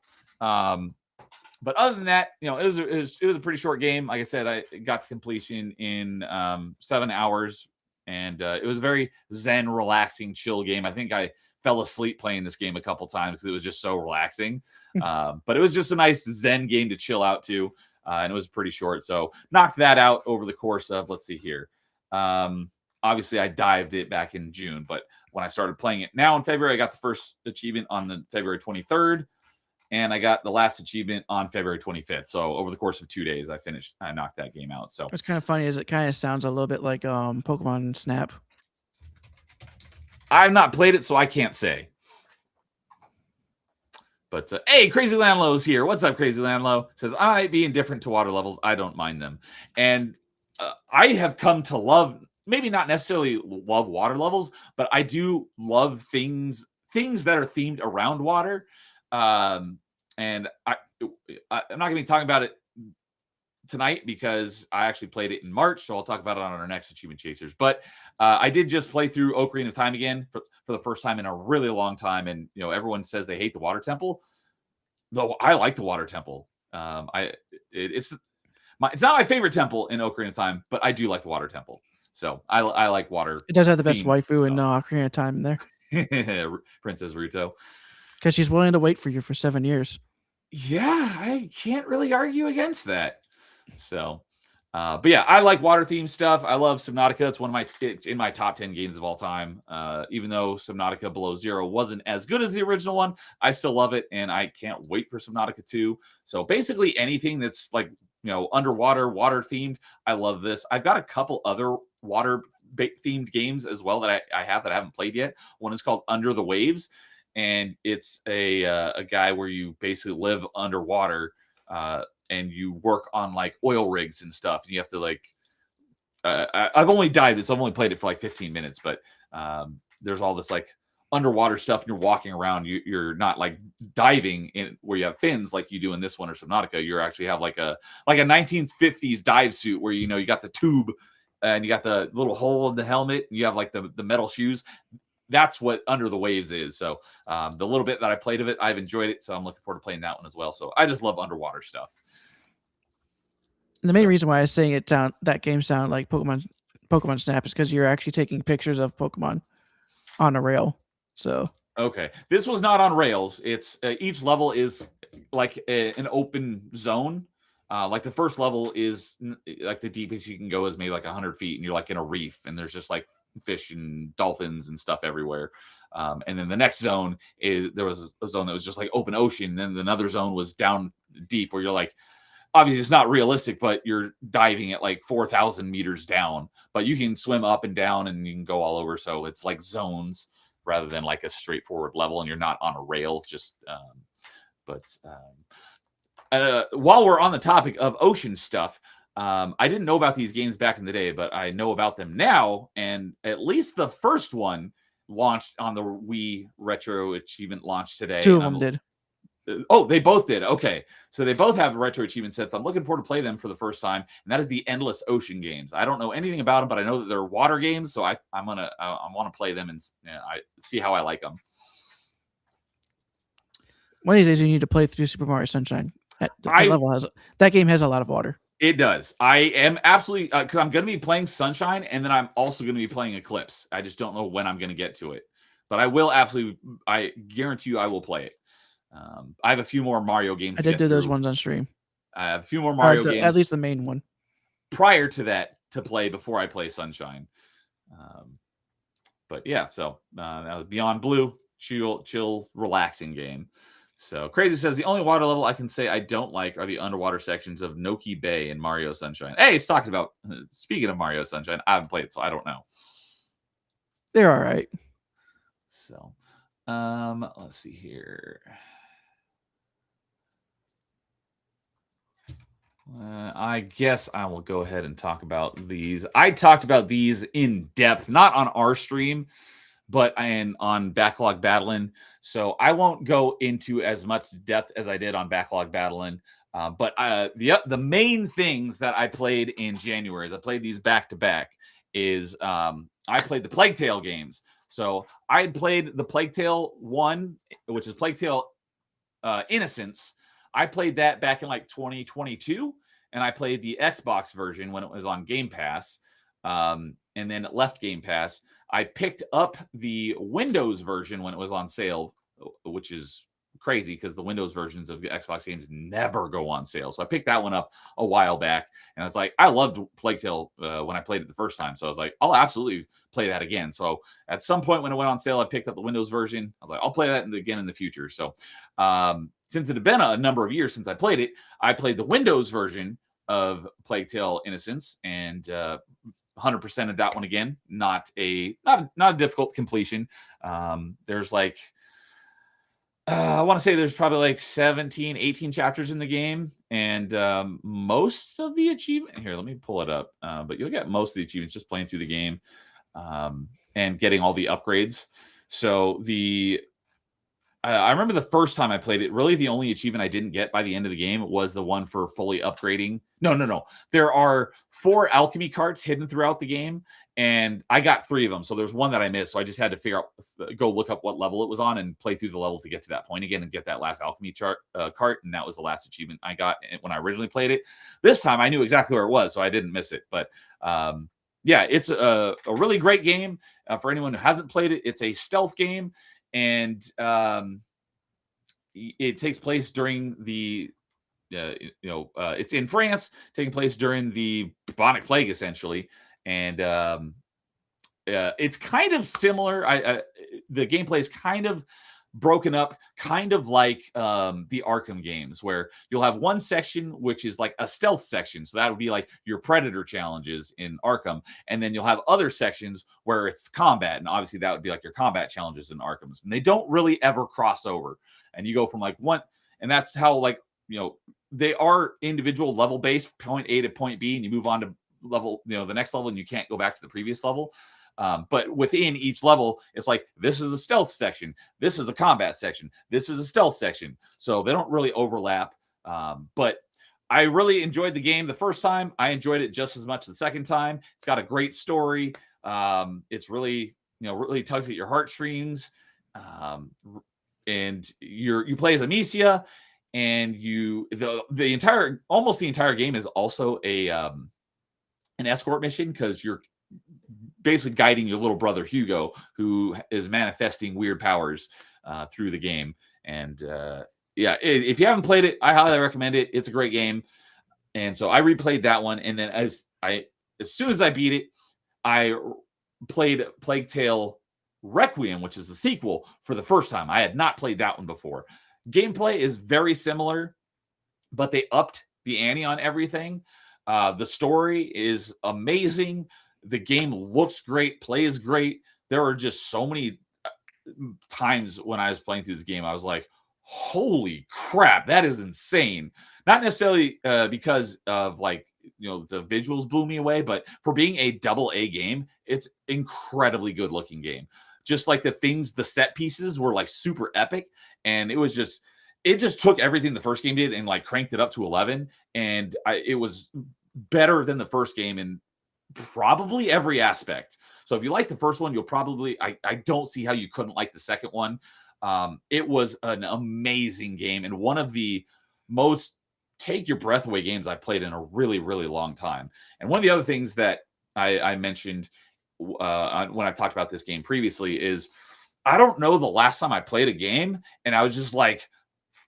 A: but other than that, it was a pretty short game. Like I said, I got to completion in 7 hours, and it was a very zen, relaxing, chill game. I think I fell asleep playing this game a couple times because it was just so relaxing. But it was just a nice zen game to chill out to, and it was pretty short. So knocked that out over the course of, let's see here. Obviously, I dived it back in June, but when I started playing it now in February, I got the first achievement on the February 23rd. And I got the last achievement on February 25th. So over the course of 2 days, I knocked that game out. So
B: what's kind of funny is it kind of sounds a little bit like Pokemon Snap.
A: I've not played it, so I can't say. But hey, Crazy Landlow's here. What's up, Crazy Landlow? Says, I might be indifferent to water levels. I don't mind them. And I have come to love, maybe not necessarily love water levels, but I do love things that are themed around water. And I'm not going to be talking about it tonight because I actually played it in March, so I'll talk about it on our next Achievement Chasers. But I did just play through Ocarina of Time again for the first time in a really long time, and everyone says they hate the Water Temple, though I like the Water Temple. It's not my favorite temple in Ocarina of Time, but I do like the Water Temple. So I like water.
B: It does have the best waifu in Ocarina of Time in
A: there, Princess Ruto.
B: Because she's willing to wait for you for 7 years.
A: Yeah, I can't really argue against that. So, but yeah, I like water themed stuff. I love Subnautica. It's in my top 10 games of all time. Even though Subnautica Below Zero wasn't as good as the original one, I still love it, and I can't wait for Subnautica 2. So basically anything that's like underwater, water themed, I love this. I've got a couple other water themed games as well that I haven't played yet. One is called Under the Waves. And it's a guy where you basically live underwater and you work on like oil rigs and stuff. And you have to I've only dived it, so I've only played it for like 15 minutes. But there's all this like underwater stuff, and you're walking around. You're not like diving in where you have fins like you do in this one or Subnautica. You actually have like a 1950s dive suit where you got the tube and you got the little hole in the helmet. And you have like the metal shoes. That's what Under the Waves is. So the little bit that I played of it, I've enjoyed it. So I'm looking forward to playing that one as well. So I just love underwater stuff.
B: And the main reason why I was saying that game sounded like Pokemon Snap is because you're actually taking pictures of Pokemon on a rail. So
A: okay, this was not on rails. It's each level is like an open zone. Like the first level is like the deepest you can go is maybe like 100 feet, and you're like in a reef, and there's just like fish and dolphins and stuff everywhere. And then the next zone there was a zone that was just like open ocean. And then another zone was down deep where you're like, obviously it's not realistic, but you're diving at like 4,000 meters down, but you can swim up and down and you can go all over. So it's like zones rather than like a straightforward level, and you're not on a rail. It's just, while we're on the topic of ocean stuff, I didn't know about these games back in the day, but I know about them now. And at least the first one launched on the Wii Retro Achievement launch today.
B: 2 of them did.
A: Oh, they both did. Okay. So they both have retro achievement sets. I'm looking forward to play them for the first time. And that is the Endless Ocean games. I don't know anything about them, but I know that they're water games. So I want to play them and I see how I like them.
B: One of these days you need to play through Super Mario Sunshine. That game has a lot of water.
A: It does. I am absolutely, because I'm going to be playing Sunshine and then I'm also going to be playing Eclipse. I just don't know when I'm going to get to it. But I will absolutely, I guarantee you I will play it. I have a few more Mario games.
B: I did do those ones on stream.
A: I have a few more Mario games.
B: At least the main one.
A: Prior to that to play before I play Sunshine. But yeah, so that was Beyond Blue, chill, relaxing game. So Crazy says the only water level I can say I don't like are the underwater sections of Noki Bay in Mario Sunshine. Hey, he's talking about, speaking of Mario Sunshine, I haven't played it, so I don't know.
B: They're all right.
A: So, let's see here. I guess I will go ahead and talk about these. I talked about these in depth, not on our stream, but on Backlog Battling. So I won't go into as much depth as I did on Backlog Battling. But the main things that I played in January, as I played these back to back, is I played the Plague Tale games. So I had played the Plague Tale 1, which is Plague Tale Innocence. I played that back in like 2022, and I played the Xbox version when it was on Game Pass, and then it left Game Pass. I picked up the Windows version when it was on sale, which is crazy because the Windows versions of the Xbox games never go on sale. So I picked that one up a while back, and it's like I loved Plague Tale when I played it the first time. So I was like, I'll absolutely play that again. So at some point when it went on sale, I picked up the Windows version. I was like, I'll play that again in the future. So since it had been a number of years since I played it, I played the Windows version of Plague Tale Innocence and 100% of that one again. Not a difficult completion. There's like I want to say there's probably like 17, 18 chapters in the game, and most of the achievement here. Let me pull it up. But you'll get most of the achievements just playing through the game and getting all the upgrades. So I remember the first time I played it, really the only achievement I didn't get by the end of the game was the one for fully upgrading. No. There are 4 alchemy carts hidden throughout the game, and I got 3 of them. So there's one that I missed. So I just had to go look up what level it was on and play through the level to get to that point again and get that last alchemy cart. And that was the last achievement I got when I originally played it. This time I knew exactly where it was, so I didn't miss it. But yeah, it's a really great game for anyone who hasn't played it. It's a stealth game. And it takes place during the, it's in France, taking place during the bubonic plague, essentially. And it's kind of similar. The gameplay is kind of broken up, kind of like the Arkham games, where you'll have one section which is like a stealth section, so that would be like your Predator challenges in Arkham, and then you'll have other sections where it's combat, and obviously that would be like your combat challenges in Arkham's, and they don't really ever cross over, and you go from like one, and that's how like they are individual level based, point A to point B, and you move on to level, the next level, and you can't go back to the previous level. But within each level, it's like, this is a stealth section. This is a combat section. This is a stealth section. So they don't really overlap. But I really enjoyed the game the first time. I enjoyed it just as much the second time. It's got a great story. It's really, really tugs at your heartstrings. And you play as Amicia, and almost the entire game is also an escort mission, because you're basically guiding your little brother Hugo, who is manifesting weird powers through the game. And yeah, if you haven't played it, I highly recommend it. It's a great game. And so I replayed that one, and then as soon as I beat it, I played Plague Tale Requiem, which is the sequel, for the first time. I had not played that one before. Gameplay is very similar, but they upped the ante on everything. The story is amazing. The game looks great, plays great. There are just so many times when I was playing through this game, I was like, holy crap, that is insane. Not necessarily because of like, the visuals blew me away, but for being a AA game, it's incredibly good looking game. just like the set pieces were like super epic. And it just took everything the first game did and like cranked it up to 11. And it was better than the first game in probably every aspect. So if you like the first one, you'll probably, I don't see how you couldn't like the second one. It was an amazing game and one of the most take your breath away games I played in a really, really long time. And one of the other things that I mentioned when I talked about this game previously is I don't know the last time I played a game and I was just like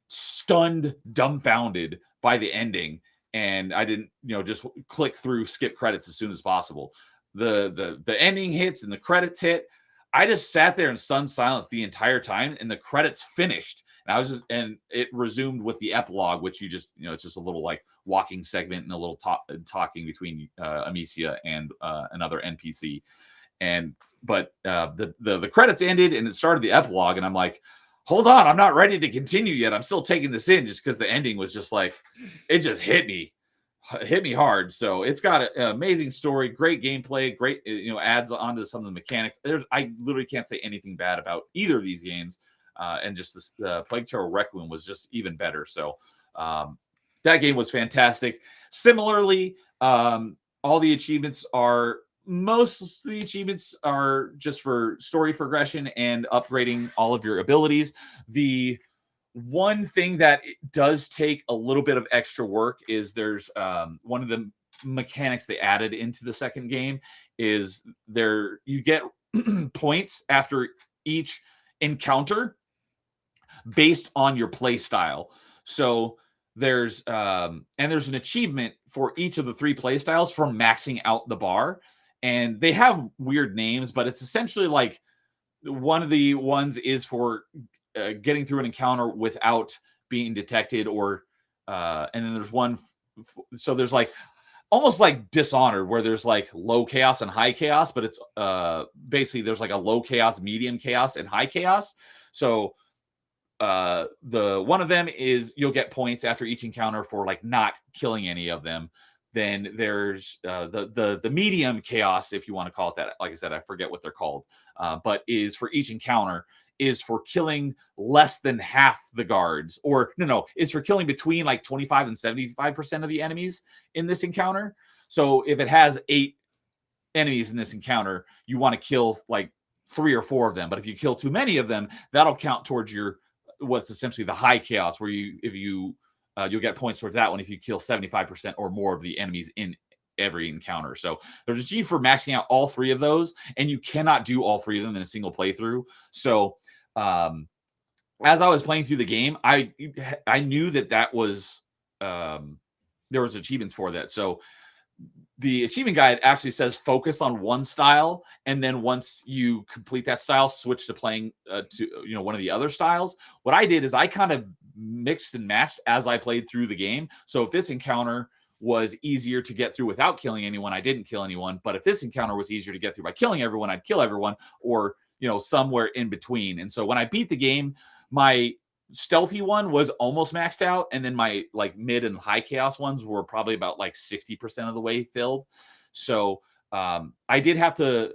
A: stunned, dumbfounded by the ending. And I didn't, just click through, skip credits as soon as possible. The ending hits and the credits hit. I just sat there in stunned silence the entire time, and the credits finished. And and it resumed with the epilogue, which it's just a little like walking segment and a little talking between Amicia and another NPC. But the credits ended and it started the epilogue, and I'm like, hold on, I'm not ready to continue yet. I'm still taking this in just because the ending was just like, it just hit me hard. So it's got an amazing story, great gameplay, great, adds onto some of the mechanics. I literally can't say anything bad about either of these games. And just the Plague Tale Requiem was just even better. So that game was fantastic. Similarly, most of the achievements are just for story progression and upgrading all of your abilities. The one thing that does take a little bit of extra work is there's one of the mechanics they added into the second game is you get points after each encounter based on your play style. So there's an achievement for each of the 3 play styles from maxing out the bar. And they have weird names, but it's essentially like one of the ones is for getting through an encounter without being detected, and then there's one. So there's like almost like Dishonored, where there's like low chaos and high chaos, but it's basically there's like a low chaos, medium chaos, and high chaos. So the one of them is you'll get points after each encounter for like not killing any of them. Then there's the medium chaos, if you want to call it that. Like I said, I forget what they're called, but is for each encounter is for killing less than half the guards, or is for killing between like 25 and 75% of the enemies in this encounter. So if it has 8 enemies in this encounter, you want to kill like 3 or 4 of them. But if you kill too many of them, that'll count towards what's essentially the high chaos, where you'll get points towards that one if you kill 75% or more of the enemies in every encounter. So there's a G for maxing out all 3 of those, and you cannot do all 3 of them in a single playthrough. So as I was playing through the game, I knew that was there was achievements for that. So the achievement guide actually says focus on one style, and then once you complete that style, switch to playing to one of the other styles. What I did is I kind of mixed and matched as I played through the game. So if this encounter was easier to get through without killing anyone, I didn't kill anyone. But if this encounter was easier to get through by killing everyone, I'd kill everyone, or somewhere in between. And so when I beat the game, my stealthy one was almost maxed out, and then my like mid and high chaos ones were probably about like 60% of the way filled. So I did have to,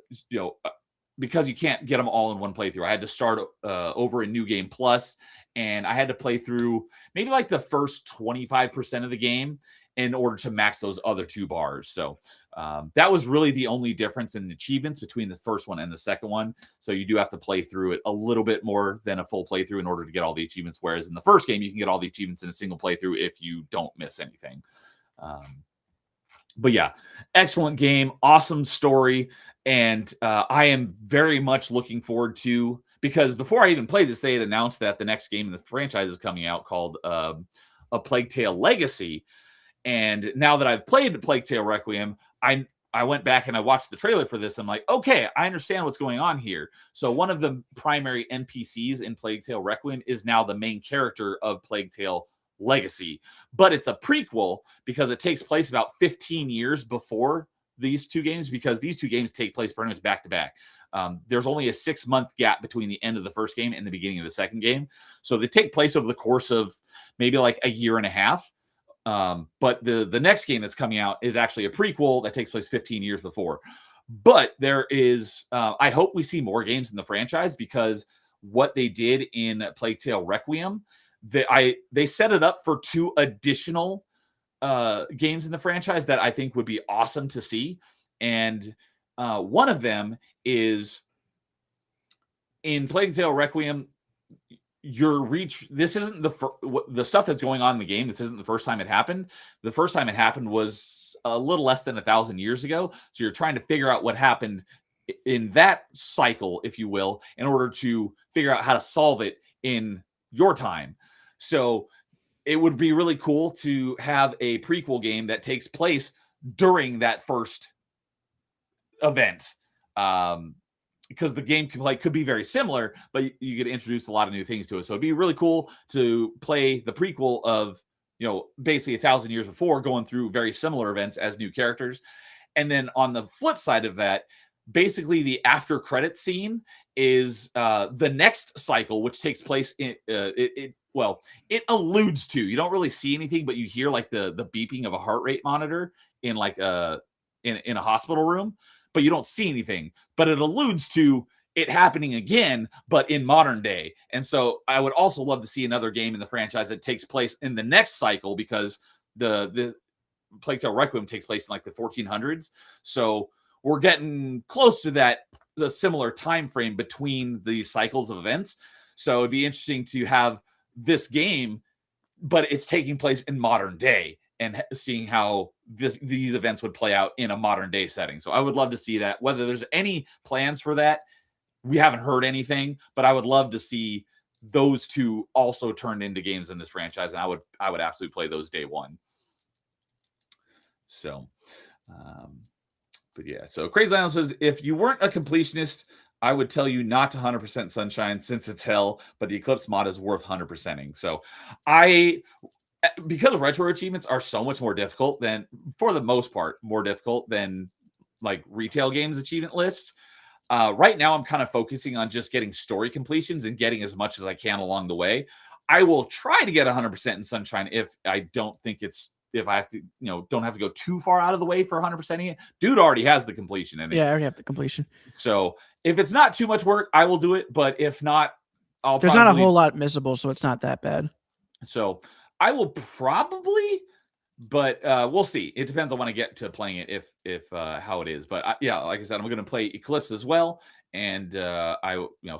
A: because you can't get them all in one playthrough, I had to start over in New Game Plus, and I had to play through maybe like the first 25% of the game in order to max those other 2 bars. So that was really the only difference in achievements between the first one and the second one. So you do have to play through it a little bit more than a full playthrough in order to get all the achievements. Whereas in the first game, you can get all the achievements in a single playthrough if you don't miss anything. But yeah, excellent game, awesome story. And I am very much looking forward to, because before I even played this, they had announced that the next game in the franchise is coming out called A Plague Tale Legacy. And now that I've played the Plague Tale Requiem, I went back and I watched the trailer for this. I'm like, okay, I understand what's going on here. So one of the primary NPCs in Plague Tale Requiem is now the main character of Plague Tale Legacy. But it's a prequel because it takes place about 15 years before these 2 games, because these 2 games take place pretty much back to back. There's only a 6-month gap between the end of the first game and the beginning of the second game. So they take place over the course of maybe like a year and a half. But the next game that's coming out is actually a prequel that takes place 15 years before. But there is, I hope we see more games in the franchise, because what they did in Plague Tale Requiem, they set it up for 2 additional games in the franchise that I think would be awesome to see. And one of them is in Plague Tale Requiem. This isn't the stuff that's going on in the game. This isn't the first time it happened. The first time it happened was a little less than 1,000 years ago. So you're trying to figure out what happened in that cycle, if you will, in order to figure out how to solve it in your time. So it would be really cool to have a prequel game that takes place during that first event. Because the game could be very similar, but you could introduce a lot of new things to it. So it'd be really cool to play the prequel of, basically 1,000 years before, going through very similar events as new characters. And then on the flip side of that, basically the after credit scene is the next cycle, which takes place in it alludes to, you don't really see anything, but you hear like the beeping of a heart rate monitor in like in a hospital room, but you don't see anything, but it alludes to it happening again, but in modern day. And so I would also love to see another game in the franchise that takes place in the next cycle, because the Plague Tale Requiem takes place in like the 1400s. So we're getting close to the similar time frame between these cycles of events. So it'd be interesting to have this game, but it's taking place in modern day, and seeing how these events would play out in a modern day setting. So I would love to see that. Whether there's any plans for that, we haven't heard anything, but I would love to see those 2 also turned into games in this franchise, and I would absolutely play those day one. So, but yeah. So Crazy Lionel says, if you weren't a completionist, I would tell you not to 100% Sunshine, since it's hell, but the Eclipse mod is worth 100%ing. So because retro achievements are so much more difficult than, for the most part, more difficult than like retail games achievement lists. Right now, I'm kind of focusing on just getting story completions and getting as much as I can along the way. I will try to get 100% in Sunshine if I have to, don't have to go too far out of the way for 100%ing it. Dude already has the completion in it.
B: Yeah, I already have the completion.
A: So if it's not too much work, I will do it. But if not,
B: There's not a whole lot missable, so it's not that bad.
A: So I will probably, but we'll see. It depends on when I get to playing it, if how it is. But like I said, I'm going to play Eclipse as well, and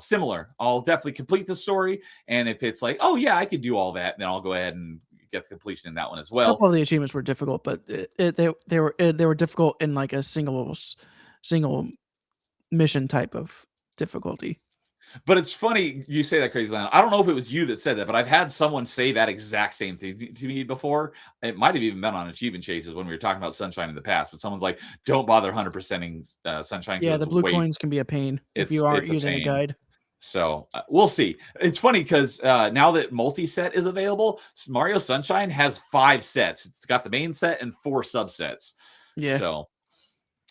A: similar. I'll definitely complete the story, and if it's like, oh yeah, I could do all that, then I'll go ahead and get the completion in that one as well.
B: A couple of the achievements were difficult, but they were difficult in like a single mission type of difficulty.
A: But it's funny you say that, Crazy Lionel. I don't know if it was you that said that, but I've had someone say that exact same thing to me before. It might have even been on Achievement Chases when we were talking about Sunshine in the past. But someone's like, "Don't bother 100%ing Sunshine."
B: Yeah, the blue coins can be a pain if you aren't using a guide.
A: So we'll see. It's funny because now that multi-set is available, Mario Sunshine has 5 sets. It's got the main set and 4 subsets.
B: Yeah.
A: So,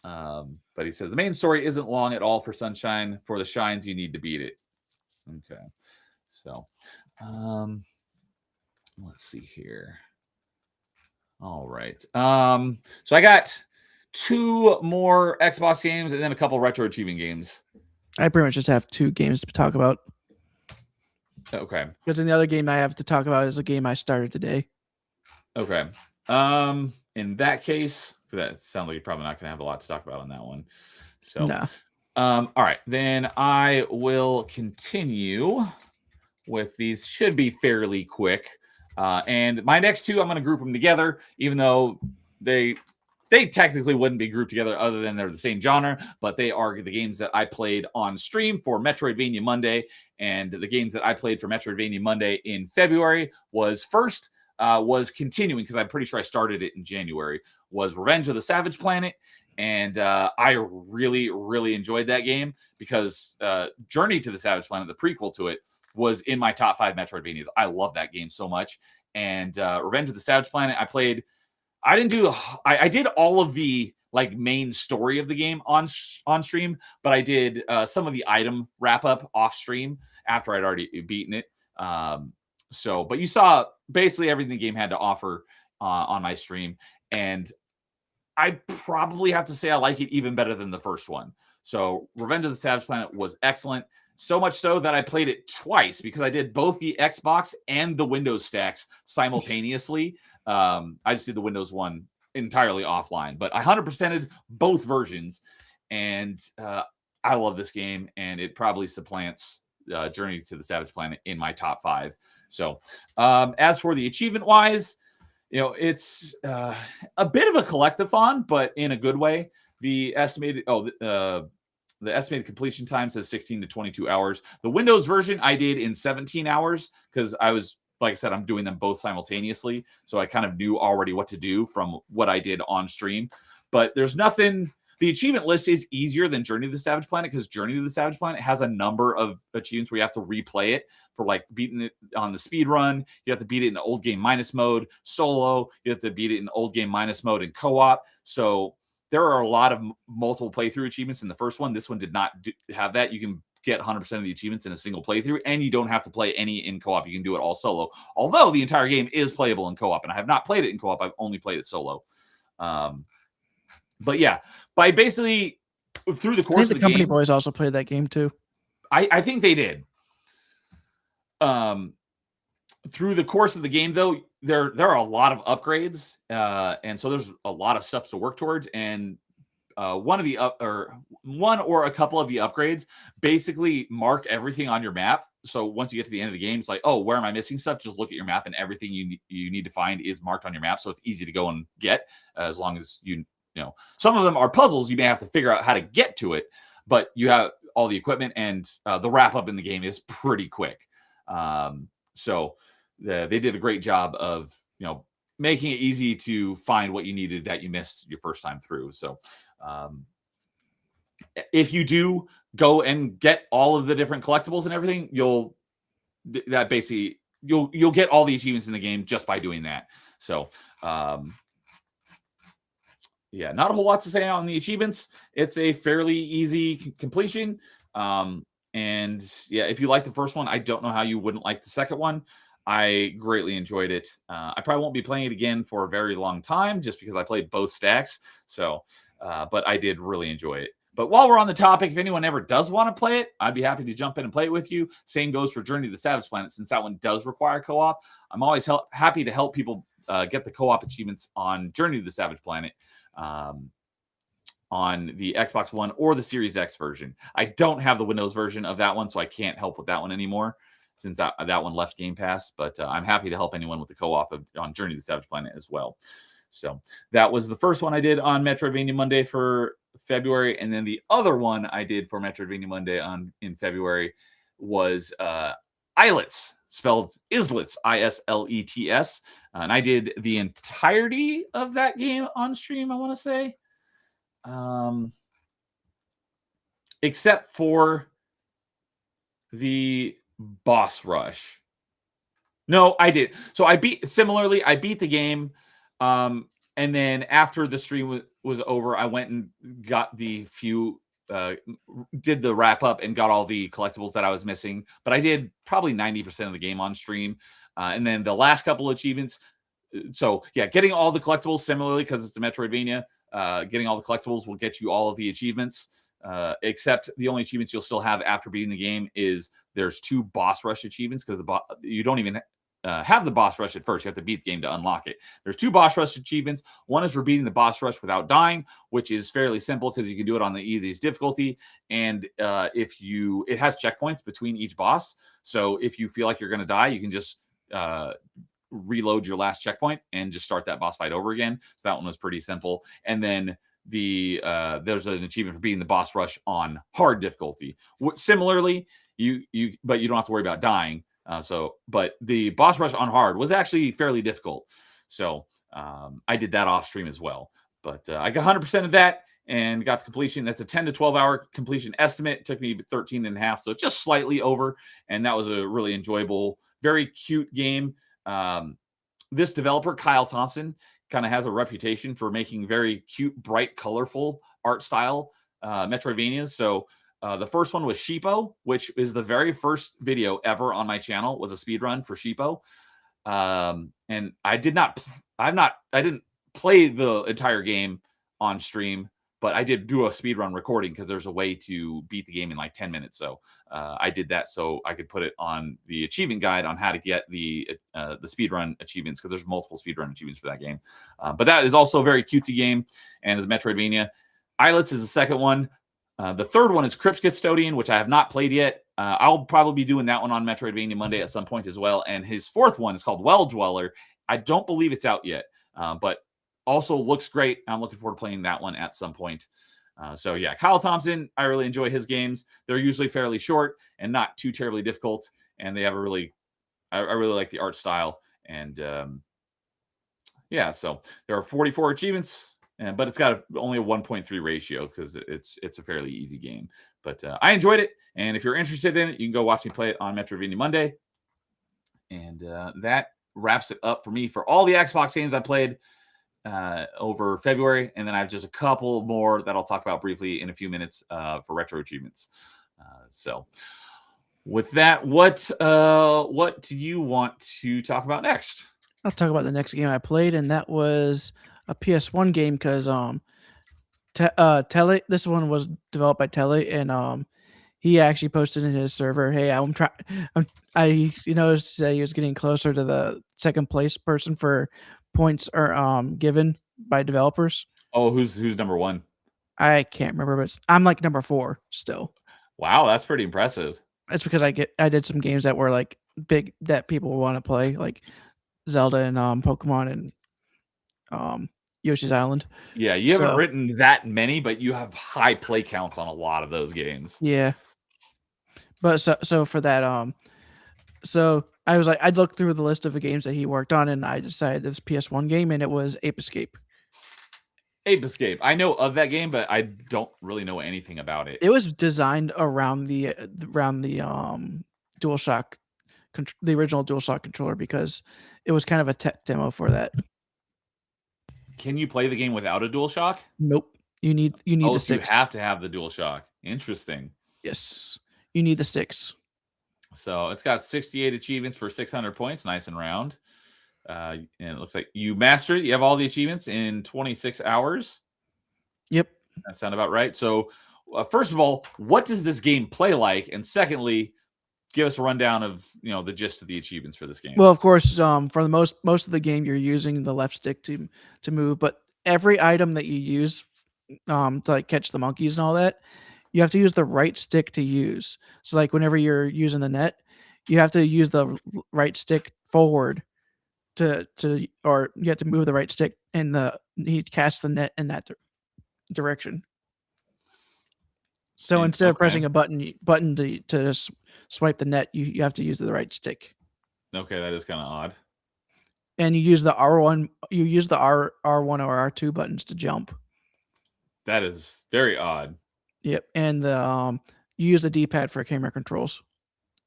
A: but he says the main story isn't long at all for Sunshine. For the shines, you need to beat it. Okay. So, let's see here. All right. So I got 2 more Xbox games and then a couple retro achievement games.
B: I pretty much just have 2 games to talk about.
A: Okay.
B: Because the other game I have to talk about is a game I started today.
A: Okay. In that case, that sounds like you're probably not going to have a lot to talk about on that one. So,
B: no.
A: All right. Then I will continue with these. Should be fairly quick. And my next 2, I'm going to group them together, even though they technically wouldn't be grouped together other than they're the same genre, but they are the games that I played on stream for Metroidvania Monday. And the games that I played for Metroidvania Monday in February was continuing, because I'm pretty sure I started it in January, was Revenge of the Savage Planet. And I really, really enjoyed that game because Journey to the Savage Planet, the prequel to it, was in my top 5 Metroidvanias. I love that game so much. And Revenge of the Savage Planet, I did all of the like main story of the game on stream, but I did some of the item wrap up off stream after I'd already beaten it. But you saw basically everything the game had to offer on my stream, and I probably have to say I like it even better than the first one. So Revenge of the Savage Planet was excellent. So much so that I played it twice because I did both the Xbox and the Windows stacks simultaneously. I just did the Windows one entirely offline, but I 100%ed both versions. And I love this game, and it probably supplants Journey to the Savage Planet in my top 5. So as for the achievement wise, it's a bit of a collectathon, but in a good way. The estimated the estimated completion time says 16 to 22 hours. The Windows version I did in 17 hours because I was, like I said, I'm doing them both simultaneously, so I kind of knew already what to do from what I did on stream. But there's nothing. The achievement list is easier than Journey to the Savage Planet because Journey to the Savage Planet has a number of achievements where you have to replay it for like beating it on the speed run. You have to beat it in old game minus mode, solo. You have to beat it in old game minus mode and co-op. So there are a lot of multiple playthrough achievements in the first one. This one did not have that. You can get 100% of the achievements in a single playthrough, and you don't have to play any in co-op. You can do it all solo. Although the entire game is playable in co-op, and I have not played it in co-op. I've only played it solo. But yeah, by basically through the course of the
B: Company
A: game,
B: Boys also played that game too.
A: I think they did. Through the course of the game, though, there are a lot of upgrades, and so there's a lot of stuff to work towards. And one or a couple of the upgrades basically mark everything on your map. So once you get to the end of the game, it's like, oh, where am I missing stuff? Just look at your map, and everything you need to find is marked on your map. So it's easy to go and get, as long as you know. Some of them are puzzles. You may have to figure out how to get to it, but you have all the equipment, and the wrap up in the game is pretty quick. So they did a great job of, making it easy to find what you needed that you missed your first time through. So if you do go and get all of the different collectibles and everything, you'll get all the achievements in the game just by doing that. So yeah, not a whole lot to say on the achievements. It's a fairly easy completion. And yeah, if you like the first one, I don't know how you wouldn't like the second one. I greatly enjoyed it. I probably won't be playing it again for a very long time just because I played both stacks. So, but I did really enjoy it. But while we're on the topic, if anyone ever does want to play it, I'd be happy to jump in and play it with you. Same goes for Journey to the Savage Planet, since that one does require co-op. I'm always happy to help people get the co-op achievements on Journey to the Savage Planet on the Xbox One or the Series X version. I don't have the Windows version of that one, so I can't help with that one anymore since that one left Game Pass. But I'm happy to help anyone with the co-op on Journey to the Savage Planet as well. So that was the first one I did on Metroidvania Monday for February. And then the other one I did for Metroidvania Monday in February was Islets, spelled Islets, Islets. And I did the entirety of that game on stream, I want to say. Except for the boss rush. No, I did. So I beat the game. And then after the stream was over, I went and got did the wrap up and got all the collectibles that I was missing. But I did probably 90% of the game on stream. And then the last couple achievements. So yeah, getting all the collectibles similarly, because it's a Metroidvania, getting all the collectibles will get you all of the achievements. Except the only achievements you'll still have after beating the game is there's 2 boss rush achievements, because you don't even have the boss rush at first. You have to beat the game to unlock it. There's 2 boss rush achievements. One is for beating the boss rush without dying, which is fairly simple because you can do it on the easiest difficulty. And it has checkpoints between each boss. So if you feel like you're going to die, you can just reload your last checkpoint and just start that boss fight over again. So that one was pretty simple. And then there's an achievement for beating the boss rush on hard difficulty. Similarly, but you don't have to worry about dying. But the boss rush on hard was actually fairly difficult. So I did that off stream as well. But I got 100% of that and got the completion. That's a 10 to 12 hour completion estimate. It took me 13 and a half, so just slightly over. And that was a really enjoyable, very cute game. This developer, Kyle Thompson, kind of has a reputation for making very cute, bright, colorful art style Metroidvanias. So the first one was Sheepo, which is the very first video ever on my channel, was a speed run for Sheepo. And I didn't play the entire game on stream, but I did do a speedrun recording because there's a way to beat the game in like 10 minutes. So I did that so I could put it on the achievement guide on how to get the speedrun achievements, because there's multiple speedrun achievements for that game. But that is also a very cutesy game and is a Metroidvania. Islets is the second one. The third one is Crypt Custodian, which I have not played yet. I'll probably be doing that one on Metroidvania Monday at some point as well. And his fourth one is called Well Dweller. I don't believe it's out yet, but also looks great. I'm looking forward to playing that one at some point. So yeah, Kyle Thompson, I really enjoy his games. They're usually fairly short and not too terribly difficult. And they have I really like the art style. And yeah, so there are 44 achievements. But it's got only a 1.3 ratio because it's a fairly easy game. But I enjoyed it, and if you're interested in it, you can go watch me play it on Metroidvania Monday. And that wraps it up for me for all the Xbox games I played over February, and then I have just a couple more that I'll talk about briefly in a few minutes for retro achievements. So with that, what do you want to talk about next?
B: I'll talk about the next game I played, and that was a PS1 game because Tele. This one was developed by Tele, and he actually posted in his server, "Hey, I noticed that he was getting closer to the second place person for points or given by developers."
A: Oh, who's number one?
B: I can't remember, but I'm like number 4 still.
A: Wow, that's pretty impressive.
B: It's because I did some games that were like big that people want to play, like Zelda and Pokemon and Yoshi's Island.
A: Yeah, you haven't written that many, but you have high play counts on a lot of those games.
B: Yeah. But so for that, so I was like, I'd look through the list of the games that he worked on, and I decided this PS1 game, and it was Ape Escape.
A: Ape Escape. I know of that game, but I don't really know anything about it.
B: It was designed around the DualShock, the original DualShock controller, because it was kind of a tech demo for that.
A: Can you play the game without a DualShock?
B: Nope. You need the sticks.
A: You have to have the DualShock. Interesting.
B: Yes. You need the sticks.
A: So it's got 68 achievements for 600 points. Nice and round. And it looks like you mastered it. You have all the achievements in 26 hours.
B: Yep.
A: That sound about right. So first of all, what does this game play like? And secondly, give us a rundown of the gist of the achievements for this game.
B: Well, of course, for the most of the game, you're using the left stick to move, but every item that you use to like catch the monkeys and all that, you have to use the right stick to use. So like whenever you're using the net, you have to use the right stick forward or you have to move the right stick and he casts the net in that direction. So instead of pressing a button to swipe the net, you have to use the right stick.
A: Okay, that is kind of odd.
B: And you use the R1, R1 or R2 buttons to jump.
A: That is very odd.
B: Yep, and you use the D-pad for camera controls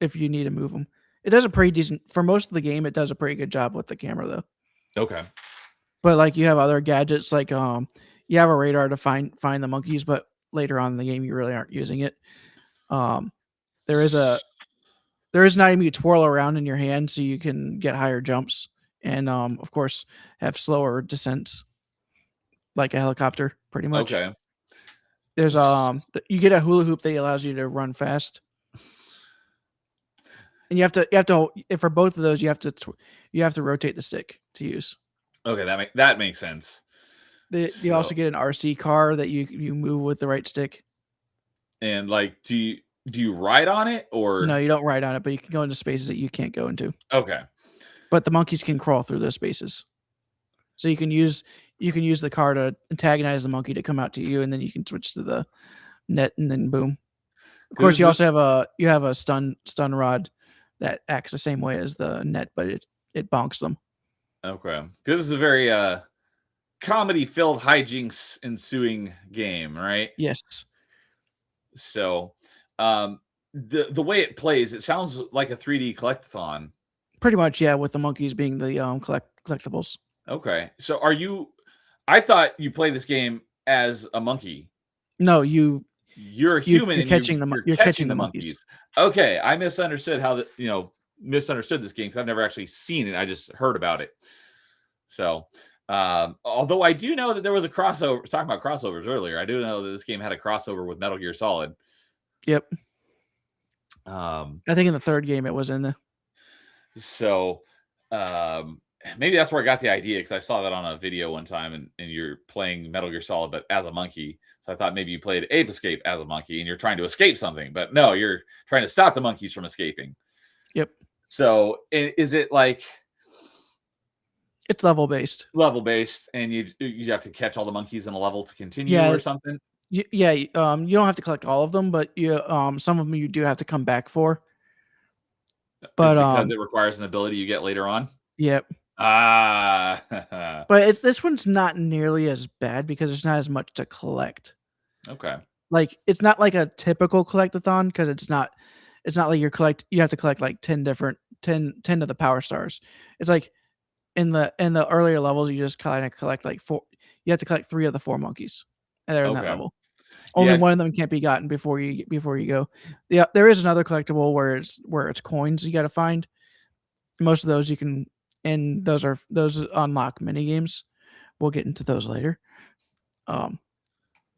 B: if you need to move them. It does a pretty decent for most of the game. It does a pretty good job with the camera though.
A: Okay.
B: But like you have other gadgets, like you have a radar to find the monkeys, but later on in the game you really aren't using it. There is an item you twirl around in your hand so you can get higher jumps and of course have slower descents, like a helicopter, pretty much.
A: Okay.
B: There's you get a hula hoop that allows you to run fast. And you have to for both of those you have to rotate the stick to use.
A: Okay, that makes sense.
B: You also get an RC car that you move with the right stick.
A: And like, do you ride on it or
B: no? You don't ride on it, but you can go into spaces that you can't go into.
A: Okay.
B: But the monkeys can crawl through those spaces, so you can use the car to antagonize the monkey to come out to you, and then you can switch to the net, and then boom. Of course, you also have a stun rod that acts the same way as the net, but it bonks them. Okay.
A: This is a very comedy-filled hijinks ensuing game, right?
B: Yes.
A: So, the way it plays, it sounds like a 3D collectathon.
B: Pretty much, yeah, with the monkeys being the collectibles.
A: Okay. So I thought you played this game as a monkey.
B: No, you're a
A: human
B: you're catching the monkeys.
A: Okay, I misunderstood misunderstood this game because I've never actually seen it. I just heard about it. So, Although I do know that there was a crossover. Talking about crossovers earlier, I do know that this game had a crossover with Metal Gear Solid.
B: Yep.
A: I
B: think in the third game it was in the.
A: So maybe that's where I got the idea, because I saw that on a video one time, and you're playing Metal Gear Solid but as a monkey. So I thought maybe you played Ape Escape as a monkey and you're trying to escape something, but no, you're trying to stop the monkeys from escaping.
B: Yep.
A: So is it like
B: it's level based?
A: Level based, and you have to catch all the monkeys in a level to continue, or something.
B: Yeah. You don't have to collect all of them, but some of them you do have to come back for. But
A: because it requires an ability you get later on.
B: Yep. But this one's not nearly as bad because there's not as much to collect.
A: Okay.
B: Like, it's not like a typical collectathon, because it's not like you have to collect like 10 of the power stars. It's like in the earlier levels you just kind of collect like 4. You have to collect 3 of the 4 monkeys, and they're in that level. Only one of them can't be gotten before you go. Yeah, there is another collectible where it's coins you got to find. Most of those you can, and those unlock mini games. We'll get into those later.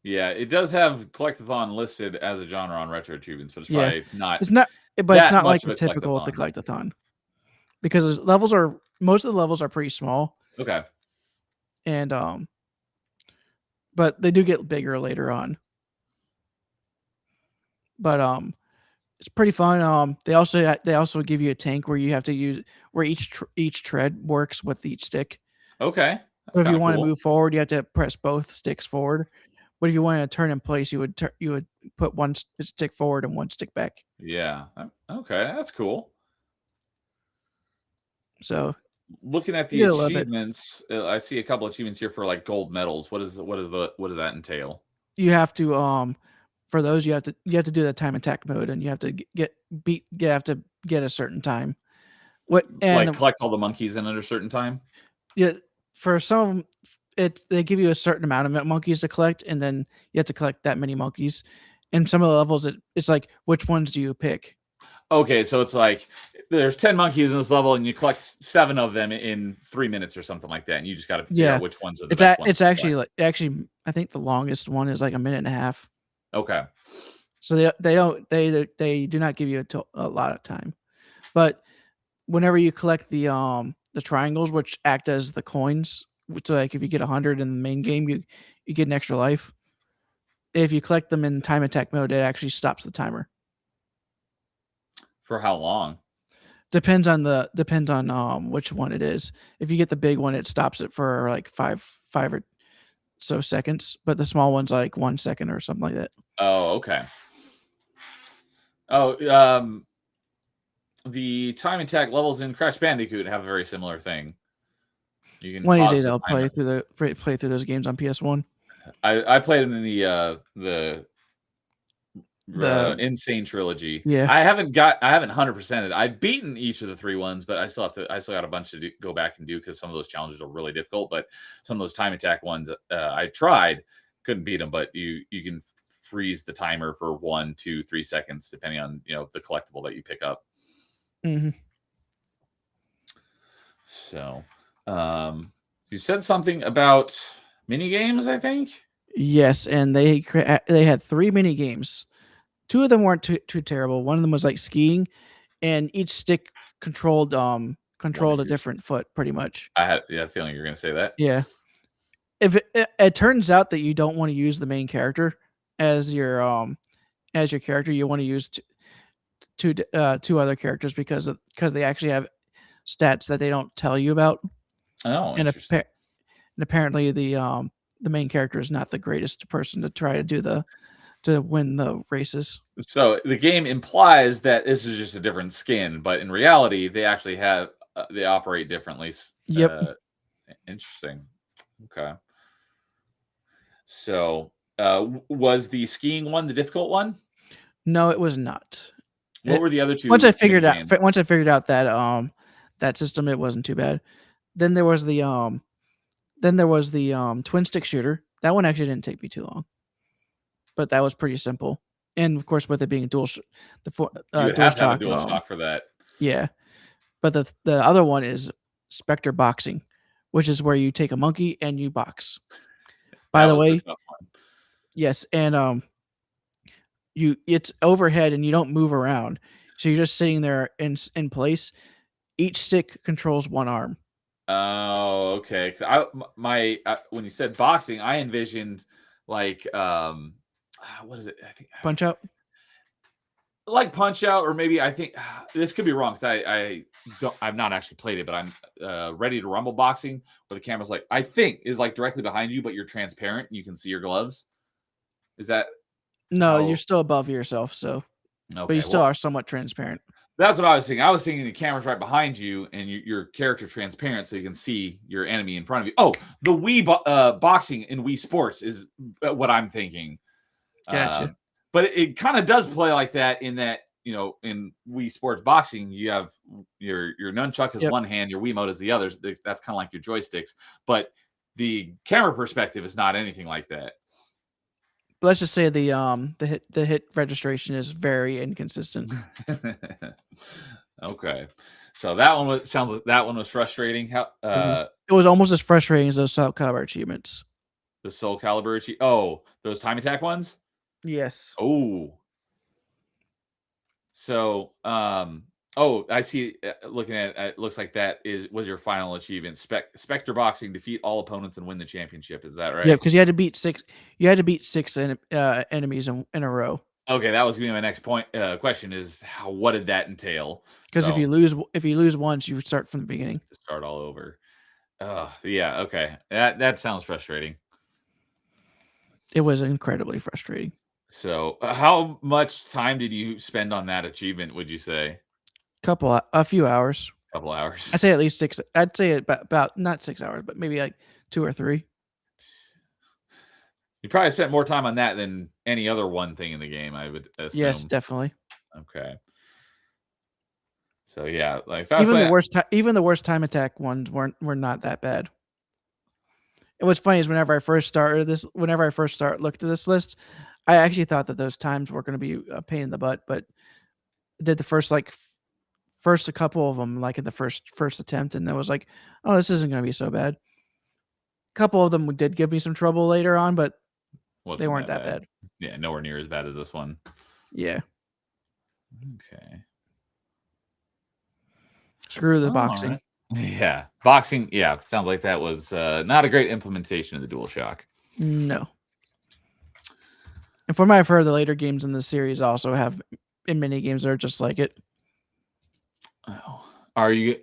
A: Yeah, it does have collectathon listed as a genre on Retro Achievements, but it's probably not.
B: It's not, but it's not like the typical of the collectathon, because most of the levels are pretty small.
A: Okay.
B: And but they do get bigger later on. But it's pretty fun. They also give you a tank where you have to use where each tread works with each stick.
A: Okay.
B: So if you want to move forward, you have to press both sticks forward. But if you want to turn in place, you would put one stick forward and one stick back.
A: Yeah. Okay, that's cool.
B: So
A: looking at the achievements, I see a couple achievements here for like gold medals. What does that entail?
B: You have to for those you have to do the time attack mode, and you have to get a certain time.
A: Like collect all the monkeys in at a certain time?
B: Yeah, for some of them, they give you a certain amount of monkeys to collect, and then you have to collect that many monkeys. And some of the levels, it's like, which ones do you pick?
A: Okay, so it's like there's 10 monkeys in this level, and you collect 7 of them in 3 minutes or something like that, and you just got to figure out which ones are the best ones.
B: It's actually I think the longest one is like a minute and a half.
A: Okay.
B: So they do not give you a lot of time, but whenever you collect the triangles, which act as the coins, so like if you get 100 in the main game, you get an extra life. If you collect them in time attack mode, it actually stops the timer.
A: For how long?
B: Depends on which one it is. If you get the big one, it stops it for like 5 or so seconds, but the small one's like 1 second or something like that.
A: Oh, okay. Oh, the time attack levels in Crash Bandicoot have a very similar thing. You can
B: one of these days I'll play through those games on PS1.
A: I played them in the Insane Trilogy.
B: Yeah,
A: I haven't 100%ed. I've beaten each of the 3 ones, but I still got a bunch to go back and do, because some of those challenges are really difficult. But some of those time attack ones, I tried, couldn't beat them. But you can freeze the timer for 1, 2, 3 seconds depending on the collectible that you pick up.
B: Mm-hmm.
A: So, you said something about mini games, I think.
B: Yes, and they had 3 mini games. 2 of them weren't too terrible. One of them was like skiing, and each stick controlled a different foot, pretty much.
A: I had a feeling you were going to say that.
B: Yeah. If it turns out that you don't want to use the main character as your character, you want to use two other characters because they actually have stats that they don't tell you about.
A: Oh,
B: and
A: interesting.
B: Apparently the main character is not the greatest person to try to win the races.
A: So the game implies that this is just a different skin, but in reality, they actually they operate differently.
B: Yep.
A: Interesting. Okay. So, was the skiing one the difficult one?
B: No, it was not.
A: What were the other 2?
B: Once I figured out that system, it wasn't too bad. Then there was the twin stick shooter. That one actually didn't take me too long, but that was pretty simple. And of course, with it being dual shock,
A: you would have to have a dual shock for that.
B: Yeah, but the other one is Spectre Boxing, which is where you take a monkey and you box. By
A: That
B: the
A: was the
B: way,
A: tough one.
B: yes, and it's overhead and you don't move around, so you're just sitting there in place. Each stick controls one arm.
A: Oh, okay. 'Cause when you said boxing, I envisioned like what is it? I think
B: Punch Out.
A: like Punch Out, or maybe I think this could be wrong because I've not actually played it, but I'm Ready to Rumble boxing where the camera's like I think is like directly behind you, but you're transparent. You can see your gloves. Is that
B: No,
A: how?
B: you're still above yourself, so but you
A: Okay,
B: still
A: well,
B: are somewhat transparent.
A: that's what I was thinking. I was thinking the camera's right behind you and your character transparent so you can see your enemy in front of you. Oh, the Wii boxing in Wii Sports is what I'm thinking.
B: Gotcha.
A: But it kind of does play like that in that, in Wii Sports boxing, you have your nunchuck is
B: Yep.
A: one hand, your Wiimote is the other. That's kind of like your joysticks. But the camera perspective is not anything like that.
B: Let's just say the hit registration is very inconsistent.
A: Okay. So that one sounds like that one was frustrating. How
B: It was almost as frustrating as those Soulcalibur achievements.
A: the Soulcalibur oh, those time attack ones?
B: Yes.
A: Oh. So, oh, I see. Looking at it, looks like that was your final achievement. Spectre boxing, defeat all opponents and win the championship. Is that right?
B: Yeah, because you had to beat six. You had to beat six enemies in a row.
A: Okay, that was gonna be my next point. Question is what did that entail?
B: Because if you lose once, you start from the beginning.
A: To start all over. Yeah. Okay, that sounds frustrating.
B: It was incredibly frustrating.
A: So, how much time did you spend on that achievement? Would you say
B: A few hours.
A: a couple hours?
B: I'd say at least 6. I'd say about not 6 hours, but maybe like 2 or 3.
A: You probably spent more time on that than any other one thing in the game, I would assume.
B: Yes, definitely.
A: Okay. So yeah, like
B: even the worst time attack ones were not that bad. And what's funny is whenever I first looked at this list, I actually thought that those times were going to be a pain in the butt, but I did the first a couple of them like in the first attempt, and I was like, oh, this isn't going to be so bad. A couple of them did give me some trouble later on, but they weren't that bad.
A: Yeah, nowhere near as bad as this one.
B: Yeah.
A: Okay.
B: Screw the boxing.
A: Right. Yeah, boxing. Yeah, sounds like that was not a great implementation of the DualShock.
B: No. And from what I've heard, the later games in the series also have mini games that are just like it.
A: Oh. Are you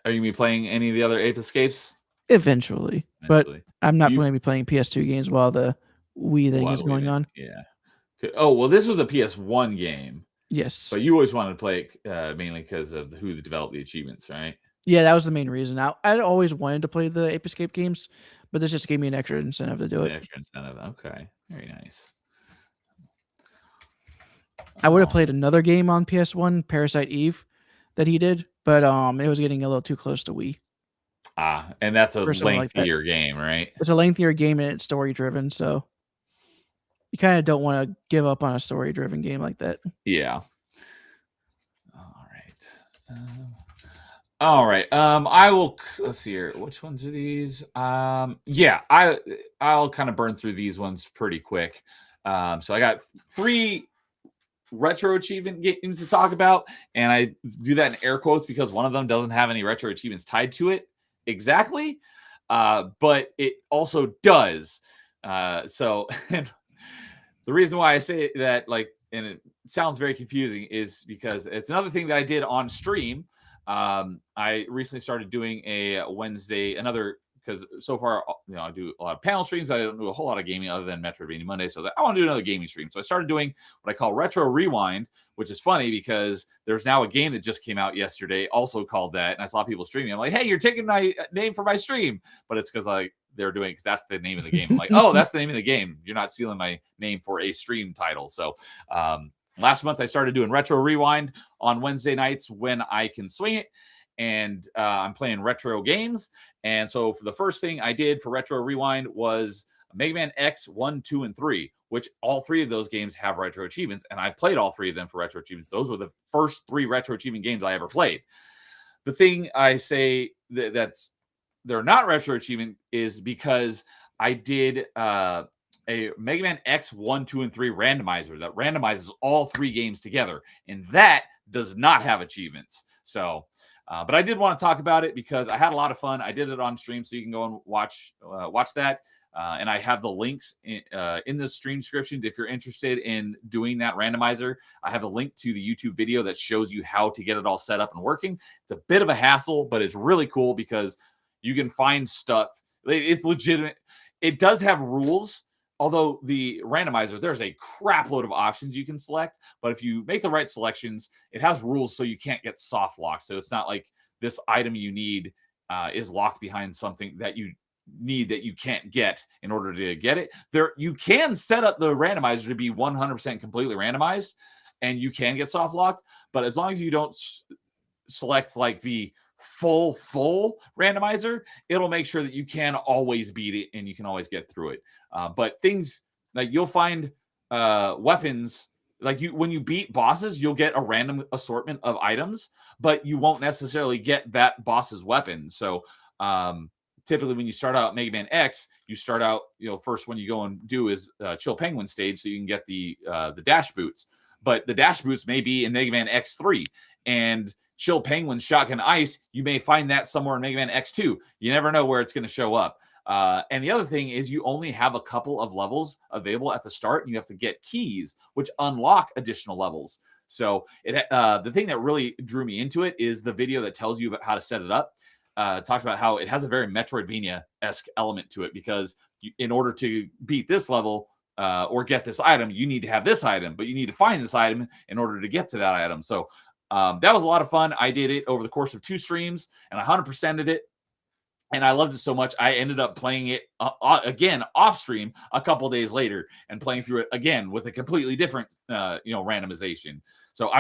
A: be playing any of the other Ape Escapes?
B: Eventually. But I'm not going to be playing PS2 games while the Wii thing is going on.
A: Yeah. Oh, well, this was a PS1 game.
B: Yes.
A: But you always wanted to play it mainly because of who developed the achievements, right?
B: Yeah, that was the main reason. I'd always wanted to play the Ape Escape games, but this just gave me an extra incentive to do it.
A: Extra incentive. Okay. Very nice.
B: I would have played another game on PS1, Parasite Eve, that he did, but it was getting a little too close to Wii.
A: And that's a lengthier game, right?
B: It's a lengthier game and it's story driven, so you kind of don't want to give up on a story driven game like that.
A: Yeah. All right. I will. Let's see here. Which ones are these? Yeah. I'll kind of burn through these ones pretty quick. So I got 3 retro achievement games to talk about, and I do that in air quotes because one of them doesn't have any retro achievements tied to it exactly, but it also does. So the reason why I say that, and it sounds very confusing, is because it's another thing that I did on stream. I recently started doing because so far, I do a lot of panel streams, but I don't do a whole lot of gaming other than Metroidvania Monday. So I was like, I want to do another gaming stream. So I started doing what I call Retro Rewind, which is funny because there's now a game that just came out yesterday, also called that. And I saw people streaming. I'm like, hey, you're taking my name for my stream. But it's because they're doing, because that's the name of the game. I'm like, oh, that's the name of the game. You're not stealing my name for a stream title. So, last month, I started doing Retro Rewind on Wednesday nights when I can swing it. And I'm playing retro games. And so for the first thing I did for Retro Rewind was Mega Man X 1, 2, and 3, which all 3 of those games have retro achievements. And I played all 3 of them for retro achievements. Those were the first 3 retro achievement games I ever played. The thing I say that's they're not retro achievement is because I did a Mega Man X 1, 2, and 3 randomizer that randomizes all 3 games together, and that does not have achievements. So, but I did want to talk about it because I had a lot of fun. I did it on stream, so you can go and watch that. And I have the links in the stream descriptions if you're interested in doing that randomizer. I have a link to the YouTube video that shows you how to get it all set up and working. It's a bit of a hassle, but it's really cool because you can find stuff. It's legitimate. It does have rules, although the randomizer, there's a crap load of options you can select. But if you make the right selections, it has rules so you can't get soft locked. So it's not like this item you need is locked behind something that you need that you can't get in order to get it. There, you can set up the randomizer to be 100% completely randomized, and you can get soft locked. But as long as you don't select like the full randomizer, it'll make sure that you can always beat it and you can always get through it. But things like you'll find weapons. Like when you beat bosses, you'll get a random assortment of items, but you won't necessarily get that boss's weapon. So typically when you start out Mega Man X, you start out, first one you go and do is Chill Penguin stage so you can get the dash boots. But the dash boots may be in Mega Man X3, and Chill Penguin's Shotgun Ice, you may find that somewhere in Mega Man X2. You never know where it's going to show up. And the other thing is you only have a couple of levels available at the start, and you have to get keys, which unlock additional levels. So the thing that really drew me into it is the video that tells you about how to set it up. Talked about how it has a very Metroidvania-esque element to it because in order to beat this level or get this item, you need to have this item, but you need to find this item in order to get to that item. So that was a lot of fun. I did it over the course of 2 streams, and I 100%ed it. And I loved it so much, I ended up playing it again off stream a couple days later and playing through it again with a completely different, randomization. So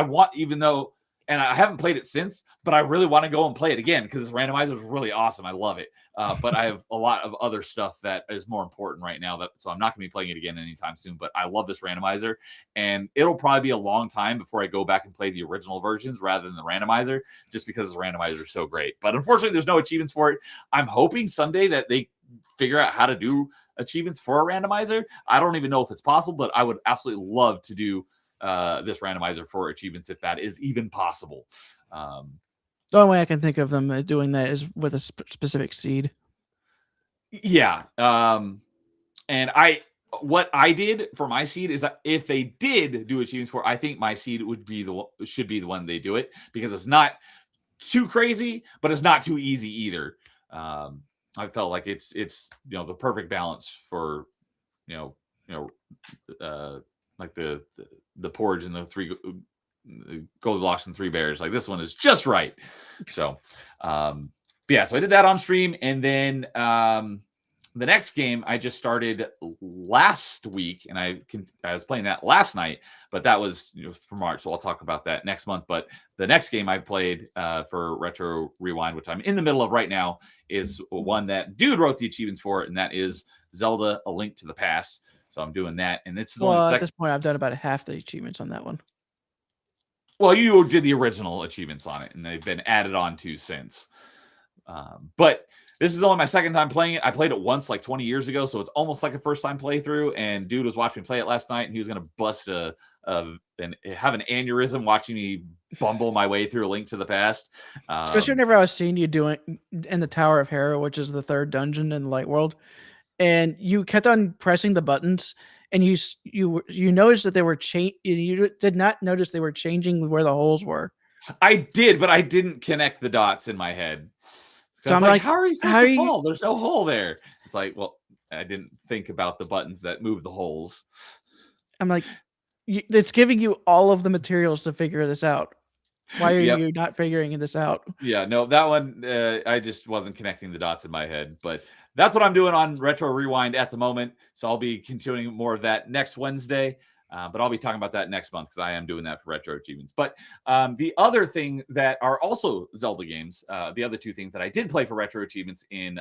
A: and I haven't played it since, but I really want to go and play it again because this randomizer is really awesome. I love it. But I have a lot of other stuff that is more important right now. So I'm not going to be playing it again anytime soon, but I love this randomizer, and it'll probably be a long time before I go back and play the original versions rather than the randomizer, just because the randomizer is so great. But unfortunately, there's no achievements for it. I'm hoping someday that they figure out how to do achievements for a randomizer. I don't even know if it's possible, but I would absolutely love to do this randomizer for achievements if that is even possible.
B: The only way I can think of them doing that is with a specific seed.
A: Yeah. And what I did for my seed is that if they did do achievements for, I think my seed should be the one they do it, because it's not too crazy, but it's not too easy either. I felt like it's the perfect balance for like the porridge and the 3 Goldilocks and 3 Bears. Like this one is just right. So yeah, so I did that on stream, and then the next game I just started last week, and I was playing that last night, but that was for March, so I'll talk about that next month. But the next game I played for Retro Rewind, which I'm in the middle of right now, is one that Dude wrote the achievements for, and that is Zelda: A Link to the Past. So I'm doing that, and this is only the second.
B: At this point, I've done about half the achievements on that one.
A: Well, you did the original achievements on it, and they've been added on to since. But this is only my second time playing it. I played it once like 20 years ago, so it's almost like a first-time playthrough. And Dude was watching me play it last night, and he was going to bust and have an aneurysm watching me bumble my way through A Link to the Past.
B: Especially whenever I was seeing you doing in the Tower of Hero, which is the 3rd dungeon in the Light World. And you kept on pressing the buttons, and you noticed that they were you did not notice they were changing where the holes were.
A: I did, but I didn't connect the dots in my head. So I'm like, how are you supposed to fall? There's no hole there. It's like, well, I didn't think about the buttons that move the holes.
B: I'm like, it's giving you all of the materials to figure this out. Why are you not figuring this out?
A: Yeah, no, that one, I just wasn't connecting the dots in my head. But that's what I'm doing on Retro Rewind at the moment. So I'll be continuing more of that next Wednesday. But I'll be talking about that next month because I am doing that for Retro Achievements. But the other thing that are also Zelda games, the other 2 things that I did play for Retro Achievements in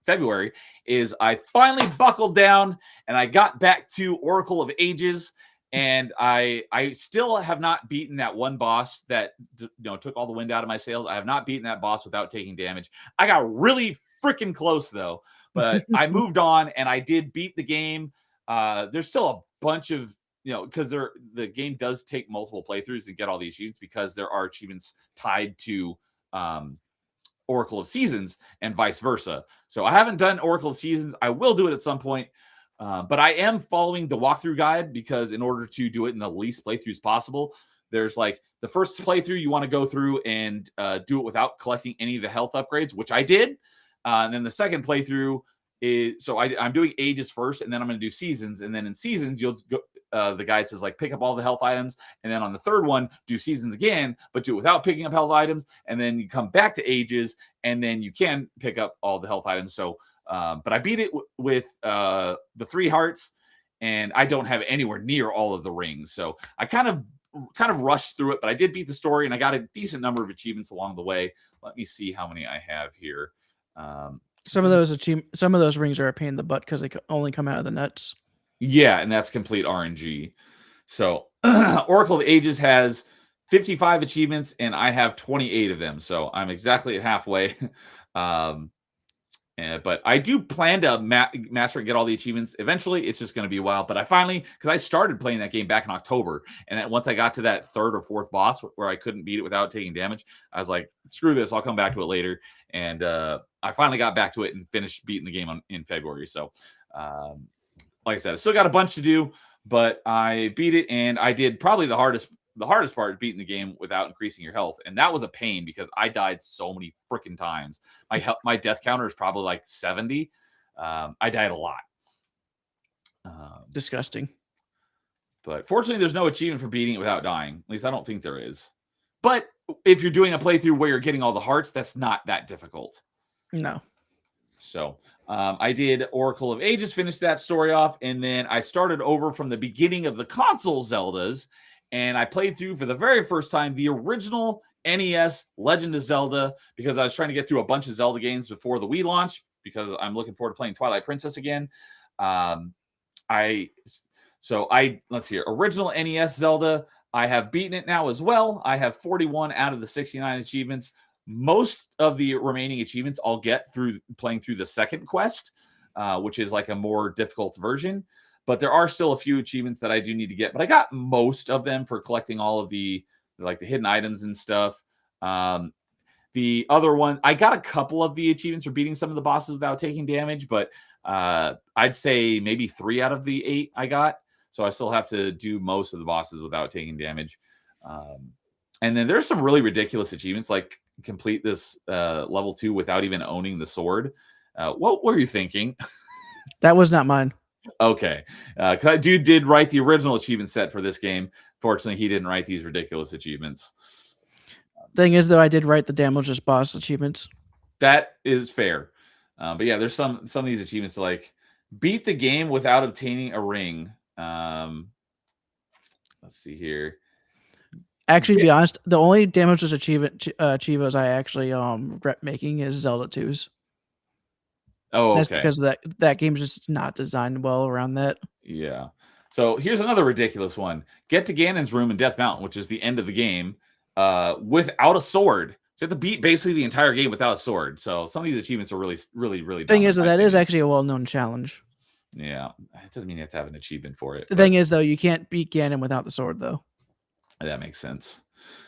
A: February is I finally buckled down and I got back to Oracle of Ages. And I still have not beaten that one boss that took all the wind out of my sails. I have not beaten that boss without taking damage. I got really freaking close though, but I moved on and I did beat the game. There's still a bunch of because the game does take multiple playthroughs to get all the achievements because there are achievements tied to Oracle of Seasons and vice versa. So I haven't done Oracle of Seasons. I will do it at some point. But I am following the walkthrough guide because in order to do it in the least playthroughs possible, there's like the first playthrough you want to go through and do it without collecting any of the health upgrades, which I did. And then the second playthrough is, so I'm doing ages first, and then I'm going to do seasons. And then in seasons, you'll go, the guide says like pick up all the health items. And then on the third one, do seasons again, but do it without picking up health items. And then you come back to ages, and then you can pick up all the health items. So but I beat it with the 3 hearts, and I don't have anywhere near all of the rings. So I kind of rushed through it, but I did beat the story, and I got a decent number of achievements along the way. Let me see how many I have here.
B: Some of those rings are a pain in the butt because they only come out of the nuts.
A: Yeah, and that's complete RNG. So Oracle of Ages has 55 achievements, and I have 28 of them. So I'm exactly at halfway. But I do plan to master and get all the achievements. Eventually, it's just going to be a while. But I finally, because I started playing that game back in October, and once I got to that 3rd or 4th boss where I couldn't beat it without taking damage, I was like, screw this, I'll come back to it later. And I finally got back to it and finished beating the game in February. So, like I said, I still got a bunch to do, but I beat it, and I did probably the hardest part, beating the game without increasing your health. And that was a pain because I died so many freaking times. My death counter is probably like 70. I died a lot.
B: Disgusting.
A: But fortunately, there's no achievement for beating it without dying. At least I don't think there is. But if you're doing a playthrough where you're getting all the hearts, that's not that difficult.
B: No.
A: So I did Oracle of Ages, finished that story off, and then I started over from the beginning of the console Zeldas. And I played through for the very first time the original NES Legend of Zelda see, I was trying to get through a bunch of Zelda games before the Wii launch because I'm looking forward to playing Twilight Princess again. Let's see here. Original NES Zelda, I have beaten it now as well. I have 41 out of the 69 achievements. Most of the remaining achievements I'll get through playing through the second quest, which is like a more difficult version. But there are still a few achievements that I do need to get. But I got most of them for collecting all of the hidden items and stuff. The other one, I got a couple of the achievements for beating some of the bosses without taking damage. But I'd say maybe 3 out of the 8 I got. So I still have to do most of the bosses without taking damage. And then there's some really ridiculous achievements, like complete this level 2 without even owning the sword. What were you thinking?
B: That was not mine.
A: Okay. Because Dude did write the original achievement set for this game. Fortunately, he didn't write these ridiculous achievements.
B: Thing is, though, I did write the damageless boss achievements.
A: That is fair. But yeah, there's some of these achievements like beat the game without obtaining a ring. Let's see here.
B: Actually, to be honest, the only damageless achievos I actually regret making is Zelda 2's.
A: Oh, okay.
B: That's because that game's just not designed well around that.
A: Yeah. So here's another ridiculous one. Get to Ganon's room in Death Mountain, which is the end of the game, without a sword. So you have to beat basically the entire game without a sword. So some of these achievements are really, really, really dumb.
B: Thing is, that is actually a well-known challenge.
A: Yeah. It doesn't mean you have to have an achievement for it.
B: The thing is, though, you can't beat Ganon without the sword, though.
A: That makes sense.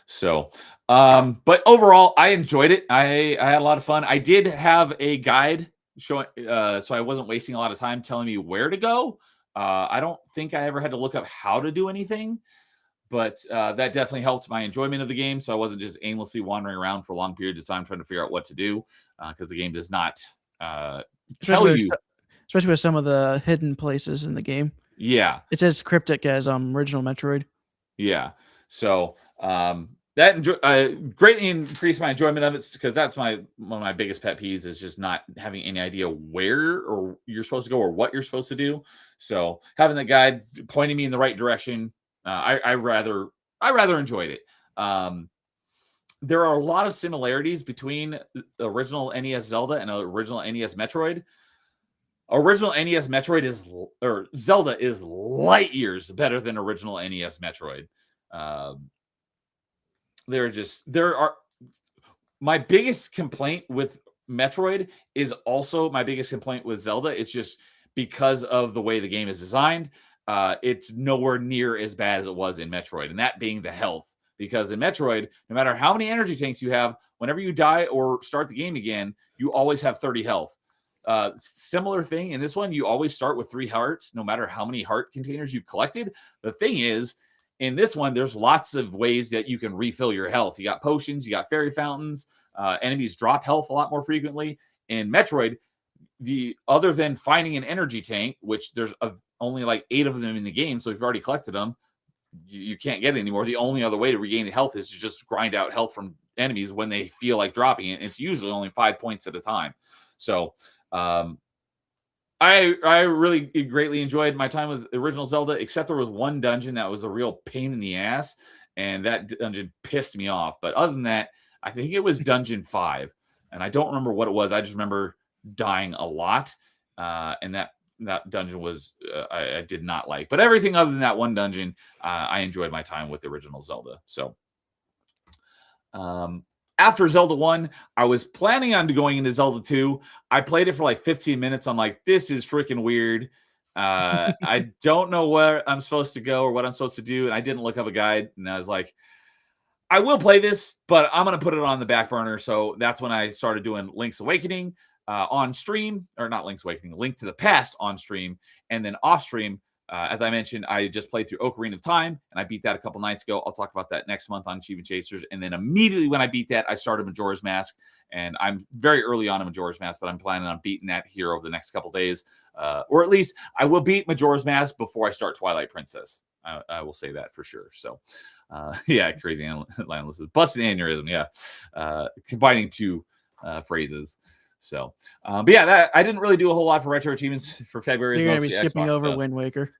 A: So, but overall, I enjoyed it. I had a lot of fun. I did have a guide showing, so I wasn't wasting a lot of time telling me where to go. I don't think I ever had to look up how to do anything, but that definitely helped my enjoyment of the game. So I wasn't just aimlessly wandering around for long periods of time trying to figure out what to do, because the game does not tell you.
B: Especially with some of the hidden places in the game.
A: Yeah.
B: It's as cryptic as original Metroid.
A: Yeah. So that greatly increased my enjoyment of it, because that's one of my biggest pet peeves is just not having any idea where or you're supposed to go or what you're supposed to do. So having the guide pointing me in the right direction, I rather enjoyed it. There are a lot of similarities between the original NES Zelda and the original NES Metroid. original NES Metroid or Zelda is light years better than original NES Metroid. There are my biggest complaint with Metroid is also my biggest complaint with Zelda. It's just because of the way the game is designed. It's nowhere near as bad as it was in Metroid, and that being the health. Because in Metroid, no matter how many energy tanks you have, whenever you die or start the game again, you always have 30 health. Similar thing in this one, you always start with 3 hearts, no matter how many heart containers you've collected. The thing is, in this one, there's lots of ways that you can refill your health. You got potions, you got fairy fountains. Enemies drop health a lot more frequently. In Metroid, other than finding an energy tank, which there's only like 8 of them in the game, so if you've already collected them, you can't get it anymore. The only other way to regain the health is to just grind out health from enemies when they feel like dropping it. It's usually only 5 points at a time. So I really greatly enjoyed my time with the original Zelda, except there was one dungeon that was a real pain in the ass, and that dungeon pissed me off. But other than that, I think it was dungeon 5, and I don't remember what it was. I just remember dying a lot, and that dungeon was I did not like. But everything other than that one dungeon, I enjoyed my time with the original Zelda. So after Zelda 1, I was planning on going into Zelda 2. I played it for like 15 minutes. I'm like, this is freaking weird. I don't know where I'm supposed to go or what I'm supposed to do. And I didn't look up a guide. And I was like, I will play this, but I'm going to put it on the back burner. So that's when I started doing Link's Awakening on stream, or not Link's Awakening, Link to the Past on stream. And then off stream, as I mentioned, I just played through Ocarina of Time, and I beat that a couple nights ago. I'll talk about that next month on Achievement Chasers. And then immediately when I beat that, I started Majora's Mask, and I'm very early on in Majora's Mask, but I'm planning on beating that here over the next couple days. Or at least I will beat Majora's Mask before I start Twilight Princess. I will say that for sure. So, yeah, crazy landless is busted aneurysm. Yeah, combining 2 phrases. So, but yeah, I didn't really do a whole lot for retro achievements for February.
B: You're going to be skipping over stuff. Wind Waker.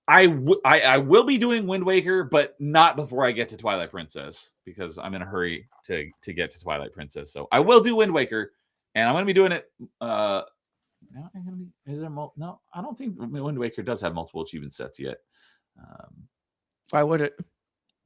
A: I will be doing Wind Waker, but not before I get to Twilight Princess, because I'm in a hurry to get to Twilight Princess. So I will do Wind Waker, and I'm going to be doing it. Is there no? I don't think Wind Waker does have multiple achievement sets yet.
B: Why would it?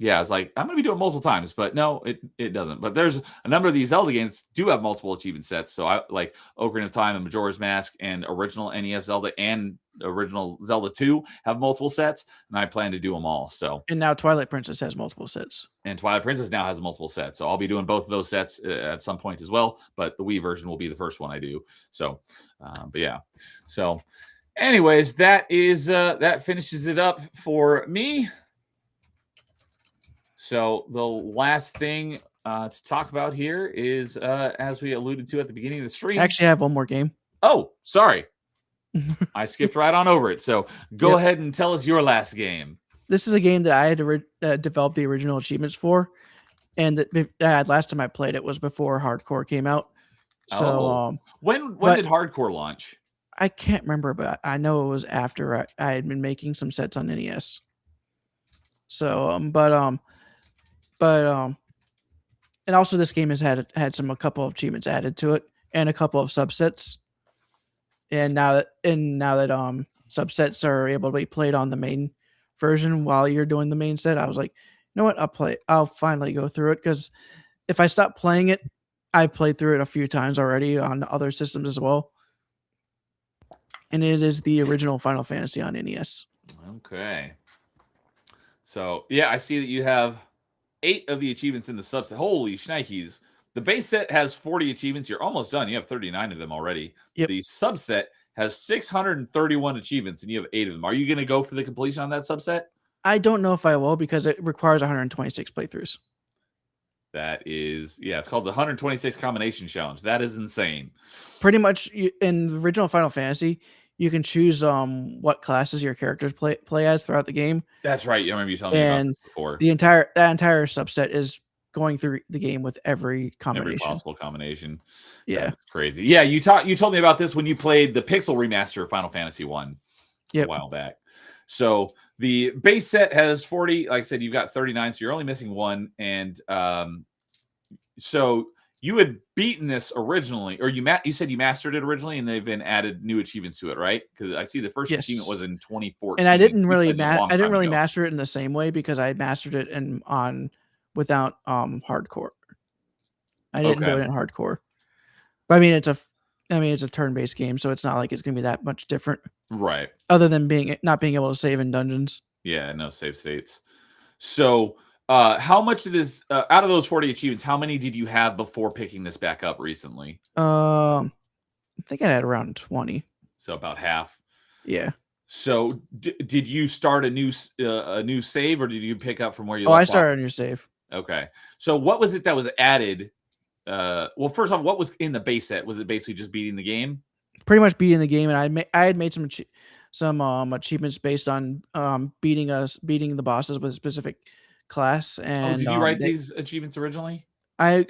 A: Yeah, I was like, I'm going to be doing it multiple times, but no, it doesn't. But there's a number of these Zelda games do have multiple achievement sets. So I like Ocarina of Time and Majora's Mask and original NES Zelda and original Zelda 2 have multiple sets, and I plan to do them all. So,
B: and now Twilight Princess has multiple sets.
A: And Twilight Princess now has multiple sets. So I'll be doing both of those sets at some point as well, but the Wii version will be the first one I do. So, but yeah. So anyways, that finishes it up for me. So the last thing to talk about here is, as we alluded to at the beginning of the stream.
B: Actually, I have one more game.
A: Oh, sorry. I skipped right on over it. So go ahead and tell us your last game.
B: This is a game that I had to develop the original achievements for. And that last time I played it was before Hardcore came out. So
A: when did Hardcore launch?
B: I can't remember, but I know it was after I had been making some sets on NES. So, and also this game has had a couple of achievements added to it and a couple of subsets. And now that subsets are able to be played on the main version while you're doing the main set, I was like, you know what, I'll finally go through it, because if I stop playing it, I've played through it a few times already on other systems as well. And it is the original Final Fantasy on NES.
A: Okay. So yeah, I see that you have 8 of the achievements in the subset. Holy shnikes. The base set has 40 achievements. You're almost done. You have 39 of them already. Yep. The subset has 631 achievements, and you have 8 of them. Are you going to go for the completion on that subset?
B: I don't know if I will, because it requires 126 playthroughs.
A: That is, yeah, it's called the 126 Combination Challenge. That is insane.
B: Pretty much in the original Final Fantasy, you can choose what classes your characters play as throughout the game.
A: That's right. You remember you telling me about this before.
B: That entire subset is going through the game with every combination.
A: Every possible combination.
B: Yeah.
A: That's crazy. Yeah, you told me about this when you played the Pixel remaster of Final Fantasy 1 a while back. So the base set has 40. Like I said, you've got 39, so you're only missing 1. And so you had beaten this originally, or you said you mastered it originally, and they've been added new achievements to it, right? Because I see the first achievement was in 2014.
B: And I didn't
A: You
B: really
A: played it a long
B: I didn't
A: time
B: really
A: ago.
B: master it in the same way because I mastered it without hardcore. I didn't do
A: Okay.
B: it in hardcore. But I mean it's a turn-based game, so it's not like it's gonna be that much different.
A: Right.
B: Other than not being able to save in dungeons.
A: Yeah, no save states. So, how much of this out of those 40 achievements, how many did you have before picking this back up recently?
B: I think I had around 20.
A: So about half.
B: Yeah.
A: So, did you start a new save, or did you pick up from where you
B: Oh, I
A: left off?
B: started a new save.
A: Okay. So, what was it that was added? Well, first off, what was in the base set? Was it basically just beating the game?
B: Pretty much beating the game, and I had made some achievements based on beating the bosses with a specific class.
A: Oh,
B: And
A: did you write these achievements originally?
B: I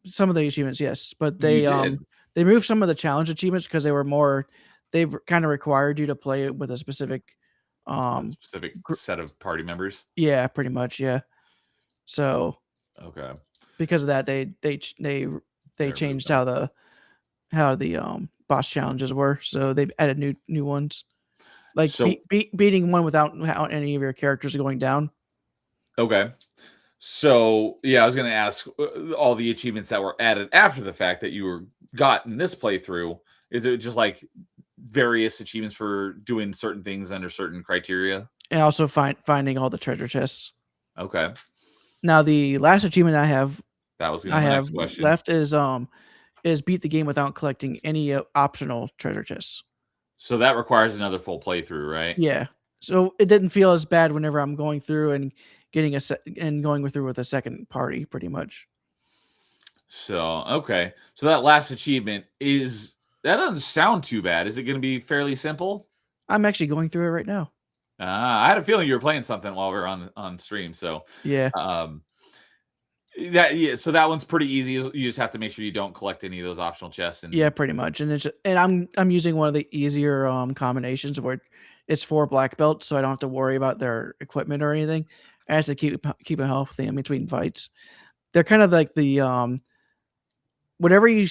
B: some of the achievements, yes, but
A: You did.
B: they moved some of the challenge achievements because they kind of required you to play it with a specific
A: Specific set of party members.
B: yeah, pretty much, yeah. So
A: Okay.
B: because of that, they changed how the boss challenges were. So they added new ones, like
A: So
B: beating one without any of your characters going down.
A: okay. So yeah, I was going to ask all the achievements that were added after the fact that you got in this playthrough. Is it just like various achievements for doing certain things under certain criteria?
B: And also finding all the treasure chests.
A: Okay.
B: Now the last achievement
A: That was my next question.
B: left is beat the game without collecting any optional treasure chests.
A: So that requires another full playthrough, right?
B: Yeah. So it didn't feel as bad whenever I'm going through and getting going through with a second party, pretty much.
A: So okay. So that last achievement that doesn't sound too bad. Is it going to be fairly simple?
B: I'm actually going through it right now.
A: I had a feeling you were playing something while we were on stream. So
B: Yeah.
A: So that one's pretty easy. You just have to make sure you don't collect any of those optional chests.
B: Yeah, pretty much. And I'm using one of the easier combinations where it's 4 black belts, so I don't have to worry about their equipment or anything. I have to keep them healthy in between fights. They're kind of like the whenever you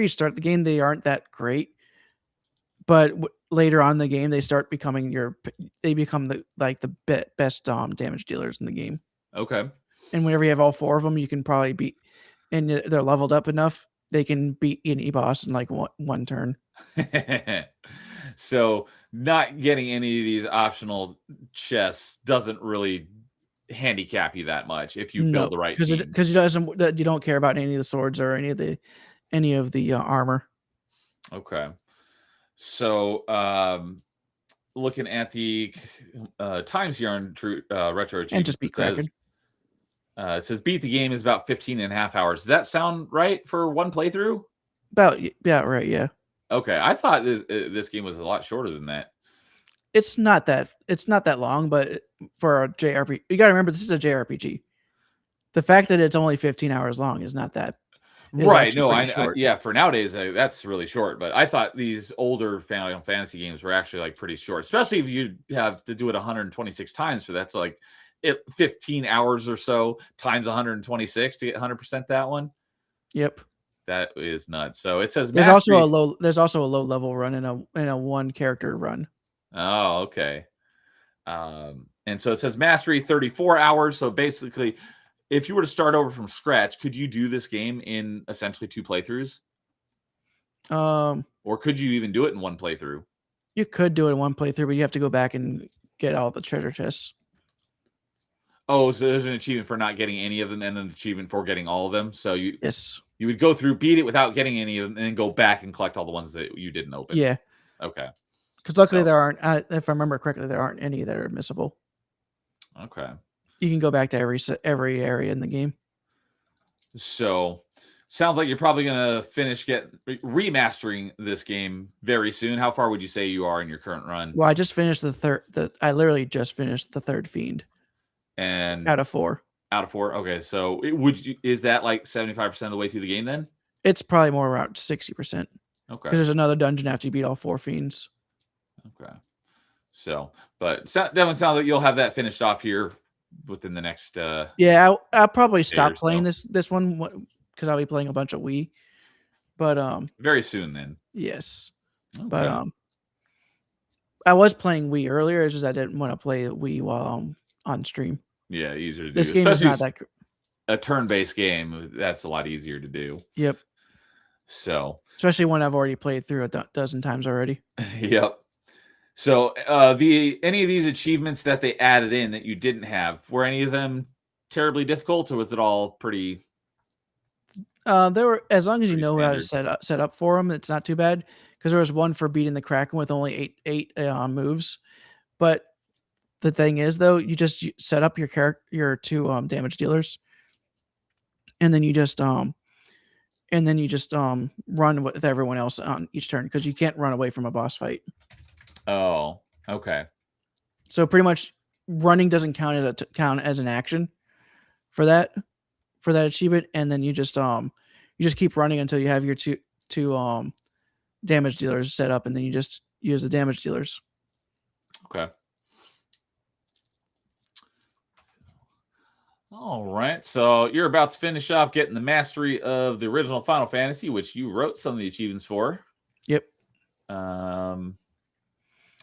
B: start the game, they aren't that great, but later on in the game, they start becoming they become the best damage dealers in the game.
A: Okay.
B: And whenever you have all 4 of them, you can probably beat, and they're leveled up enough, they can beat any boss in like one turn.
A: So not getting any of these optional chests doesn't really handicap you that much if you build the right team.
B: Because you don't care about any of the swords or any of the armor.
A: Okay. So looking at the times here on Retro Achievement,
B: And just beat Kraken.
A: It says beat the game is about 15.5 hours. Does that sound right for one playthrough?
B: Yeah, right, yeah.
A: Okay, I thought this game was a lot shorter than that.
B: It's not that long, but for a JRPG, you got to remember this is a JRPG. The fact that it's only 15 hours long is not that.
A: Right? No, yeah. For nowadays, that's really short. But I thought these older Final Fantasy games were actually like pretty short, especially if you have to do it 126 times. For that's like 15 hours or so times 126 to get 100% that one.
B: Yep.
A: That is nuts. So it says
B: there's also a low level run and a 1 character run.
A: Oh, okay. And so it says mastery 34 hours. So basically, if you were to start over from scratch, could you do this game in essentially 2 playthroughs? Or could you even do it in 1 playthrough?
B: You could do it in 1 playthrough, but you have to go back and get all the treasure chests.
A: Oh, so there's an achievement for not getting any of them and an achievement for getting all of them. So you would go through, beat it without getting any of them, and then go back and collect all the ones that you didn't open.
B: Yeah.
A: Okay.
B: Because luckily there aren't, if I remember correctly, there aren't any that are missable.
A: Okay.
B: You can go back to every area in the game.
A: So sounds like you're probably going to finish remastering this game very soon. How far would you say you are in your current run?
B: Well, I just finished I literally just finished the 3rd fiend.
A: And
B: out of 4.
A: Out of 4. Okay. So is that like 75% of the way through the game then?
B: It's probably more around 60%. Okay. Because there's another dungeon after you beat all 4 fiends.
A: Okay. So, but definitely sounds like you'll have that finished off here within the next
B: yeah, I'll probably stop playing this one because I'll be playing a bunch of Wii. But
A: very soon then.
B: yes.
A: Okay.
B: But I was playing Wii earlier. It's just I didn't want to play Wii while I'm on stream.
A: Yeah, easier to do.
B: This game is not that.
A: A turn-based game, that's a lot easier to do.
B: Yep.
A: So,
B: especially one I've already played through a dozen times already.
A: Yep. So, any of these achievements that they added in that you didn't have, were any of them terribly difficult, or was it all pretty?
B: There were, as long as you know
A: standard.
B: how to set up for them, it's not too bad. Because there was one for beating the Kraken with only eight moves, but the thing is, though, you just set up your two damage dealers, and then you just run with everyone else on each turn because you can't run away from a boss fight.
A: Oh, okay.
B: So pretty much, running doesn't count as an action for that achievement, and then you just keep running until you have your two damage dealers set up, and then you just use the damage dealers.
A: Okay. All right. So you're about to finish off getting the mastery of the original Final Fantasy, which you wrote some of the achievements for.
B: Yep.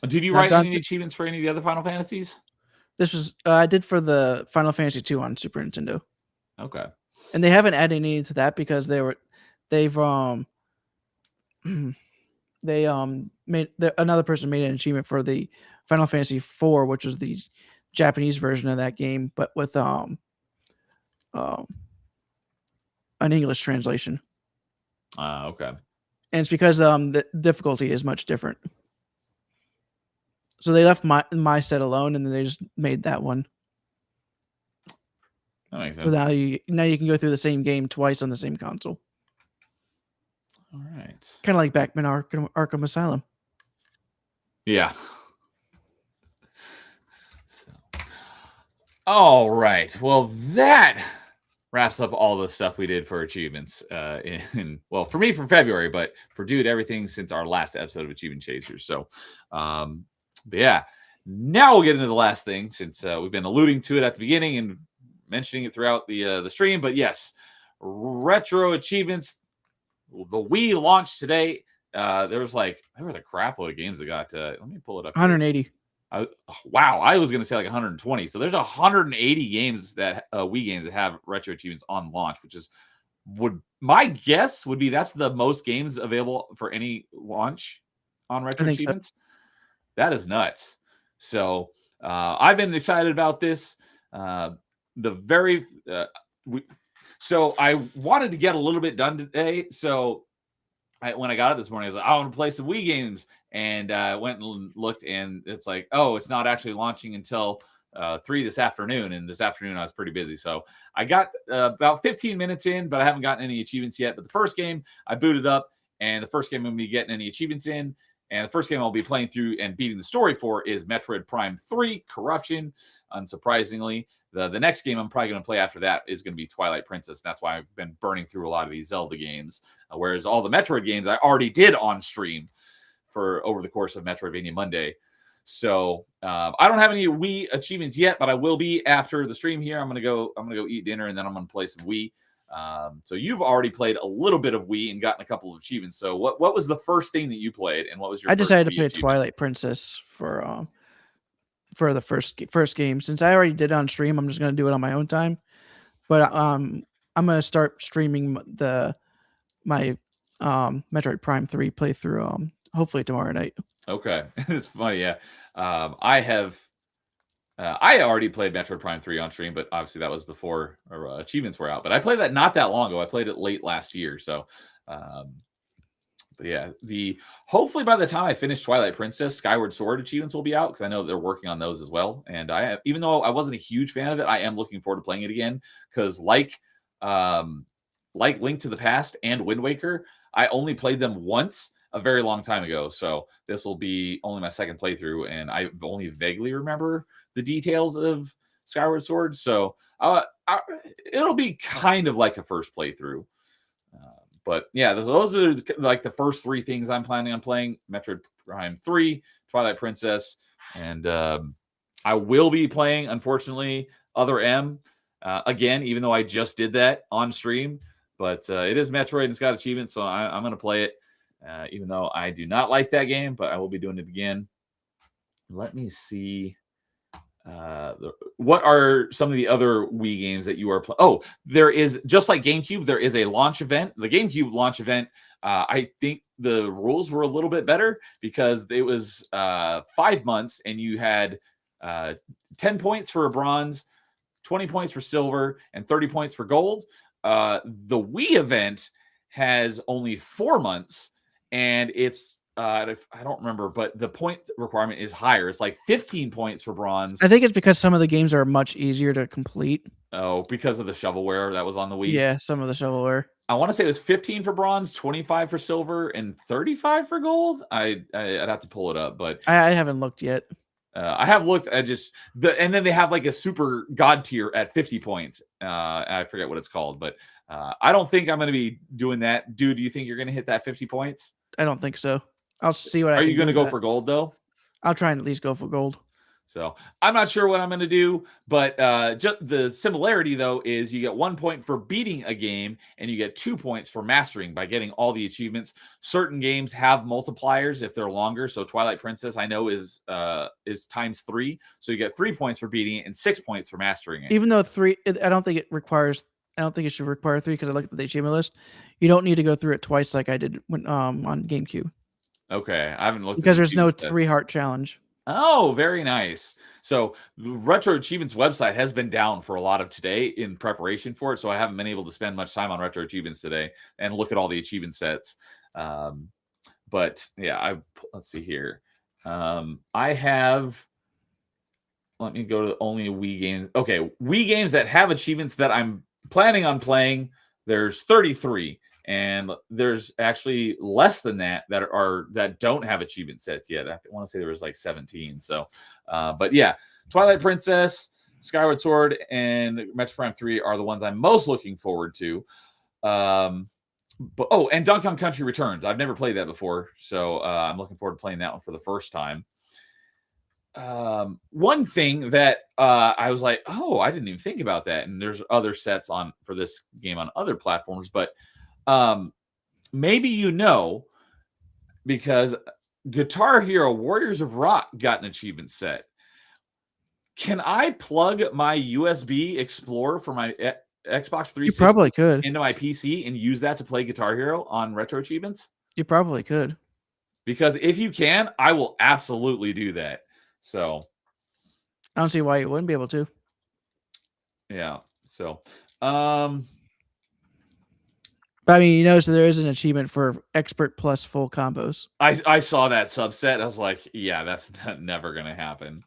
A: Did you write any achievements for any of the other Final Fantasies?
B: This was I did for the Final Fantasy 2 on Super Nintendo.
A: Okay.
B: And they haven't added any to that because they've another person made an achievement for the Final Fantasy 4, which was the Japanese version of that game, but with an English translation.
A: Okay.
B: And it's because the difficulty is much different. So they left my set alone, and then they just made that one.
A: That makes sense.
B: So now you can go through the same game twice on the same console.
A: All right.
B: Kind of like Batman Arkham Asylum.
A: Yeah. All right. Well, that wraps up all the stuff we did for achievements for me for February, but for Dude, everything since our last episode of Achievement Chasers. So, but yeah, now we'll get into the last thing since we've been alluding to it at the beginning and mentioning it throughout the stream. But yes, retro achievements. The Wii launched today. There was a crap load of games that got. Let me pull it up.
B: 180.
A: Wow, I was going to say like 120. So there's 180 games that Wii games that have retro achievements on launch, which is my guess would be that's the most games available for any launch on retro achievements. So. That is nuts. So I've been excited about this. So I wanted to get a little bit done today. So when I got it this morning, I was like, I want to play some Wii games. And I went and looked, and it's like, oh, it's not actually launching until 3 this afternoon. And this afternoon, I was pretty busy. So I got about 15 minutes in, but I haven't gotten any achievements yet. But the first game, I booted up, and the first game I'm going to be getting any achievements in. And the first game I'll be playing through and beating the story for is Metroid Prime 3 Corruption, unsurprisingly. The next game I'm probably going to play after that is going to be Twilight Princess. That's why I've been burning through a lot of these Zelda games, whereas all the Metroid games I already did on stream for over the course of Metroidvania Monday. So I don't have any Wii achievements yet, but I will be after the stream here. I'm gonna go eat dinner, and then I'm gonna play some Wii. So you've already played a little bit of Wii and gotten a couple of achievements. So what was the first thing that you played, and what was your?
B: I decided to play Twilight Princess for the first game. Since I already did it on stream, I'm just gonna do it on my own time. But I'm gonna start streaming my Metroid Prime 3 playthrough hopefully tomorrow night.
A: Okay. It's funny. Yeah. I already played Metroid Prime 3 on stream, but obviously that was before achievements were out, but I played that not that long ago. I played it late last year. So, but yeah, hopefully by the time I finish Twilight Princess, Skyward Sword achievements will be out, because I know they're working on those as well. And even though I wasn't a huge fan of it, I am looking forward to playing it again, because like Link to the Past and Wind Waker, I only played them once a very long time ago. So this will be only my second playthrough, and I only vaguely remember the details of Skyward Sword. So it'll be kind of like a first playthrough. But yeah, those are like the first three things I'm planning on playing: Metroid Prime 3, Twilight Princess, and I will be playing, unfortunately, Other M again, even though I just did that on stream. but it is Metroid and it's got achievements, so I'm going to play it, even though I do not like that game, but I will be doing it again. Let me see. What are some of the other Wii games that you are playing? Oh, there is, just like GameCube, there is a launch event. The GameCube launch event, I think the rules were a little bit better because it was 5 months and you had 10 points for a bronze, 20 points for silver, and 30 points for gold. The Wii event has only 4 months, and it's I don't remember, but the point requirement is higher. It's like 15 points for bronze.
B: I think it's because some of the games are much easier to complete.
A: Oh, because of the shovelware that was on the Wii.
B: Yeah, some of the shovelware.
A: I want to say it was 15 for bronze, 25 for silver, and 35 for gold. I'd have to pull it up, but
B: I haven't looked yet.
A: I have looked at and then they have like a super god tier at 50 points. I forget what it's called, but I don't think I'm going to be doing that. Dude, do you think you're going to hit that 50 points?
B: I don't think so. I'll see what
A: Are you going to go for gold though?
B: I'll try and at least go for gold.
A: So I'm not sure what I'm going to do, but just the similarity though is you get 1 point for beating a game and you get 2 points for mastering by getting all the achievements. Certain games have multipliers if they're longer. So Twilight Princess I know is times 3, so you get 3 points for beating it and 6 points for mastering it.
B: Even though I don't think it should require 3 because I looked at the achievement list. You don't need to go through it twice like I did when on GameCube.
A: Okay, I haven't looked
B: because there's no 3-heart challenge.
A: Oh, very nice. So the Retro Achievements website has been down for a lot of today in preparation for it, so I haven't been able to spend much time on Retro Achievements today and look at all the achievement sets. But yeah, let's see here. I have. Let me go to only Wii games. Okay, Wii games that have achievements that I'm planning on playing. There's 33. And there's actually less than that don't have achievement sets yet. I want to say there was like 17. So, but yeah, Twilight Princess, Skyward Sword, and Metroid Prime 3 are the ones I'm most looking forward to. And Donkey Kong Country Returns. I've never played that before, so I'm looking forward to playing that one for the first time. One thing that I was like, oh, I didn't even think about that. And there's other sets for this game on other platforms, but maybe because Guitar Hero Warriors of Rock got an achievement set. Can I plug my USB Explorer for my Xbox 360
B: you probably could
A: into my PC and use that to play Guitar Hero on Retro Achievements?
B: You probably could.
A: Because if you can, I will absolutely do that. So
B: I don't see why you wouldn't be able to.
A: Yeah. So
B: But I mean, you notice that there is an achievement for expert plus full combos.
A: I saw that subset. I was like, yeah, that's never going to happen.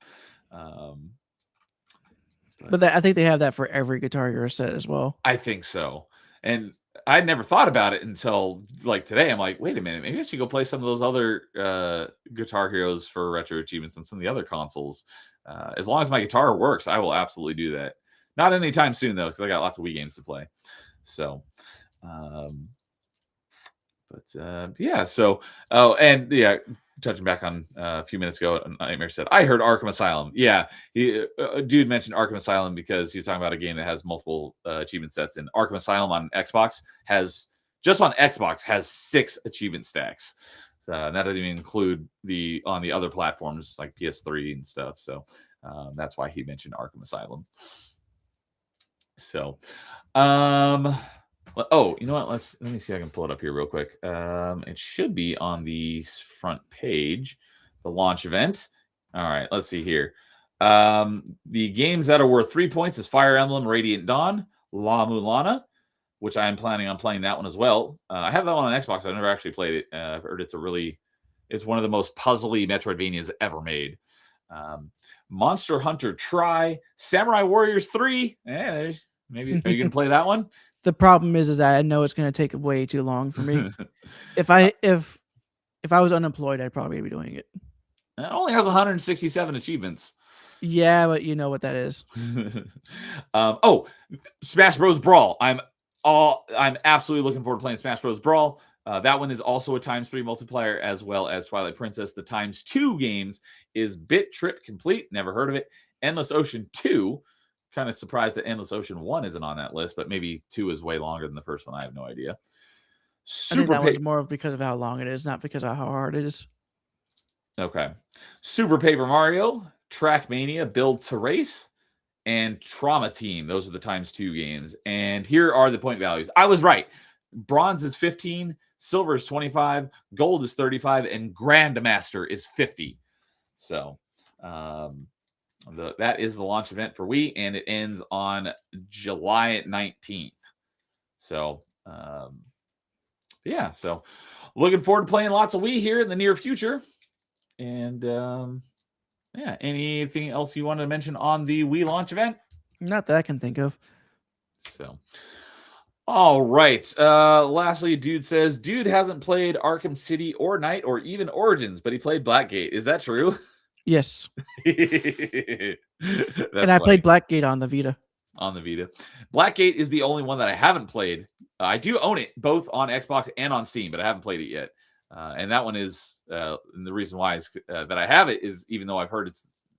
B: But I think they have that for every Guitar Hero set as well.
A: I think so. And I'd never thought about it until like today. I'm like, wait a minute, maybe I should go play some of those other Guitar Heroes for Retro Achievements on some of the other consoles. As long as my guitar works, I will absolutely do that. Not anytime soon though, because I got lots of Wii games to play. So yeah. So touching back on a few minutes ago, Nightmare said, I heard Arkham Asylum. Yeah, dude mentioned Arkham Asylum because he was talking about a game that has multiple achievement sets, and Arkham Asylum on Xbox has 6 achievement stacks. So that doesn't even include on the other platforms like PS3 and stuff. So that's why he mentioned Arkham Asylum. So oh, you know what? Let me see if I can pull it up here real quick. It should be on the front page, the launch event. All right, let's see here. The games that are worth 3 points is Fire Emblem Radiant Dawn, La Mulana, which I am planning on playing that one as well. I have that one on Xbox. I've never actually played it. I've heard it's one of the most puzzly Metroidvanias ever made. Monster Hunter Tri, Samurai Warriors 3. Maybe are you gonna play that one?
B: The problem is that I know it's going to take way too long for me. If I was unemployed, I'd probably be doing it.
A: It only has 167 achievements.
B: Yeah, but you know what that is.
A: Smash Bros. Brawl. I'm absolutely looking forward to playing Smash Bros. Brawl. That one is also a ×3 multiplayer as well as Twilight Princess. The ×2 games is Bit Trip Complete. Never heard of it. Endless Ocean 2. kind of surprised that Endless Ocean 1 isn't on that list, but maybe 2 is way longer than the first one. I have no idea.
B: I think that one's more because of how long it is, not because of how hard it is.
A: Okay. Super Paper Mario, Trackmania, Build to Race, and Trauma Team. Those are the ×2 games. And here are the point values. I was right. Bronze is 15, silver is 25, gold is 35, and Grandmaster is 50. So that is the launch event for Wii, and it ends on July 19th. So yeah, so looking forward to playing lots of Wii here in the near future. And yeah, anything else you wanted to mention on the Wii launch event?
B: Not that I can think of.
A: So, all right. Lastly, Dude says, Dude hasn't played Arkham City or Night or even Origins, but he played Blackgate. Is that true?
B: Yes.
A: And
B: I played Blackgate on the Vita.
A: On the Vita. Blackgate is the only one that I haven't played. I do own it both on Xbox and on Steam, but I haven't played it yet. And that one is, and the reason why is that I have it is, even though I've heard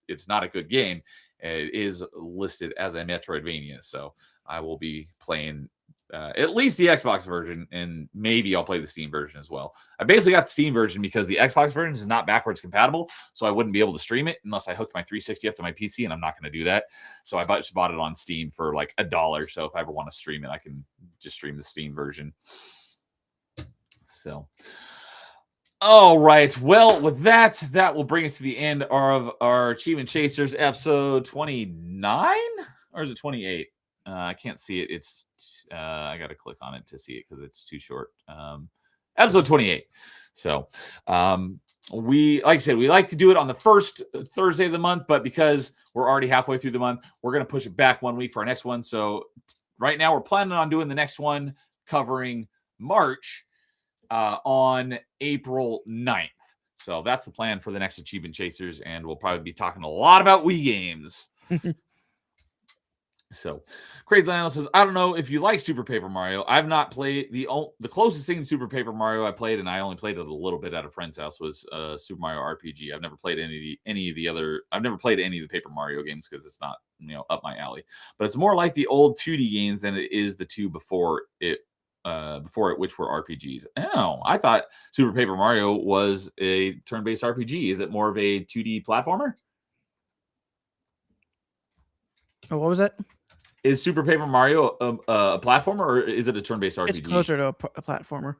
A: it's not a good game, it is listed as a Metroidvania. So I will be playing at least the Xbox version, and maybe I'll play the Steam version as well. I basically got the Steam version because the Xbox version is not backwards compatible, so I wouldn't be able to stream it unless I hooked my 360 up to my PC, and I'm not going to do that. So I just bought it on Steam for like $1. So if I ever want to stream it, I can just stream the Steam version. So, all right. Well, with that will bring us to the end of our Achievement Chasers episode 29, or is it 28? I can't see it. It's I got to click on it to see it because it's too short. Episode 28. So we, like I said, we like to do it on the first Thursday of the month, but because we're already halfway through the month, we're going to push it back 1 week for our next one. So right now we're planning on doing the next one covering March on April 9th. So that's the plan for the next Achievement Chasers, and we'll probably be talking a lot about Wii games. So, Crazy Lionel says, I don't know if you like Super Paper Mario. I've not played the closest thing to Super Paper Mario I played, and I only played it a little bit at a friend's house, was Super Mario RPG. I've never played any of the other. I've never played any of the Paper Mario games because it's not up my alley. But it's more like the old 2D games than it is the two before it, which were RPGs. Oh, I thought Super Paper Mario was a turn-based RPG. Is it more of a 2D platformer?
B: Oh, what was that?
A: Is Super Paper Mario a platformer, or is it a turn-based RPG?
B: It's closer to a platformer.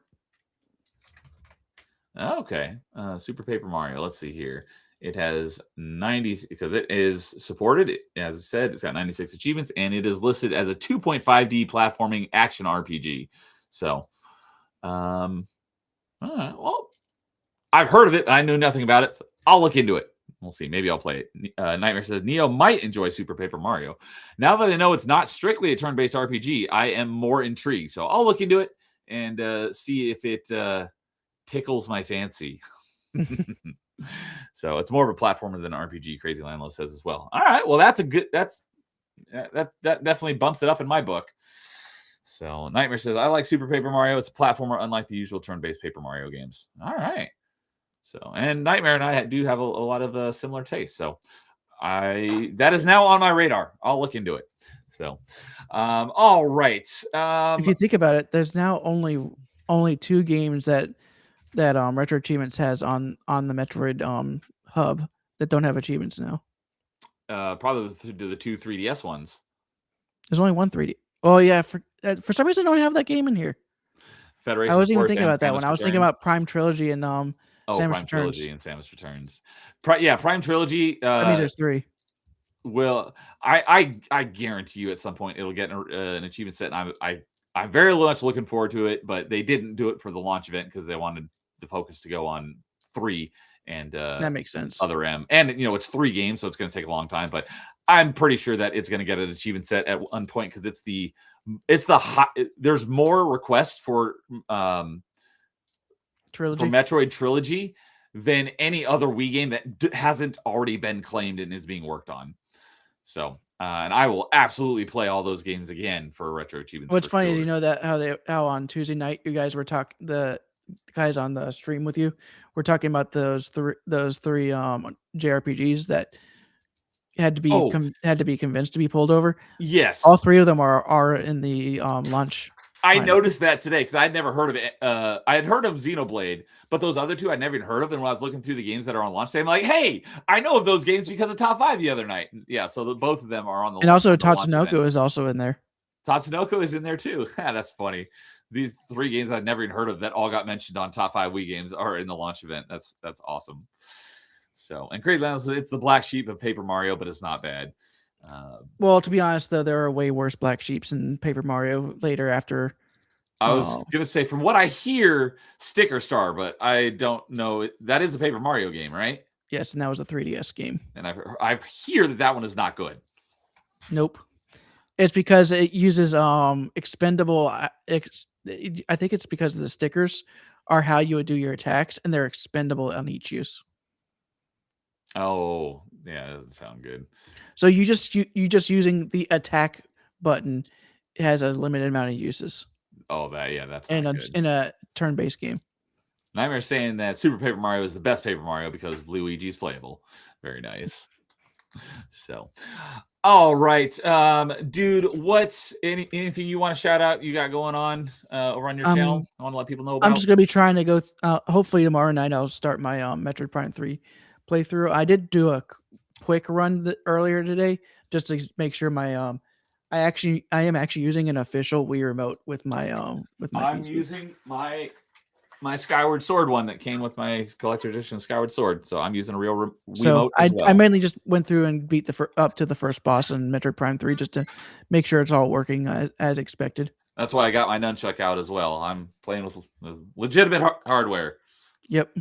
A: Okay. Super Paper Mario. Let's see here. It has 90, because it is supported. As I said, it's got 96 achievements, and it is listed as a 2.5D platforming action RPG. So, well, I've heard of it. I know nothing about it. So I'll look into it. We'll see. Maybe I'll play it. Nightmare says, Neo might enjoy Super Paper Mario. Now that I know it's not strictly a turn-based RPG, I am more intrigued. So I'll look into it and see if it tickles my fancy. So it's more of a platformer than an RPG, Crazy Landlow says as well. All right. Well, that definitely bumps it up in my book. So Nightmare says, I like Super Paper Mario. It's a platformer unlike the usual turn-based Paper Mario games. All right. So, and Nightmare and I do have a lot of similar tastes. So that is now on my radar. I'll look into it. So, all right.
B: If you think about it, there's now only 2 games that Retro Achievements has on the Metroid hub that don't have achievements now.
A: Probably the 2 3DS ones.
B: There's only one 3D. Oh yeah, for some reason I don't have that game in here.
A: Federation.
B: I wasn't even thinking about that one. I was thinking about Prime Trilogy and Samus
A: Prime
B: Returns.
A: Trilogy and Samus Returns. Prime Trilogy.
B: That means there's 3.
A: Well, I guarantee you at some point it'll get an achievement set, and I'm very much looking forward to it. But they didn't do it for the launch event because they wanted the focus to go on 3 and
B: that makes sense.
A: Other M, and it's 3 games, so it's going to take a long time. But I'm pretty sure that it's going to get an achievement set at one point because there's more requests for
B: Trilogy.
A: For Metroid Trilogy than any other Wii game that hasn't already been claimed and is being worked on. So, and I will absolutely play all those games again for retro achievements.
B: What's funny is that how on Tuesday night you guys were the guys on the stream with you were talking about those three JRPGs that had to be
A: Oh.
B: had to be convinced to be pulled over.
A: Yes.
B: All 3 of them are in the launch.
A: I
B: lineup.
A: noticed that today because I'd never heard of it. I had heard of Xenoblade, but those other 2 I'd never even heard of. And when I was looking through the games that are on launch day, I'm like, hey, I know of those games because of Top 5 the other night. Yeah, so both of them are on the
B: And also
A: on the launch event.
B: Tatsunoko is also in there.
A: Tatsunoko is in there too. That's funny. These 3 games I'd never even heard of that all got mentioned on Top 5 Wii games are in the launch event. That's awesome. So, and Crazy Lands, it's the black sheep of Paper Mario, but it's not bad.
B: Well, to be honest, though, there are way worse black sheeps in Paper Mario later after.
A: I was going to say, from what I hear, Sticker Star, but I don't know. That is a Paper Mario game, right?
B: Yes, and that was a 3DS game.
A: And I hear that one is not good.
B: Nope. It's because it uses expendable. I think it's because the stickers are how you would do your attacks, and they're expendable on each use.
A: Oh, yeah, that doesn't sound good.
B: So you just using the attack button has a limited amount of uses.
A: Oh, that's
B: in a turn-based game.
A: Nightmare saying that Super Paper Mario is the best Paper Mario because Luigi's playable. Very nice. So, all right, dude. What's anything you want to shout out? You got going on over on your channel? I want to let people know about.
B: I'm just gonna be trying to go. Hopefully tomorrow night I'll start my Metroid Prime 3 playthrough. I did do a quick run earlier today just to make sure my I am actually using an official Wii remote with my
A: I'm
B: PC.
A: using my Skyward Sword one that came with my collector's edition Skyward Sword, so I'm using a real Wii remote as well.
B: I mainly just went through and beat up to the first boss in Metroid Prime 3 just to make sure it's all working as expected.
A: That's why I got my nunchuck out as well. I'm playing with legitimate hardware.
B: Yep.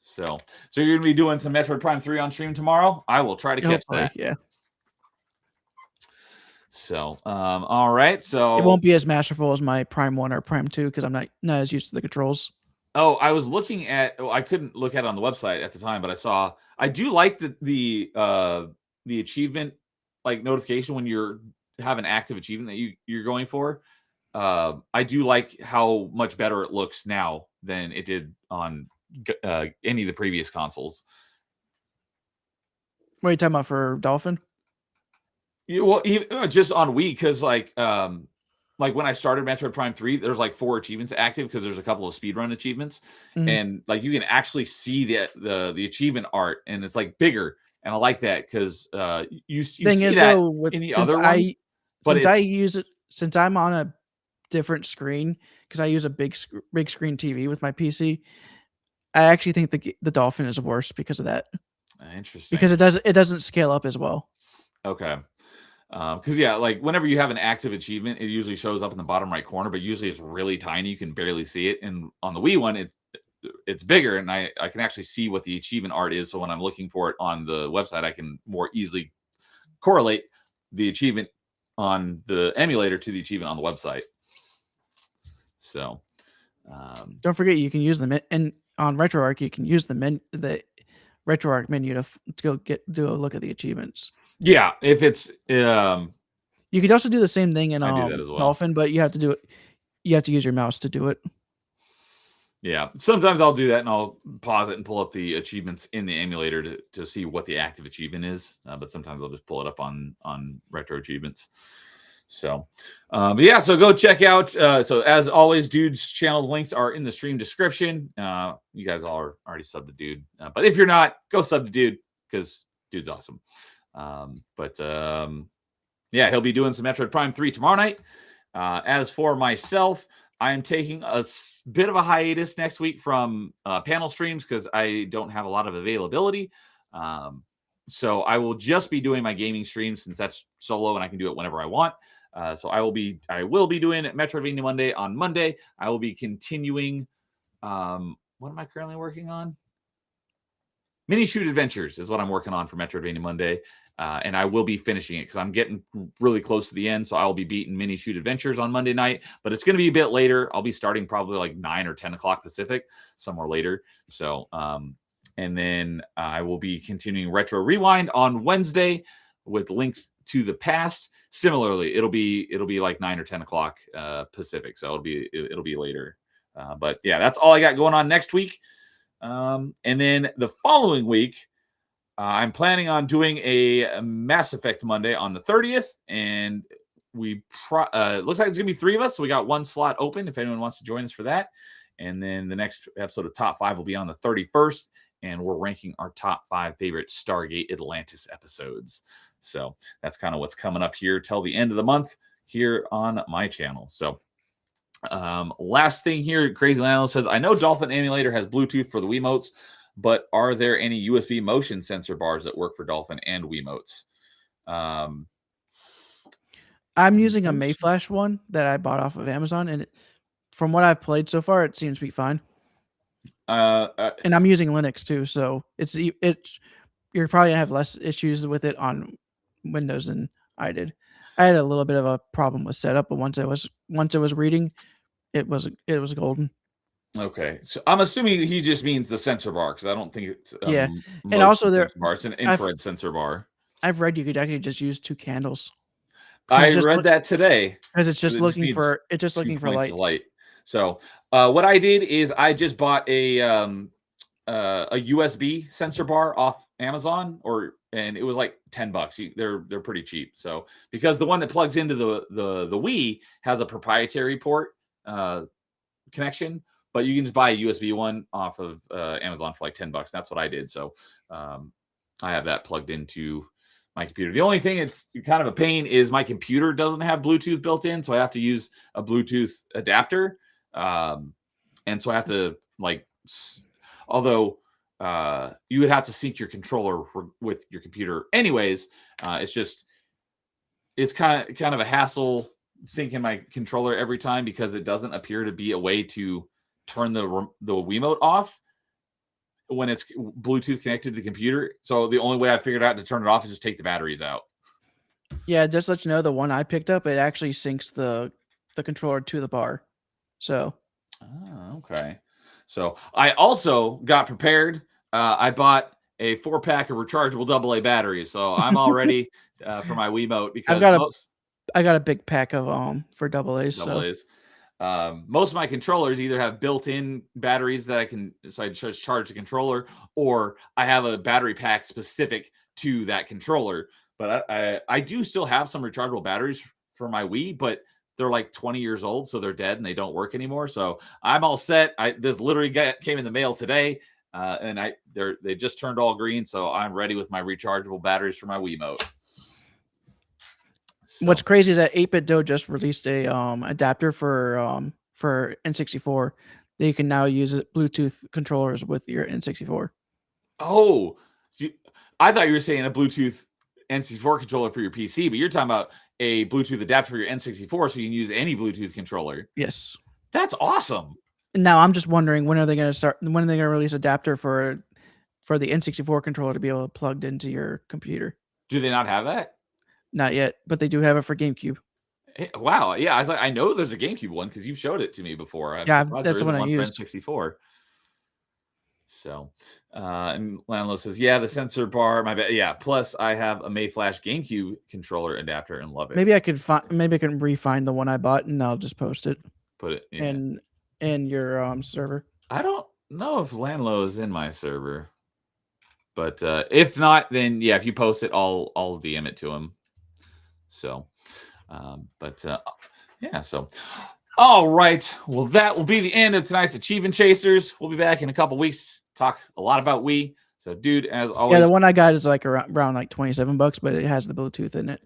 A: So you're going to be doing some Metroid Prime 3 on stream tomorrow? I will try to catch that.
B: Yeah. So,
A: all right. So
B: it won't be as masterful as my Prime 1 or Prime 2 because I'm not as used to the controls.
A: Oh, I was looking at. I couldn't look at it on the website at the time, but I do like the achievement like notification when you have an active achievement that you're going for. I do like how much better it looks now than it did on any of the previous consoles.
B: What are you talking about for Dolphin?
A: Yeah, well, even, just on Wii, because like when I started Metroid Prime 3, there's like 4 achievements active because there's a couple of speedrun achievements, and like you can actually see the achievement art, and it's like bigger, and I like that because you see that in the other ones. But
B: since I'm on a different screen because I use a big screen TV with my PC, I actually think the Dolphin is worse because of that.
A: Interesting.
B: Because it doesn't scale up as well.
A: Okay. Because like whenever you have an active achievement, it usually shows up in the bottom right corner, but usually it's really tiny. You can barely see it. And on the Wii one, it's bigger, and I can actually see what the achievement art is. So when I'm looking for it on the website, I can more easily correlate the achievement on the emulator to the achievement on the website. So
B: don't forget you can use them, and on RetroArch you can use the RetroArch menu to go do a look at the achievements.
A: Yeah, if it's
B: you could also do the same thing in
A: well.
B: Dolphin, but you have to do it. You have to use your mouse to do it.
A: Yeah, sometimes I'll do that and I'll pause it and pull up the achievements in the emulator to see what the active achievement is. But sometimes I'll just pull it up on Retro Achievements. So, but yeah, so go check out. So as always, Dude's channel links are in the stream description. You guys all are already subbed to Dude, but if you're not, go sub to Dude because Dude's awesome. Yeah, he'll be doing some Metroid Prime 3 tomorrow night. As for myself, I'm taking a bit of a hiatus next week from panel streams because I don't have a lot of availability. So I will just be doing my gaming streams since that's solo and I can do it whenever I want. So I will be doing Metroidvania Monday on Monday. I will be continuing. What am I currently working on? Mini Shoot Adventures is what I'm working on for Metroidvania Monday. And I will be finishing it because I'm getting really close to the end. So I'll be beating Mini Shoot Adventures on Monday night, but it's going to be a bit later. I'll be starting probably like 9 or 10 o'clock Pacific, somewhere later. So, and then I will be continuing Retro Rewind on Wednesday with links to the past. Similarly, it'll be like 9 or 10 o'clock Pacific. So it'll be later. But yeah, that's all I got going on next week. And then the following week, I'm planning on doing a Mass Effect Monday on the 30th, and we looks like it's gonna be 3 of us, so we got 1 slot open if anyone wants to join us for that. And then the next episode of Top 5 will be on the 31st, and we're ranking our top 5 favorite Stargate Atlantis episodes. So that's kind of what's coming up here till the end of the month here on my channel. So last thing here, Crazy Landlord says, I know Dolphin Emulator has Bluetooth for the Wiimotes, but are there any USB motion sensor bars that work for Dolphin and Wiimotes?
B: I'm using a Mayflash one that I bought off of Amazon, and from what I've played so far, it seems to be fine. And I'm using Linux too, so it's you're probably gonna have less issues with it on Windows than I did. I had a little bit of a problem with setup, but once it was reading, it was golden.
A: Okay, so I'm assuming he just means the sensor bar, because I don't think it's
B: yeah. And also there,
A: bar. It's an infrared sensor bar.
B: I've read you could actually just use 2 candles.
A: I read that today
B: because it's just looking for light.
A: So what I did is I just bought a USB sensor bar off Amazon, and it was like $10. They're pretty cheap. So because the one that plugs into the Wii has a proprietary port connection, but you can just buy a USB one off of Amazon for like $10. That's what I did. So I have that plugged into my computer. The only thing it's kind of a pain is my computer doesn't have Bluetooth built in, so I have to use a Bluetooth adapter. And so I have to although you would have to sync your controller with your computer anyways. It's kind of a hassle syncing my controller every time, because it doesn't appear to be a way to turn the Wiimote off when it's Bluetooth connected to the computer. So the only way I figured out to turn it off is just take the batteries out.
B: Yeah, just to let you know, the one I picked up, it actually syncs the controller to the bar. So
A: okay. So I also got prepared. I bought a 4-pack of rechargeable AA batteries. So I'm all ready for my Wiimote, because
B: I got a big pack of for AA's.
A: AA's. Most of my controllers either have built-in batteries that I just charge the controller, or I have a battery pack specific to that controller. But I do still have some rechargeable batteries for my Wii, but they're like 20 years old, so they're dead and they don't work anymore. So I'm all set. This literally came in the mail today, and they just turned all green, so I'm ready with my rechargeable batteries for my Wiimote.
B: So. What's crazy is that 8-Bit Dough just released a adapter for N64 that you can now use Bluetooth controllers with your N64.
A: Oh, I thought you were saying a Bluetooth N64 controller for your PC, but you're talking about a Bluetooth adapter for your N64, so you can use any Bluetooth controller.
B: Yes,
A: that's awesome.
B: Now I'm just wondering, when are they going to release adapter for the N64 controller to be able to plug into your computer?
A: Do they not have that?
B: Not yet, but they do have it for GameCube.
A: Wow, yeah, I was like, I know there's a GameCube one because you've showed it to me before.
B: Yeah, that's the one I used.
A: N64. So, and Landlow says, yeah, the sensor bar, my bad. Yeah, plus I have a Mayflash GameCube controller adapter and love it.
B: Maybe I can refine the one I bought, and I'll just post it.
A: Put it
B: in your server.
A: I don't know if Landlow is in my server, but if not, then yeah, if you post it, I'll DM it to him. So, yeah, so. All right. Well, that will be the end of tonight's Achievement Chasers. We'll be back in a couple weeks. Talk a lot about Wii. So, dude, as always.
B: Yeah, the one I got is like around like $27, but it has the Bluetooth in it.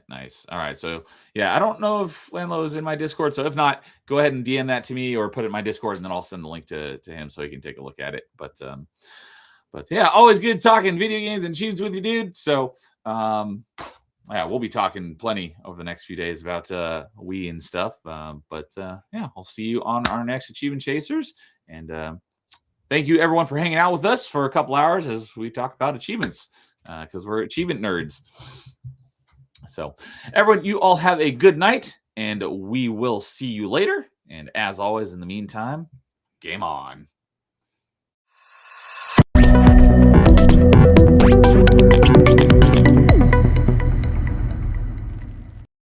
A: Nice. All right. So, yeah, I don't know if Landlow is in my Discord. So, if not, go ahead and DM that to me or put it in my Discord, and then I'll send the link to him so he can take a look at it. But yeah, always good talking video games and achievements with you, dude. So, yeah, we'll be talking plenty over the next few days about Wii and stuff. Yeah, I'll see you on our next Achievement Chasers. And thank you, everyone, for hanging out with us for a couple hours as we talk about achievements, because we're achievement nerds. So, everyone, you all have a good night, and we will see you later. And as always, in the meantime, game on.